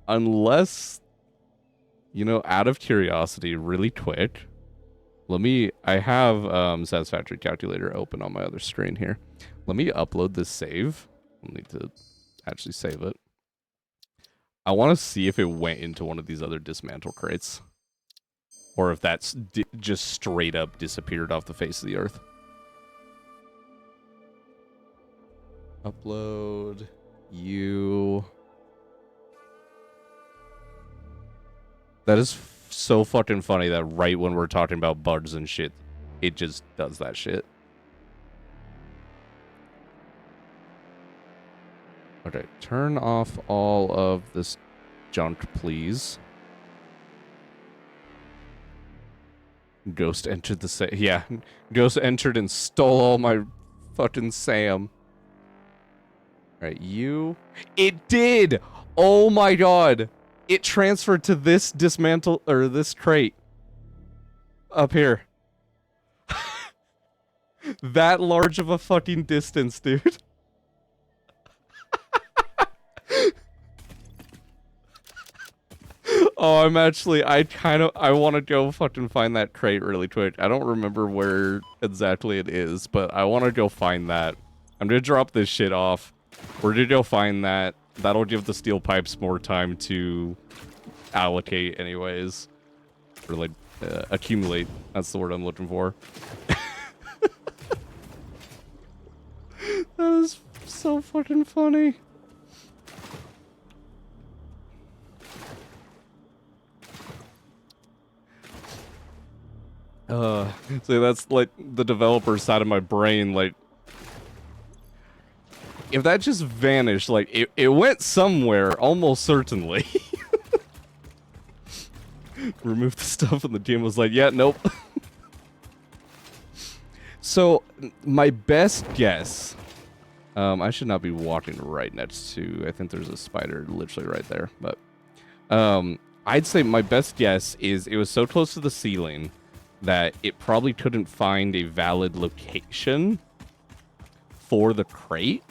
Unless, you know, out of curiosity, really quick, I have Satisfactory calculator open on my other screen here. Let me upload this save. I'll need to actually save it. I want to see if it went into one of these other dismantle crates. Or if that's just straight up disappeared off the face of the earth. Upload. You. That is so fucking funny that right when we're talking about bugs and shit, it just does that shit. Okay, turn off all of this junk, please. Ghost entered the yeah, Ghost entered and stole all my fucking Sam. Alright, you. It did! Oh my god! It transferred to this dismantle, or this crate. Up here. That large of a fucking distance, dude. Oh, I want to go fucking find that crate really quick. I don't remember where exactly it is, but I want to go find that. I'm gonna drop this shit off. We're gonna go find that. That'll give the steel pipes more time to allocate anyways. Or like, accumulate. That's the word I'm looking for. That is so fucking funny. So that's like the developer side of my brain, like, if that just vanished, like, it went somewhere, almost certainly. Remove the stuff and the team was like, yeah, nope. So, my best guess, I should not be walking right next to, I think there's a spider literally right there, but, I'd say my best guess is it was so close to the ceiling that it probably couldn't find a valid location for the crate.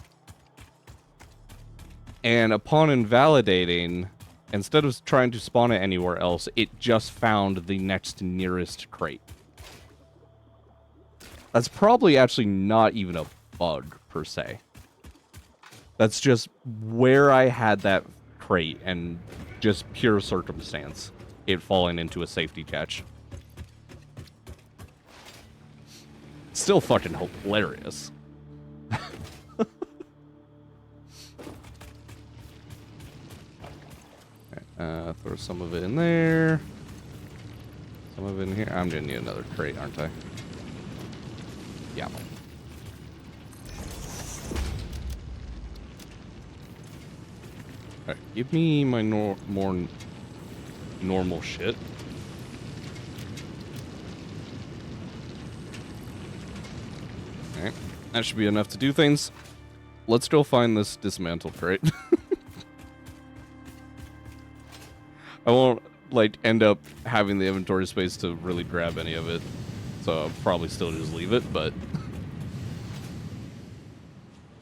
And upon invalidating, instead of trying to spawn it anywhere else, it just found the next nearest crate. That's probably actually not even a bug, per se. That's just where I had that crate, and just pure circumstance, it falling into a safety catch. Still fucking hilarious. Okay, throw some of it in there. Some of it in here. I'm gonna need another crate, aren't I? Yeah. Alright, give me my more normal shit. Alright, that should be enough to do things. Let's go find this dismantle crate. I won't, like, end up having the inventory space to really grab any of it. So I'll probably still just leave it, but...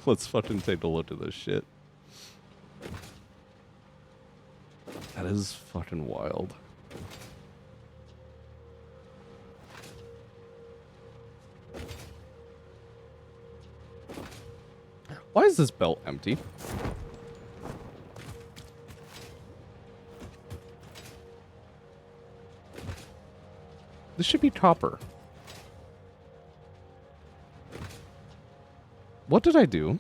Let's fucking take a look at this shit. That is fucking wild. Why is this belt empty? This should be copper. What did I do?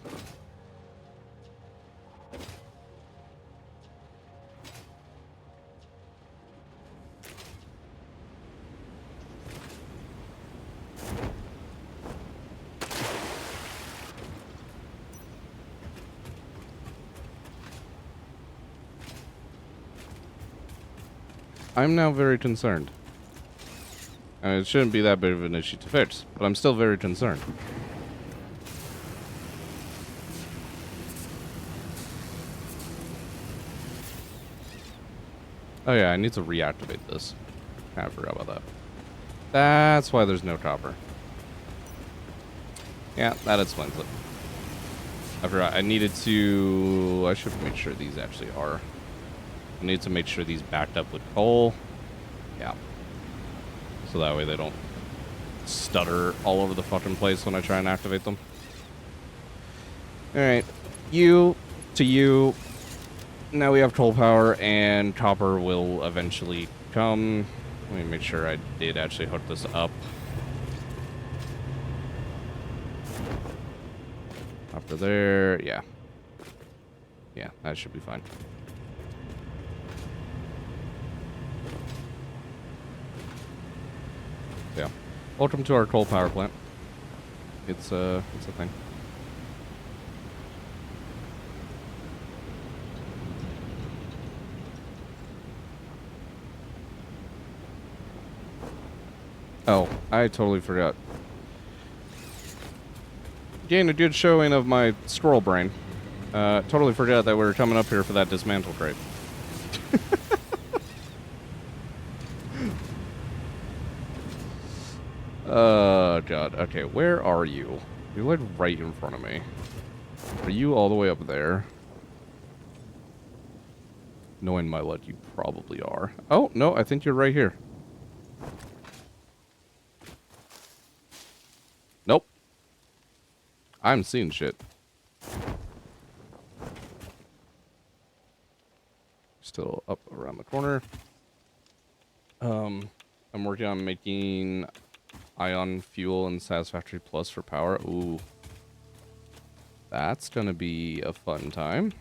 I'm now very concerned. I mean, it shouldn't be that big of an issue to fix, but I'm still very concerned. Oh yeah, I need to reactivate this. I forgot about that. That's why there's no copper. Yeah, that explains it. I forgot. I needed to... I should make sure these actually are. I need to make sure these backed up with coal. Yeah. So that way they don't stutter all over the fucking place when I try and activate them. Alright. You to you. Now we have coal power, and copper will eventually come. Let me make sure I did actually hook this up. After there, yeah. Yeah, that should be fine. Yeah. Welcome to our coal power plant. It's a thing. Oh, I totally forgot. Gained a good showing of my squirrel brain. Totally forgot that we were coming up here for that dismantle crate. God. Okay, where are you? You're like right in front of me. Are you all the way up there? Knowing my luck, you probably are. Oh, no, I think you're right here. Nope. I'm seeing shit. Still up around the corner. I'm working on making ion fuel and Satisfactory Plus for power. Ooh. That's gonna be a fun time.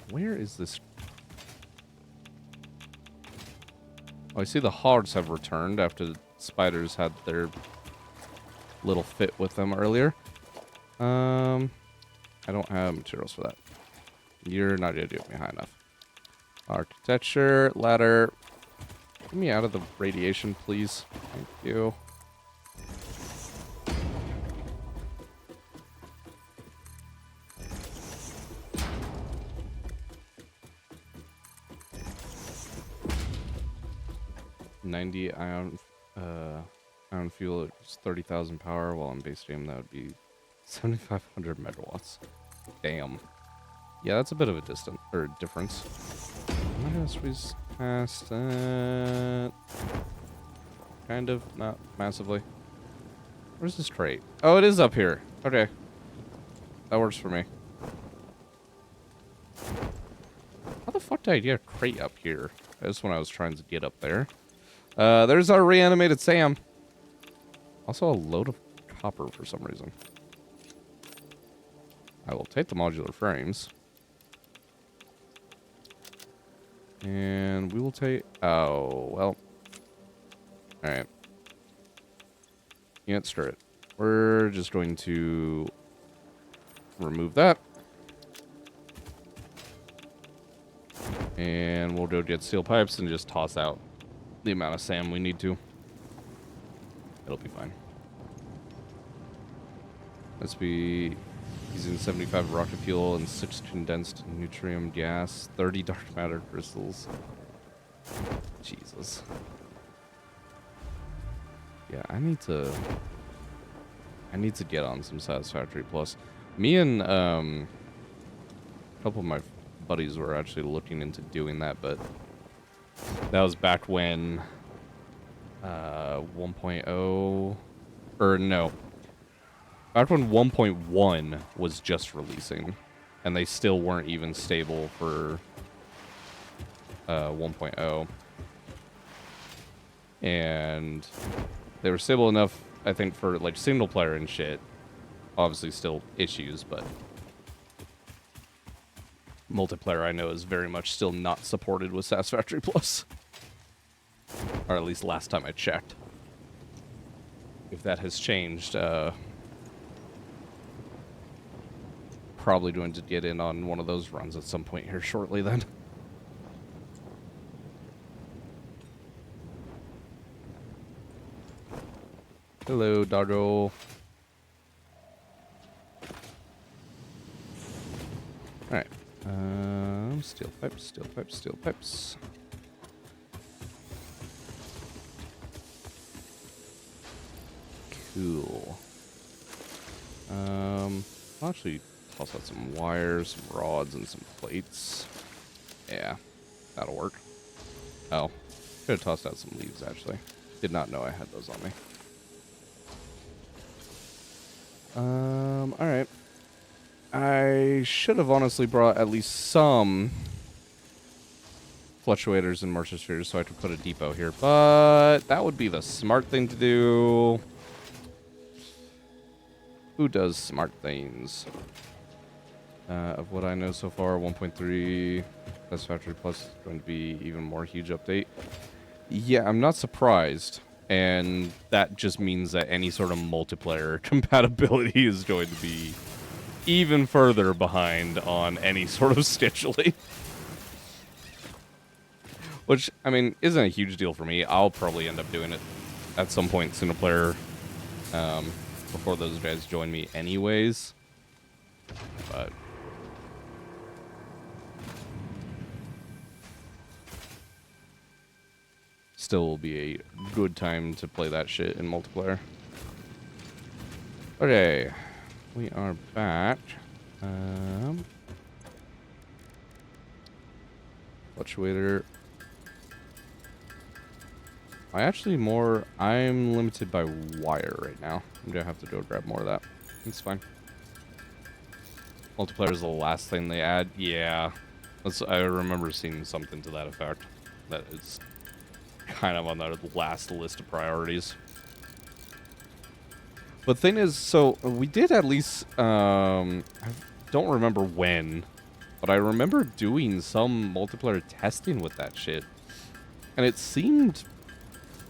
Where is this? Oh, I see the hogs have returned after the spiders had their little fit with them earlier. I don't have materials for that. You're not gonna do me high enough. Architecture, ladder. Get me out of the radiation, please. Thank you. ion fuel is 30,000 power, while on base game that would be 7,500 megawatts. Damn. Yeah, that's a bit of a difference. I'm not gonna squeeze past that. Kind of, not massively. Where's this crate? Oh, it is up here. Okay. That works for me. How the fuck did I get a crate up here? That's when I was trying to get up there. There's our reanimated Sam. Also a load of copper for some reason. I will take the modular frames. And we will take... Oh, well. Alright. Can't stir it. We're just going to remove that. And we'll go get steel pipes and just toss out the amount of sand we need to. It'll be fine. Let's be using 75 rocket fuel and 6 condensed neutrium gas, 30 dark matter crystals. Jesus. Yeah, I need to get on some Satisfactory Plus. Me and a couple of my buddies were actually looking into doing that, but that was back when 1.0 or no. Back when 1.1 was just releasing, and they still weren't even stable for 1.0. And they were stable enough, I think, for like single player and shit. Obviously still issues, but multiplayer I know is very much still not supported with Satisfactory Plus. Or at least last time I checked. If that has changed, probably going to get in on one of those runs at some point here shortly then. Hello, doggo. Alright. Steel pipes, steel pipes, steel pipes. Cool. I'll actually toss out some wires, some rods, and some plates. Yeah, that'll work. Oh, should have tossed out some leaves, actually. Did not know I had those on me. Alright. I should have honestly brought at least some fluctuators and Mercer spheres so I could put a depot here, but that would be the smart thing to do. Who does smart things? Of what I know so far, 1.3 Satisfactory Plus is going to be even more huge update. Yeah, I'm not surprised. And that just means that any sort of multiplayer compatibility is going to be even further behind on any sort of scheduling. Which, I mean, isn't a huge deal for me. I'll probably end up doing it at some point single player before those guys join me anyways. But still will be a good time to play that shit in multiplayer. Okay, we are back. Fluctuator. I'm limited by wire right now. I'm gonna have to go grab more of that. It's fine. Multiplayer is the last thing they add. Yeah, I remember seeing something to that effect. That it's kind of on the last list of priorities. But thing is, so we did at least, I don't remember when, but I remember doing some multiplayer testing with that shit. And it seemed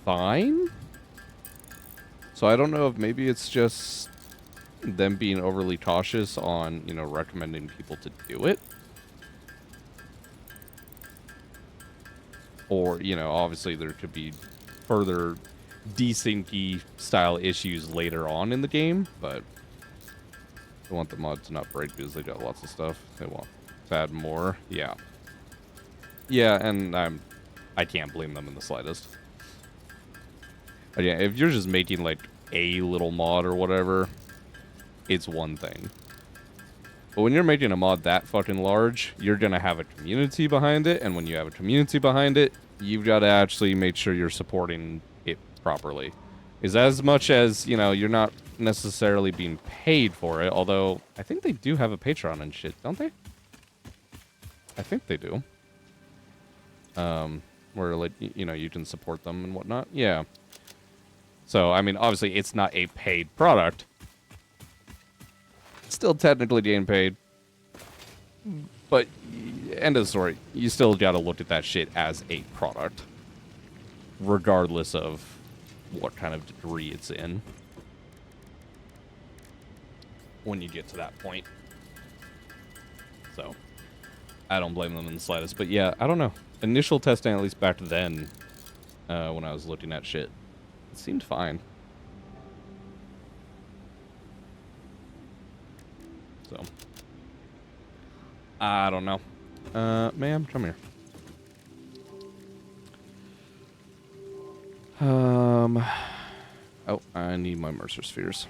fine. So I don't know if maybe it's just them being overly cautious on, you know, recommending people to do it. Or, you know, obviously there could be further desyncy style issues later on in the game, but they want the mod to not break because they got lots of stuff. They want to add more. Yeah. Yeah, and I can't blame them in the slightest. Again, if you're just making like a little mod or whatever, it's one thing. But when you're making a mod that fucking large, you're gonna have a community behind it, and when you have a community behind it, you've got to actually make sure you're supporting it properly. Is as much as, you know, you're not necessarily being paid for it, although I think they do have a Patreon and shit, don't they? I think they do. Where, like, you know, you can support them and whatnot. Yeah. So, I mean, obviously, it's not a paid product. Still technically getting paid. But, end of the story, you still gotta look at that shit as a product. Regardless of what kind of degree it's in. When you get to that point. So, I don't blame them in the slightest. But yeah, I don't know. Initial testing, at least back then, when I was looking at shit, it seemed fine. So, I don't know. Ma'am, come here. Oh, I need my Mercer spheres.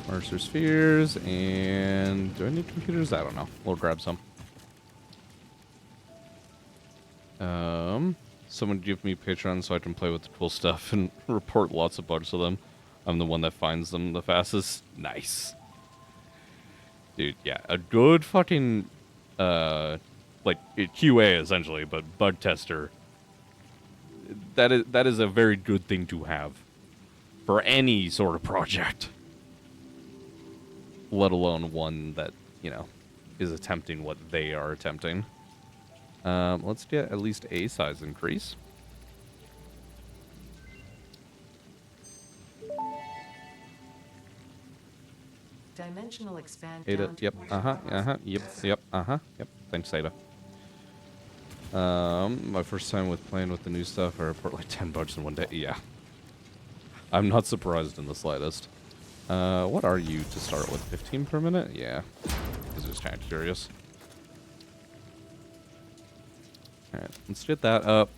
Mercer spheres, and do I need computers? I don't know. We'll grab some. Someone give me Patreon so I can play with the cool stuff and report lots of bugs to them. I'm the one that finds them the fastest. Nice. Dude, yeah. A good fucking, like, QA, essentially, but bug tester. That is a very good thing to have. For any sort of project. Let alone one that, you know, is attempting what they are attempting. Let's get at least a size increase. Dimensional expand. Ada, yep, yep, yep. Thanks, Ada. My first time with playing with the new stuff, I report like 10 bugs in one day. Yeah. I'm not surprised in the slightest. What are you to start with? 15 per minute? Yeah. I was just kind of curious. Alright, let's get that up.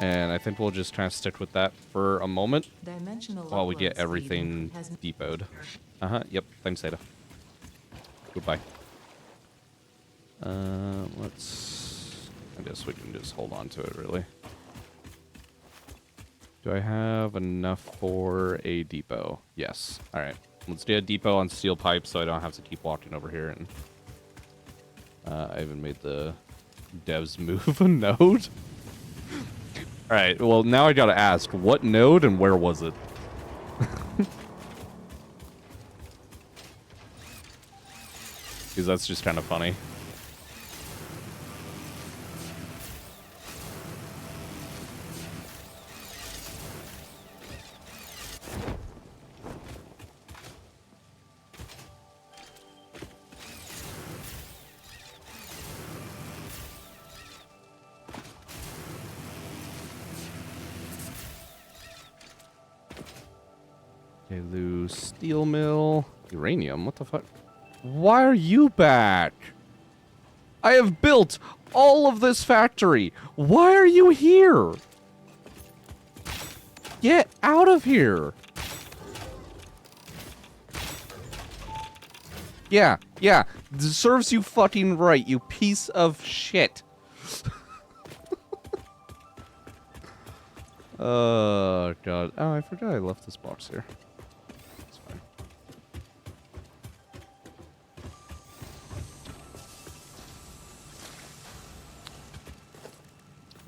And I think we'll just kind of stick with that for a moment while we get everything depoted. Yep. Thanks, Ada. Goodbye. I guess we can just hold on to it, really. Do I have enough for a depot? Yes. Alright. Let's do a depot on steel pipe so I don't have to keep walking over here. And I even made the devs move a node. Alright, well, now I gotta ask, what node and where was it? Because that's just kind of funny. Okay, lose steel mill. Uranium? What the fuck? Why are you back? I have built all of this factory. Why are you here? Get out of here. Yeah. This serves you fucking right, you piece of shit. Oh, God. Oh, I forgot I left this box here. It's fine.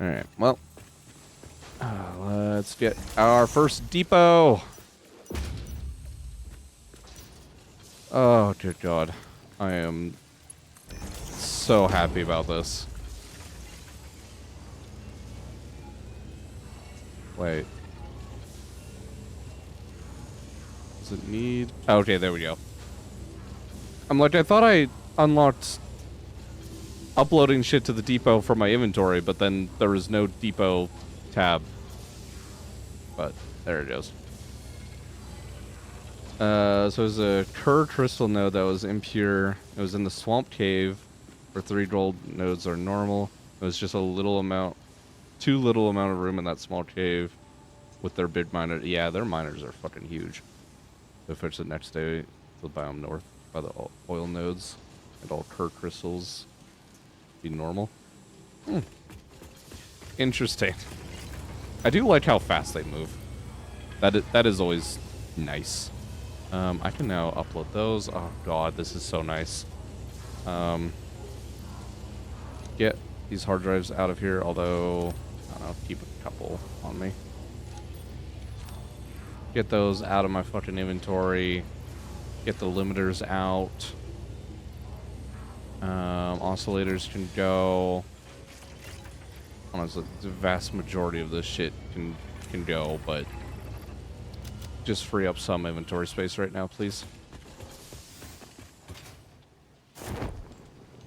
Alright, well. Let's get our first depot. Oh, dear God. I am so happy about this. Wait. Does it need... Oh, okay, there we go. I'm like, I thought I unlocked uploading shit to the depot from my inventory, but then there was no depot tab. But there it goes. So there's a Kerr crystal node that was impure. It was in the swamp cave, where 3 gold nodes are normal. It was just a little amount, too little amount of room in that small cave with their big miner. Yeah, their miners are fucking huge. So fetch it next day to the biome north by the oil nodes. And all Kerr crystals be normal. Interesting. I do like how fast they move. That is always nice. I can now upload those. Oh God, this is so nice. Get these hard drives out of here, although I don't know, keep a couple on me. Get those out of my fucking inventory. Get the limiters out. Oscillators can go. Honestly, the vast majority of this shit can go, but just free up some inventory space right now, please.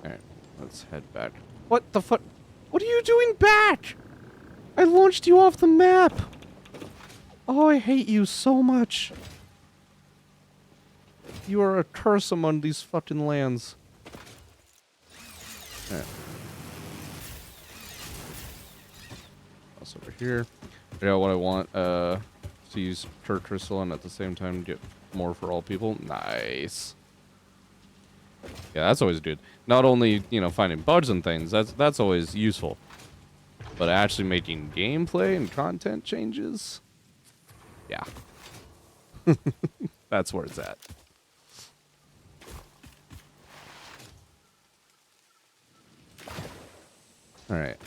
Alright, let's head back. What the fuck? What are you doing back? I launched you off the map. Oh, I hate you so much. You are a curse among these fucking lands. Alright. That's over here. Yeah, what I want, to use Kerr crystal and at the same time get more for all people. Nice. Yeah, that's always good. Not only, you know, finding bugs and things, that's always useful. But actually making gameplay and content changes? Yeah. That's where it's at. Alright,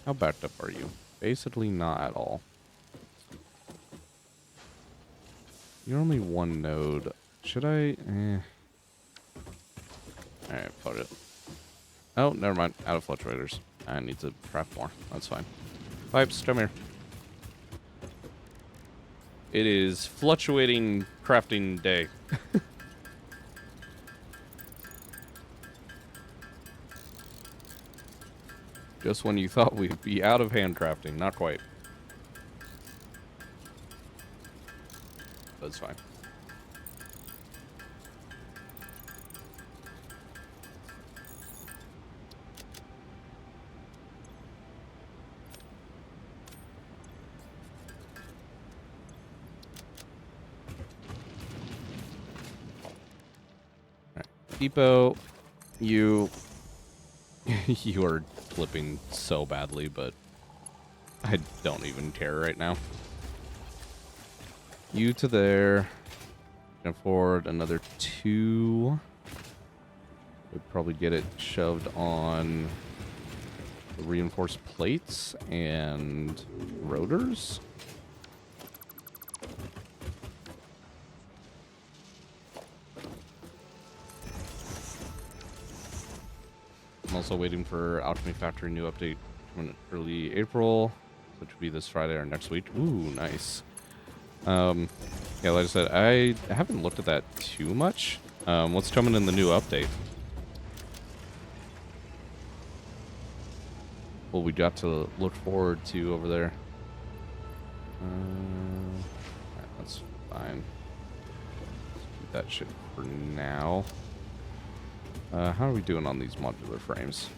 how backed up are you? Basically not at all. You're only one node. Should I? Alright, fuck it. Oh, never mind. Out of fluctuators. I need to craft more. That's fine. Pipes, come here. It is fluctuating crafting day. Just when you thought we'd be out of handcrafting. Not quite. But it's fine. Depot, you are flipping so badly, but I don't even care right now. You to there. Can afford another 2. Would probably get it shoved on the reinforced plates and rotors. I'm also waiting for Alchemy Factory new update coming in early April, which will be this Friday or next week. Ooh, nice. Yeah, like I said, I haven't looked at that too much. What's coming in the new update? Well, we got to look forward to over there. Right, that's fine. Let's keep that shit for now. How are we doing on these modular frames?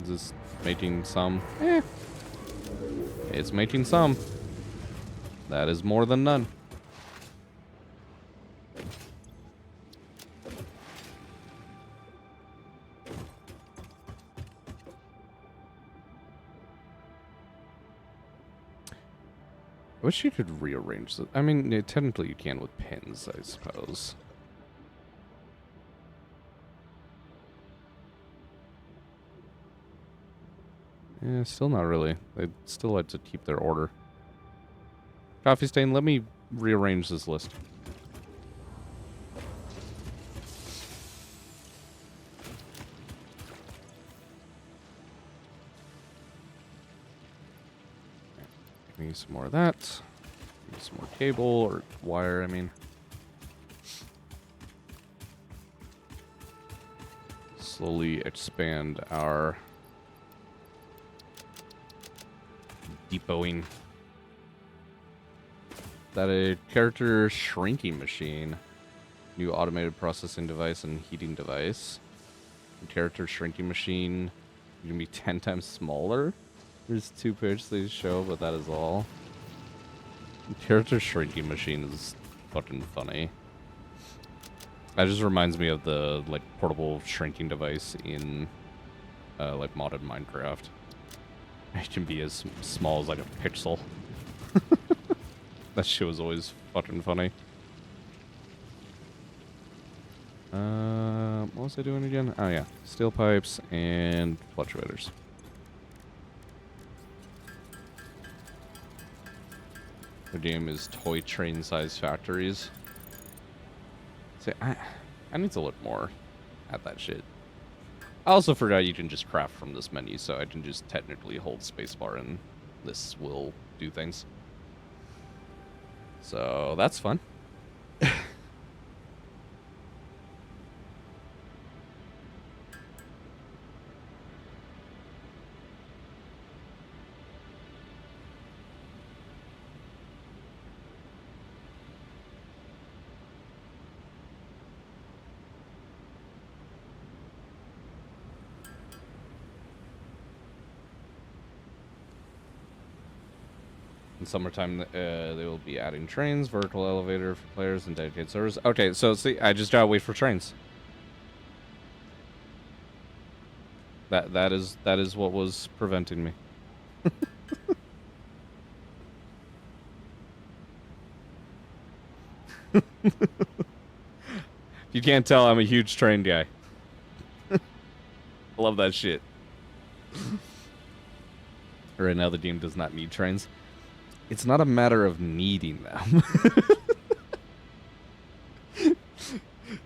Is this making some? It's making some. That is more than none. I wish you could rearrange it. I mean, technically you can with pins, I suppose. Yeah, still not really. They still like to keep their order. Coffee Stain, let me rearrange this list. Give me some more of that. Give me some more cable, or wire, I mean. Slowly expand our depoting. That a character shrinking machine. New automated processing device and heating device. Character shrinking machine gonna be 10 times smaller. There's 2 pictures they show, but that is all. Character shrinking machine is fucking funny. That just reminds me of the like portable shrinking device in like modded Minecraft. It can be as small as like a pixel. That shit was always fucking funny. What was I doing again? Oh yeah, steel pipes and fluctuators. The game is toy train size factories. See, I need to look more at that shit. I also forgot you can just craft from this menu, so I can just technically hold spacebar and this will do things. So that's fun. In summertime, they will be adding trains, vertical elevator for players, and dedicated servers. Okay, so see, I just gotta wait for trains. That is what was preventing me. You can't tell, I'm a huge train guy. I love that shit. Right now, the game does not need trains. It's not a matter of needing them.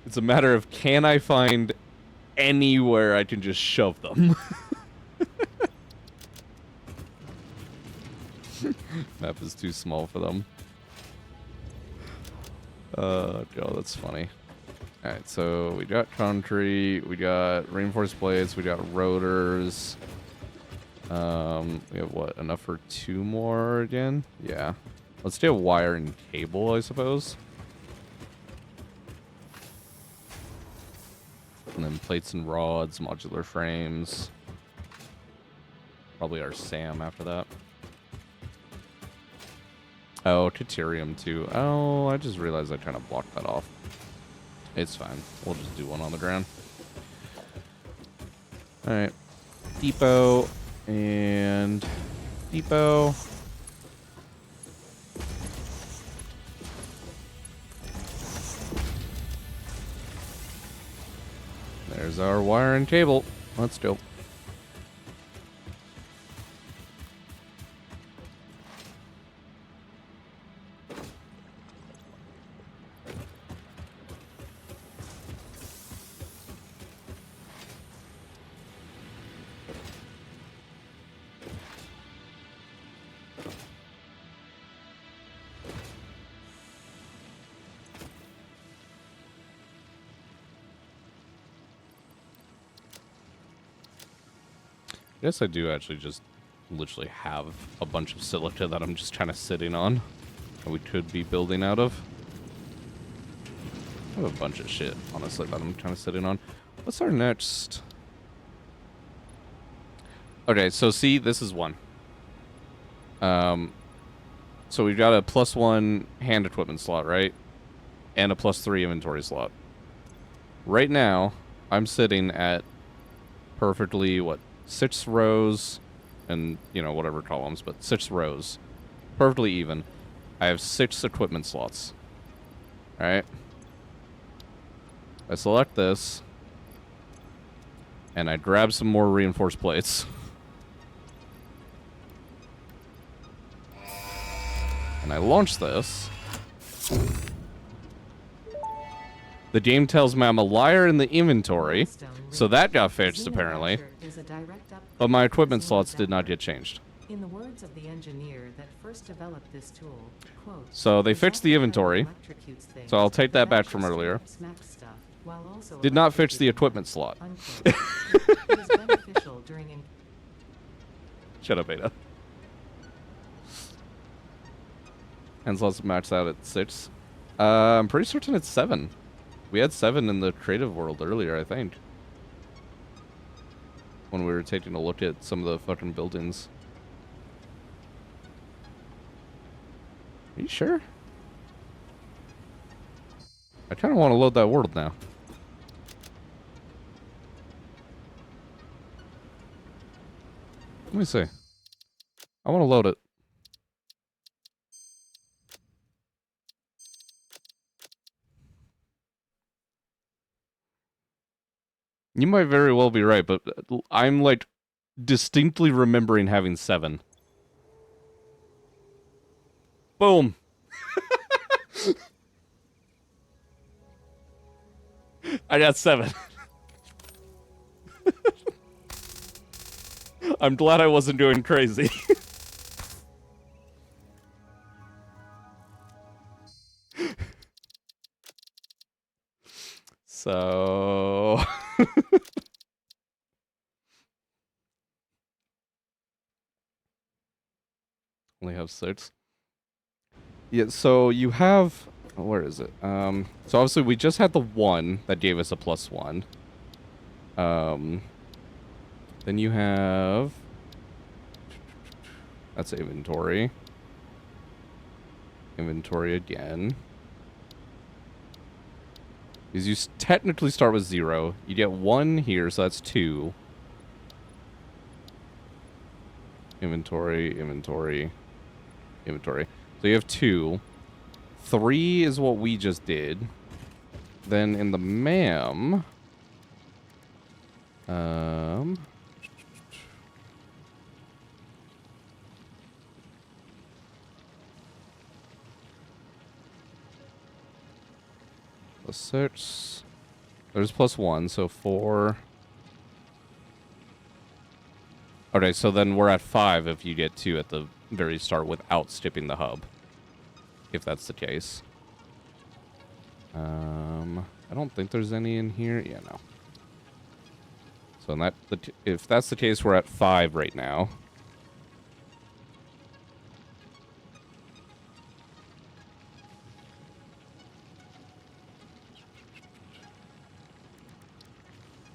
It's a matter of, can I find anywhere I can just shove them? Map is too small for them. God, that's funny. Alright, so we got concrete, we got reinforced plates, we got rotors. We have what? Enough for 2 more again? Yeah. Let's do a wire and cable, I suppose. And then plates and rods, modular frames. Probably our SAM after that. Oh, deuterium too. Oh, I just realized I kind of blocked that off. It's fine. We'll just do one on the ground. Alright. Depot and depot. There's our wire and cable. Let's go. I guess I do actually just literally have a bunch of silica that I'm just kind of sitting on that we could be building out of. I have a bunch of shit, honestly, that I'm kind of sitting on. What's our next? Okay, so see, this is one. So we've got a +1 hand equipment slot, right? And a +3 inventory slot. Right now, I'm sitting at perfectly, what, 6 rows and, you know, whatever columns, but 6 rows. Perfectly even. I have 6 equipment slots. Alright? I select this, and I grab some more reinforced plates. And I launch this. The game tells me I'm a liar in the inventory, so that got fixed apparently. But my equipment slots did not get changed. In the words of the engineer that first developed this tool, quote, so they fixed the inventory, so I'll take that back from earlier. Did not fix the equipment slot. Shut up, Ada. And slots maxed out at 6. I'm pretty certain it's 7. We had 7 in the creative world earlier, I think. When we were taking a look at some of the fucking buildings. Are you sure? I kind of want to load that world now. Let me see. I want to load it. You might very well be right, but I'm, like, distinctly remembering having 7. Boom. I got 7. I'm glad I wasn't doing crazy. So... only have 6. Yeah, so you have... where is it? So obviously we just had the 1 that gave us a +1. Then you have... that's inventory. Inventory again. Because you technically start with 0. You get 1 here, so that's 2. Inventory, inventory, inventory. So you have 2. 3 is what we just did. Then in the MAM... the 6. There's +1, so 4. Okay, so then we're at 5 if you get 2 at the very start without skipping the hub. If that's the case. I don't think there's any in here. Yeah, no. So if that's the case, we're at 5 right now.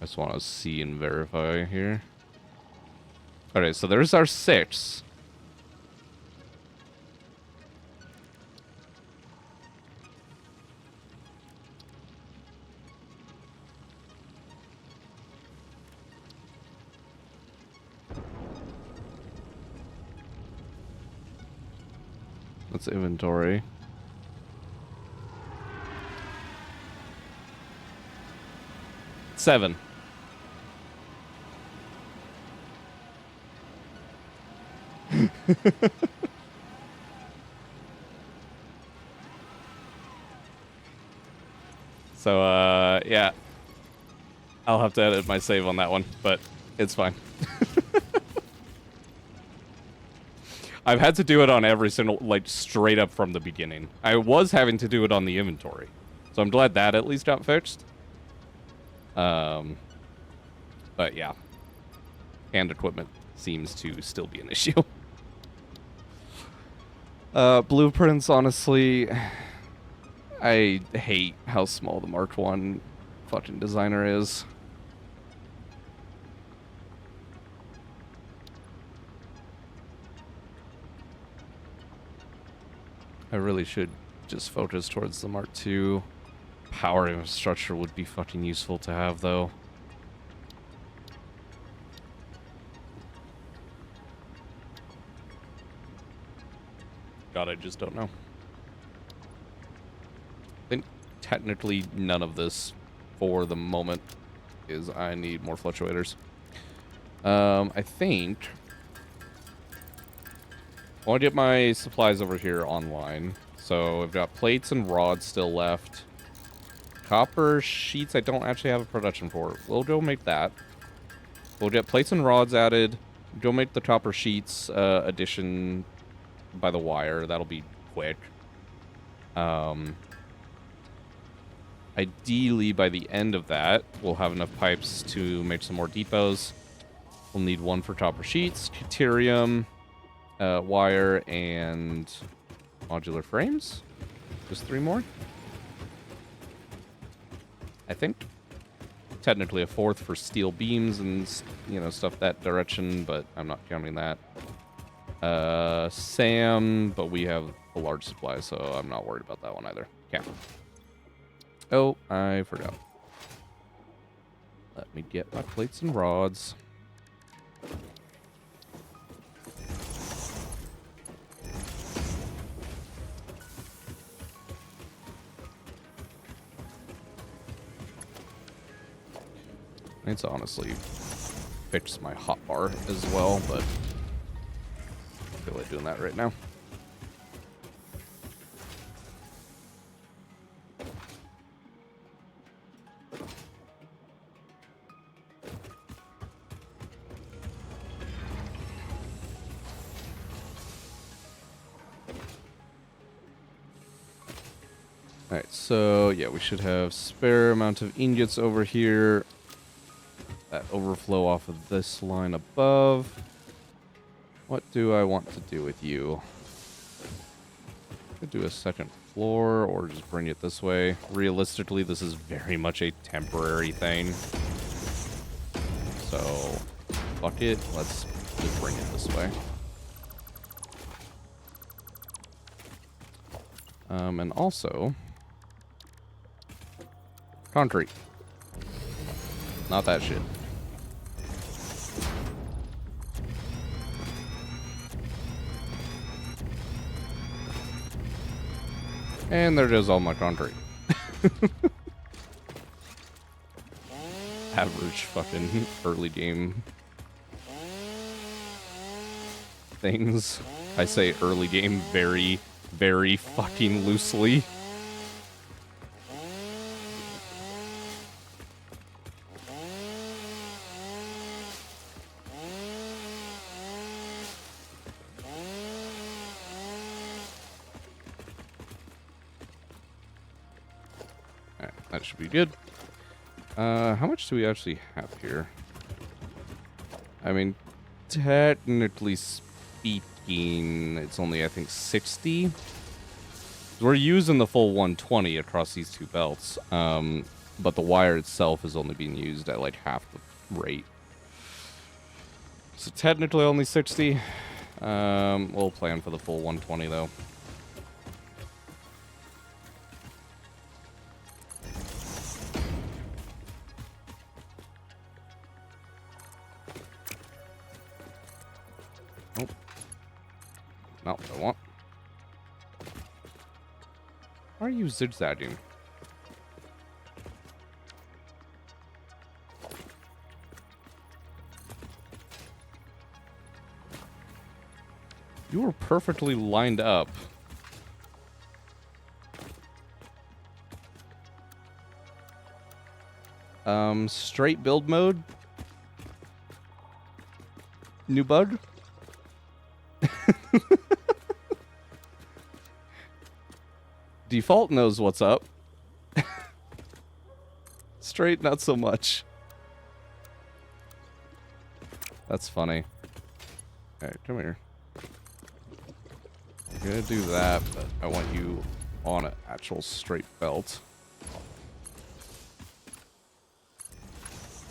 I just want to see and verify here. Okay, so there's our 6. That's inventory. Seven. So, yeah. I'll have to edit my save on that one, but it's fine. I've had to do it on every single, like, straight up from the beginning. I was having to do it on the inventory. So I'm glad that at least got fixed. But yeah. And equipment seems to still be an issue. Blueprints, honestly, I hate how small the Mark 1 fucking designer is. I really should just focus towards the Mark II. Power infrastructure would be fucking useful to have, though. God, I just don't know. I think technically none of this, for the moment, is I need more fluctuators. I think I want to get my supplies over here online. So I've got plates and rods still left. Copper sheets I don't actually have a production for. We'll go make that. We'll get plates and rods added. Go make the copper sheets addition by the wire. That'll be quick. Ideally, by the end of that, we'll have enough pipes to make some more depots. We'll need one for copper sheets, deuterium, wire, and modular frames. Just 3 more, I think. Technically a 4th for steel beams and, you know, stuff that direction, but I'm not counting that. SAM, but we have a large supply, so I'm not worried about that one either. Okay. Oh, I forgot. Let me get my plates and rods. I need to honestly fix my hotbar as well, but I feel like doing that right now. Alright, so yeah, we should have spare amount of ingots over here. That overflow off of this line above. What do I want to do with you? Could do a second floor or just bring it this way. Realistically, this is very much a temporary thing. So, fuck it. Let's just bring it this way. And also, concrete. Not that shit. And there goes all my concrete. Average fucking early game things. I say early game very, very fucking loosely. Alright, that should be good. How much do we actually have here? I mean, technically speaking, it's only, I think, 60. We're using the full 120 across these two belts, but the wire itself is only being used at like half the rate. So technically only 60. We'll plan for the full 120 though. Nope. Not what I want. Why are you zigzagging? You were perfectly lined up. Straight build mode? New bug? Default knows what's up. Straight, not so much. That's funny. Alright, come here. I'm gonna do that, but I want you on an actual straight belt.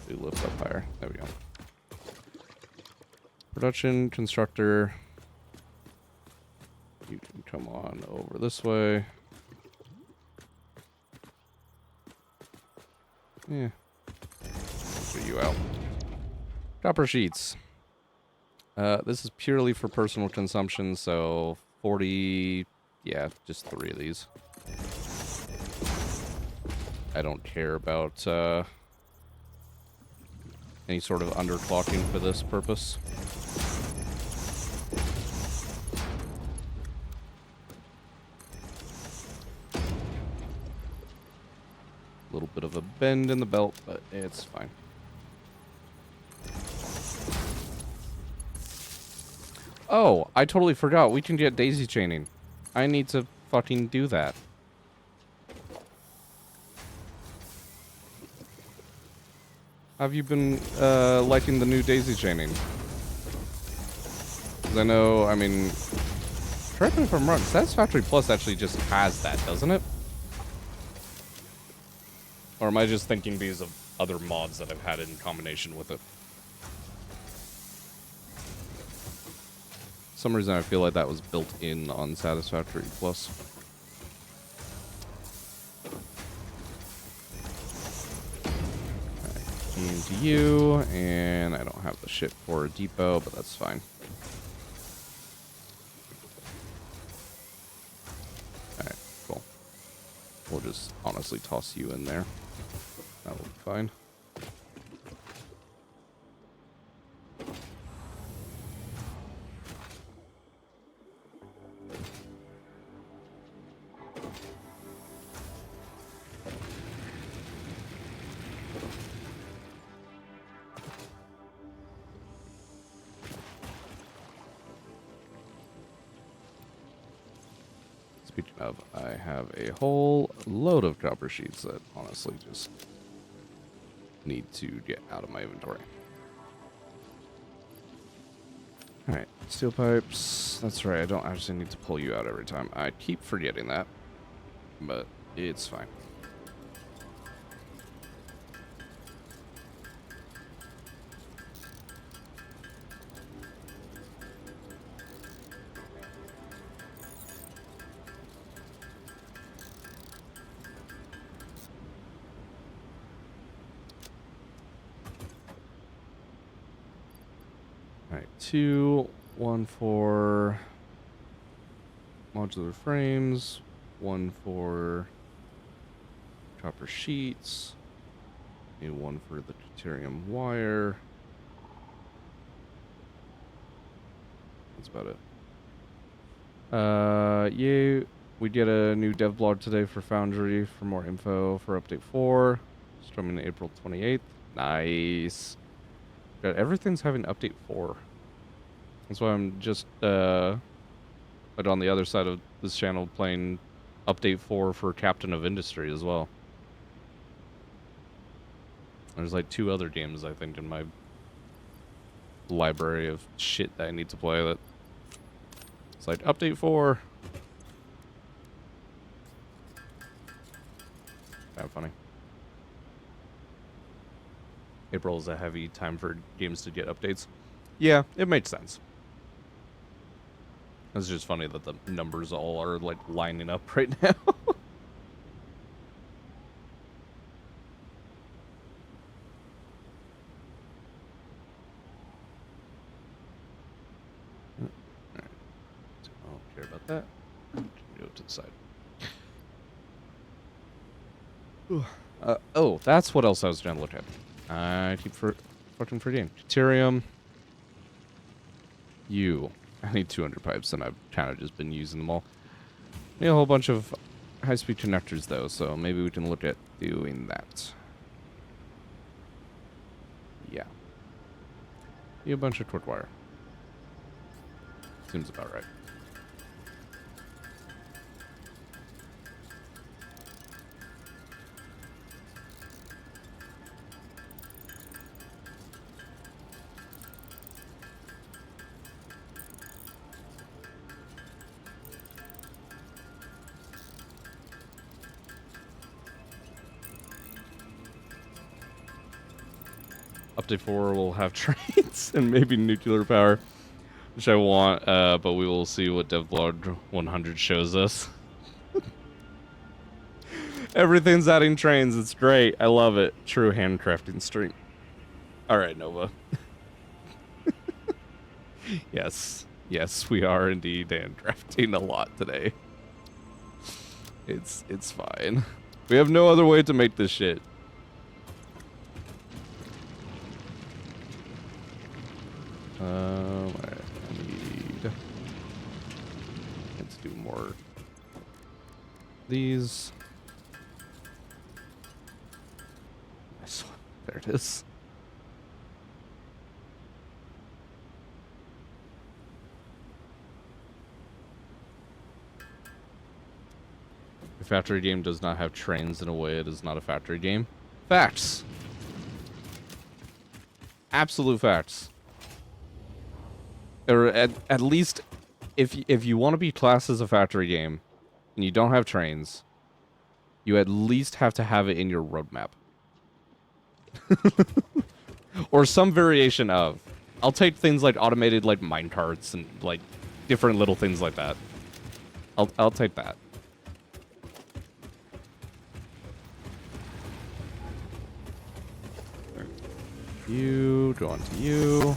Do lift up higher. There we go. Production, constructor. You can come on over this way. Yeah. Figure you out. Copper sheets. This is purely for personal consumption, so 40... Yeah, just 3 of these. I don't care about any sort of underclocking for this purpose. A little bit of a bend in the belt, but it's fine. Oh, I totally forgot. We can get daisy chaining. I need to fucking do that. Have you been liking the new daisy chaining? 'Cause I know, I mean, correct me if I'm wrong, Satisfactory Plus actually just has that, doesn't it? Or am I just thinking because of other mods that I've had in combination with it? For some reason I feel like that was built in on Satisfactory Plus. Right, into you, and I don't have the shit for a depot, but that's fine. Alright, cool. We'll just honestly toss you in there. That'll be fine. Speaking of, I have a whole load of copper sheets that honestly just need to get out of my inventory. Alright, steel pipes. That's right, I don't actually need to pull you out every time. I keep forgetting that, but it's fine. Alright, 1 for modular frames, 1 for copper sheets, and 1 for the deuterium wire. That's about it. Yeah, we get a new dev blog today for Foundry for more info for update 4. Streaming April 28th. Nice. God, everything's having update 4. That's why I'm just like on the other side of this channel playing update 4 for Captain of Industry as well. There's like 2 other games I think in my library of shit that I need to play that it's like update 4. Kind of funny. April is a heavy time for games to get updates. Yeah, it makes sense. It's just funny that the numbers all are like lining up right now. Alright. I don't care about that. Go to the side. Oh, that's what else I was trying to look at. I keep fucking forgetting. Deuterium. I need 200 pipes, and I've kind of just been using them all. Need a whole bunch of high-speed connectors, though, so maybe we can look at doing that. Yeah. Need a bunch of torque wire. Seems about right. Update 4 will have trains and maybe nuclear power, which I want, but we will see what DevBlog 100 shows us. Everything's adding trains. It's great. I love it. True handcrafting stream. All right, Nova. Yes. Yes, we are indeed handcrafting a lot today. It's fine. We have no other way to make this shit. I need... Let's do more... These... Nice one. There it is. A factory game does not have trains in a way. It is not a factory game. Facts. Absolute facts. Or at least, if you want to be classed as a factory game, and you don't have trains, you at least have to have it in your roadmap. Or some variation of. I'll take things like automated like minecarts and like different little things like that. I'll take that. You go on to you.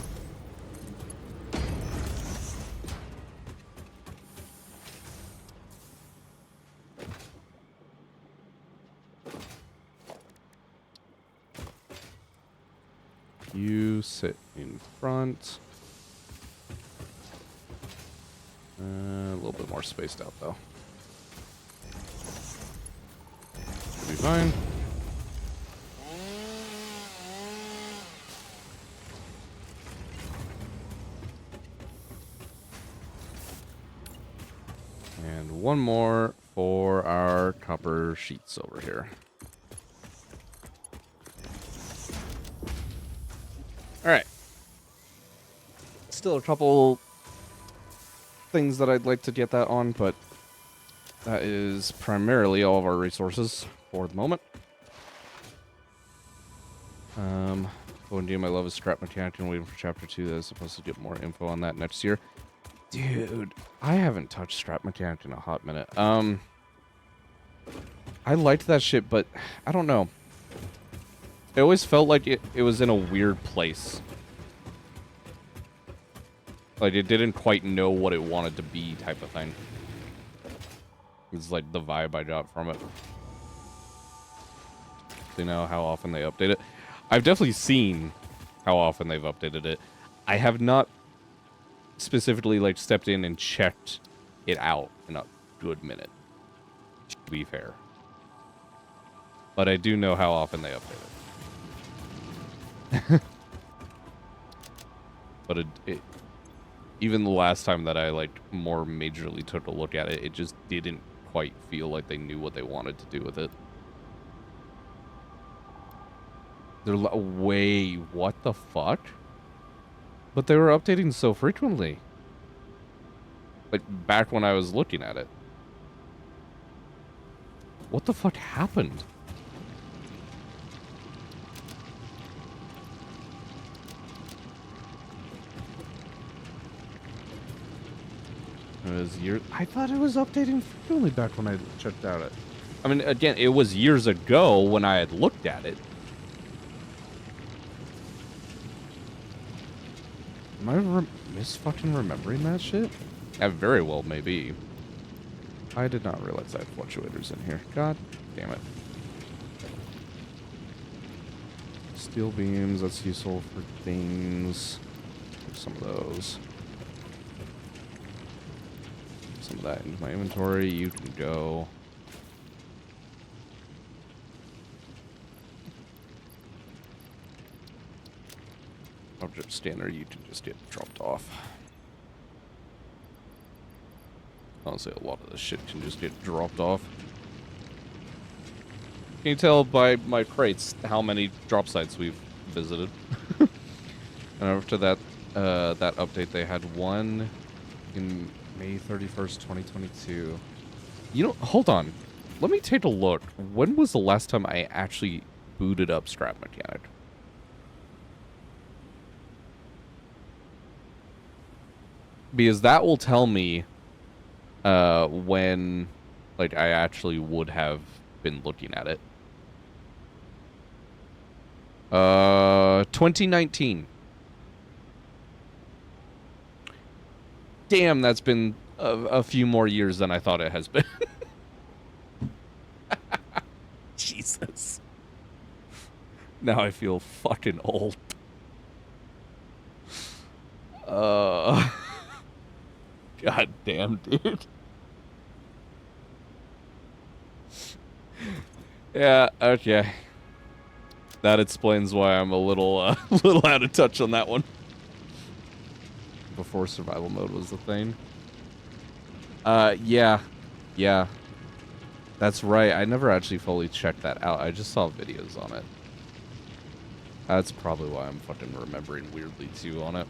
You sit in front. A little bit more spaced out, though. Should be fine. And one more for our copper sheets over here. Alright. Still a couple things that I'd like to get that on, but that is primarily all of our resources for the moment. ONDM, I love is scrap mechanic and waiting for chapter 2. That is supposed to get more info on that next year. Dude, I haven't touched scrap mechanic in a hot minute. I liked that shit, but I don't know. It always felt like it was in a weird place. Like, it didn't quite know what it wanted to be type of thing. It's like the vibe I got from it. Do you know how often they update it? I've definitely seen how often they've updated it. I have not specifically, like, stepped in and checked it out in a good minute, to be fair. But I do know how often they update it. But even the last time that I like more majorly took a look at it, it just didn't quite feel like they knew what they wanted to do with it. They're way, what the fuck? But they were updating so frequently. Like, back when I was looking at it. What the fuck happened? It was years. I thought it was updating frequently back when I checked out it. I mean, again, it was years ago when I had looked at it. Am I mis-fucking remembering that shit? I very well may be. I did not realize I had fluctuators in here. God damn it. Steel beams, that's useful for things. Some of those. Some of that into my inventory. You can go. Object scanner, you can just get dropped off. Honestly, a lot of this shit can just get dropped off. Can you tell by my crates how many drop sites we've visited? And after that, that update, they had one in May 31st, 2022. You know, hold on. Let me take a look. When was the last time I actually booted up Strap Mechanic? Because that will tell me when, like, I actually would have been looking at it. 2019. Damn, that's been a few more years than I thought it has been. Jesus. Now I feel fucking old. God damn, dude. Yeah, okay. That explains why I'm a little little out of touch on that one. Before survival mode was the thing. Yeah. Yeah. That's right. I never actually fully checked that out. I just saw videos on it. That's probably why I'm fucking remembering weirdly too on it.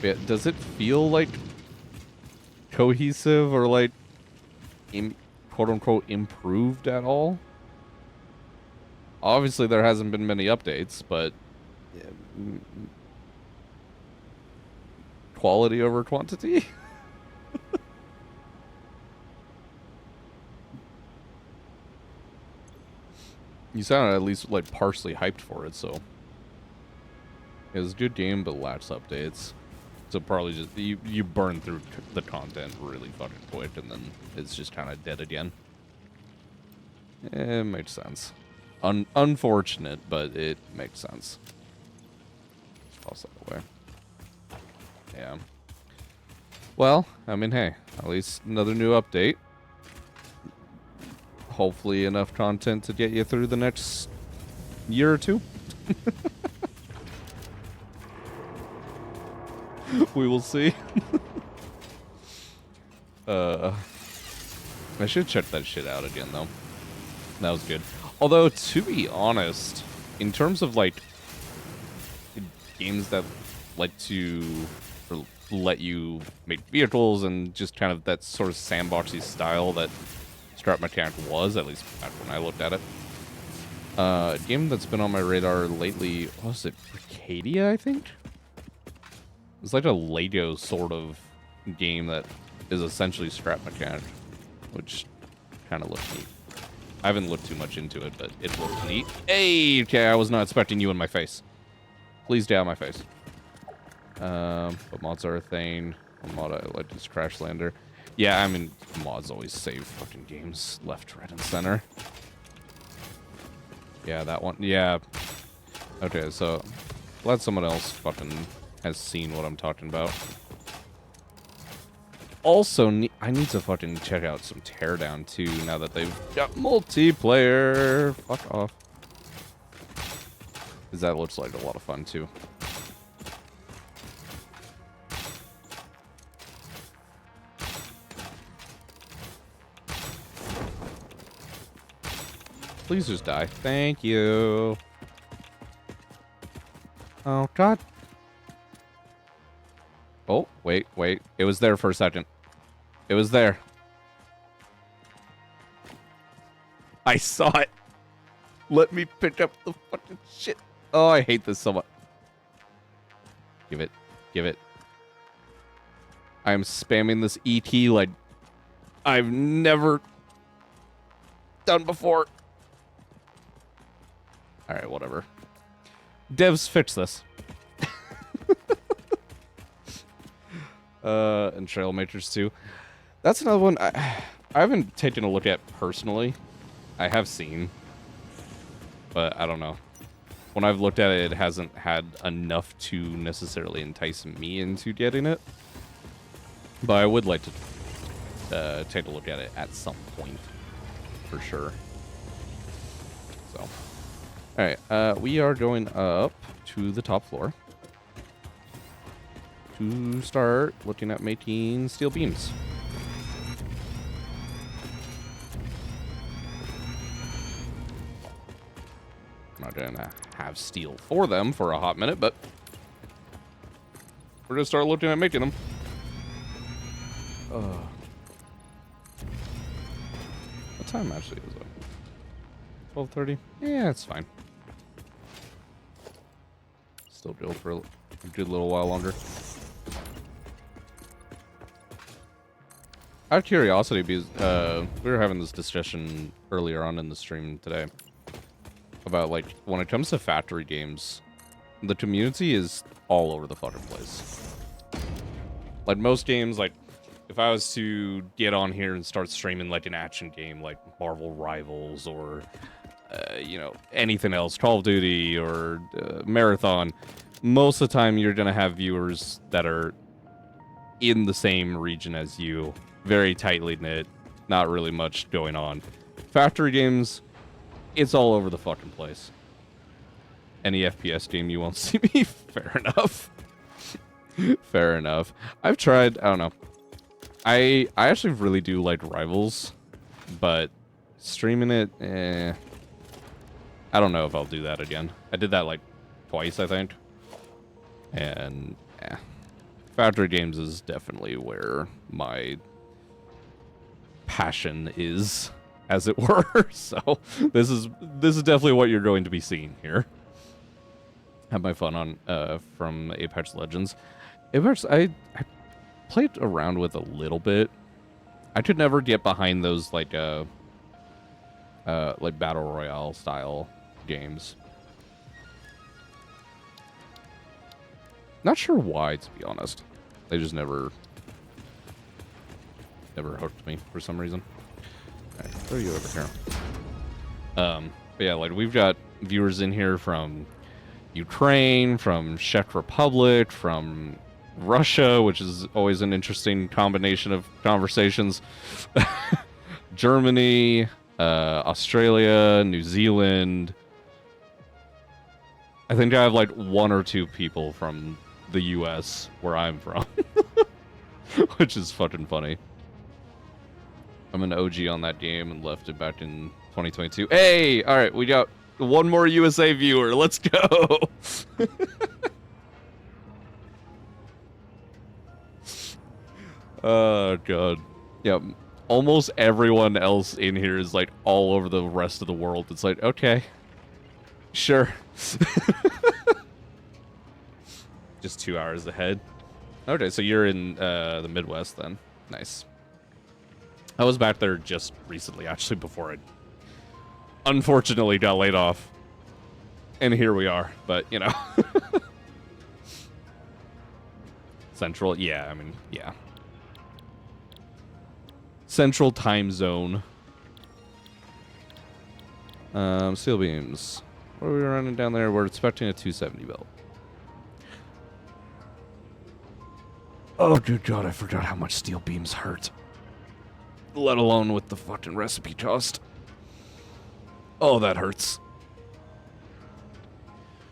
Yeah, does it feel like cohesive or like quote unquote improved at all? Obviously there hasn't been many updates, but quality over quantity. You sounded at least like partially hyped for it, so it was a good game, but lacks updates. So probably just you burn through the content really fucking quick, and then it's just kind of dead again. It makes sense. Unfortunate, but it makes sense. Toss that away. Yeah. Well, I mean, hey, at least another new update. Hopefully enough content to get you through the next year or two. We will see. I should check that shit out again, though. That was good. Although, to be honest, in terms of, like, games that like to let you make vehicles and just kind of that sort of sandboxy style that Strap Mechanic was, at least back when I looked at it. A game that's been on my radar lately, what was it? Arcadia, I think? It's like a Lego sort of game that is essentially Strap Mechanic, which kind of looks neat. I haven't looked too much into it, but it looks neat. Hey, okay, I was not expecting you in my face. Please stay out of my face. But mods are a thing. A mod I like is Crashlander. Yeah, I mean, mods always save fucking games left, right, and center. Yeah, that one. Yeah. Okay, so glad someone else fucking has seen what I'm talking about. Also, I need to fucking check out some Teardown too, now that they've got multiplayer. Fuck off. Because that looks like a lot of fun too. Please just die. Thank you. Oh, God. Oh, wait. It was there for a second. It was there. I saw it. Let me pick up the fucking shit. Oh, I hate this so much. Give it. Give it. I am spamming this ET like I've never done before. Alright, whatever. Devs, fix this. And Trail Matrix 2. That's another one I haven't taken a look at personally. I have seen. But I don't know. When I've looked at it, it hasn't had enough to necessarily entice me into getting it. But I would like to take a look at it at some point. For sure. So. Alright, we are going up to the top floor. To start looking at making steel beams. I'm not gonna have steel for them for a hot minute, but we're gonna start looking at making them. What time actually is it? 12:30? Yeah, it's fine. Still go for a good little while longer. Out of curiosity, because we were having this discussion earlier on in the stream today about, like, when it comes to factory games, the community is all over the fucking place. Like, most games, like, if I was to get on here and start streaming, like, an action game, like Marvel Rivals or, you know, anything else, Call of Duty or Marathon, most of the time you're going to have viewers that are in the same region as you. Very tightly knit, not really much going on. Factory games, it's all over the fucking place. Any FPS game you won't see me, fair enough. Fair enough. I've tried, I don't know. I actually really do like Rivals, but streaming it, I don't know if I'll do that again. I did that like twice, I think. And, factory games is definitely where my passion is, as it were. So this is definitely what you're going to be seeing here. Have my fun on from Apex Legends. Apex, I played around with a little bit. I could never get behind those like battle royale style games. Not sure why, to be honest. They just never hooked me for some reason. Alright, throw you over here. But yeah, like, we've got viewers in here from Ukraine, from Czech Republic, from Russia, which is always an interesting combination of conversations. Germany, Australia, New Zealand. I think I have like one or two people from the US where I'm from. Which is fucking funny. I'm an OG on that game and left it back in 2022. Hey! Alright, we got one more USA viewer. Let's go! Oh, God. Yeah, almost everyone else in here is, like, all over the rest of the world. It's like, okay. Sure. Just 2 hours ahead. Okay, so you're in the Midwest, then. Nice. I was back there just recently, actually, before I unfortunately got laid off. And here we are, but, you know. Central, yeah, I mean, yeah. Central time zone. Steel beams. What are we running down there? We're expecting a 270 belt. Oh, good God, I forgot how much steel beams hurt. Let alone with the fucking recipe cost. Oh, that hurts.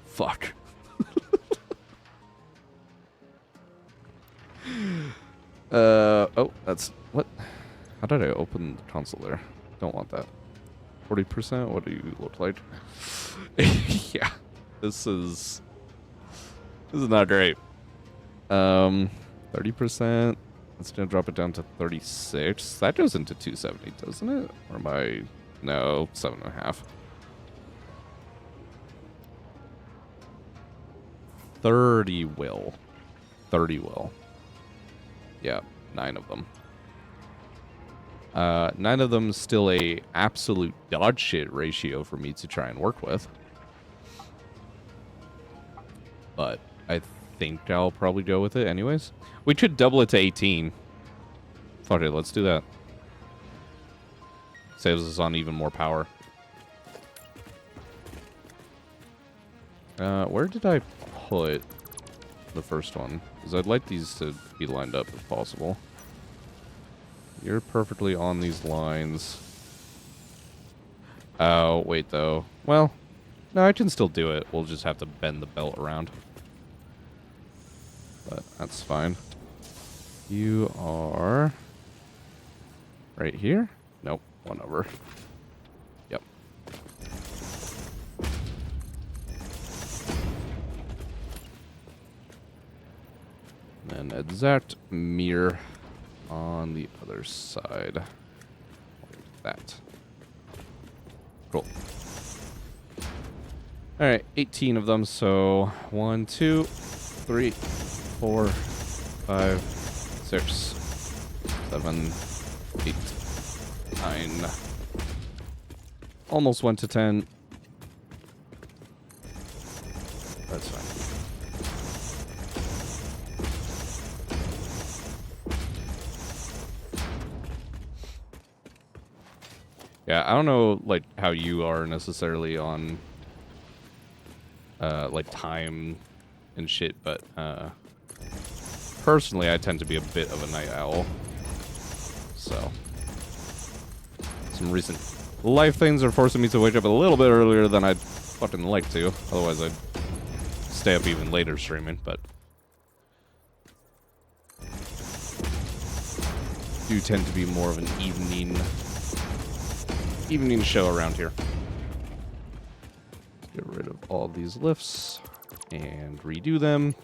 Fuck. Oh, that's... What? How did I open the console there? Don't want that. 40%. What do you look like? Yeah, this is not great. 30%. That's gonna drop it down to 36. That goes into 270, doesn't it? Or am I? No, 7.5. 30 will. 30 will. Yeah, 9 of them. 9 of them still a absolute dog shit ratio for me to try and work with. But I think I'll probably go with it anyways. We could double it to 18. Fuck it, let's do that. Saves us on even more power. Where did I put the first one? Because I'd like these to be lined up if possible. You're perfectly on these lines. Oh, wait, though. Well, no, I can still do it. We'll just have to bend the belt around. But that's fine. You are right here? Nope, one over. Yep. And then exact mirror on the other side. Like that. Cool. Alright, 18 of them, so 1, 2, 3, 4, 5, 6, 7, 8, 9. Almost went to 10. That's fine. Yeah, I don't know, like, how you are necessarily on, like, time and shit, but, personally, I tend to be a bit of a night owl. So, some recent life things are forcing me to wake up a little bit earlier than I'd fucking like to. Otherwise, I'd stay up even later streaming, but do tend to be more of an evening show around here. Get rid of all these lifts and redo them.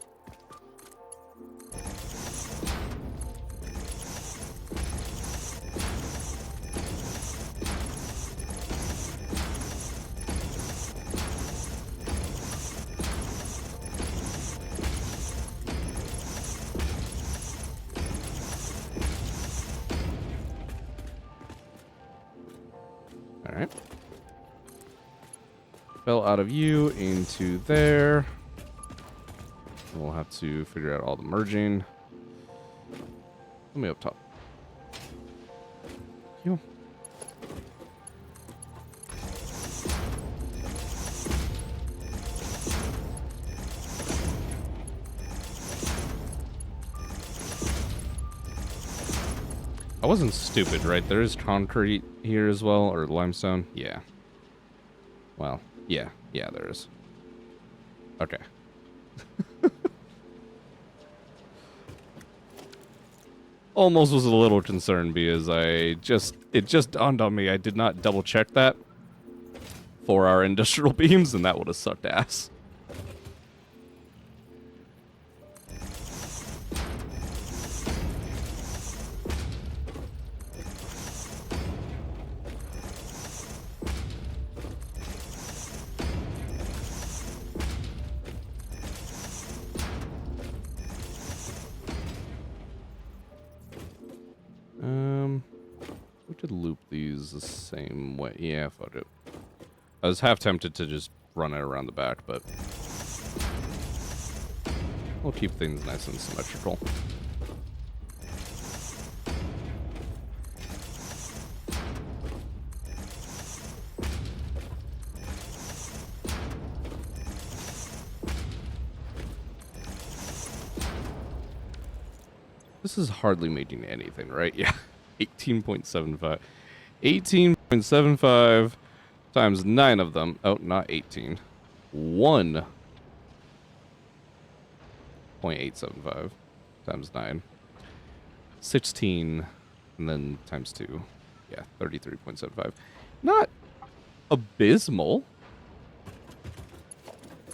Alright. Fell out of you into there. We'll have to figure out all the merging. Let me up top. You. I wasn't stupid, right? There is concrete here as well, or limestone. Yeah. Well, yeah, there is. Okay. Almost was a little concerned because it just dawned on me I did not double check that for our industrial beams, and that would have sucked ass. We could loop these the same way. Yeah, fuck it. I was half tempted to just run it around the back, but we'll keep things nice and symmetrical. This is hardly making anything, right? Yeah. 18.75. 18.75 times 9 of them. Oh, not 18. 1.875 times 9. 16, and then times 2. Yeah, 33.75. Not Abysmal.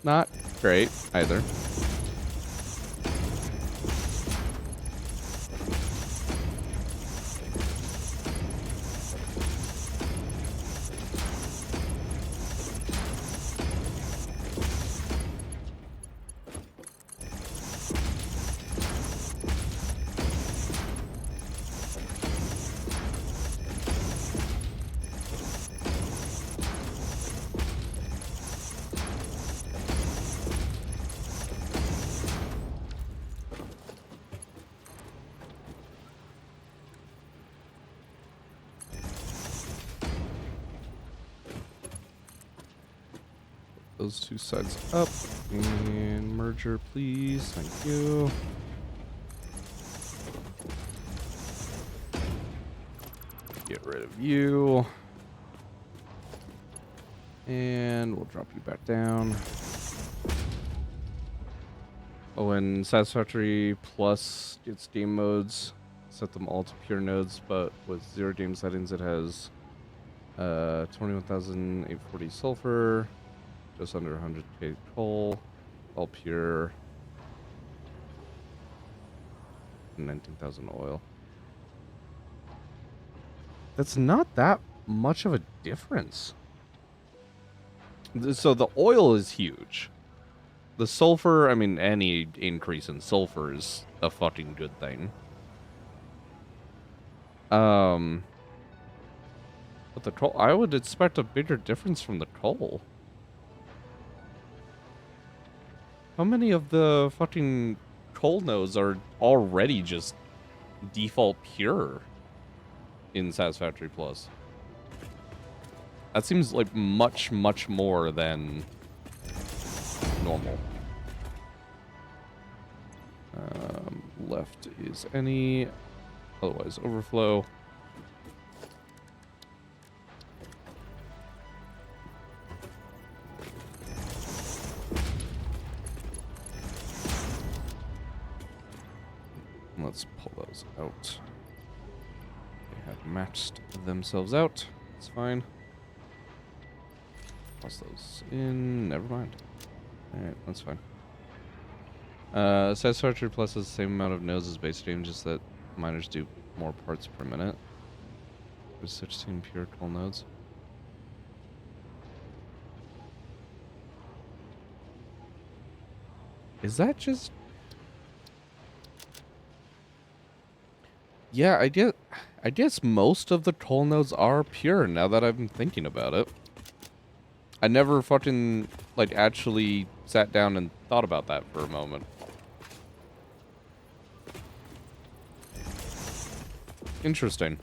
Not great either. Those two sides up. And merger, please. Thank you. Get rid of you. And we'll drop you back down. Oh, and Satisfactory plus its game modes. Set them all to pure nodes, but with 0 game settings, it has 21,840 sulfur, just under 100k coal, all pure, 19,000 oil. That's not that much of a difference. So the oil is huge. The sulfur, I mean, any increase in sulfur is a fucking good thing. But the coal, I would expect a bigger difference from the coal. How many of the fucking coal nodes are already just default pure in Satisfactory Plus? That seems like much, much more than normal. Left is any, otherwise overflow. Let's pull those out. They have matched themselves out. It's fine. Toss those in. Never mind. Alright, that's fine. Satisfactory Plus has the same amount of nodes as base game, just that miners do more parts per minute. There's 16 pure coal nodes. Is that just... Yeah, I guess most of the coal nodes are pure now that I'm thinking about it. I never fucking, like, actually sat down and thought about that for a moment. Interesting.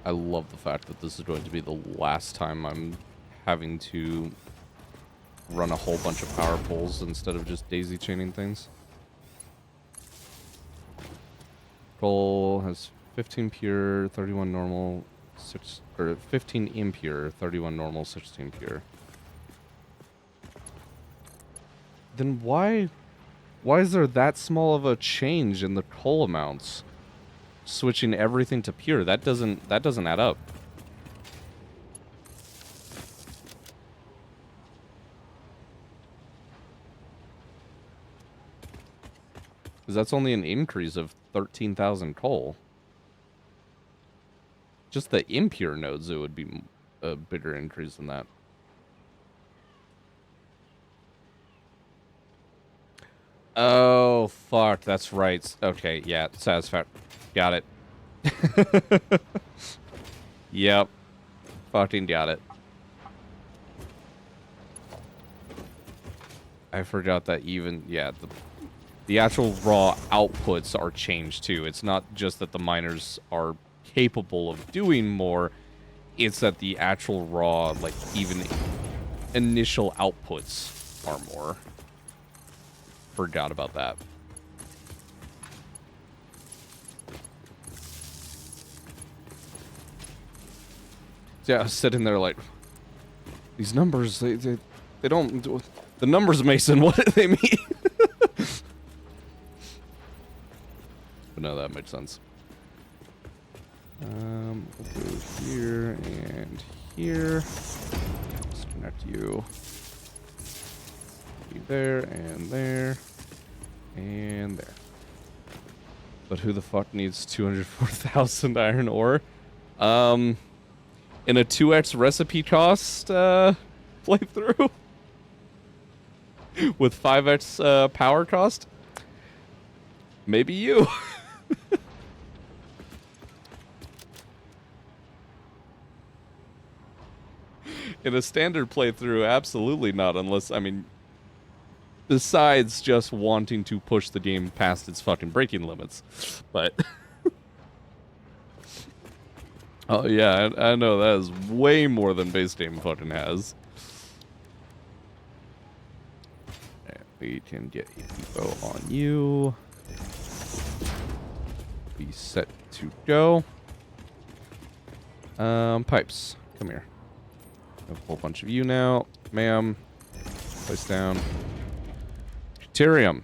I love the fact that this is going to be the last time I'm having to run a whole bunch of power poles instead of just daisy chaining things. Coal has 15 pure, 31 normal, 15 impure, 31 normal, 16 pure. Then why is there that small of a change in the coal amounts? Switching everything to pure, that doesn't add up. Because that's only an increase of 13,000 coal. Just the impure nodes, it would be a bigger increase than that. Oh, fuck, that's right. Okay, yeah, Satisfactory. Got it. Yep. Fucking got it. I forgot that even, yeah, the actual raw outputs are changed too. It's not just that the miners are capable of doing more, it's that the actual raw, like, even initial outputs are more. Forgot about that. Yeah, sitting there like, these numbers, they don't, the numbers, Mason, what do they mean? But no, that makes sense. We'll go here and here. Disconnect you. You there and there. And there. But who the fuck needs 204,000 iron ore? In a 2x recipe cost playthrough? With 5x power cost? Maybe you. In a standard playthrough, absolutely not, unless, I mean, besides just wanting to push the game past its fucking breaking limits. But oh yeah, I know that is way more than base game fucking has. And we can get a depot on you. Be set to go. Pipes, come here. A whole bunch of you now, ma'am. Place down. Deuterium.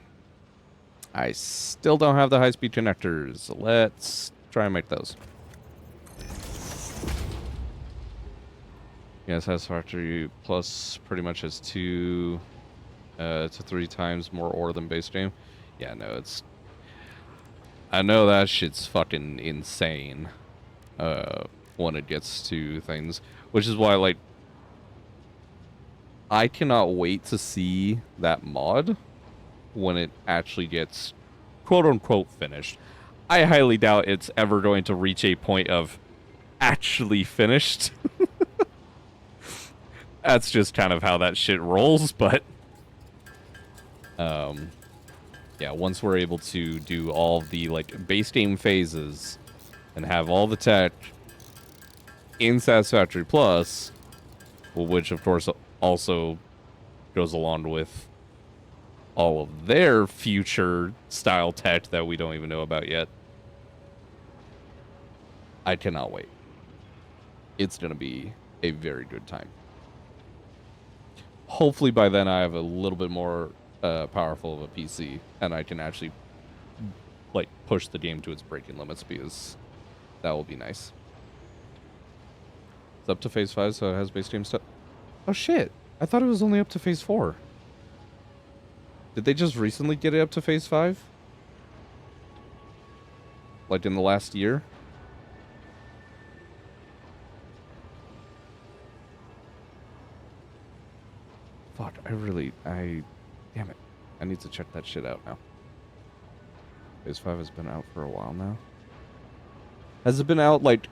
I still don't have the high-speed connectors. Let's try and make those. Yeah, Satisfactory Plus pretty much has 2 to 3 times more ore than base game. Yeah, no, it's... I know that shit's fucking insane when it gets to things. Which is why, like, I cannot wait to see that mod when it actually gets quote-unquote finished. I highly doubt it's ever going to reach a point of actually finished. That's just kind of how that shit rolls, but yeah, once we're able to do all of the like base game phases and have all the tech in Satisfactory Plus, which of course also goes along with all of their future style tech that we don't even know about yet. I cannot wait. It's going to be a very good time. Hopefully by then I have a little bit more powerful of a PC and I can actually like push the game to its breaking limits, because that will be nice. It's up to phase 5, so it has base game stuff. Oh shit, I thought it was only up to phase 4. Did they just recently get it up to phase 5? Like in the last year? Fuck, damn it. I need to check that shit out now. Phase 5 has been out for a while now. Has it been out, like,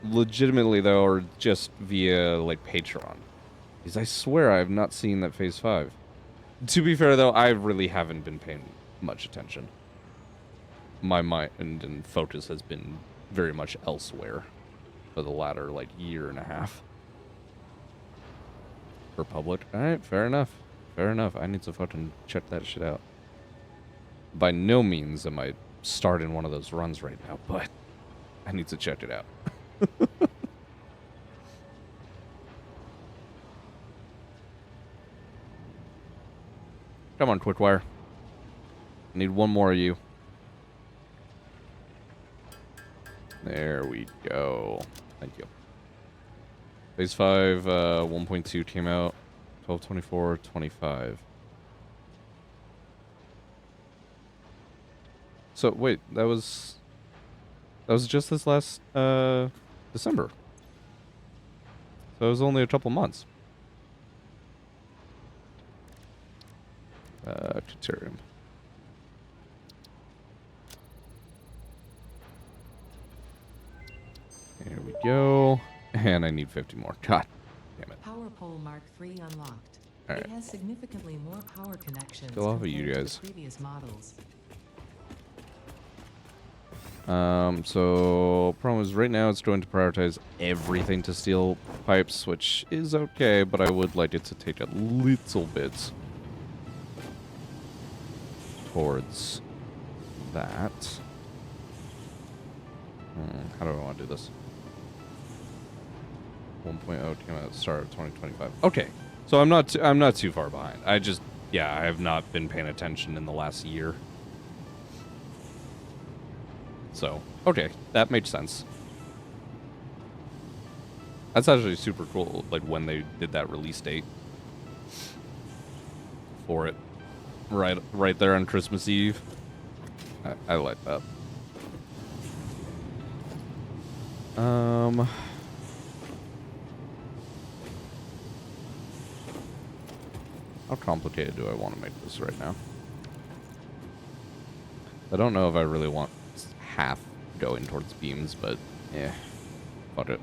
legitimately, though, or just via, like, Patreon? Because I swear I have not seen that Phase 5. To be fair, though, I really haven't been paying much attention. My mind and focus has been very much elsewhere for the latter, like, year and a half. For public. Alright, fair enough. Fair enough. I need to fucking check that shit out. By no means am I starting one of those runs right now, but I need to check it out. Come on, Quickwire. I need one more of you. There we go. Thank you. Phase 5, 1.2 came out 12/24/25. So wait, that was just this last December. So it was only a couple months. Deuterium. Here we go. And I need 50 more. God damn it. Power pole Mark III unlocked. All right. It has significantly more power connections Still off of compared you to guys. the previous models. So problem is right now it's going to prioritize everything to steel pipes, which is okay, but I would like it to take a little bit towards that. How do I want to do this? 1.0 came out at the start of 2025. Okay, so I'm not too far behind. I have not been paying attention in the last year. So, okay, that makes sense. That's actually super cool, like, when they did that release date for it. Right there on Christmas Eve. I like that. How complicated do I want to make this right now? I don't know if I really want half going towards beams, but yeah, fuck it.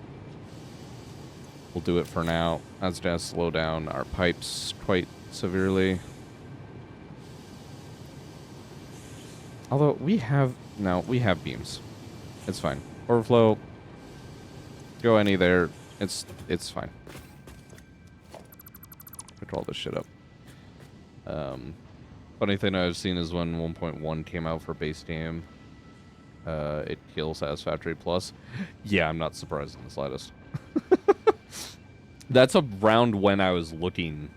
We'll do it for now. That's gonna slow down our pipes quite severely. Although we have beams. It's fine. Overflow. Go any there. It's fine. Pick all this shit up. Funny thing I've seen is when 1.1 came out for base game, it kills Satisfactory Plus. Yeah, I'm not surprised in the slightest. That's around when I was looking,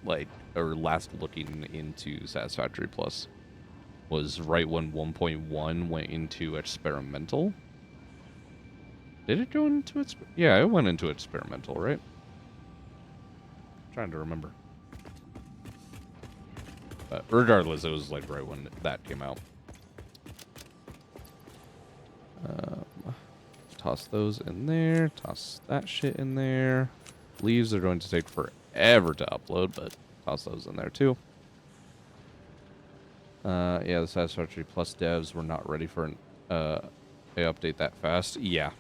last looking into Satisfactory Plus. Was right when 1.1 went into experimental. Did it go into yeah, it went into experimental, right? I'm trying to remember. But regardless, it was like right when that came out. Toss those in there. Toss that shit in there. Leaves are going to take forever to upload, but toss those in there too. Yeah, the Satisfactory Plus devs were not ready for a update that fast. Yeah.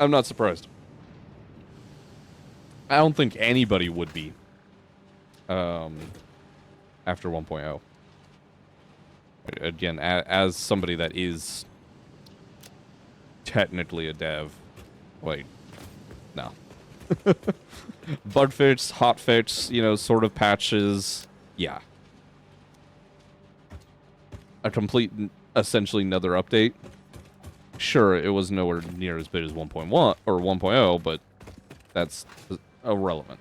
I'm not surprised. I don't think anybody would be. After 1.0. Again, as somebody that is technically a dev, like, no. Bug fix, hot fix, sort of patches, yeah. A complete, essentially another update. Sure, it was nowhere near as big as 1.1 or 1.0, but that's irrelevant.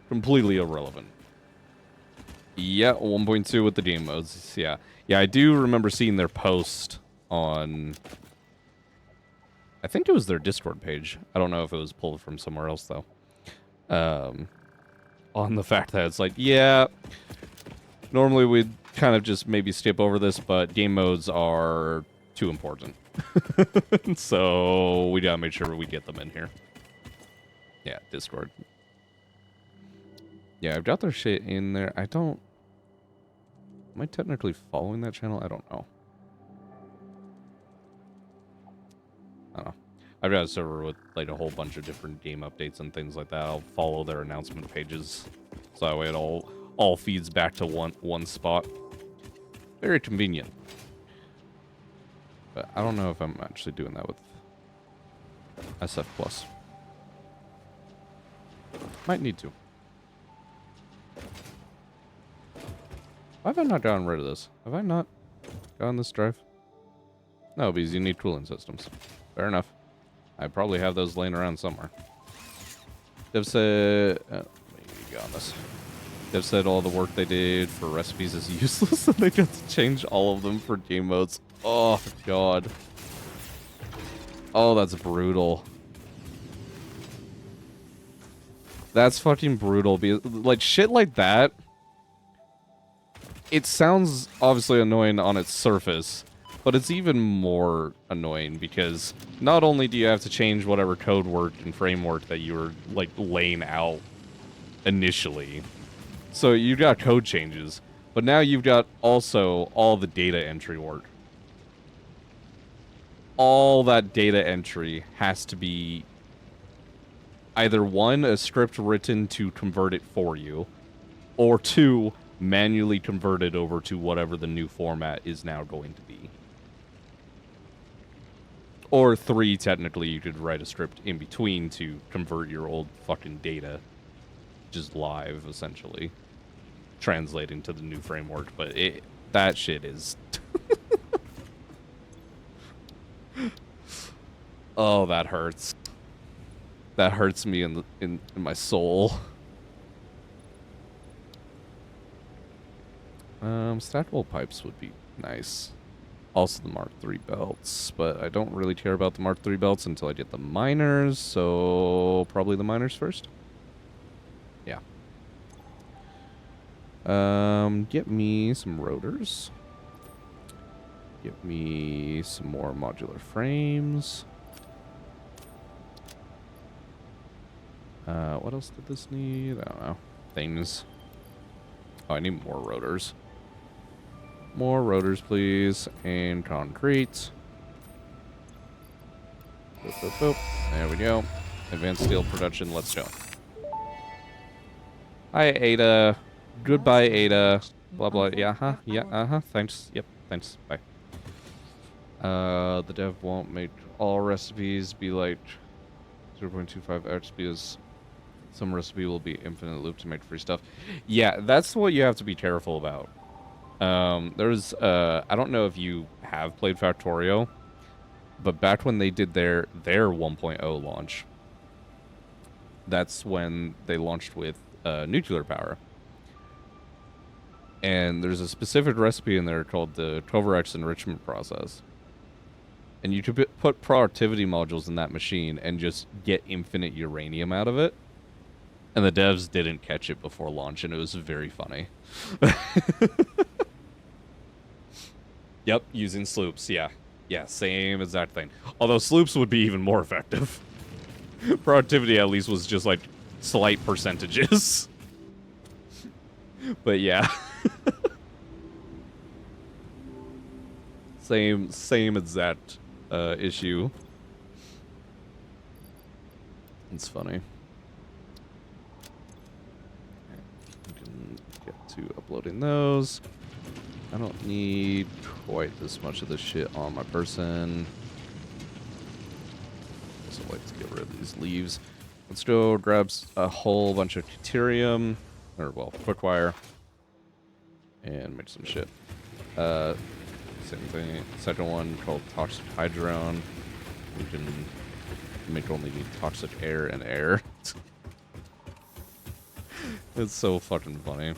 Completely irrelevant. Yeah, 1.2 with the game modes. Yeah. Yeah, I do remember seeing their post on... I think it was their Discord page. I don't know if it was pulled from somewhere else, though. On the fact that it's like, yeah, normally we'd kind of just maybe skip over this, but game modes are too important. So we gotta make sure we get them in here. Yeah, Discord. Yeah, I've got their shit in there. Am I technically following that channel? I don't know. I don't know. I've got a server with like a whole bunch of different game updates and things like that. I'll follow their announcement pages. So that way it all feeds back to one spot. Very convenient. But I don't know if I'm actually doing that with SF Plus. Might need to. Why have I not gotten rid of this? Have I not gotten this drive? No, because you need cooling systems. Fair enough. I probably have those laying around somewhere. Dev said... let me go on this. Dev said all the work they did for recipes is useless, and they got to change all of them for game modes. Oh, God. Oh, that's brutal. That's fucking brutal. Because, like, shit like that... It sounds obviously annoying on its surface, but it's even more annoying because not only do you have to change whatever code work and framework that you were, like, laying out initially, so you've got code changes, but now you've got also all the data entry work. All that data entry has to be either one, a script written to convert it for you, or two, manually converted over to whatever the new format is now going to be. Or three, technically, you could write a script in between to convert your old fucking data just live, essentially. Translating to the new framework, but that shit is... Oh, that hurts. That hurts me in my soul. Stackable pipes would be nice. Also the Mark III belts, but I don't really care about the Mark III belts until I get the miners, so probably the miners first. Yeah. Get me some rotors. Get me some more modular frames. What else did this need? I don't know. Things. Oh, I need more rotors. More rotors, please. And concrete. Boop, boop, boop. There we go. Advanced steel production. Let's go. Hi, Ada. Goodbye, Ada. Blah, blah. Yeah, huh? Yeah, uh-huh. Thanks. Yep, thanks. Bye. The dev won't make all recipes be like 0.25x because some recipe will be infinite loop to make free stuff. Yeah, that's what you have to be careful about. There's, I don't know if you have played Factorio, but back when they did their 1.0 launch, that's when they launched with nuclear power. And there's a specific recipe in there called the 12x enrichment process. And you could put productivity modules in that machine and just get infinite uranium out of it. And the devs didn't catch it before launch, and it was very funny. Yep, using sloops, yeah. Yeah, same exact thing. Although sloops would be even more effective. Productivity at least was just like slight percentages. But yeah. same exact issue. It's funny. We can get to uploading those. I don't need quite this much of this shit on my person. Also like to get rid of these leaves. Let's go grab a whole bunch of deuterium, or well, quick wire, and make some shit. Same thing. Second one called toxic hydrone. We can make only toxic air and air. It's so fucking funny.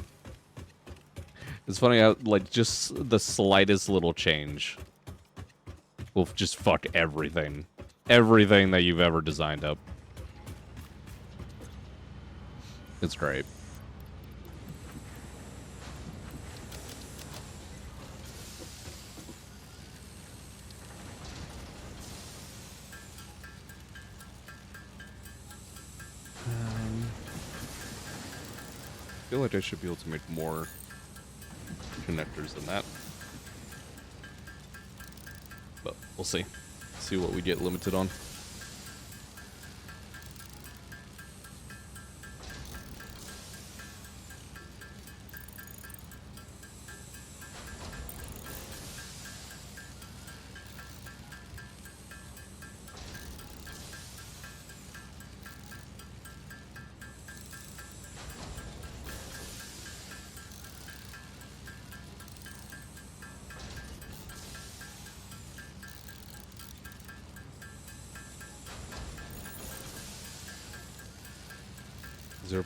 It's funny how, like, just the slightest little change will just fuck everything. Everything that you've ever designed up. It's great. I feel like I should be able to make more connectors than that. But we'll see. See what we get limited on.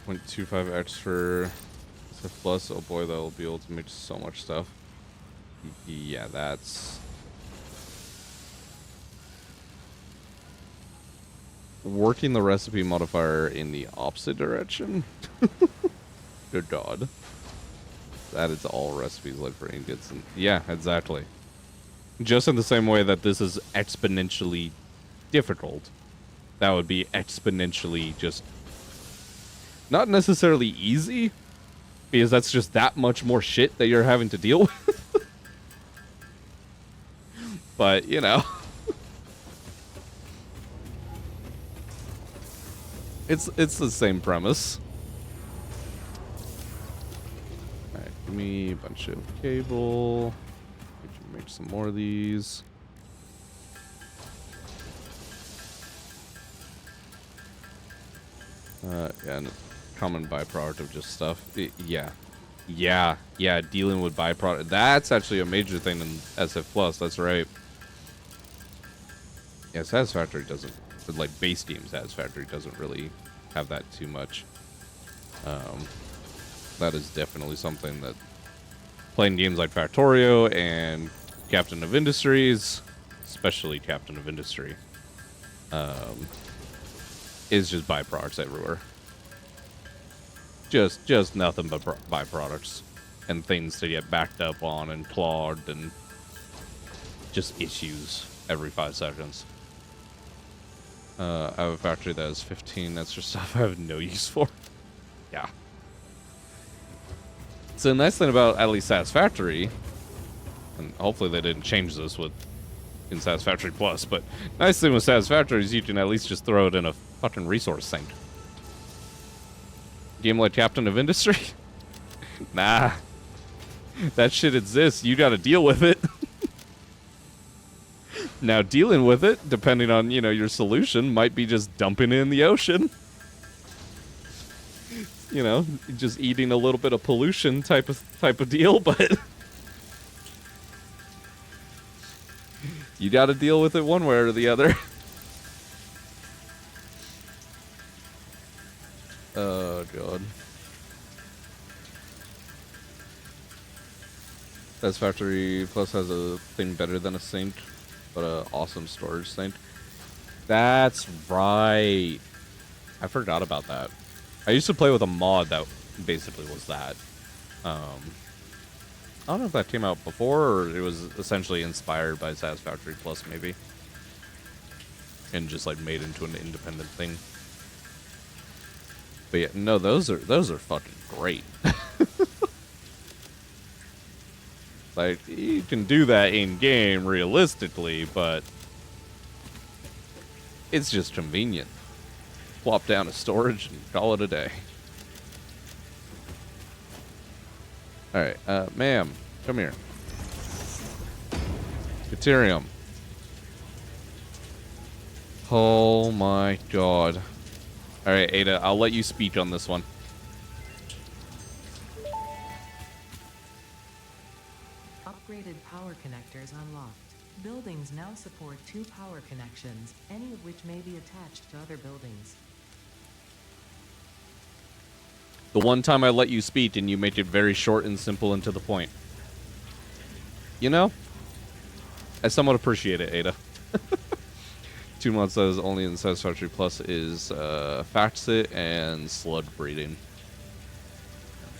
.25x for SF plus. Oh boy, that will be able to make so much stuff. Yeah, that's working the recipe modifier in the opposite direction. Good God, that is all recipes like for ingots, and yeah, exactly. Just in the same way that this is exponentially difficult, that would be exponentially just. Not necessarily easy, because that's just that much more shit that you're having to deal with. But, you know. It's the same premise. Alright, give me a bunch of cable. We can make some more of these. Yeah, and common byproduct of just stuff. Yeah, dealing with byproduct. That's actually a major thing in SF Plus. That's right. Yeah, Satisfactory doesn't But like base game Satisfactory doesn't really have that too much. That is definitely something that playing games like Factorio and Captain of Industries, especially Captain of Industry, is just byproducts everywhere. Just nothing but byproducts and things to get backed up on and clogged and just issues every 5 seconds. I have a factory that has 15 extra stuff I have no use for. Yeah. So the nice thing about at least Satisfactory, and hopefully they didn't change this in Satisfactory Plus, but nice thing with Satisfactory is you can at least just throw it in a fucking resource sink. Game like Captain of Industry? Nah. That shit exists. You gotta deal with it. Now, dealing with it, depending on, your solution, might be just dumping it in the ocean. Just eating a little bit of pollution type of deal, but you gotta deal with it one way or the other. Oh, God. Satisfactory Plus has a thing better than a sink, but a awesome storage sink. That's right. I forgot about that. I used to play with a mod that basically was that. I don't know if that came out before or it was essentially inspired by Satisfactory Plus, maybe. And just like made into an independent thing. But yeah, no, those are fucking great. Like, you can do that in game realistically, but it's just convenient. Plop down a storage and call it a day. Alright, ma'am, come here. Deuterium. Oh my god. Alright, Ada, I'll let you speak on this one. Upgraded power connectors unlocked. Buildings now support 2 power connections, any of which may be attached to other buildings. The one time I let you speak and you make it very short and simple and to the point. I somewhat appreciate it, Ada. 2 months says only in Satisfactory Plus is Factsit and Slud Breeding.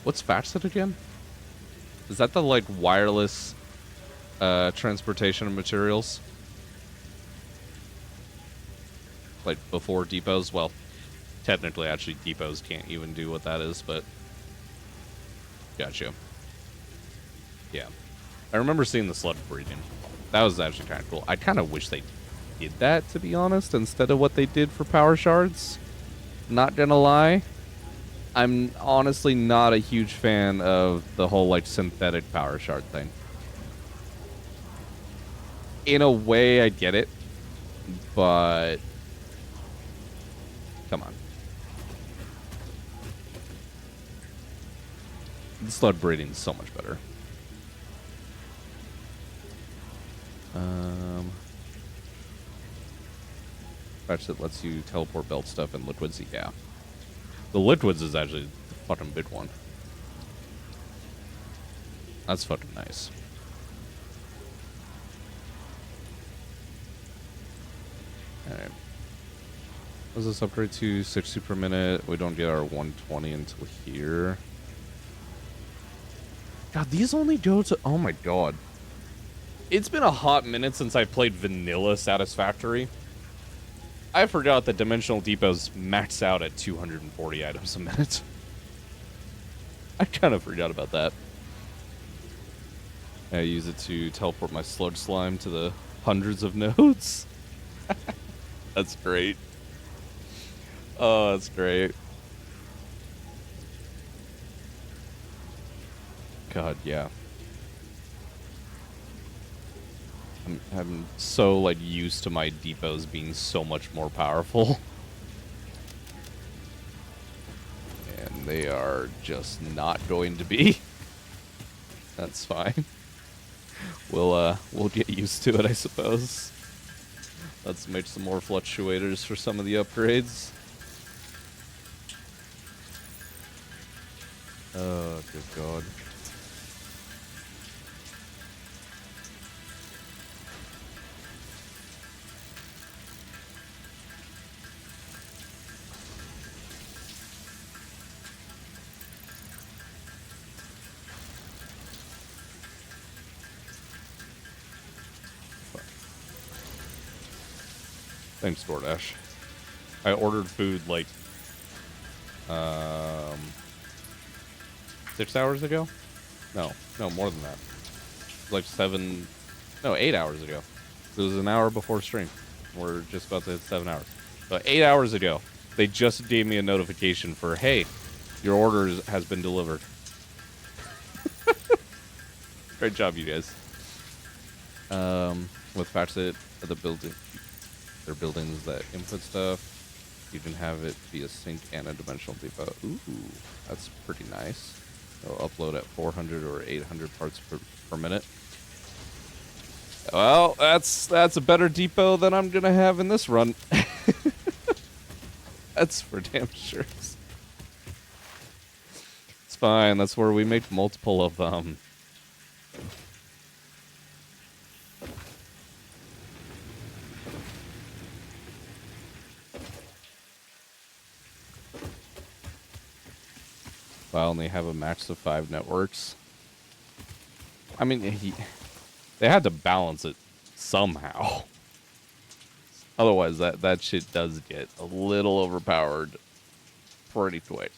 What's Factsit again? Is that the, like, wireless transportation of materials? Like, before depots? Well, technically, actually, depots can't even do what that is, but... Gotcha. Yeah. I remember seeing the slug breeding. That was actually kind of cool. I kind of wish they did that, to be honest, instead of what they did for power shards. Not gonna lie. I'm honestly not a huge fan of the whole, like, synthetic power shard thing. In a way, I get it, but... Come on. The slug breeding is so much better. Patch that lets you teleport belt stuff and liquids, yeah. The liquids is actually the fucking big one. That's fucking nice. Alright. Does this upgrade to 60 per minute? We don't get our 120 until here. God, these only go to... Oh my god. It's been a hot minute since I played vanilla Satisfactory. I forgot that Dimensional Depots max out at 240 items a minute. I kind of forgot about that. I use it to teleport my sludge slime to the hundreds of nodes. That's great. Oh, that's great. God, yeah. I'm so, like, used to my depots being so much more powerful. And they are just not going to be. That's fine. We'll get used to it, I suppose. Let's make some more fluctuators for some of the upgrades. Oh, good God. Thanks, DoorDash. I ordered food like 6 hours ago? No, more than that. Like 8 hours ago. It was an hour before stream. We're just about to hit 7 hours. But 8 hours ago, they just gave me a notification for, hey, your order has been delivered. Great job, you guys. With Facet, the building, their buildings that input stuff. You can have it be a sync and a dimensional depot. Ooh, that's pretty nice. They'll upload at 400 or 800 parts per minute. Well, that's a better depot than I'm gonna have in this run. That's for damn sure. It's fine. That's where we make multiple of them. I only have a max of 5 networks. I mean, they had to balance it somehow. Otherwise, that shit does get a little overpowered pretty quick.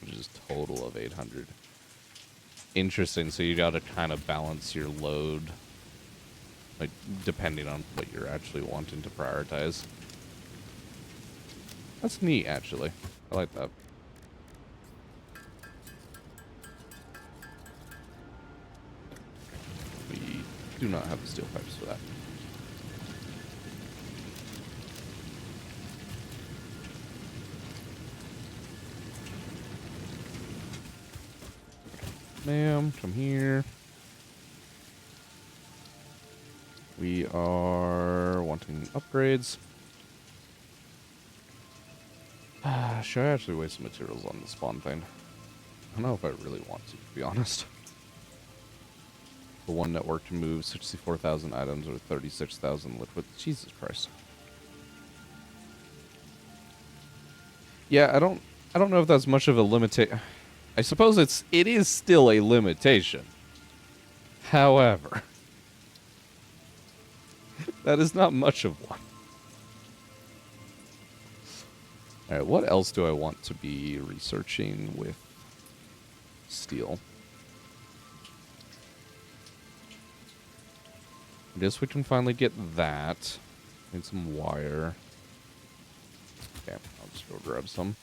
Which is a total of 800. Interesting, so you gotta kind of balance your load, like, depending on what you're actually wanting to prioritize. That's neat, actually. I like that. We do not have the steel pipes for that. Ma'am, come here. We are wanting upgrades. Should I actually waste some materials on the spawn thing? I don't know if I really want to be honest. The one network can move 64,000 items or 36,000 liquid. Jesus Christ. Yeah, I don't know if that's much of a limitation. I suppose it is still a limitation. However, that is not much of one. Alright, what else do I want to be researching with steel? I guess we can finally get that. Need some wire. Okay, I'll just go grab some.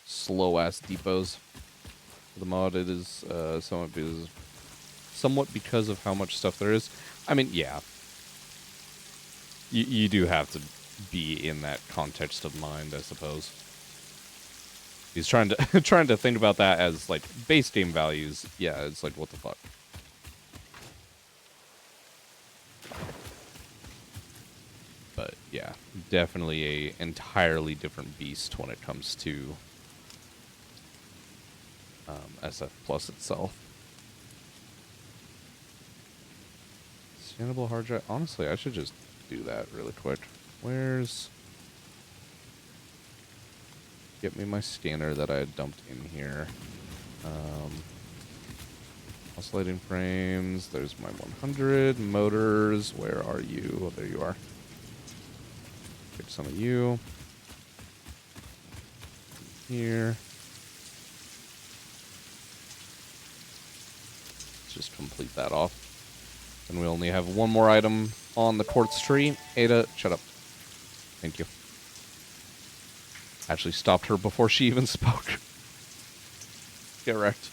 Slow-ass depots. For the mod, it is somewhat because of how much stuff there is. I mean, yeah. You do have to be in that context of mind, I suppose. He's trying to trying to think about that as like base game values. Yeah, it's like what the fuck. But yeah, definitely a entirely different beast when it comes to SF Plus itself. Scannable hard drive. Honestly, I should just do that really quick. Where's... Get me my scanner that I had dumped in here. Oscillating frames. There's my 100. Motors. Where are you? Oh, there you are. Pick some of you. Here. Let's just complete that off. And we only have one more item on the quartz tree. Ada, shut up. Thank you. Actually stopped her before she even spoke. Get wrecked.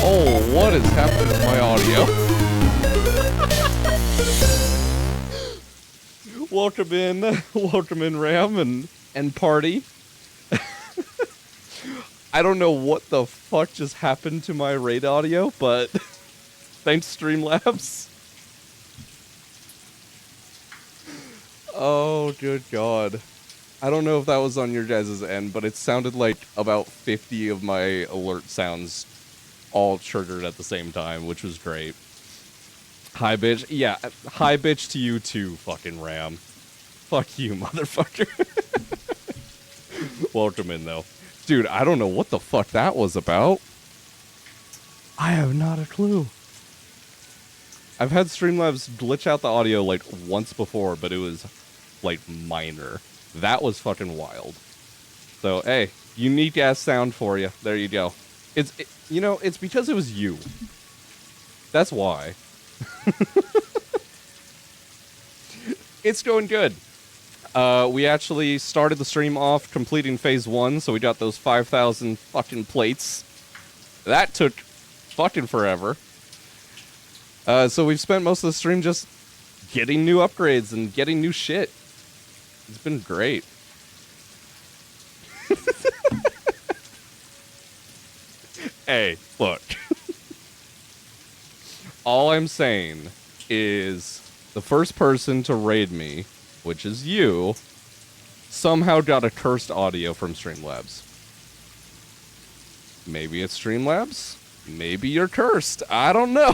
Oh, what is happening with my audio? Welcome in Ram and party. I don't know what the fuck just happened to my raid audio, but thanks Streamlabs. Oh, good God. I don't know if that was on your guys' end, but it sounded like about 50 of my alert sounds all triggered at the same time, which was great. Hi, bitch. Yeah, hi, bitch to you too, fucking Ram. Fuck you, motherfucker. Welcome in, though. Dude, I don't know what the fuck that was about. I have not a clue. I've had Streamlabs glitch out the audio, like, once before, but it was, like, minor. That was fucking wild. So, hey, unique-ass sound for you. There you go. You know, it's because it was you. That's why. It's going good. We actually started the stream off completing phase 1, so we got those 5,000 fucking plates. That took fucking forever. So we've spent most of the stream just getting new upgrades and getting new shit. It's been great. Hey, look. All I'm saying is the first person to raid me, which is you, somehow got a cursed audio from Streamlabs. Maybe it's Streamlabs. Maybe you're cursed. I don't know.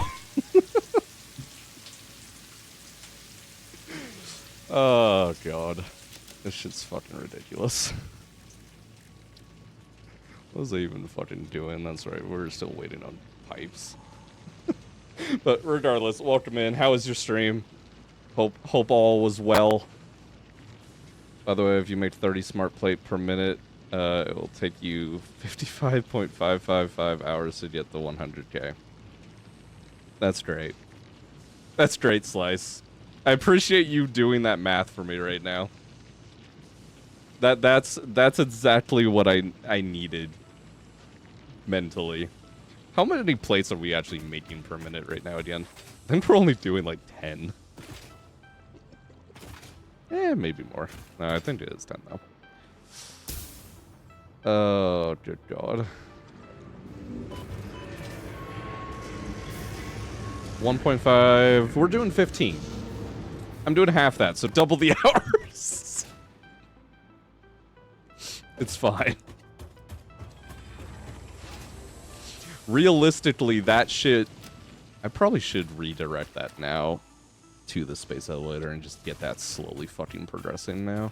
Oh, God. This shit's fucking ridiculous. What was I even fucking doing? That's right, we're still waiting on pipes. But regardless, welcome in. How was your stream? Hope all was well. By the way, if you make 30 smart plate per minute, it will take you 55.555 hours to get the 100k. That's great. That's great, Slice. I appreciate you doing that math for me right now. That's exactly what I needed mentally. How many plates are we actually making per minute right now again? I think we're only doing like 10. Maybe more. No, I think it is 10 though. Oh, good God. 1.5. We're doing 15. I'm doing half that, so double the hours. It's fine. Realistically, that shit... I probably should redirect that now to the space elevator and just get that slowly fucking progressing now.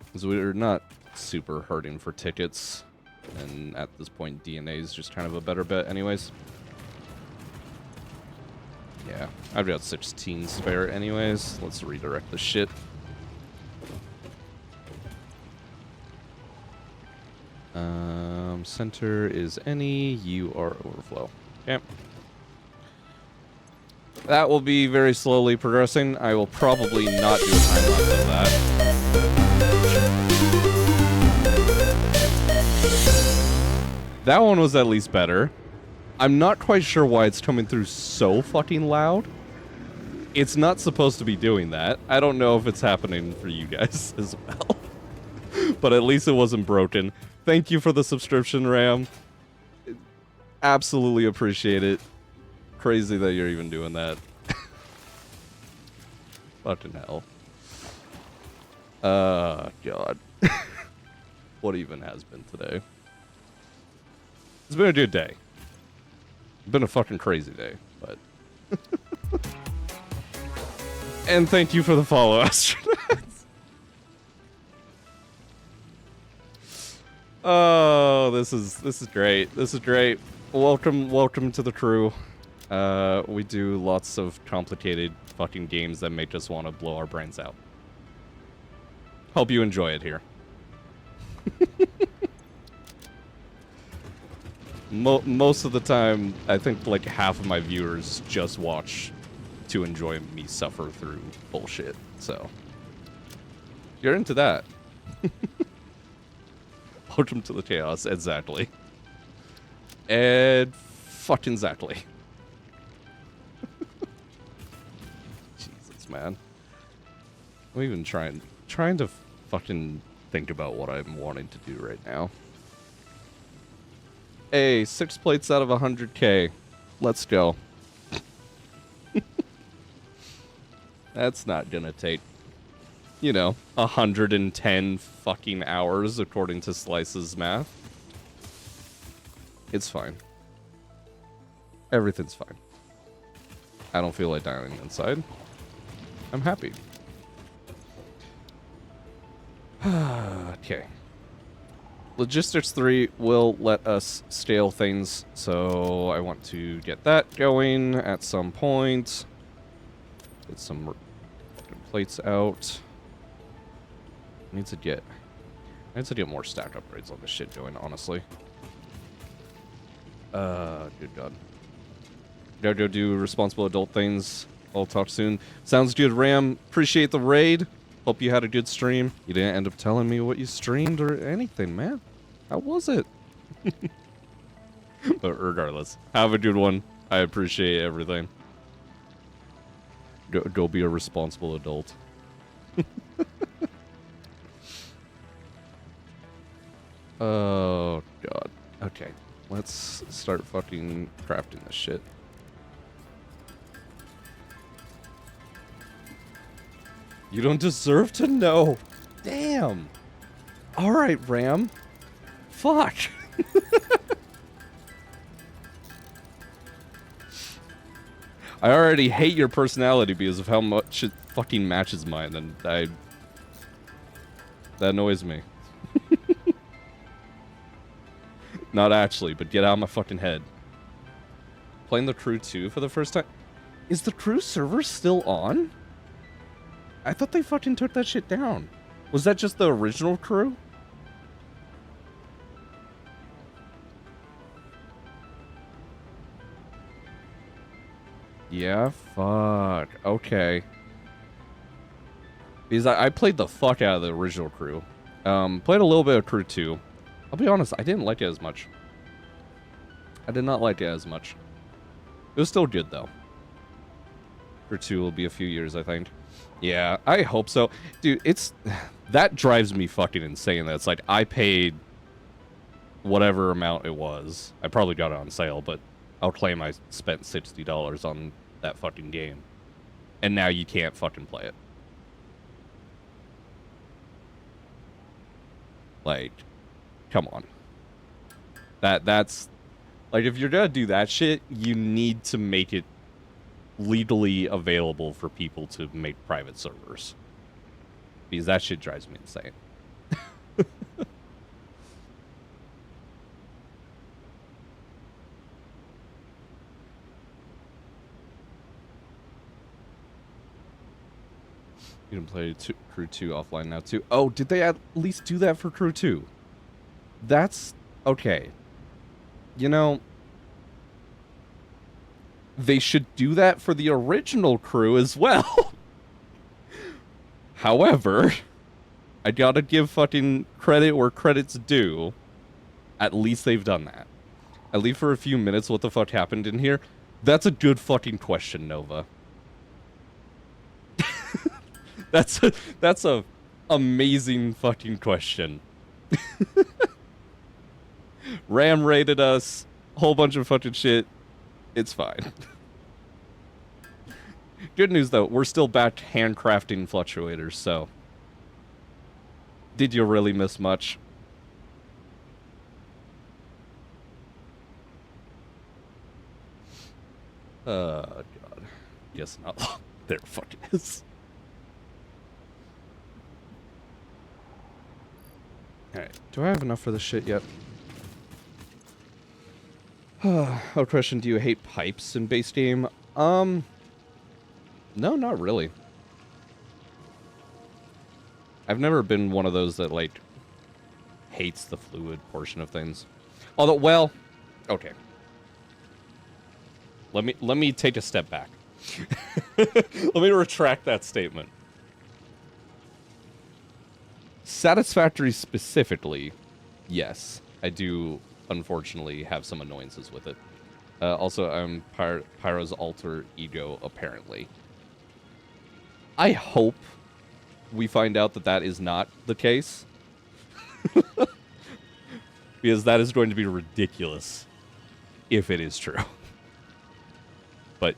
Because we're not super hurting for tickets. And at this point, DNA is just kind of a better bet anyways. Yeah, I've got 16 spare anyways. Let's redirect the shit. Center is any, you are overflow. Okay. That will be very slowly progressing. I will probably not do a time lapse of that. That one was at least better. I'm not quite sure why it's coming through so fucking loud. It's not supposed to be doing that. I don't know if it's happening for you guys as well. But at least it wasn't broken. Thank you for the subscription, Ram. Absolutely appreciate it. Crazy that you're even doing that. Fucking hell. God. What even has been today? It's been a good day. It's been a fucking crazy day, but... And thank you for the follow, astronauts. Oh, this is great. This is great. Welcome to the crew. We do lots of complicated fucking games that make us want to blow our brains out. Hope you enjoy it here. Most of the time, I think like half of my viewers just watch to enjoy me suffer through bullshit. So, you're into that. Welcome to the chaos, exactly. And fucking exactly. Jesus, man. I'm even trying to fucking think about what I'm wanting to do right now. Hey, 6 plates out of 100K. Let's go. That's not gonna take, 110 fucking hours according to Slice's math. It's fine. Everything's fine. I don't feel like dying inside. I'm happy. Okay. Logistics 3 will let us scale things, so I want to get that going at some point. Get some plates out. I need to get more stack upgrades on this shit going, honestly. Good God. Gotta go do responsible adult things. I'll talk soon. Sounds good, Ram. Appreciate the raid. Hope you had a good stream. You didn't end up telling me what you streamed or anything, man. How was it? But regardless, have a good one. I appreciate everything. Go be a responsible adult. Oh, God. Okay. Let's start fucking crafting this shit. You don't deserve to know. Damn. All right, Ram. Fuck. I already hate your personality because of how much it fucking matches mine, and that annoys me. Not actually, but get out of my fucking head. Playing the Crew 2 for the first time. Is the Crew server still on? I thought they fucking took that shit down. Was that just the original Crew? Yeah, fuck. Okay. Because I played the fuck out of the original Crew. Played a little bit of Crew 2. I'll be honest, I didn't like it as much. I did not like it as much. It was still good, though. Crew 2 will be a few years, I think. Yeah, I hope so. Dude, that drives me fucking insane. That's like, I paid whatever amount it was. I probably got it on sale, but I'll claim I spent $60 on that fucking game. And now you can't fucking play it. Like, come on. That's... Like, if you're gonna do that shit, you need to make it legally available for people to make private servers. Because that shit drives me insane. You can play Crew 2 offline now, too. Oh, did they at least do that for Crew 2? That's... okay. You know... they should do that for the original Crew as well. However, I gotta give fucking credit where credit's due. At least they've done that. At least for a few minutes, what the fuck happened in here? That's a good fucking question, Nova. That's a amazing fucking question. Ram raided us, whole bunch of fucking shit. It's fine. Good news though, we're still back handcrafting fluctuators, so did you really miss much? God. Guess not. There fucking is. Alright, do I have enough for this shit yet? Oh, question, do you hate pipes in base game? No, not really. I've never been one of those that, like, hates the fluid portion of things. Although, well, okay. Let me take a step back. Let me retract that statement. Satisfactory specifically, yes, I do unfortunately have some annoyances with it. Also, I'm Pyro's alter ego, apparently. I hope we find out that that is not the case, Because that is going to be ridiculous if it is true. But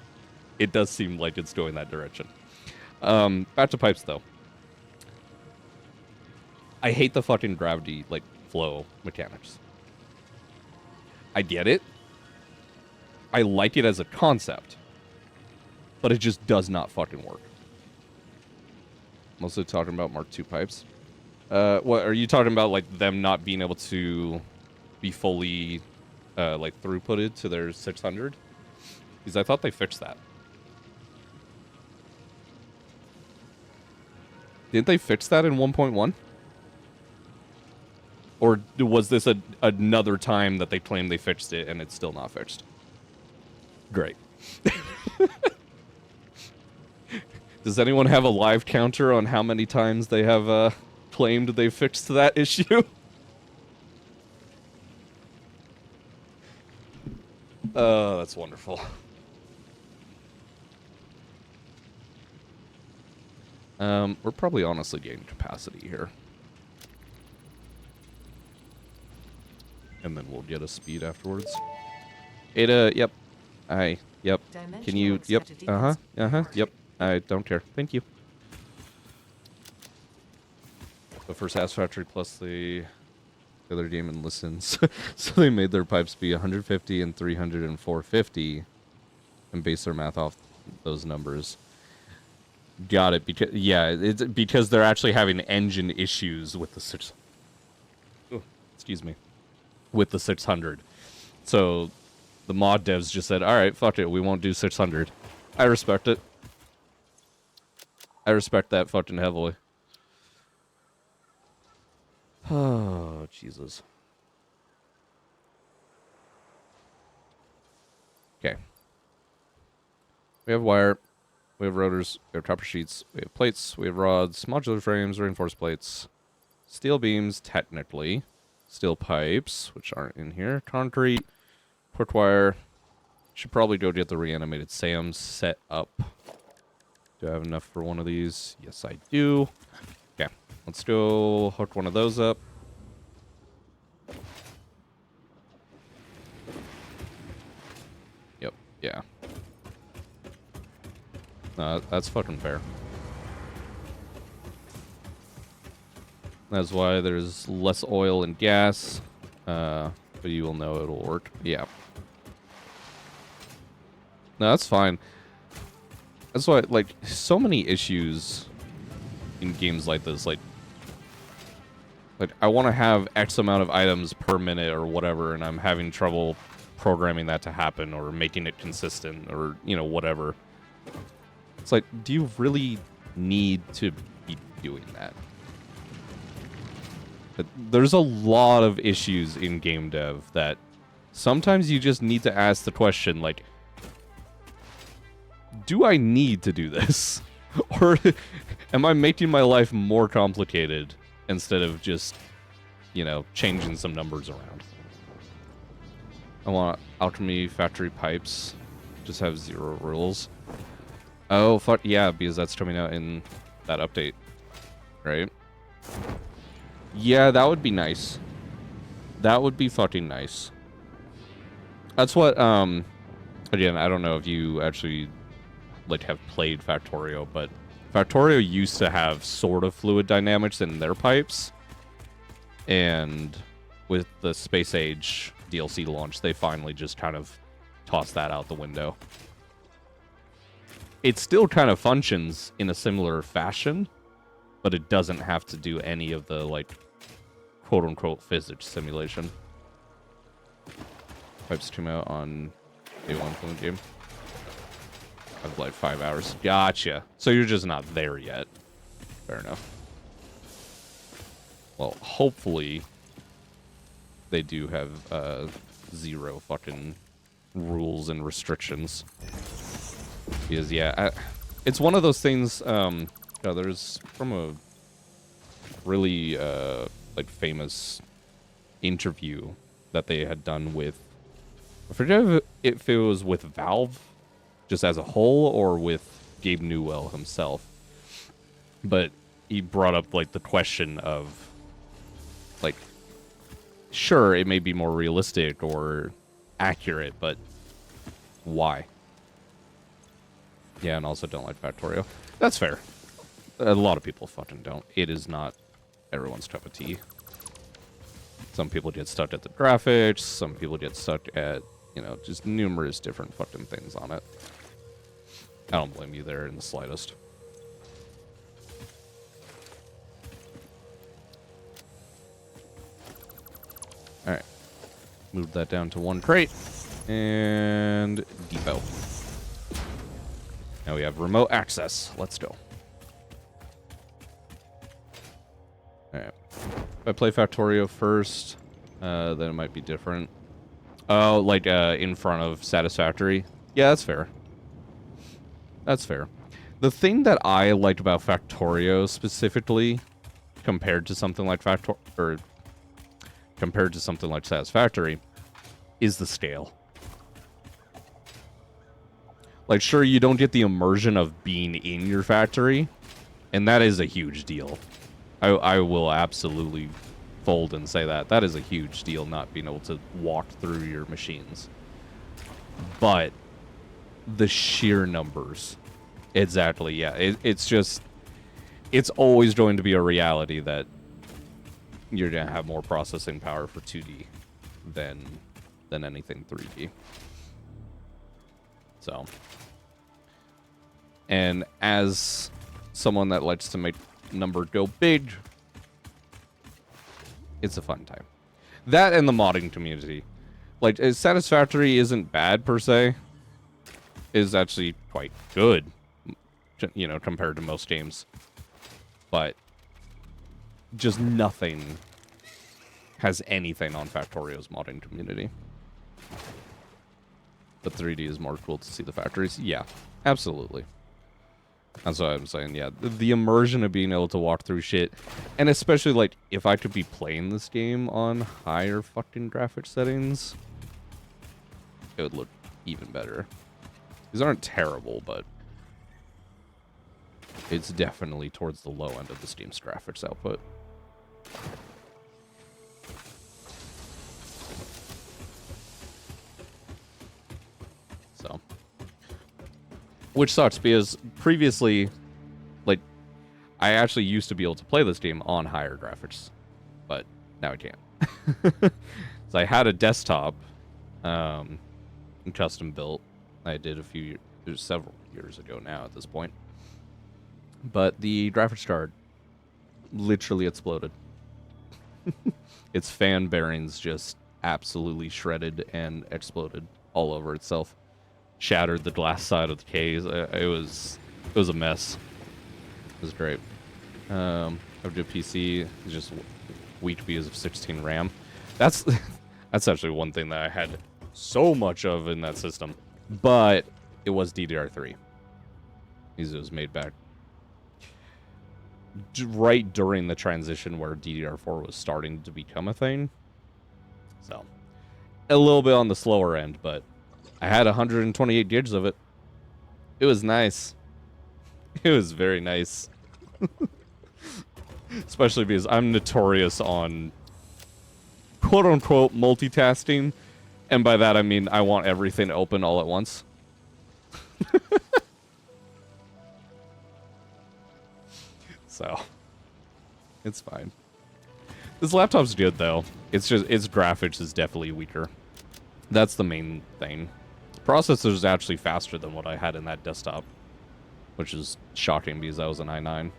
it does seem like it's going that direction. Back to pipes, though. I hate the fucking gravity, like, flow mechanics. I get it. I like it as a concept. But it just does not fucking work. Mostly talking about Mark II pipes. What are you talking about? Like them not being able to be fully, like throughputed to their 600? Because I thought they fixed that. Didn't they fix that in 1.1? Or was this another time that they claimed they fixed it and it's still not fixed? Great. Does anyone have a live counter on how many times they have claimed they fixed that issue? Oh, that's wonderful. We're probably honestly gaining capacity here. And then we'll get a speed afterwards. Ada, yep. Yep. Can you, yep. Yep. I don't care. Thank you. So for Satisfactory plus the other game and listens. So they made their pipes be 150 and 300 and 450 and base their math off those numbers. Got it. Because yeah, it's because they're actually having engine issues with the excuse me, with the 600. So the mod devs just said, "All right, fuck it, we won't do 600." I respect it. I respect that fucking heavily. Oh, Jesus. Okay. We have wire. We have rotors. We have copper sheets. We have plates. We have rods. Modular frames. Reinforced plates. Steel beams, technically. Steel pipes, which aren't in here. Concrete. Quick wire. Should probably go get the reanimated SAM set up. Do I have enough for one of these? Yes, I do. Okay. Let's go hook one of those up. Yep. Yeah. That's fucking fair. That's why there's less oil and gas. But you will know it'll work. Yeah. No, that's fine. That's why, like, so many issues in games like this. Like I want to have X amount of items per minute or whatever, and I'm having trouble programming that to happen or making it consistent or, you know, whatever. It's like, do you really need to be doing that? But there's a lot of issues in game dev that sometimes you just need to ask the question, like, do I need to do this? Or am I making my life more complicated instead of just, you know, changing some numbers around? I want alchemy factory pipes. Just have 0 rules. Oh, fuck, yeah, because that's coming out in that update, right? Yeah, that would be nice. That would be fucking nice. That's what, again, I don't know if you actually, like, have played Factorio, but Factorio used to have sort of fluid dynamics in their pipes, and with the Space Age DLC launch, they finally just kind of tossed that out the window. It still kind of functions in a similar fashion, but it doesn't have to do any of the, like, quote-unquote physics simulation. Pipes came out on day 1 from the game. I've like 5 hours. Gotcha. So you're just not there yet. Fair enough. Well, hopefully they do have 0 fucking rules and restrictions. Because, yeah, it's one of those things, there's from a really, like, famous interview that they had done with, I forget if it was with Valve, just as a whole, or with Gabe Newell himself. But he brought up, like, the question of, Like, sure, it may be more realistic or accurate, but why? Yeah, and also don't like Factorio. That's fair. A lot of people fucking don't. It is not everyone's cup of tea. Some people get stuck at the graphics. Some people get stuck at, you know, just numerous different fucking things on it. I don't blame you there in the slightest. Alright. Moved that down to 1 crate. And depot. Now we have remote access. Let's go. Alright. If I play Factorio first, then it might be different. Oh, like in front of Satisfactory? Yeah, that's fair. That's fair. The thing that I liked about Factorio specifically, compared to something like compared to something like Satisfactory, is the scale. Like, sure, you don't get the immersion of being in your factory, and that is a huge deal. I will absolutely fold and say that. That is a huge deal, not being able to walk through your machines. But the sheer numbers. Exactly, yeah. It's just... It's always going to be a reality that you're going to have more processing power for 2D than anything 3D. So... And as someone that likes to make number go big, it's a fun time. That and the modding community. Like, Satisfactory isn't bad per se. It is actually quite good, you know, compared to most games. But just nothing has anything on Factorio's modding community. But 3D is more cool to see the factories. Yeah, absolutely. That's what I'm saying, yeah. The immersion of being able to walk through shit. And especially, like, if I could be playing this game on higher fucking graphics settings, it would look even better. These aren't terrible, but it's definitely towards the low end of the Steam's graphics output. So... Which sucks, because previously, like, I actually used to be able to play this game on higher graphics, but now I can't. So I had a desktop, custom built. I did several years ago now at this point. But the graphics card literally exploded. Its fan bearings just absolutely shredded and exploded all over itself. Shattered the glass side of the case. It was a mess. It was great. Have a good PC. It's just weak because of 16 RAM. That's actually one thing that I had so much of in that system. But it was DDR3. Because it was made back right during the transition where DDR4 was starting to become a thing. So, a little bit on the slower end, but I had 128 gigs of it. It was nice. It was very nice. Especially because I'm notorious on quote-unquote multitasking. And by that I mean I want everything open all at once. So, it's fine. This laptop's good though. It's just, its graphics is definitely weaker. That's the main thing. Processor is actually faster than what I had in that desktop, which is shocking because that was an i9.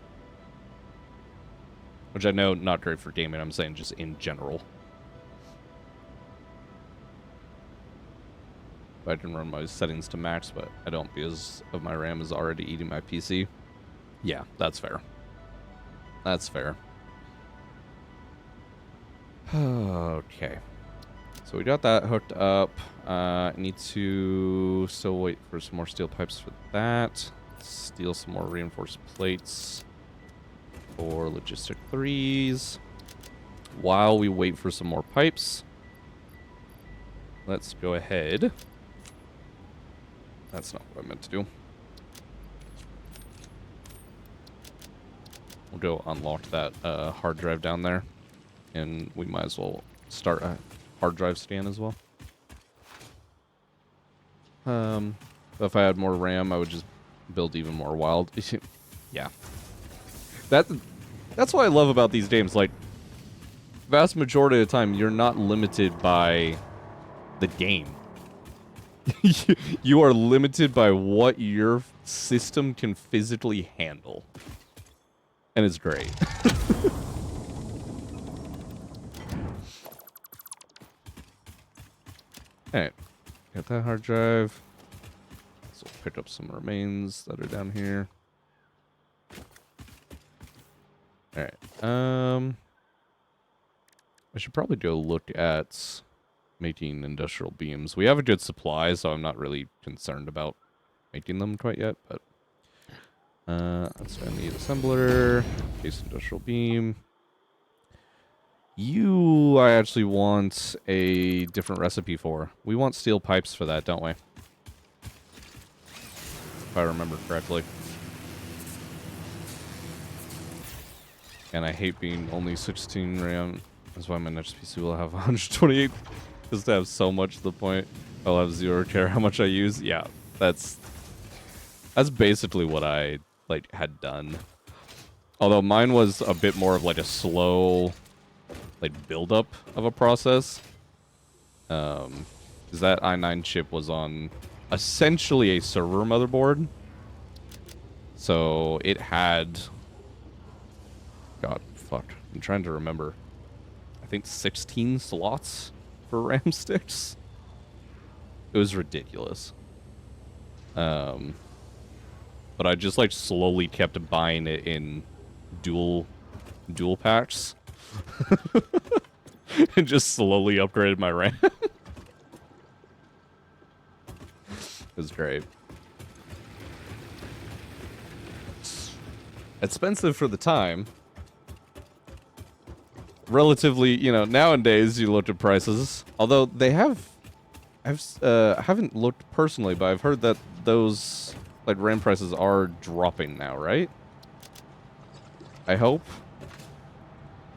Which I know not great for gaming, I'm saying just in general. I can run my settings to max, but I don't because of my RAM is already eating my PC. Yeah, that's fair. That's fair. Okay. So we got that hooked up. I need to still wait for some more steel pipes for that. Steal some more reinforced plates for logistic 3s. While we wait for some more pipes, let's go ahead. That's not what I meant to do. We'll go unlock that hard drive down there. and we might as well start a hard drive scan as well. If I had more RAM, I would just build even more wild. Yeah. That's what I love about these games. Like, vast majority of the time, you're not limited by the game. You are limited by what your system can physically handle. And it's great. Alright. Got that hard drive. So pick up some remains that are down here. Alright. I should probably go look at making industrial beams. We have a good supply, so I'm not really concerned about making them quite yet, but so I need assembler, case industrial beam. I actually want a different recipe for. We want steel pipes for that, don't we? If I remember correctly. And I hate being only 16 RAM. That's why my next PC will have 128. Because to have so much to the point, I'll have zero care how much I use. Yeah, that's basically what I had done. Although mine was a bit more of like a slow build-up of a process. Because that i9 chip was on essentially a server motherboard. So it had... God, fuck. I'm trying to remember. I think 16 slots for RAM sticks. It was ridiculous. But I just slowly kept buying it in dual packs. And just slowly upgraded my RAM. It was great. Expensive for the time. Relatively, nowadays you look at prices. Although they have... I haven't looked personally, but I've heard that those RAM prices are dropping now, right? I hope.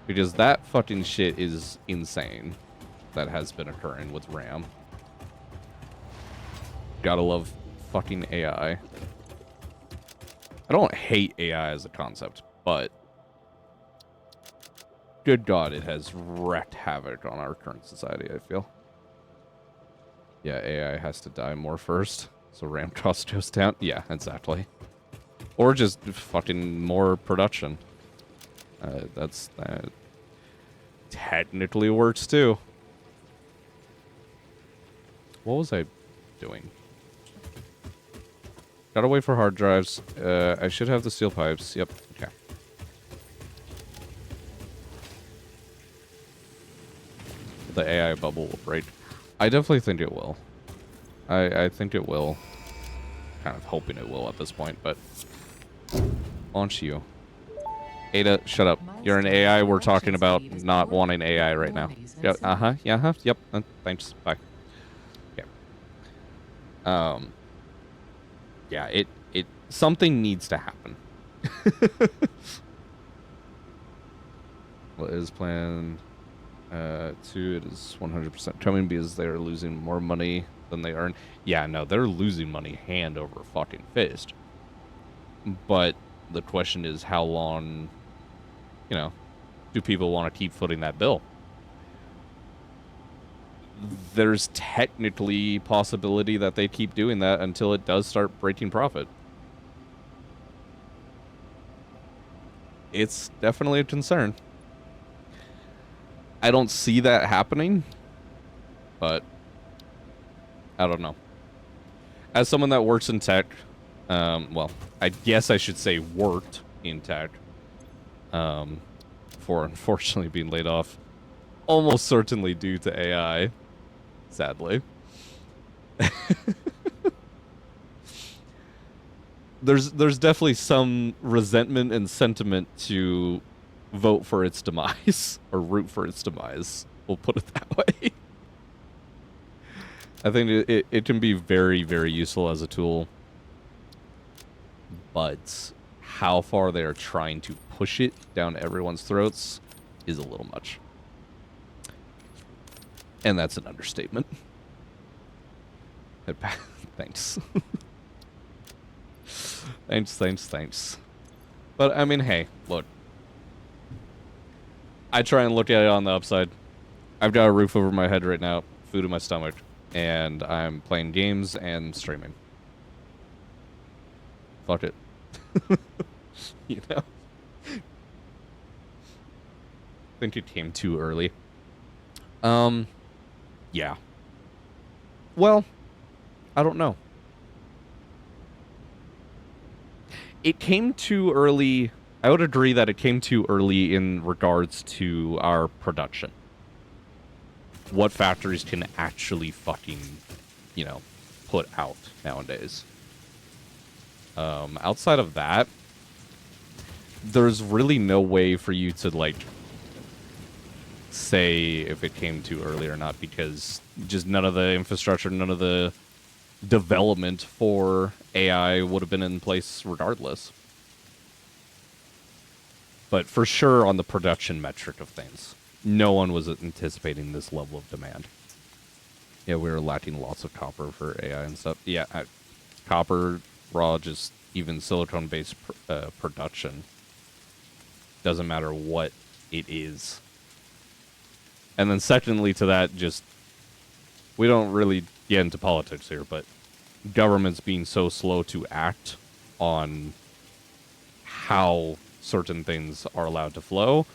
Because that fucking shit is insane. That has been occurring with RAM. Gotta love fucking AI. I don't hate AI as a concept, but good God, it has wreaked havoc on our current society, I feel. Yeah, AI has to die more first, so RAM cost goes down. Yeah, exactly. Or just fucking more production. That technically works too. What was I doing? Gotta wait for hard drives. I should have the steel pipes. Yep. Okay. The AI bubble will break. I definitely think it will. I think it will. Kind of hoping it will at this point, but... Launch you. Ada, shut up. You're an AI. We're talking about not wanting AI right now. Yep. Uh-huh. Yeah. Yep. Thanks. Bye. Yeah. Yeah. Something needs to happen. What is planned? It is 100% coming because they are losing more money than they earn. Yeah. No, they're losing money hand over fucking fist. But the question is, how long, do people want to keep footing that bill? There's technically possibility that they keep doing that until it does start breaking profit. It's definitely a concern. I don't see that happening, but I don't know. As someone that works in tech, well, I guess I should say worked in tech, for unfortunately being laid off, almost certainly due to AI, sadly. There's definitely some resentment and sentiment to vote for its demise, or root for its demise. We'll put it that way. I think it can be very, very useful as a tool. But how far they are trying to push it down everyone's throats is a little much. And that's an understatement. Thanks. Thanks. But, I mean, hey, look. I try and look at it on the upside. I've got a roof over my head right now, food in my stomach, and I'm playing games and streaming. Fuck it. You know? I think it came too early. Yeah. Well, I don't know. It came too early. I would agree that it came too early in regards to our production. What factories can actually fucking, you know, put out nowadays. Outside of that, there's really no way for you to, like, say if it came too early or not, because just none of the infrastructure, none of the development for AI would have been in place regardless. But for sure, on the production metric of things, no one was anticipating this level of demand. Yeah, we were lacking lots of copper for AI and stuff. Yeah, copper, raw, just even silicone-based production. Doesn't matter what it is. And then secondly to that, just, we don't really get into politics here, but governments being so slow to act on how certain things are allowed to flow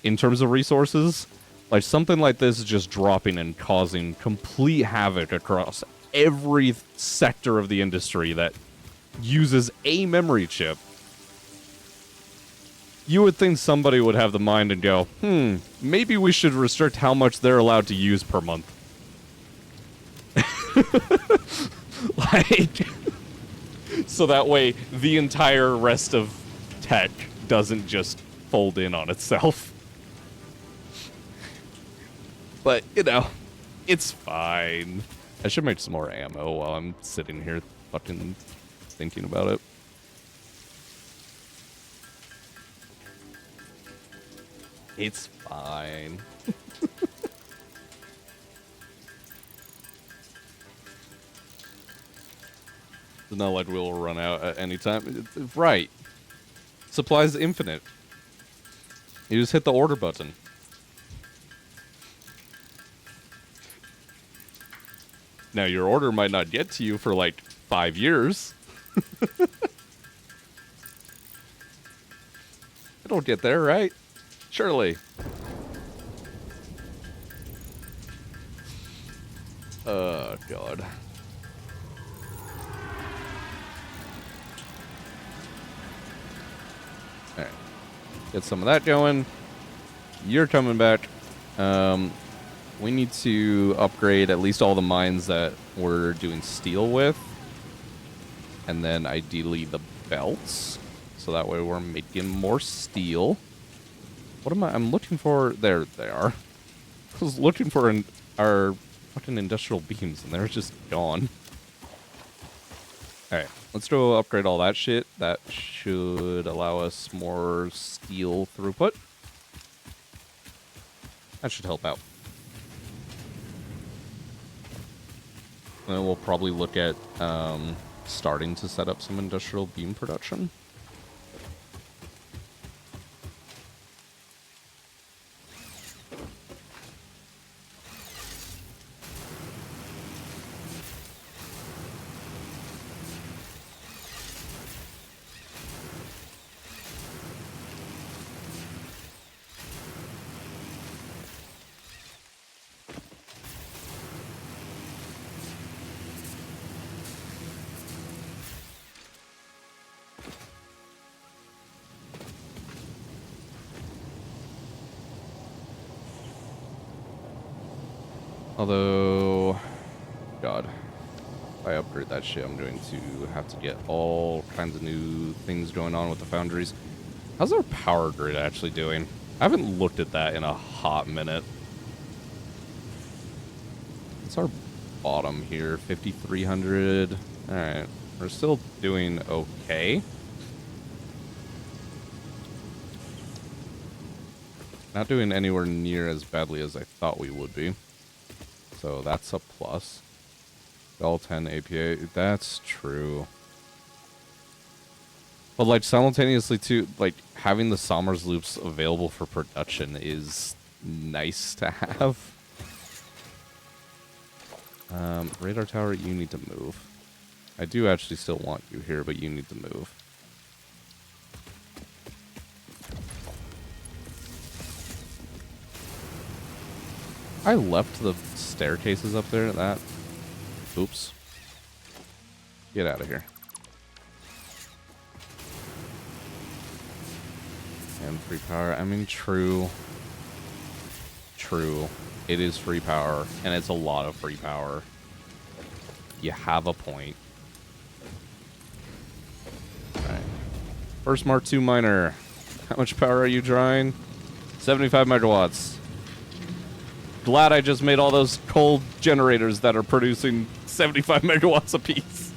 in terms of resources, like something like this is just dropping and causing complete havoc across every sector of the industry that uses a memory chip. You would think somebody would have the mind and go, maybe we should restrict how much they're allowed to use per month. Like, so that way the entire rest of tech doesn't just fold in on itself. But, you know, it's fine. I should make some more ammo while I'm sitting here fucking thinking about it. It's fine. It's not like we'll run out at any time. Right. Supplies infinite. You just hit the order button. Now, your order might not get to you for like 5 years. It'll get there, right? Surely. Oh, God. Alright. Get some of that going. You're coming back. We need to upgrade at least all the mines that we're doing steel with. And then ideally the belts. So that way we're making more steel. What am I? I'm looking for... There they are. I was looking for our fucking industrial beams and they're just gone. Alright, let's go upgrade all that shit. That should allow us more steel throughput. That should help out. And then we'll probably look at starting to set up some industrial beam production. Although, God, if I upgrade that shit, I'm going to have to get all kinds of new things going on with the foundries. How's our power grid actually doing? I haven't looked at that in a hot minute. What's our bottom here? 5,300. Alright, we're still doing okay. Not doing anywhere near as badly as I thought we would be. So that's a plus. All 10 APA. That's true. But like simultaneously too, like having the Sommers loops available for production is nice to have. Radar tower, you need to move. I do actually still want you here, but you need to move. I left the staircases up there. That. Oops. Get out of here. And free power. I mean, true. True. It is free power, and it's a lot of free power. You have a point. Alright. First Mark II miner. How much power are you drawing? 75 megawatts. Glad I just made all those coal generators that are producing 75 megawatts apiece.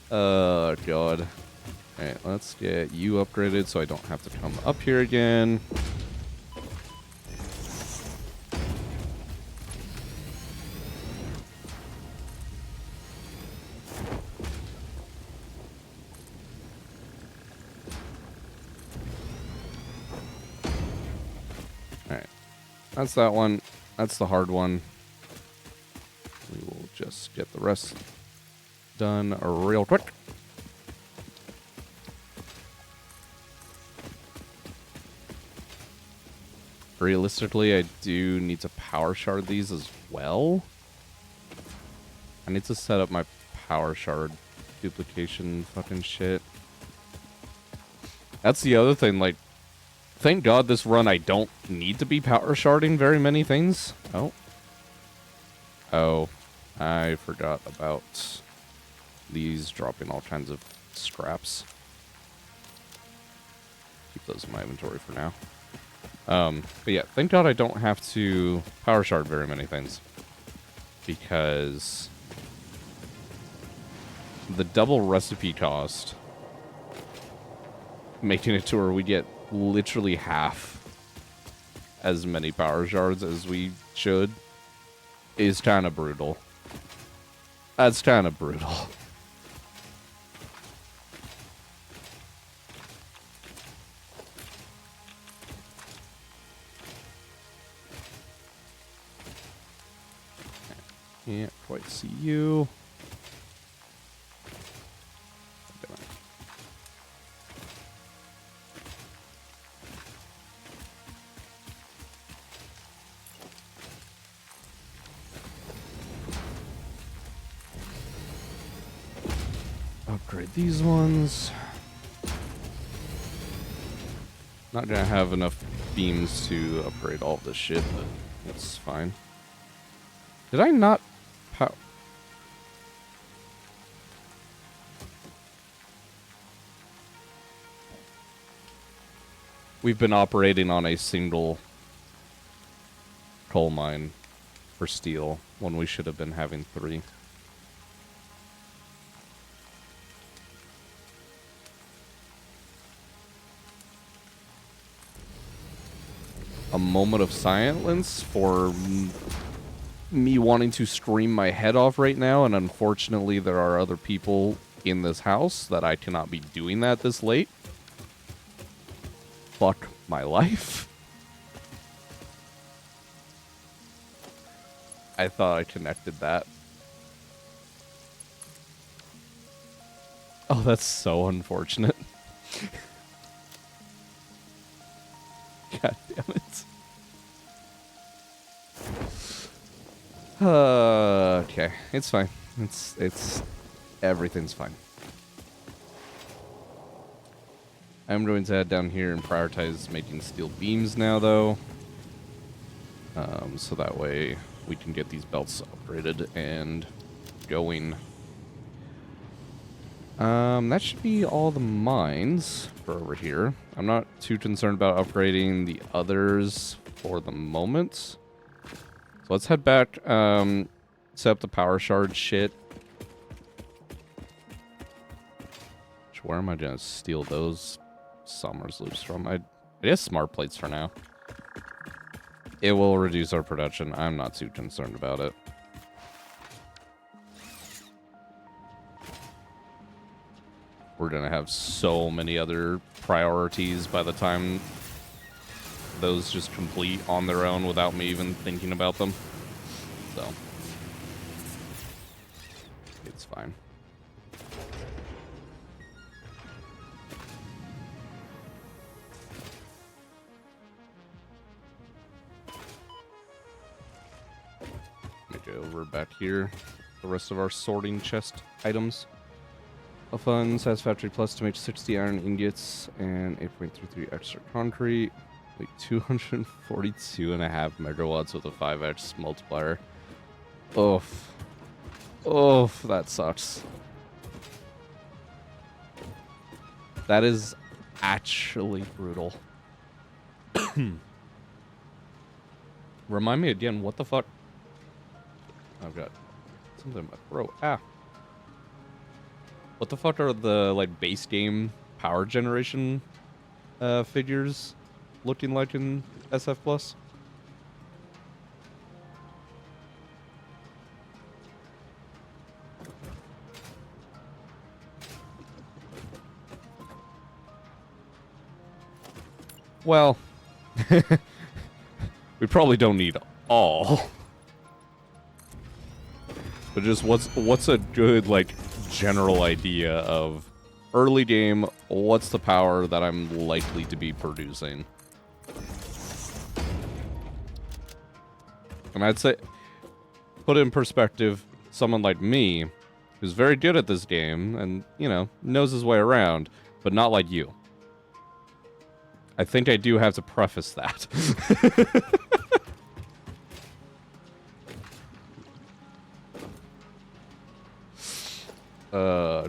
Oh, God. Alright, let's get you upgraded so I don't have to come up here again. Alright. That's that one. That's the hard one. We will just get the rest done real quick. Realistically, I do need to power shard these as well. I need to set up my power shard duplication fucking shit. That's the other thing, like, thank God this run I don't need to be power sharding very many things. Oh. Oh, I forgot about these dropping all kinds of scraps. Keep those in my inventory for now. But yeah, thank God I don't have to power shard very many things. Because the double recipe cost, making it to where we get literally half as many power shards as we should, is kind of brutal. That's kind of brutal. Can't quite see you. Damn it. Upgrade these ones. Not gonna have enough beams to upgrade all of this shit, but that's fine. Did I not power? We've been operating on a single coal mine for steel when we should have been having 3. A moment of silence for me wanting to scream my head off right now, and unfortunately there are other people in this house that I cannot be doing that this late. Fuck my life. I thought I connected that. Oh, that's so unfortunate. God damn it. Okay, it's fine. Everything's fine. I'm going to head down here and prioritize making steel beams now, though. So that way we can get these belts upgraded and going. That should be all the mines for over here. I'm not too concerned about upgrading the others for the moment. So let's head back, set up the power shard shit. Where am I gonna steal those Sommers loops from? I guess smart plates for now. It will reduce our production. I'm not too concerned about it. We're gonna have so many other priorities by the time those just complete on their own without me even thinking about them. So, it's fine. Let me go over back here. The rest of our sorting chest items. A fun Satisfactory Plus to make 60 iron ingots and 8.33 extra concrete. Like 242.5 megawatts with a 5x multiplier. Oof. Oof, that sucks. That is actually brutal. Remind me again, what the fuck? I've got something in my throat. Ah. What the fuck are the, like, base game power generation figures looking like in SF Plus? Well, we probably don't need all. But just what's a good, like, general idea of early game, what's the power that I'm likely to be producing? And I'd say, put in perspective, someone like me, who's very good at this game and, you know, knows his way around, but not like you. I think I do have to preface that.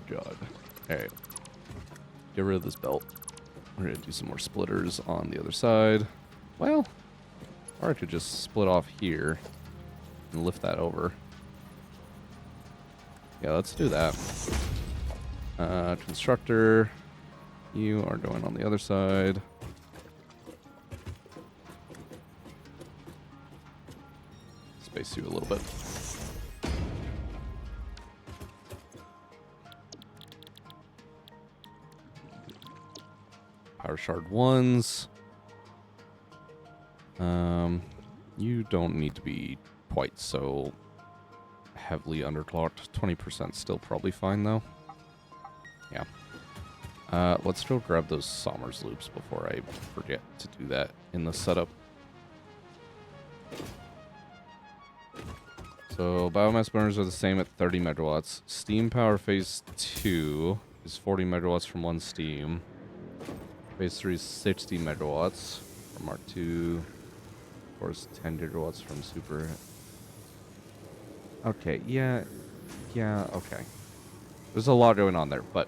God. Alright. Get rid of this belt. We're gonna do some more splitters on the other side. Well, or I could just split off here and lift that over. Yeah, let's do that. Constructor, you are going on the other side. Space you a little bit. Power shard ones. You don't need to be quite so heavily underclocked. 20% still probably fine though. Yeah. Let's go grab those Somers loops before I forget to do that in the setup. So biomass burners are the same at 30 megawatts. Steam power phase 2 is 40 megawatts from one steam. Phase 3 is 60 megawatts from Mark 2. Of course, 10 gigawatts from Super. Okay, yeah, okay. There's a lot going on there, but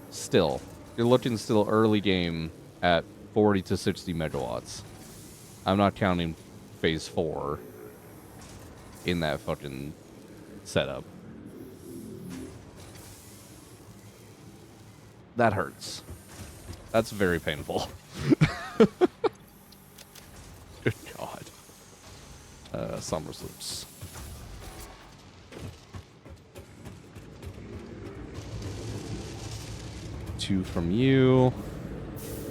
still, you're looking still early game at 40 to 60 megawatts. I'm not counting phase 4 in that fucking setup. That hurts. That's very painful. Good God. Somers loops. Two from you.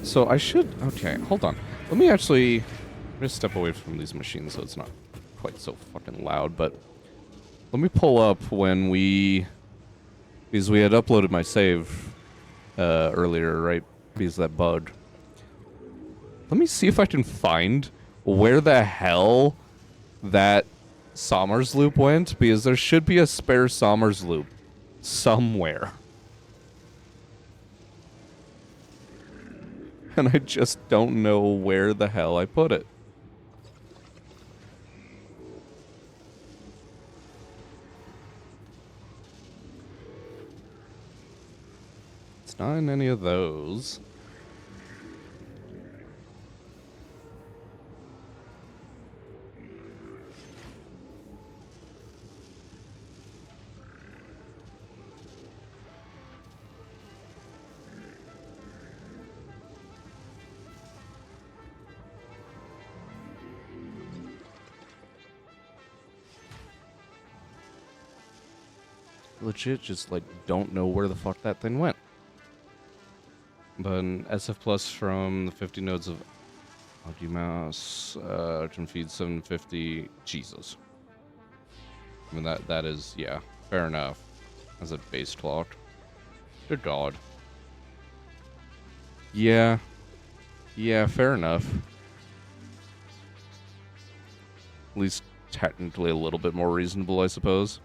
So I should... Okay, hold on. Let me actually... I'm going to step away from these machines so it's not quite so fucking loud, but... Let me pull up when we... Because we had uploaded my save earlier, right? Because of that bug. Let me see if I can find where the hell that Somers loop went, because there should be a spare Somers loop somewhere. And I just don't know where the hell I put it. It's not in any of those. legit just, like, don't know where the fuck that thing went. But an SF Plus from the 50 nodes of Mouse can feed 750. Jesus. I mean, that is, yeah, fair enough. As a base clock. Good God. Yeah. Yeah, fair enough. At least technically a little bit more reasonable, I suppose.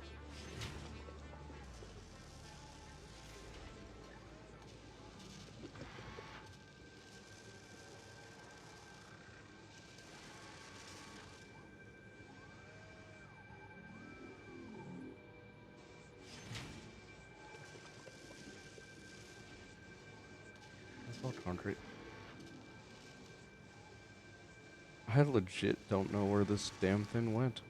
That's all concrete. I legit don't know where this damn thing went.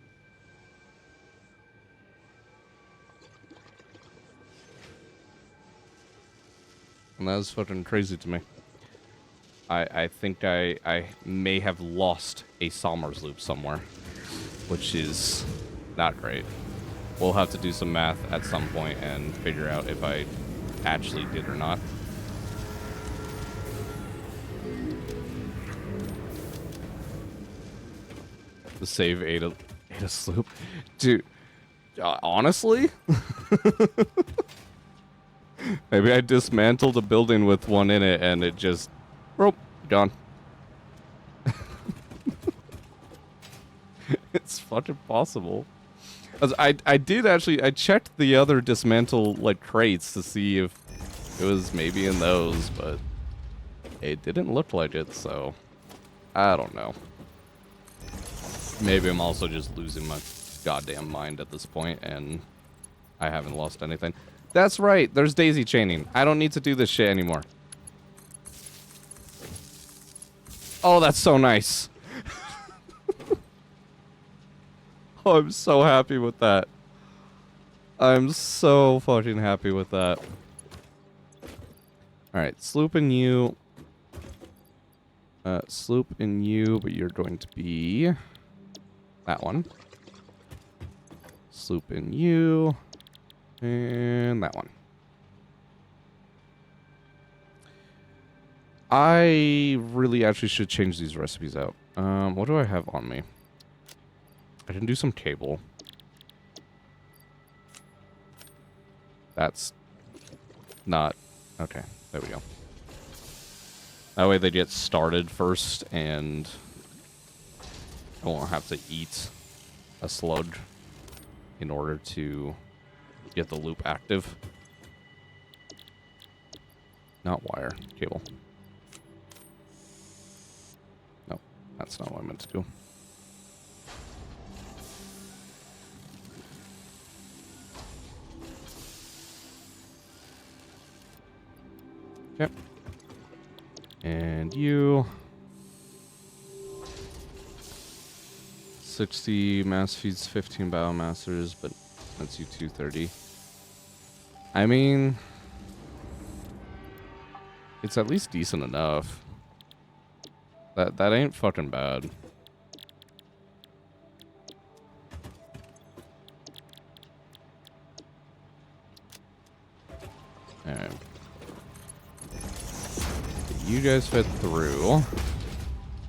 And that is fucking crazy to me. I think I may have lost a Somers loop somewhere, which is not great. We'll have to do some math at some point and figure out if I actually did or not. The save ate a sloop. Dude, honestly? Maybe I dismantled a building with one in it and it just... Rope, gone. It's fucking possible. I did actually... I checked the other dismantle, like, crates to see if it was maybe in those, but... it didn't look like it, so... I don't know. Maybe I'm also just losing my goddamn mind at this point, and I haven't lost anything. That's right, there's daisy chaining. I don't need to do this shit anymore. Oh, that's so nice. Oh, I'm so happy with that. I'm so fucking happy with that. Alright, sloop and you. Sloop and you, but you're going to be... that one. Sloop and you. And that one. I really actually should change these recipes out. What do I have on me? I can do some cable. That's not... okay, there we go. That way they get started first, and I won't have to eat a slug in order to get the loop active. Not wire, cable. No, that's not what I meant to do. Okay. And you... 60 mass feeds 15 biomassers, but that's you 230. I mean... it's at least decent enough. That ain't fucking bad. Alright. You guys fit through.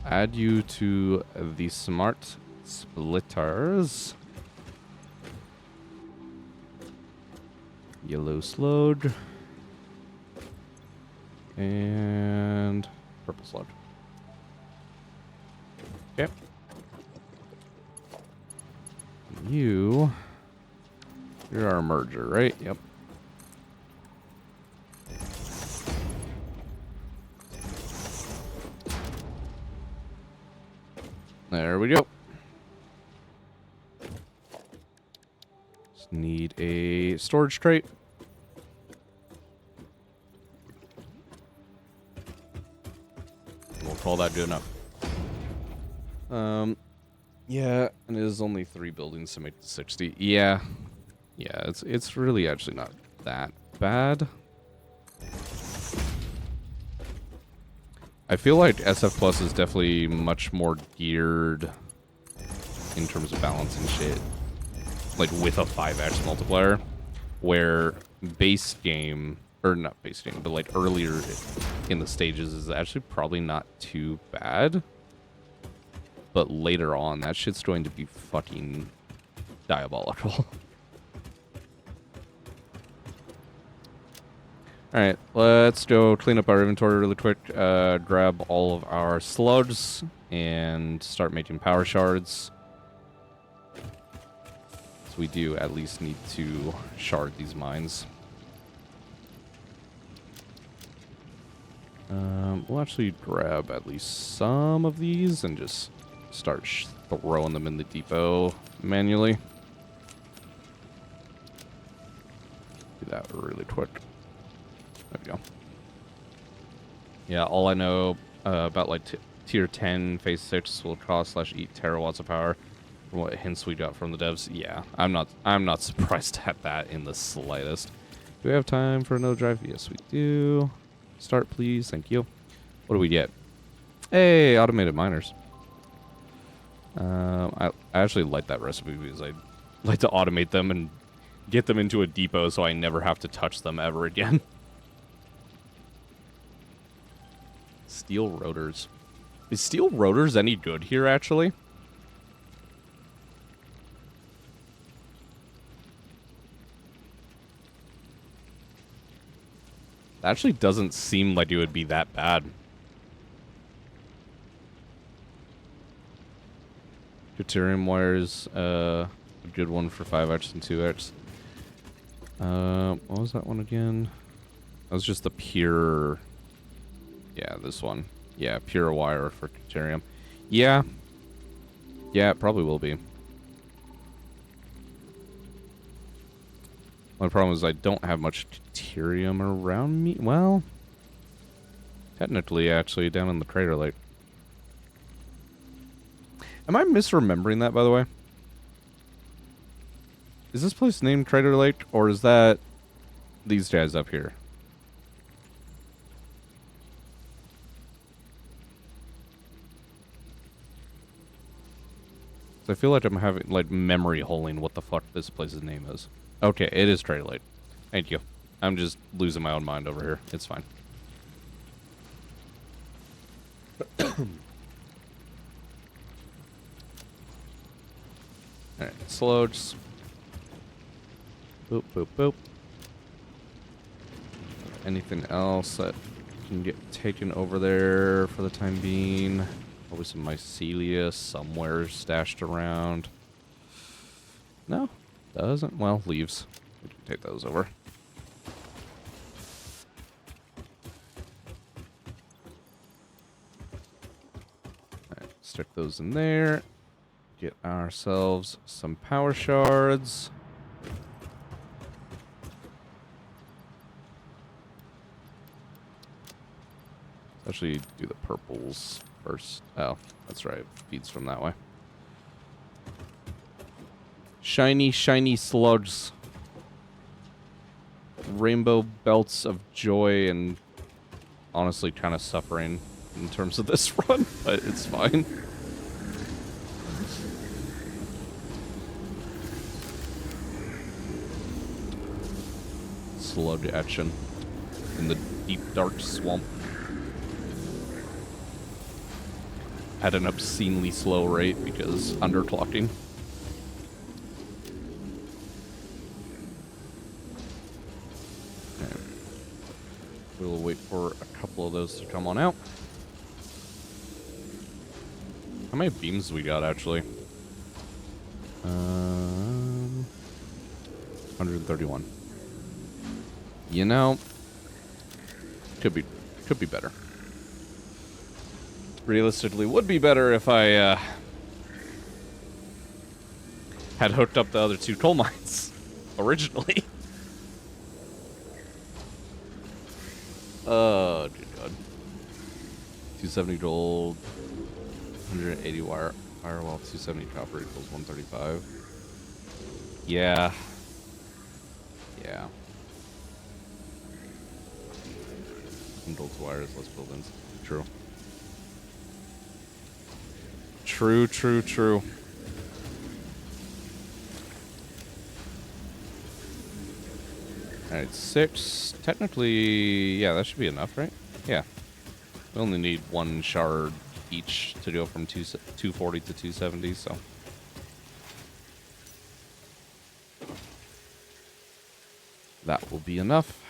Add you to the smart splitters. Yellow slug. And purple slug. Okay. You're our merger, right? Yep. There we go. Just need a storage crate. We'll call that good enough. Yeah, and it is only 3 buildings to make the 60. Yeah. Yeah, it's really actually not that bad. I feel like SF Plus is definitely much more geared in terms of balancing shit. Like with a 5x multiplier. where base game, or not base game, but like earlier in the stages is actually probably not too bad. But later on, that shit's going to be fucking diabolical. Alright, let's go clean up our inventory really quick, grab all of our slugs, and start making power shards. So we do at least need to shard these mines. We'll actually grab at least some of these and just start throwing them in the depot manually. Do that really quick. There we go. Yeah, all I know about like tier 10 phase 6 will cost / eat terawatts of power. From what hints we got from the devs, yeah, I'm not surprised at that in the slightest. Do we have time for another drive? Yes, we do. Start, please. Thank you. What do we get? Hey, automated miners. I actually like that recipe because I like to automate them and get them into a depot so I never have to touch them ever again. Steel rotors. Is steel rotors any good here, actually? It actually doesn't seem like it would be that bad. Deuterium wires, a good one for 5x and 2x. What was that one again? That was just the pure... Yeah, this one. Yeah, pure wire for deuterium. Yeah. Yeah, it probably will be. My problem is I don't have much deuterium around me. Well, technically, actually, down in the crater lake. Am I misremembering that, by the way? Is this place named Crater Lake, or is that these guys up here? I feel like I'm having, like, memory holing what the fuck this place's name is. Okay, it is Crater Lake. Thank you. I'm just losing my own mind over here. It's fine. Alright, slugs. Boop, boop, boop. Anything else that can get taken over there for the time being? Probably some mycelia somewhere stashed around. No, doesn't. Well, leaves. We can take those over. Alright, stick those in there. Get ourselves some power shards. Let's actually do the purples first. Oh, that's right. Feeds from that way. Shiny, shiny slugs. Rainbow belts of joy and honestly kind of suffering in terms of this run, but it's fine. Slug action in the deep dark swamp at an obscenely slow rate because underclocking. Okay. We'll wait for a couple of those to come on out. How many beams we got actually? 131. You know, could be better. Realistically, would be better if I had hooked up the other two coal mines originally. Oh, good God. 270 gold, 180 firewall, 270 copper equals 135. Yeah. Yeah. Gold to wires, less buildings. True. True, true, true. Alright, 6. Technically, yeah, that should be enough, right? Yeah. We only need 1 shard each to go from 240 to 270, so. That will be enough.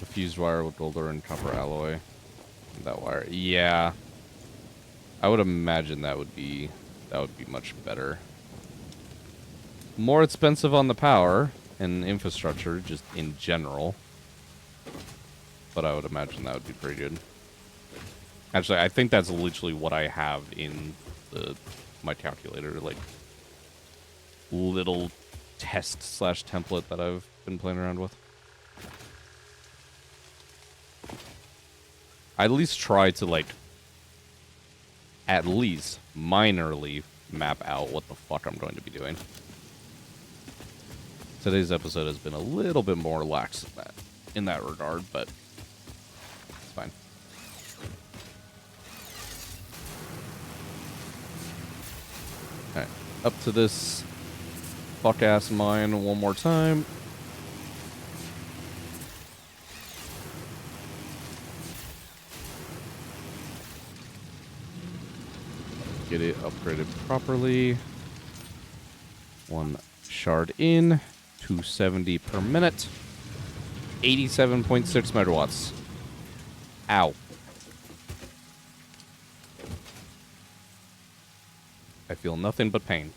The fused wire with gold or and copper alloy. That wire, yeah. I would imagine that would be much better. More expensive on the power and infrastructure, just in general. But I would imagine that would be pretty good. Actually, I think that's literally what I have in my calculator, like little test / template that I've been playing around with. I at least try to, like, at least minorly map out what the fuck I'm going to be doing. Today's episode has been a little bit more lax in that regard, but it's fine. Alright, up to this fuck-ass mine one more time. Get it upgraded properly. 1 shard in. 270 per minute. 87.6 megawatts. Ow. I feel nothing but pain.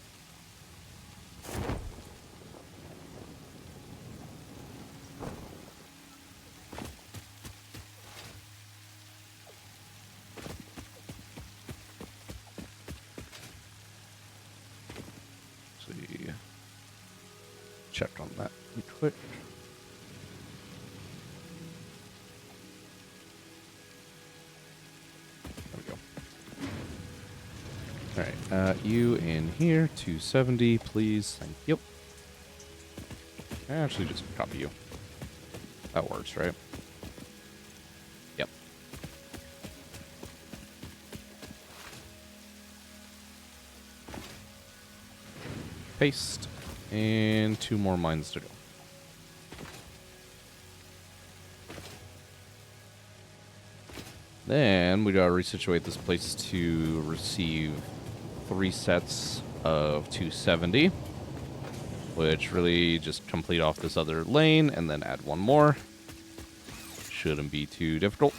Check on that really quick. There we go. Alright, you in here, 270, please. Thank you. Actually, just copy you. That works, right? Yep. Paste. And 2 more mines to go. Then we gotta resituate this place to receive 3 sets of 270, which really just complete off this other lane and then add 1 more. Shouldn't be too difficult.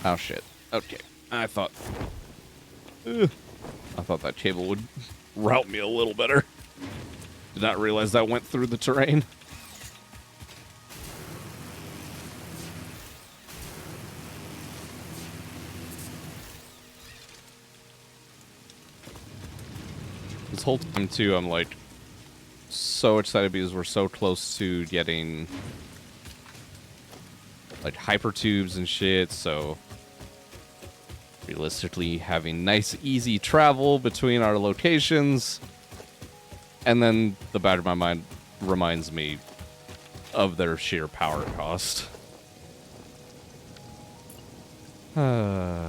Oh shit. Okay. I thought that cable would route me a little better. Did not realize that went through the terrain. This whole time too, I'm like so excited because we're so close to getting like hyper tubes and shit, so realistically having nice easy travel between our locations. And then the back of my mind reminds me of their sheer power cost. Pain.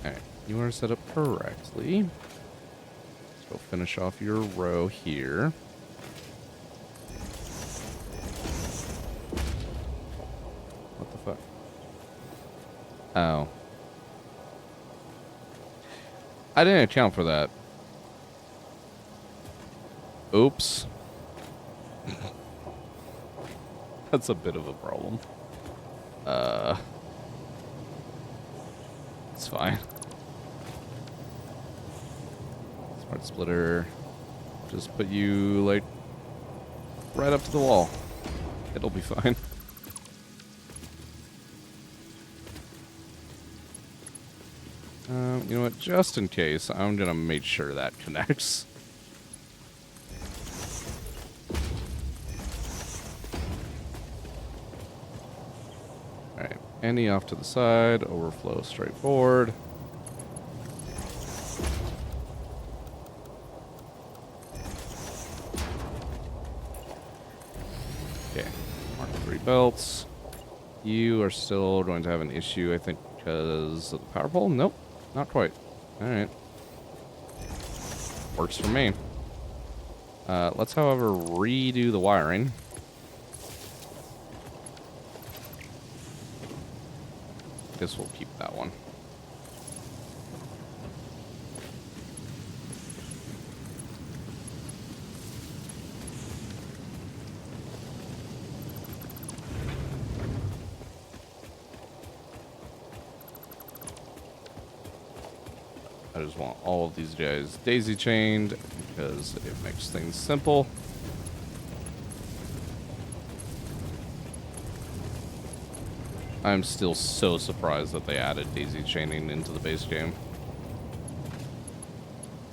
Alright, you are set up correctly. Let's go finish off your row here. What the fuck? Oh. I didn't account for that. Oops. That's a bit of a problem. It's fine. Smart splitter. Just put you, like, right up to the wall. It'll be fine. You know what? Just in case, I'm gonna make sure that connects. Any off to the side, overflow straightforward. Okay, mark 3 belts. You are still going to have an issue, I think, because of the power pole? Nope, not quite. Alright. Works for me. Let's, however, redo the wiring. Guess we'll keep that one. I just want all of these guys daisy chained because it makes things simple. I'm still so surprised that they added daisy chaining into the base game.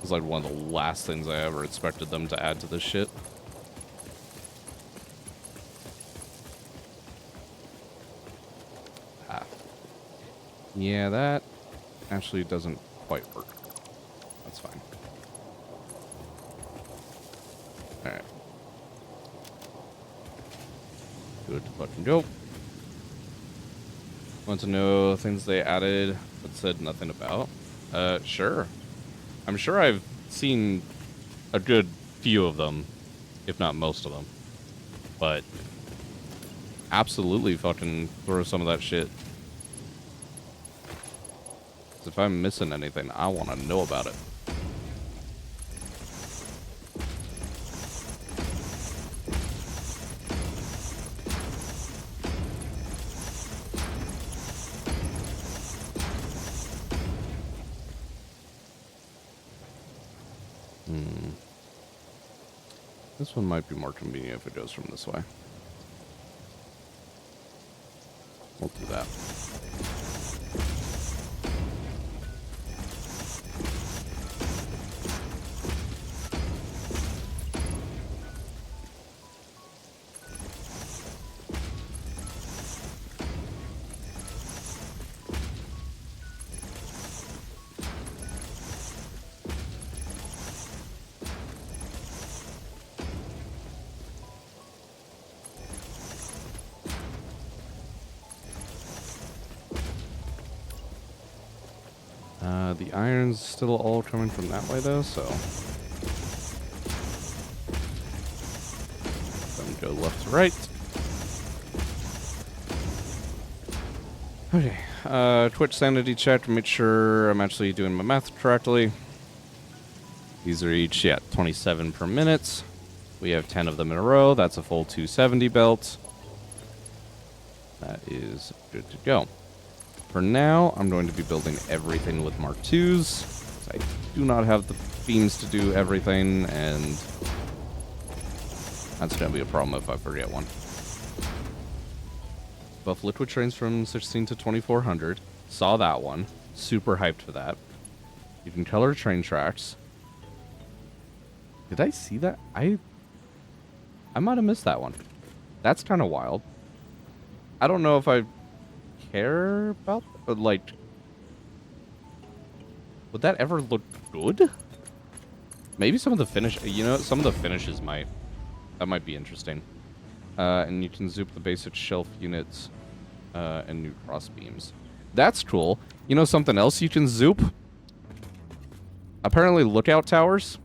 It's like one of the last things I ever expected them to add to this shit. Ah. Yeah, that actually doesn't quite work. That's fine. Alright. Good to fucking go. Want to know things they added but said nothing about? Sure. I'm sure I've seen a good few of them, if not most of them. But absolutely fucking throw some of that shit. 'Cause if I'm missing anything, I want to know about it. This one might be more convenient if it goes from this way. We'll do that. The iron's still all coming from that way, though, so... Then go left to right. Okay, Twitch sanity check to make sure I'm actually doing my math correctly. These are each, 27 per minute. We have 10 of them in a row. That's a full 270 belt. That is good to go. For now, I'm going to be building everything with Mark IIs. I do not have the beams to do everything, and that's going to be a problem if I forget one. Buff liquid trains from 16 to 2400. Saw that one. Super hyped for that. You can color train tracks. Did I see that? I might have missed that one. That's kind of wild. I don't know if I care about, but like, would that ever look good? Maybe some of the finish, some of the finishes might. That might be interesting. And you can zoop the basic shelf units and new cross beams. That's cool. You know something else you can zoop? Apparently lookout towers.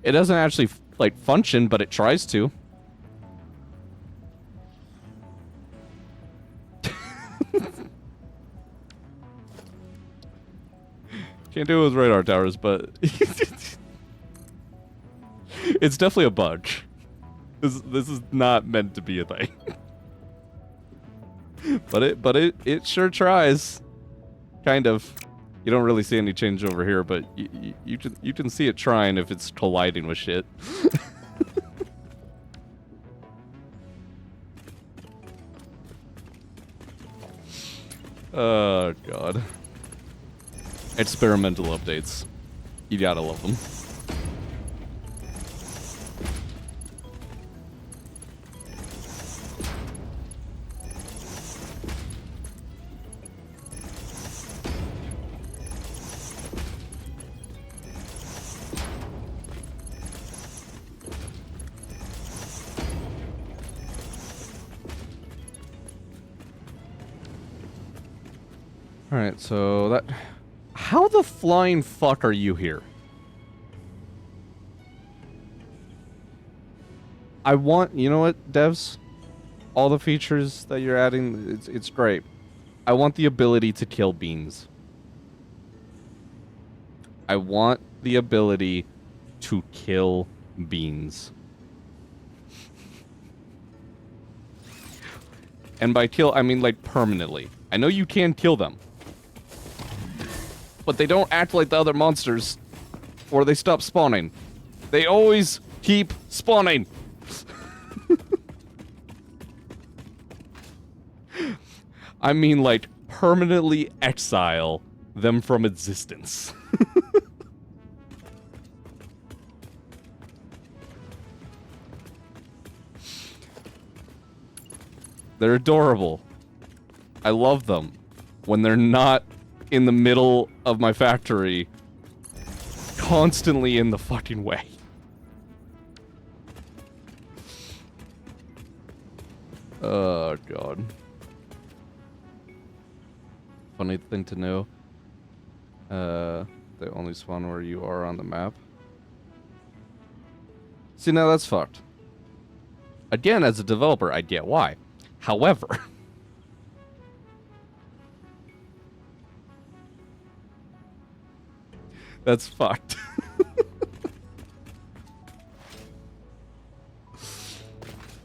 It doesn't actually like function, but it tries to. Can't do it with radar towers, but it's definitely a bug. This is not meant to be a thing. but it sure tries. Kind of. You don't really see any change over here, but you can see it trying if it's colliding with shit. Oh god. Experimental updates. You gotta love them. Alright, so that... How the flying fuck are you here? I want... You know what, devs? All the features that you're adding, it's great. I want the ability to kill beans. I want the ability to kill beans. And by kill, I mean like permanently. I know you can kill them. But they don't act like the other monsters, or they stop spawning. They always keep spawning. I mean, like, permanently exile them from existence. They're adorable. I love them. When they're not in the middle of my factory, constantly in the fucking way. Oh, God. Funny thing to know. They only spawn where you are on the map. See, now that's fucked. Again, as a developer, I get why. However... That's fucked.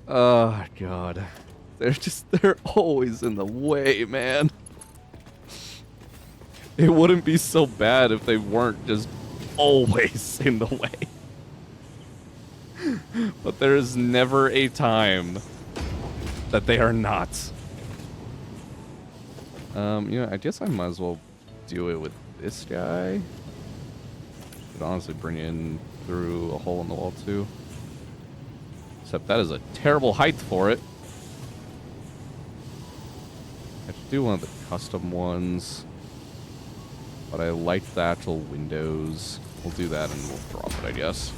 Oh, God. They're always in the way, man. It wouldn't be so bad if they weren't just always in the way. But there is never a time that they are not. You know, I guess I might as well do it with this guy. Could honestly bring in through a hole in the wall too. Except that is a terrible height for it. I should do one of the custom ones. But I like the actual windows. We'll do that and we'll drop it, I guess.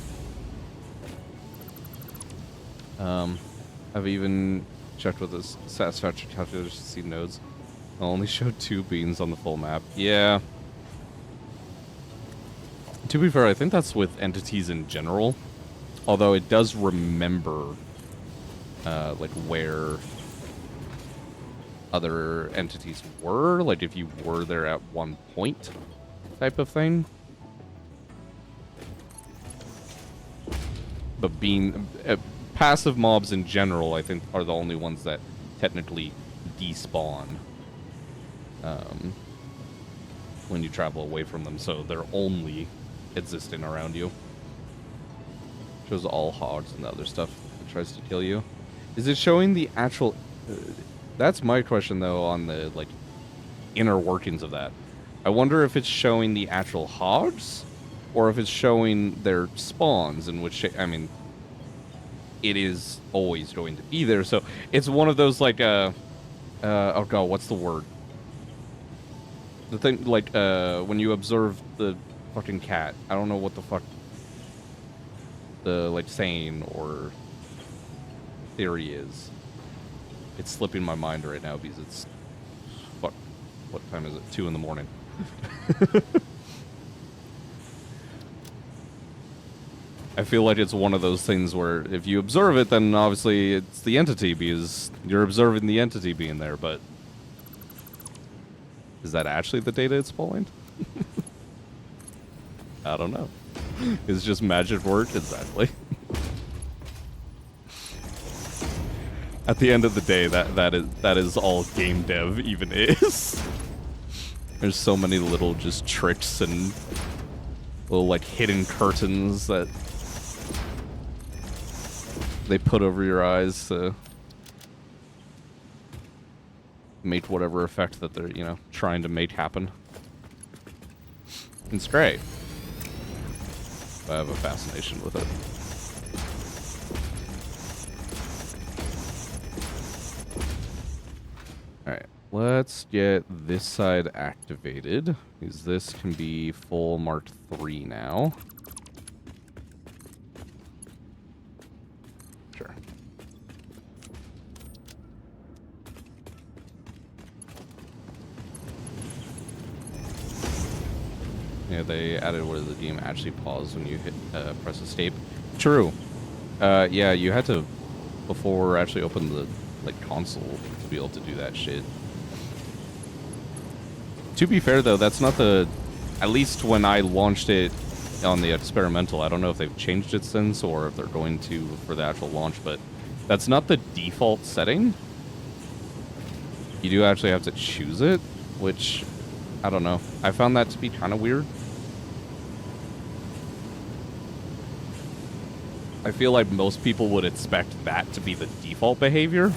I've even checked with this Satisfactory calculator to see nodes. I'll only show 2 beans on the full map. Yeah. To be fair, I think that's with entities in general. Although it does remember, like, where other entities were. Like, if you were there at one point, type of thing. But being... passive mobs in general, I think, are the only ones that technically despawn. When you travel away from them, so they're only existing around you. Shows all hogs and the other stuff that tries to kill you. Is it showing the actual... that's my question, though, on the, like, inner workings of that. I wonder if it's showing the actual hogs, or if it's showing their spawns, in which... I mean, it is always going to be there, so it's one of those, like, oh god, what's the word? The thing, like, when you observe the fucking cat, I don't know what the fuck the, like, saying or theory is. It's slipping my mind right now because it's... Fuck. What time is it? 2 in the morning. I feel like it's one of those things where if you observe it, then obviously it's the entity because you're observing the entity being there, but... Is that actually the data it's pulling? I don't know. It's just magic work, exactly. At the end of the day, that is all game dev even is. There's so many little just tricks and little, like, hidden curtains that they put over your eyes to make whatever effect that they're, you know, trying to make happen. It's great. I have a fascination with it. Alright, let's get this side activated, because this can be full Mark III now. Sure. Yeah, they added where the game actually paused when you hit press escape. True. Yeah, you had to before actually open the like console to be able to do that shit. To be fair though, that's not the, at least when I launched it on the experimental, I don't know if they've changed it since or if they're going to for the actual launch, but that's not the default setting. You do actually have to choose it, which I don't know. I found that to be kind of weird. I feel like most people would expect that to be the default behavior.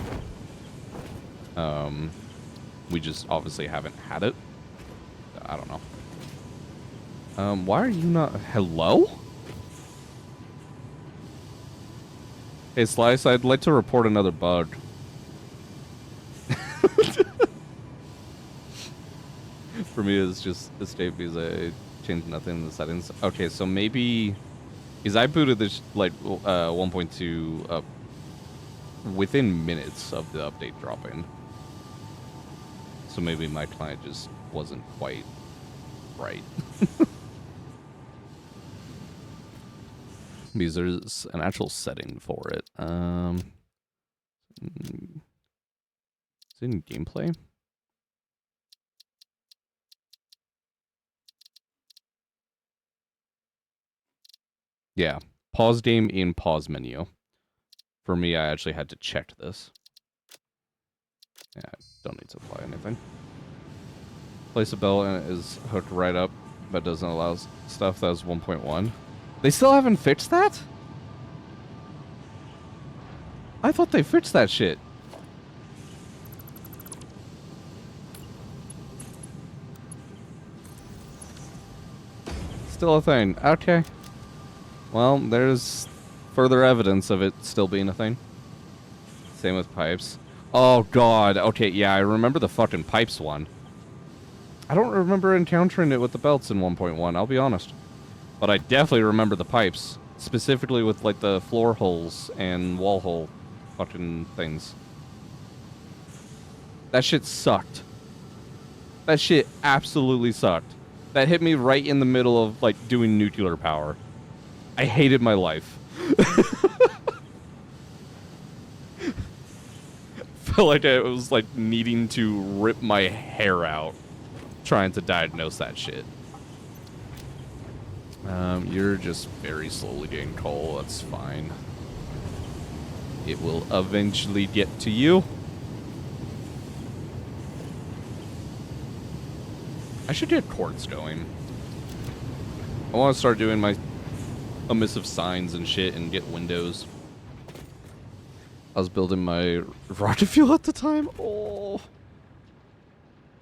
We just obviously haven't had it. I don't know. Why are you not... Hello? Hey, Slice, I'd like to report another bug. For me, it's just escape because I changed nothing in the settings. Okay, so maybe... Because I booted this, like, 1.2 up within minutes of the update dropping. So maybe my client just wasn't quite right. Because there's an actual setting for it. Is it in gameplay? Yeah. Pause game in pause menu. For me, I actually had to check this. Yeah, I don't need to apply anything. Place a bell and it is hooked right up, but doesn't allow stuff. That was 1.1. They still haven't fixed that? I thought they fixed that shit. Still a thing. Okay. Well, there's further evidence of it still being a thing. Same with pipes. Oh, God. Okay, yeah, I remember the fucking pipes one. I don't remember encountering it with the belts in 1.1, I'll be honest. But I definitely remember the pipes. Specifically with, like, the floor holes and wall hole fucking things. That shit sucked. That shit absolutely sucked. That hit me right in the middle of, like, doing nuclear power. I hated my life. Felt like I was, like, needing to rip my hair out trying to diagnose that shit. You're just very slowly getting coal. That's fine. It will eventually get to you. I should get quartz going. I want to start doing my emissive signs and shit and get windows. I was building my rocket fuel at the time. Oh.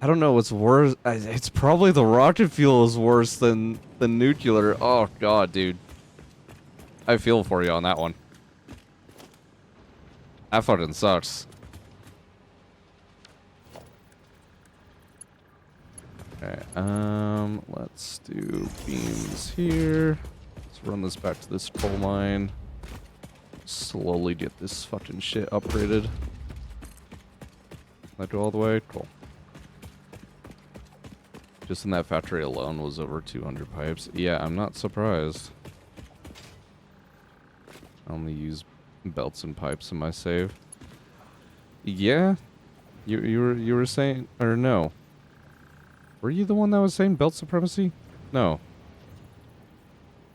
I don't know what's worse. It's probably the rocket fuel is worse than the nuclear. Oh, God, dude. I feel for you on that one. That fucking sucks. Okay, let's do beams here. Let's run this back to this coal mine. Slowly get this fucking shit upgraded. Can I go all the way? Cool. Just in that factory alone was over 200 pipes. Yeah, I'm not surprised. I only use belts and pipes in my save. Yeah? You were saying, or no? Were you the one that was saying belt supremacy? No.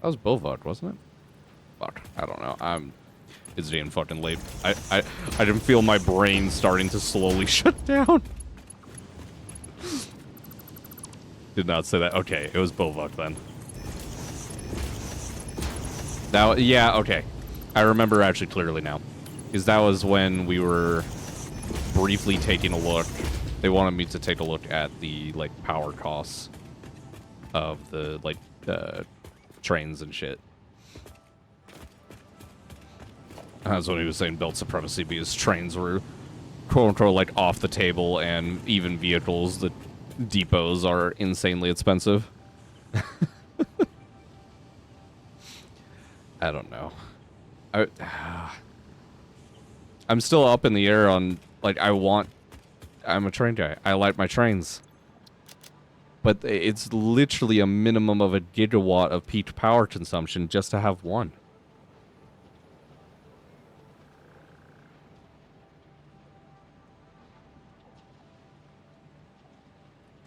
That was Bovok, wasn't it? Fuck, I don't know. It's getting fucking late. I can feel my brain starting to slowly shut down. Did not say that. Okay, it was Bovok then. Now, yeah, okay. I remember actually clearly now. Because that was when we were briefly taking a look. They wanted me to take a look at the, like, power costs of the, like, trains and shit. That's when he was saying belt supremacy because trains were, quote-unquote, like, off the table, and even vehicles, the depots are insanely expensive. I don't know. I'm still up in the air on, like, I'm a train guy. I like my trains. But it's literally a minimum of a gigawatt of peak power consumption just to have one.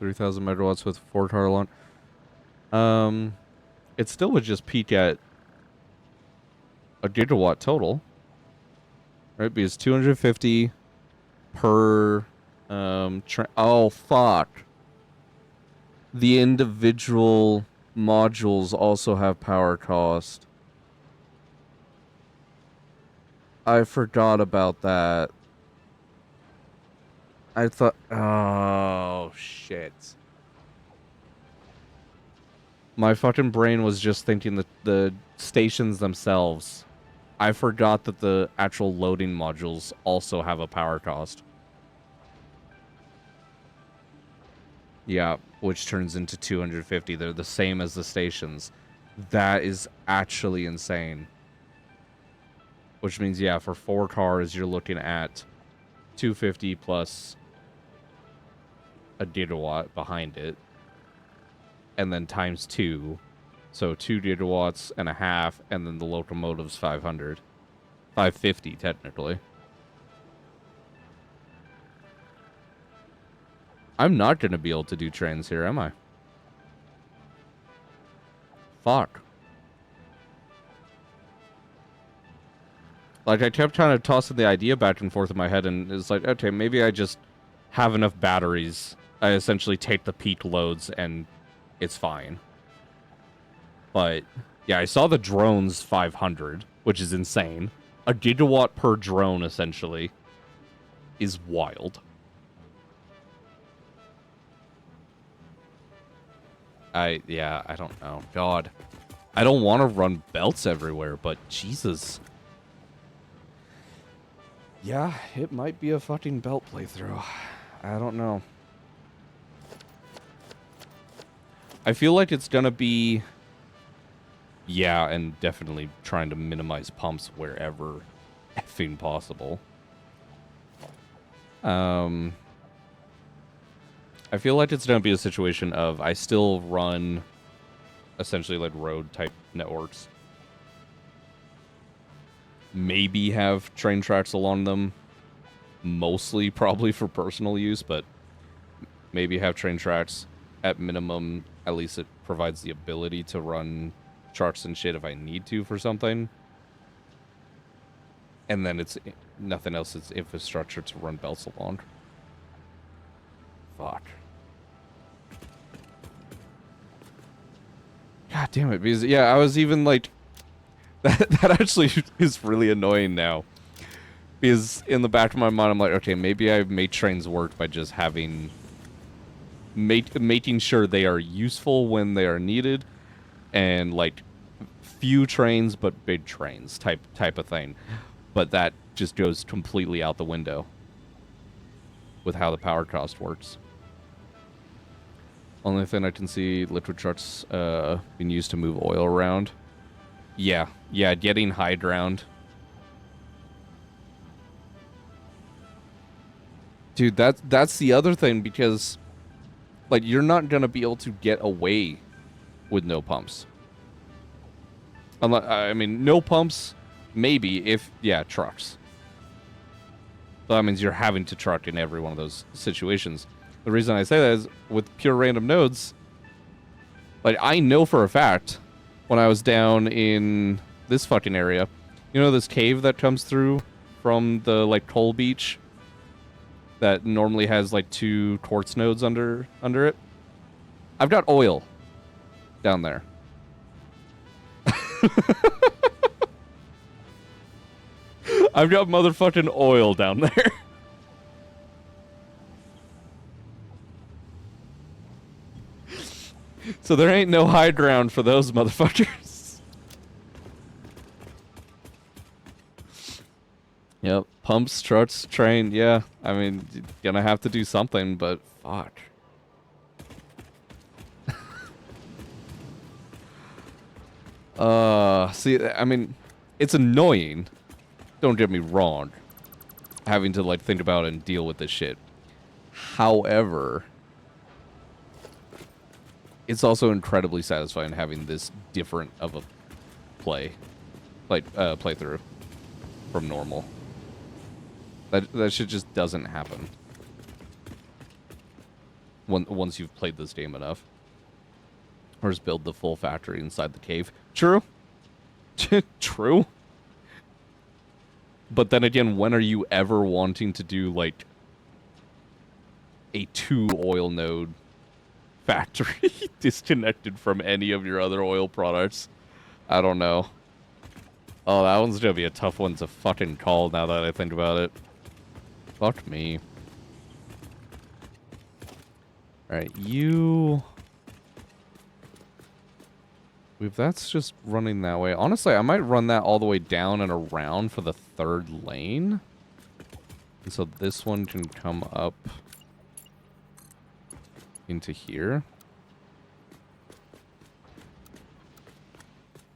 $3,000 megawatts with 4-car launch. It still would just peak at a gigawatt total, right? Because 250 per oh fuck. The individual modules also have power cost. I forgot about that. I thought, oh shit. My fucking brain was just thinking that the stations themselves. I forgot that the actual loading modules also have a power cost. Yeah, which turns into 250. They're the same as the stations. That is actually insane. Which means, yeah, for 4 cars, you're looking at 250 plus a gigawatt behind it. And then times 2. So 2 gigawatts and a half, and then the locomotive's 500. 550, technically. I'm not going to be able to do trains here, am I? Fuck. Like, I kept trying to toss the idea back and forth in my head, and it's like, okay, maybe I just have enough batteries. I essentially take the peak loads, and it's fine. But, yeah, I saw the drones 500, which is insane. A gigawatt per drone, essentially, is wild. Yeah, I don't know. God. I don't want to run belts everywhere, but Jesus. Yeah, it might be a fucking belt playthrough. I don't know. I feel like it's gonna be... Yeah, and definitely trying to minimize pumps wherever effing possible. I feel like it's going to be a situation of I still run essentially like road type networks. Maybe have train tracks along them. Mostly probably for personal use, but maybe have train tracks at minimum. At least it provides the ability to run trucks and shit if I need to for something. And then it's nothing else. It's infrastructure to run belts along. Fuck. God damn it. Because, yeah, I was even like... That actually is really annoying now. Because in the back of my mind, I'm like, okay, maybe I made trains work by just having... making sure they are useful when they are needed. And, like, few trains, but big trains type of thing. But that just goes completely out the window with how the power cost works. Only thing I can see, liquid trucks being used to move oil around. Yeah, getting high ground. Dude, that's the other thing, because like you're not gonna be able to get away with no pumps. Unless, I mean, no pumps, maybe if trucks. So that means you're having to truck in every one of those situations. The reason I say that is with pure random nodes, like I know for a fact when I was down in this fucking area, you know this cave that comes through from the like coal beach that normally has like 2 quartz nodes under it? I've got oil down there. I've got motherfucking oil down there. So there ain't no high ground for those motherfuckers. Yep, pumps, trucks, train, yeah. I mean, you're gonna have to do something, but fuck. See, I mean, it's annoying. Don't get me wrong. Having to, like, think about and deal with this shit. However, it's also incredibly satisfying having this different of a playthrough from normal. That shit just doesn't happen once you've played this game enough. Or just build the full factory inside the cave. True. True. But then again, when are you ever wanting to do, like, a 2 oil node factory disconnected from any of your other oil products? I don't know. Oh, that one's gonna be a tough one to fucking call now that I think about it. Fuck me. Alright, you... If that's just running that way... Honestly, I might run that all the way down and around for the 3rd lane. And so this one can come up into here.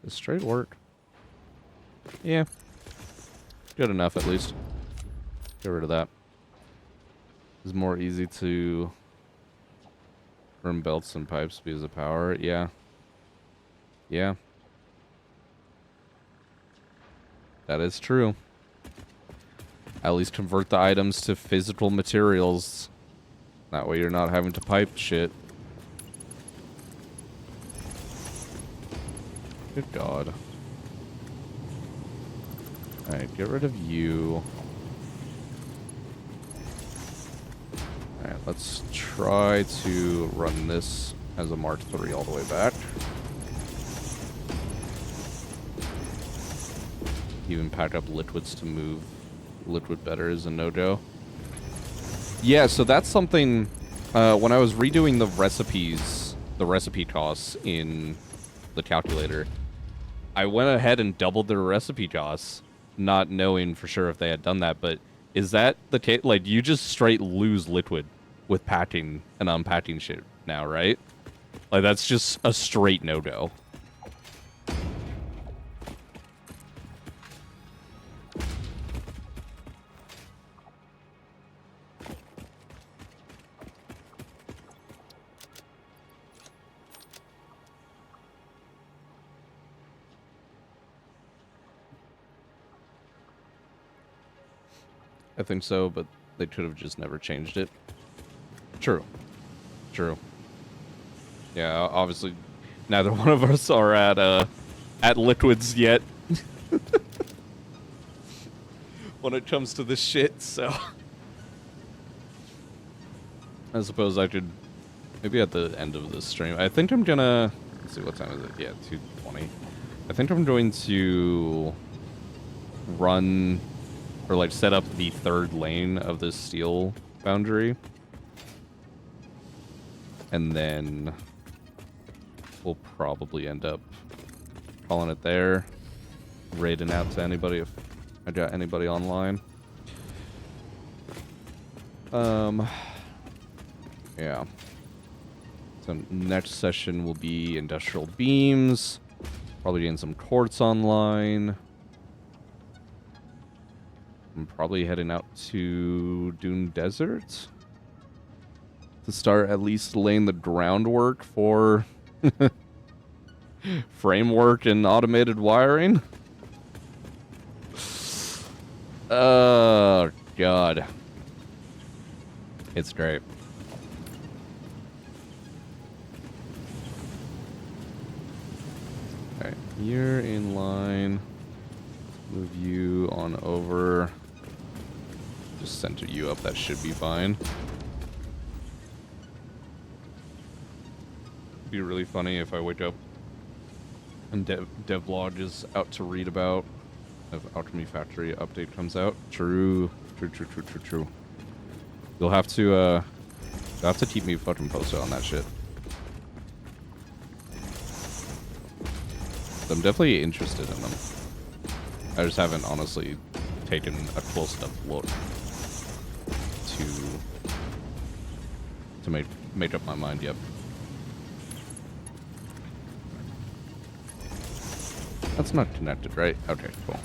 Does straight work? Yeah. Good enough, at least. Get rid of that. It's more easy to run belts and pipes because of power. Yeah. Yeah. That is true. At least convert the items to physical materials. That way you're not having to pipe shit. Good God. Alright, get rid of you. Alright, let's try to run this as a Mark III all the way back. Even pack up liquids to move liquid better is a no-go. Yeah, so that's something, when I was redoing the recipes, the recipe costs in the calculator, I went ahead and doubled the recipe costs, not knowing for sure if they had done that, but is that the case? Like, you just straight lose liquid with packing and unpacking shit now, right? Like, that's just a straight no-go. I think so, but they could have just never changed it. True. True. Yeah, obviously, neither one of us are at liquids yet. When it comes to this shit, so... I suppose I could... Maybe at the end of this stream. I think I'm gonna... Let's see, what time is it? Yeah, 2:20. I think I'm going to... run... Or, like, set up the 3rd lane of this steel foundry. And then... we'll probably end up calling it there. Raiding out to anybody if I got anybody online. Yeah. So next session will be industrial beams. Probably getting some quartz online. I'm probably heading out to Dune Desert to start at least laying the groundwork for framework and automated wiring. Oh, God. It's great. Alright, you're in line. Move you on over. Just center you up, that should be fine. It'd be really funny if I wake up and devlog is out to read about if Alchemy Factory update comes out. True. You'll have to keep me fucking posted on that shit. I'm definitely interested in them. I just haven't honestly taken a close enough look to make up my mind yet. That's not connected, right? Okay, cool.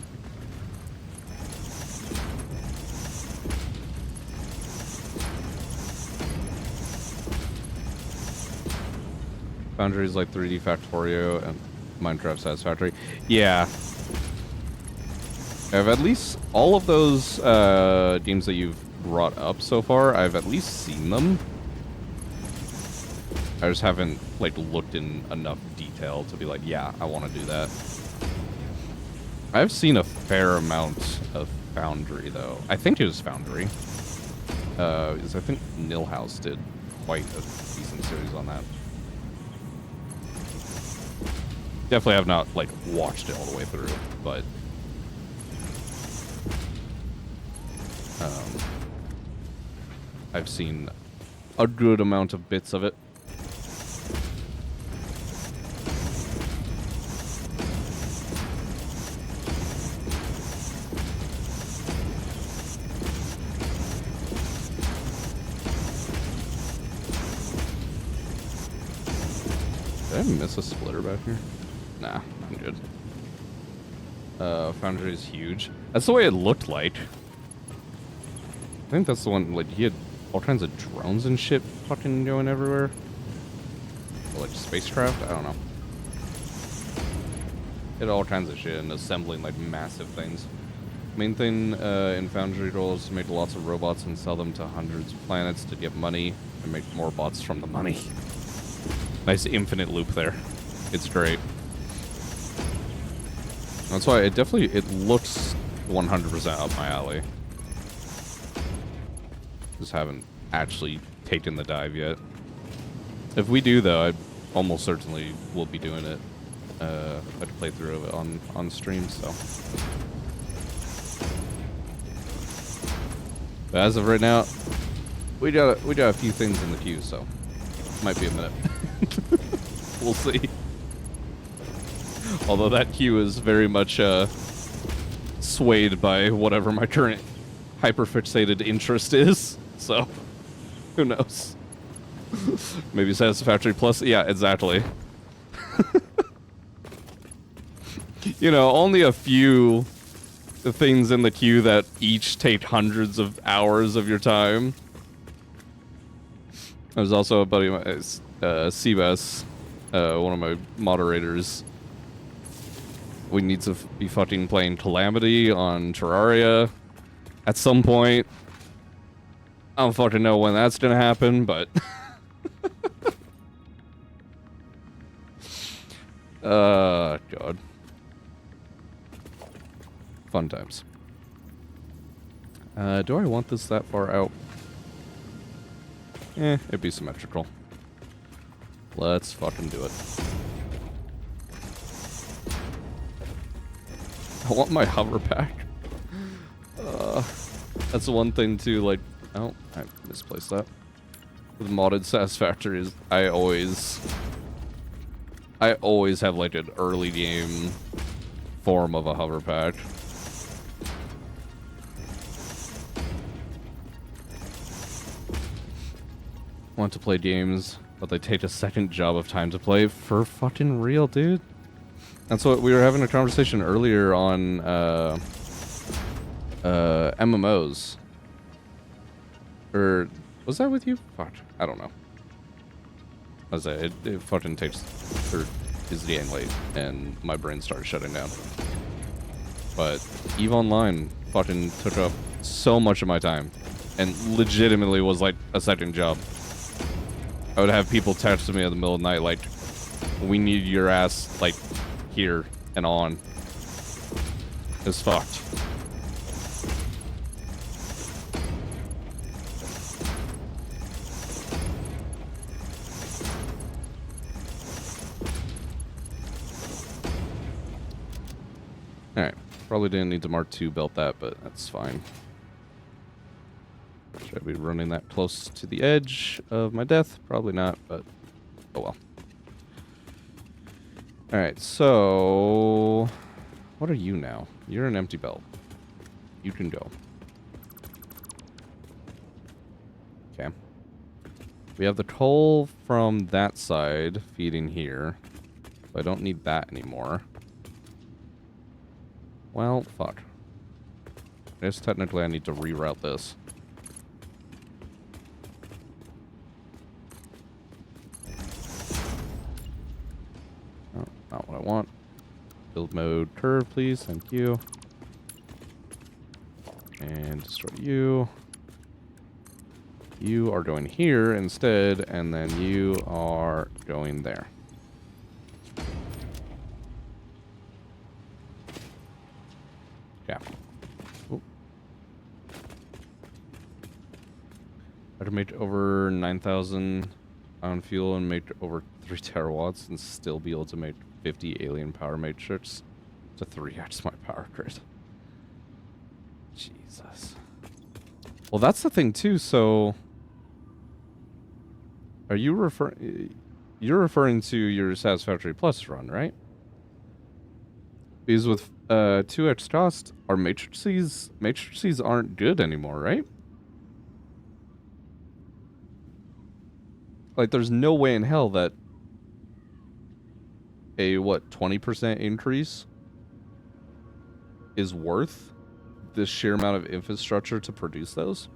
Foundry is like 3D Factorio and Minecraft Satisfactory. Yeah. I've at least all of those games that you've brought up so far, I've at least seen them. I just haven't like looked in enough detail to be like, yeah, I want to do that. I've seen a fair amount of Foundry though. I think it was Foundry. Because I think Nilhouse did quite a decent series on that. Definitely have not like watched it all the way through, but I've seen a good amount of bits of it. Did I miss a splitter back here? Nah, I'm good. Foundry is huge. That's the way it looked like. I think that's the one, like, he had all kinds of drones and shit fucking going everywhere. Or, like, spacecraft? I don't know. It had all kinds of shit and assembling, like, massive things. Main thing in Foundry role is to make lots of robots and sell them to hundreds of planets to get money and make more bots from the money. Nice infinite loop there. It's great. That's why it looks 100% up my alley. Just haven't actually taken the dive yet. If we do, though, I almost certainly will be doing it. I'd play through of it on stream, so. But as of right now, we got a few things in the queue, so might be a minute. We'll see. Although that queue is very much swayed by whatever my current hyperfixated interest is. So, who knows? Maybe Satisfactory Plus? Yeah, exactly. You know, only a few things in the queue that each take hundreds of hours of your time. There's also a buddy of mine, Seabass, one of my moderators. We need to be fucking playing Calamity on Terraria at some point. I don't fucking know when that's gonna happen, but God. Fun times. Do I want this that far out? It'd be symmetrical. Let's fucking do it. I want my hover pack. That's the one thing too, like, oh, I misplaced that. With modded Satisfactory is I always have like an early game form of a hover pack. Want to play games, but they take a second job of time to play. For fucking real, dude. That's what we were having a conversation earlier on MMOs. Or was that with you? Fuck, I don't know. I was it fucking takes, or is getting late, and my brain started shutting down. But EVE Online fucking took up so much of my time, and legitimately was like a second job. I would have people text me in the middle of the night like, "We need your ass like here and on." It's fucked. Alright, probably didn't need to Mark II belt that, but that's fine. Should I be running that close to the edge of my death? Probably not, but oh well. Alright, so what are you now? You're an empty belt. You can go. Okay. We have the coal from that side feeding here. So I don't need that anymore. Well, fuck. I guess technically I need to reroute this. Not what I want. Build mode curve, please. Thank you. And destroy you. You are going here instead, and then you are going there. Yeah. Ooh. I could make over 9,000 on fuel and make over 3 terawatts and still be able to make 50 alien power matrix to 3x my power grid. Jesus. Well, that's the thing too. So, are you referring? You're referring to your Satisfactory Plus run, right? Because with 2x cost, our matrices aren't good anymore, right? Like, there's no way in hell that a, what, 20% increase is worth the sheer amount of infrastructure to produce those?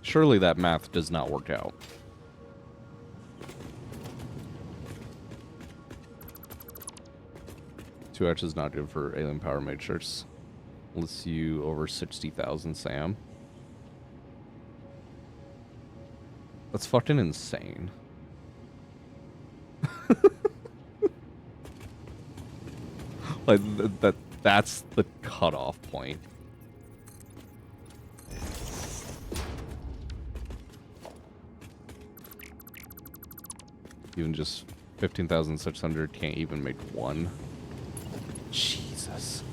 Surely that math does not work out. Two X is not good for alien power matrix. Let's you over 60,000 Sam. That's fucking insane. Like that's the cutoff point. Even just 15,600 can't even make one. Jesus.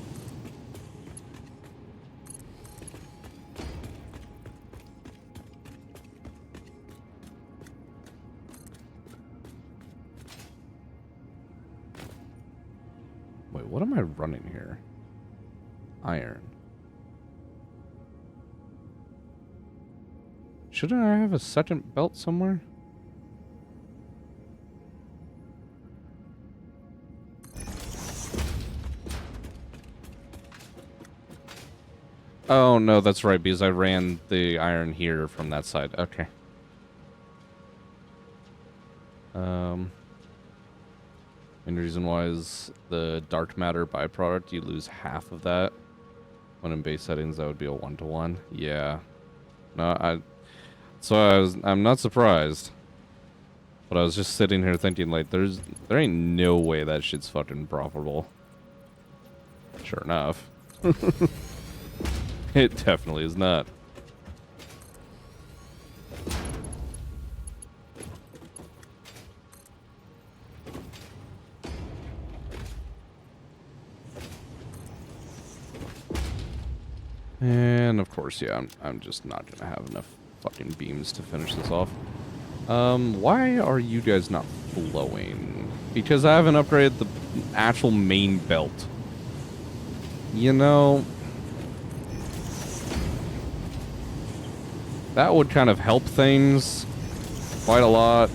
Wait, what am I running here? Iron. Shouldn't I have a second belt somewhere? Oh, no, that's right, because I ran the iron here from that side. Okay. Main reason why is the dark matter byproduct, you lose half of that. When in base settings, that would be a 1-to-1. Yeah. No, I'm not surprised. But I was just sitting here thinking, like, there ain't no way that shit's fucking profitable. Sure enough. It definitely is not. And of course, yeah, I'm just not gonna have enough fucking beams to finish this off. Why are you guys not flowing? Because I haven't upgraded the actual main belt. You know, that would kind of help things quite a lot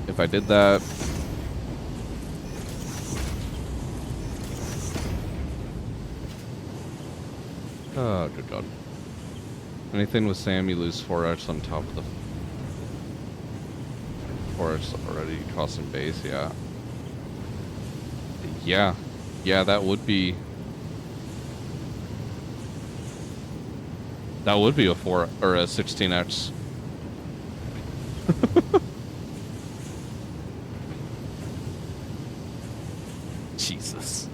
if I did that. Oh, good God. Anything with Sam, you lose 4x on top of the 4x already costing base, yeah. Yeah, that would be a 4 or a 16x. Jesus.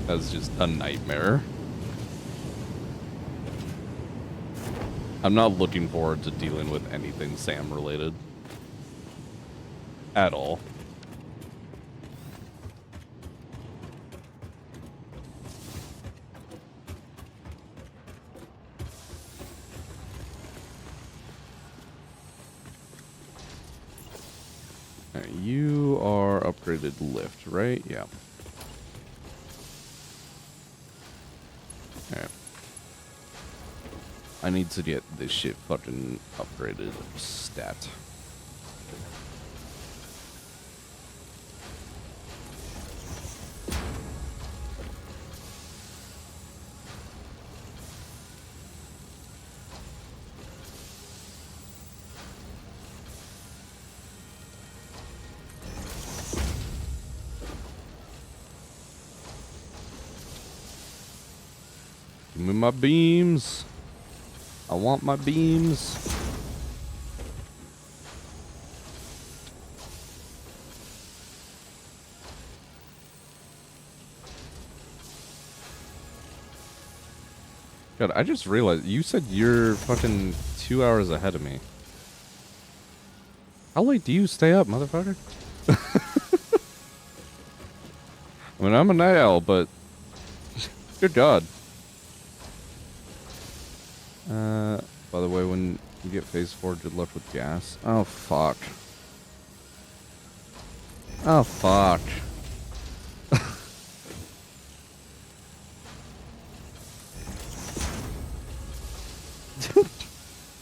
That's just a nightmare. I'm not looking forward to dealing with anything Sam related. At all. Alright, you are upgraded lift, right? Yeah. Alright. I need to get this shit fucking upgraded stat. Give me my beams. I want my beams. God, I just realized you said you're fucking 2 hours ahead of me. How late do you stay up, motherfucker? I mean, I'm a night owl, but good God. By the way, when you get phase 4, good luck with gas. Oh, fuck. Oh, fuck.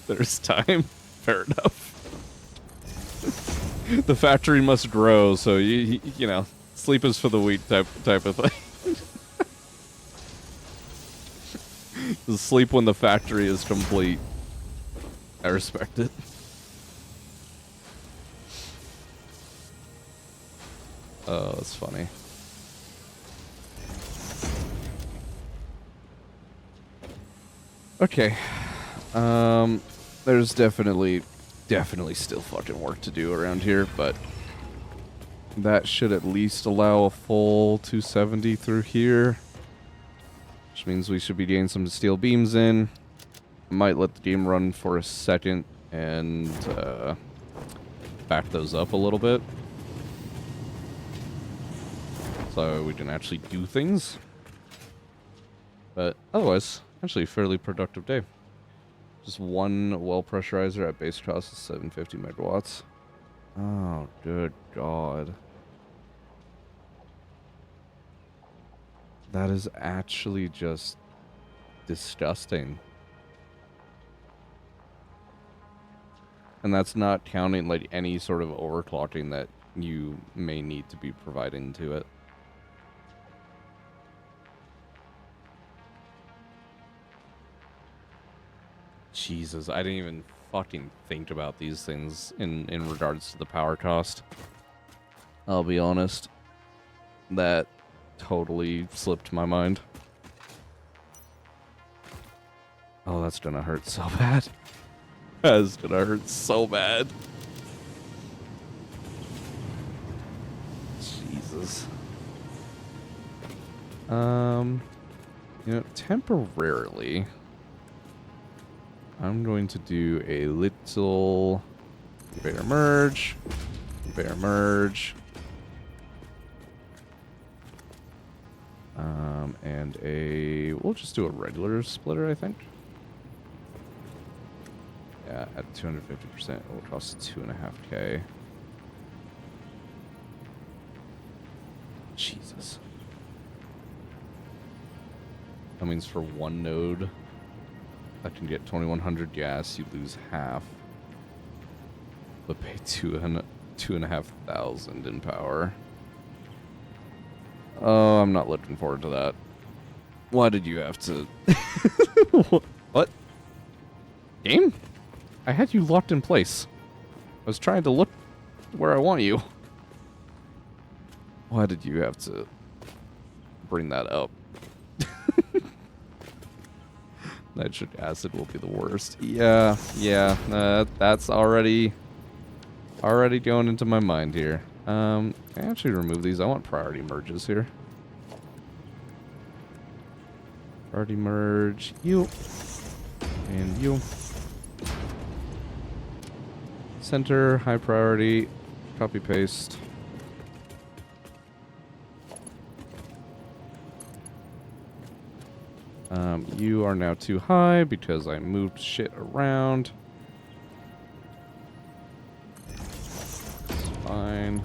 There's time. Fair enough. The factory must grow, so you know, sleep is for the weak type of thing. Sleep when the factory is complete. I respect it. Oh, that's funny. Okay. There's definitely still fucking work to do around here, but that should at least allow a full 270 through here. Which means we should be getting some steel beams in. Might let the game run for a second and back those up a little bit. So we can actually do things. But otherwise, actually a fairly productive day. Just one well pressurizer at base cost of 750 megawatts. Oh, good God. That is actually just disgusting. And that's not counting like any sort of overclocking that you may need to be providing to it. Jesus, I didn't even fucking think about these things in regards to the power cost. I'll be honest. That totally slipped my mind. Oh, that's gonna hurt so bad. That's gonna hurt so bad. Jesus. You know, temporarily, I'm going to do a little conveyor merge, and we'll just do a regular splitter, I think. Yeah, at 250%, it will cost 2.5K. Jesus. That means for one node that can get 2100 gas, you lose half, but pay 2,500 in power. Oh, I'm not looking forward to that. Why did you have to? What? Game? I had you locked in place. I was trying to look where I want you. Why did you have to bring that up? Nitric acid will be the worst. Yeah, that's already going into my mind here. Can I actually remove these? I want priority merges here. Priority merge, you, and you. Center, high priority, copy paste. You are now too high because I moved shit around. It's fine.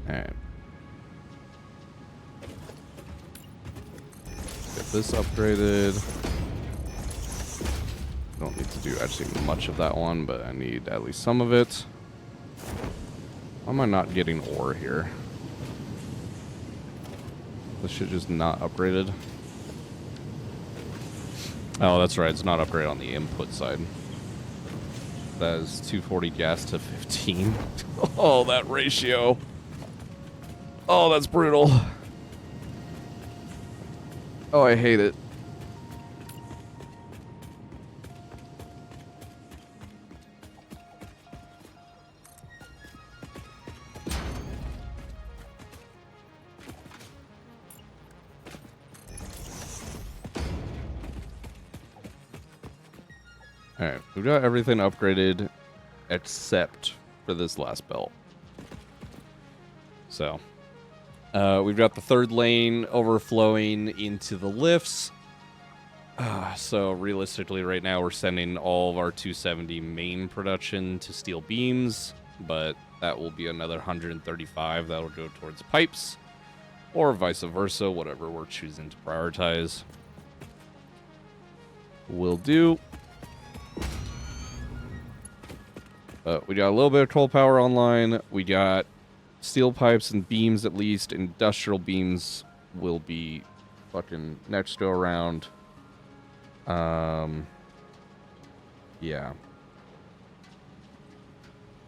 Alright. This upgraded. Don't need to do actually much of that one, but I need at least some of it. Why am I not getting ore here? This shit just not upgraded. Oh, that's right. It's not upgrade on the input side. That is 240 gas to 15. Oh, that ratio. Oh, that's brutal. Oh, I hate it. Alright, we've got everything upgraded except for this last belt. So, we've got the third lane overflowing into the lifts. So, realistically, right now, we're sending all of our 270 main production to steel beams, but that will be another 135 that'll go towards pipes, or vice versa, whatever we're choosing to prioritize. Will do. We got a little bit of coal power online. We got steel pipes and beams at least. Industrial beams will be fucking next go around. Yeah.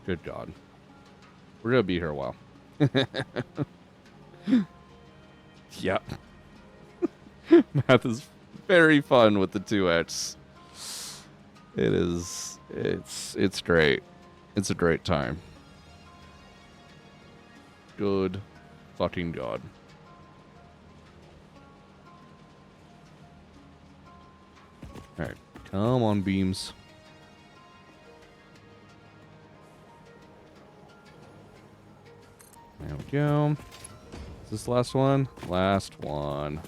Good God. We're gonna be here a while. Yep. Math is very fun with the 2x. It is. It's great. It's a great time. Good fucking God. Alright, come on, beams. There we go. Is this the last one? Last one.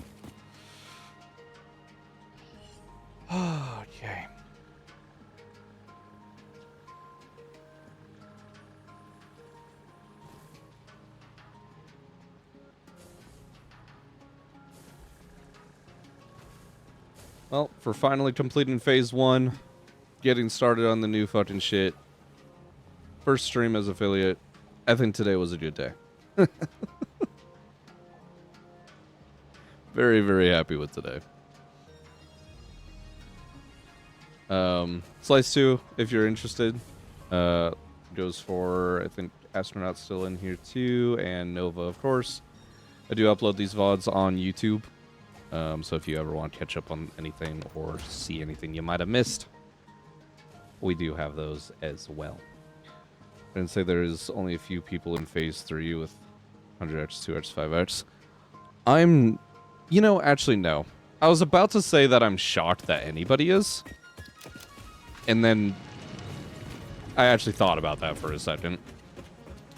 Okay. Well, for finally completing phase 1, getting started on the new fucking shit. First stream as affiliate. I think today was a good day. Very, very happy with today. Slice 2, if you're interested, goes for, I think, Astronaut's still in here too, and Nova, of course. I do upload these VODs on YouTube. So if you ever want to catch up on anything or see anything you might have missed, we do have those as well. I didn't say there's only a few people in phase 3 with 100x, 2x, 5x. Actually, no. I was about to say that I'm shocked that anybody is. And then I actually thought about that for a second.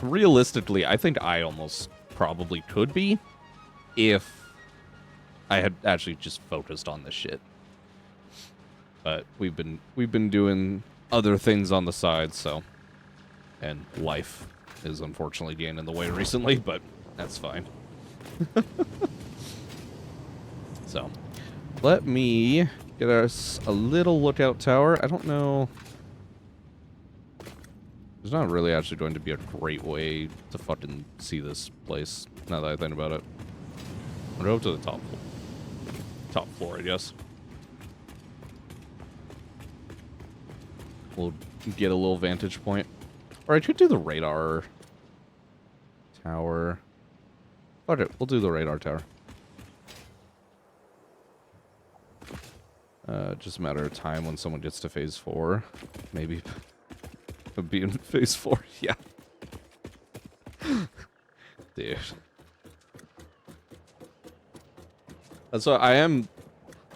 Realistically, I think I almost probably could be if I had actually just focused on this shit. But we've been doing other things on the side, so, and life is unfortunately getting in the way recently, but that's fine. So, let me get us a little lookout tower. I don't know. There's not really actually going to be a great way to fucking see this place, now that I think about it. I'll go up to the top floor, I guess. We'll get a little vantage point. Or I could do the radar tower. Fuck it, we'll do the radar tower. Just a matter of time when someone gets to phase 4. Maybe be in phase 4, yeah. Dude. That's why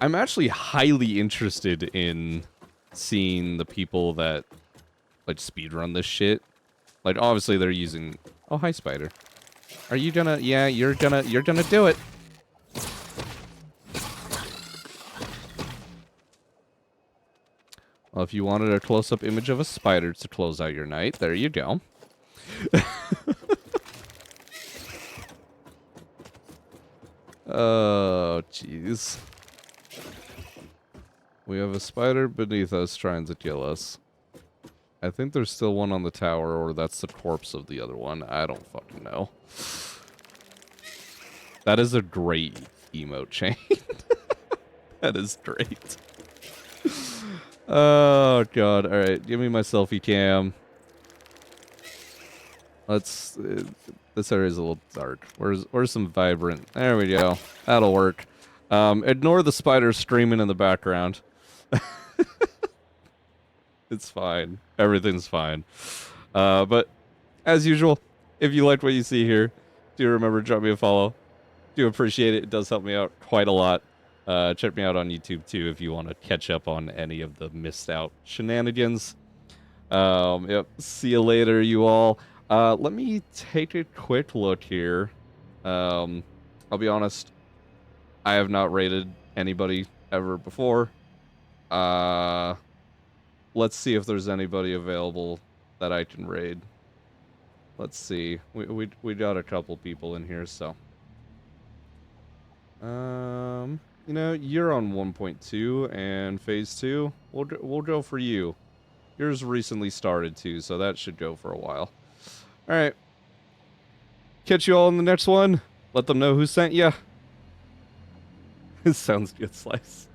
I'm actually highly interested in seeing the people that like speedrun this shit. Like obviously they're using, oh hi spider. Are you gonna, yeah, you're gonna do it. Well, if you wanted a close-up image of a spider to close out your night, there you go. Oh, jeez. We have a spider beneath us trying to kill us. I think there's still one on the tower, or that's the corpse of the other one. I don't fucking know. That is a great emote chain. That is great. Oh god! All right, give me my selfie cam. Let's. This area is a little dark. Where's some vibrant? There we go. That'll work. Ignore the spiders screaming in the background. It's fine. Everything's fine. But as usual, if you liked what you see here, do remember to drop me a follow. Do appreciate it. It does help me out quite a lot. Check me out on YouTube too if you want to catch up on any of the missed out shenanigans. Yep. See you later, you all. Let me take a quick look here. I'll be honest. I have not rated anybody ever before. Let's see if there's anybody available that I can raid. Let's see. We got a couple people in here, so. You know, you're on 1.2 and phase 2. We'll go for you. Yours recently started too, so that should go for a while. All right. Catch you all in the next one. Let them know who sent ya. Sounds good, Slice.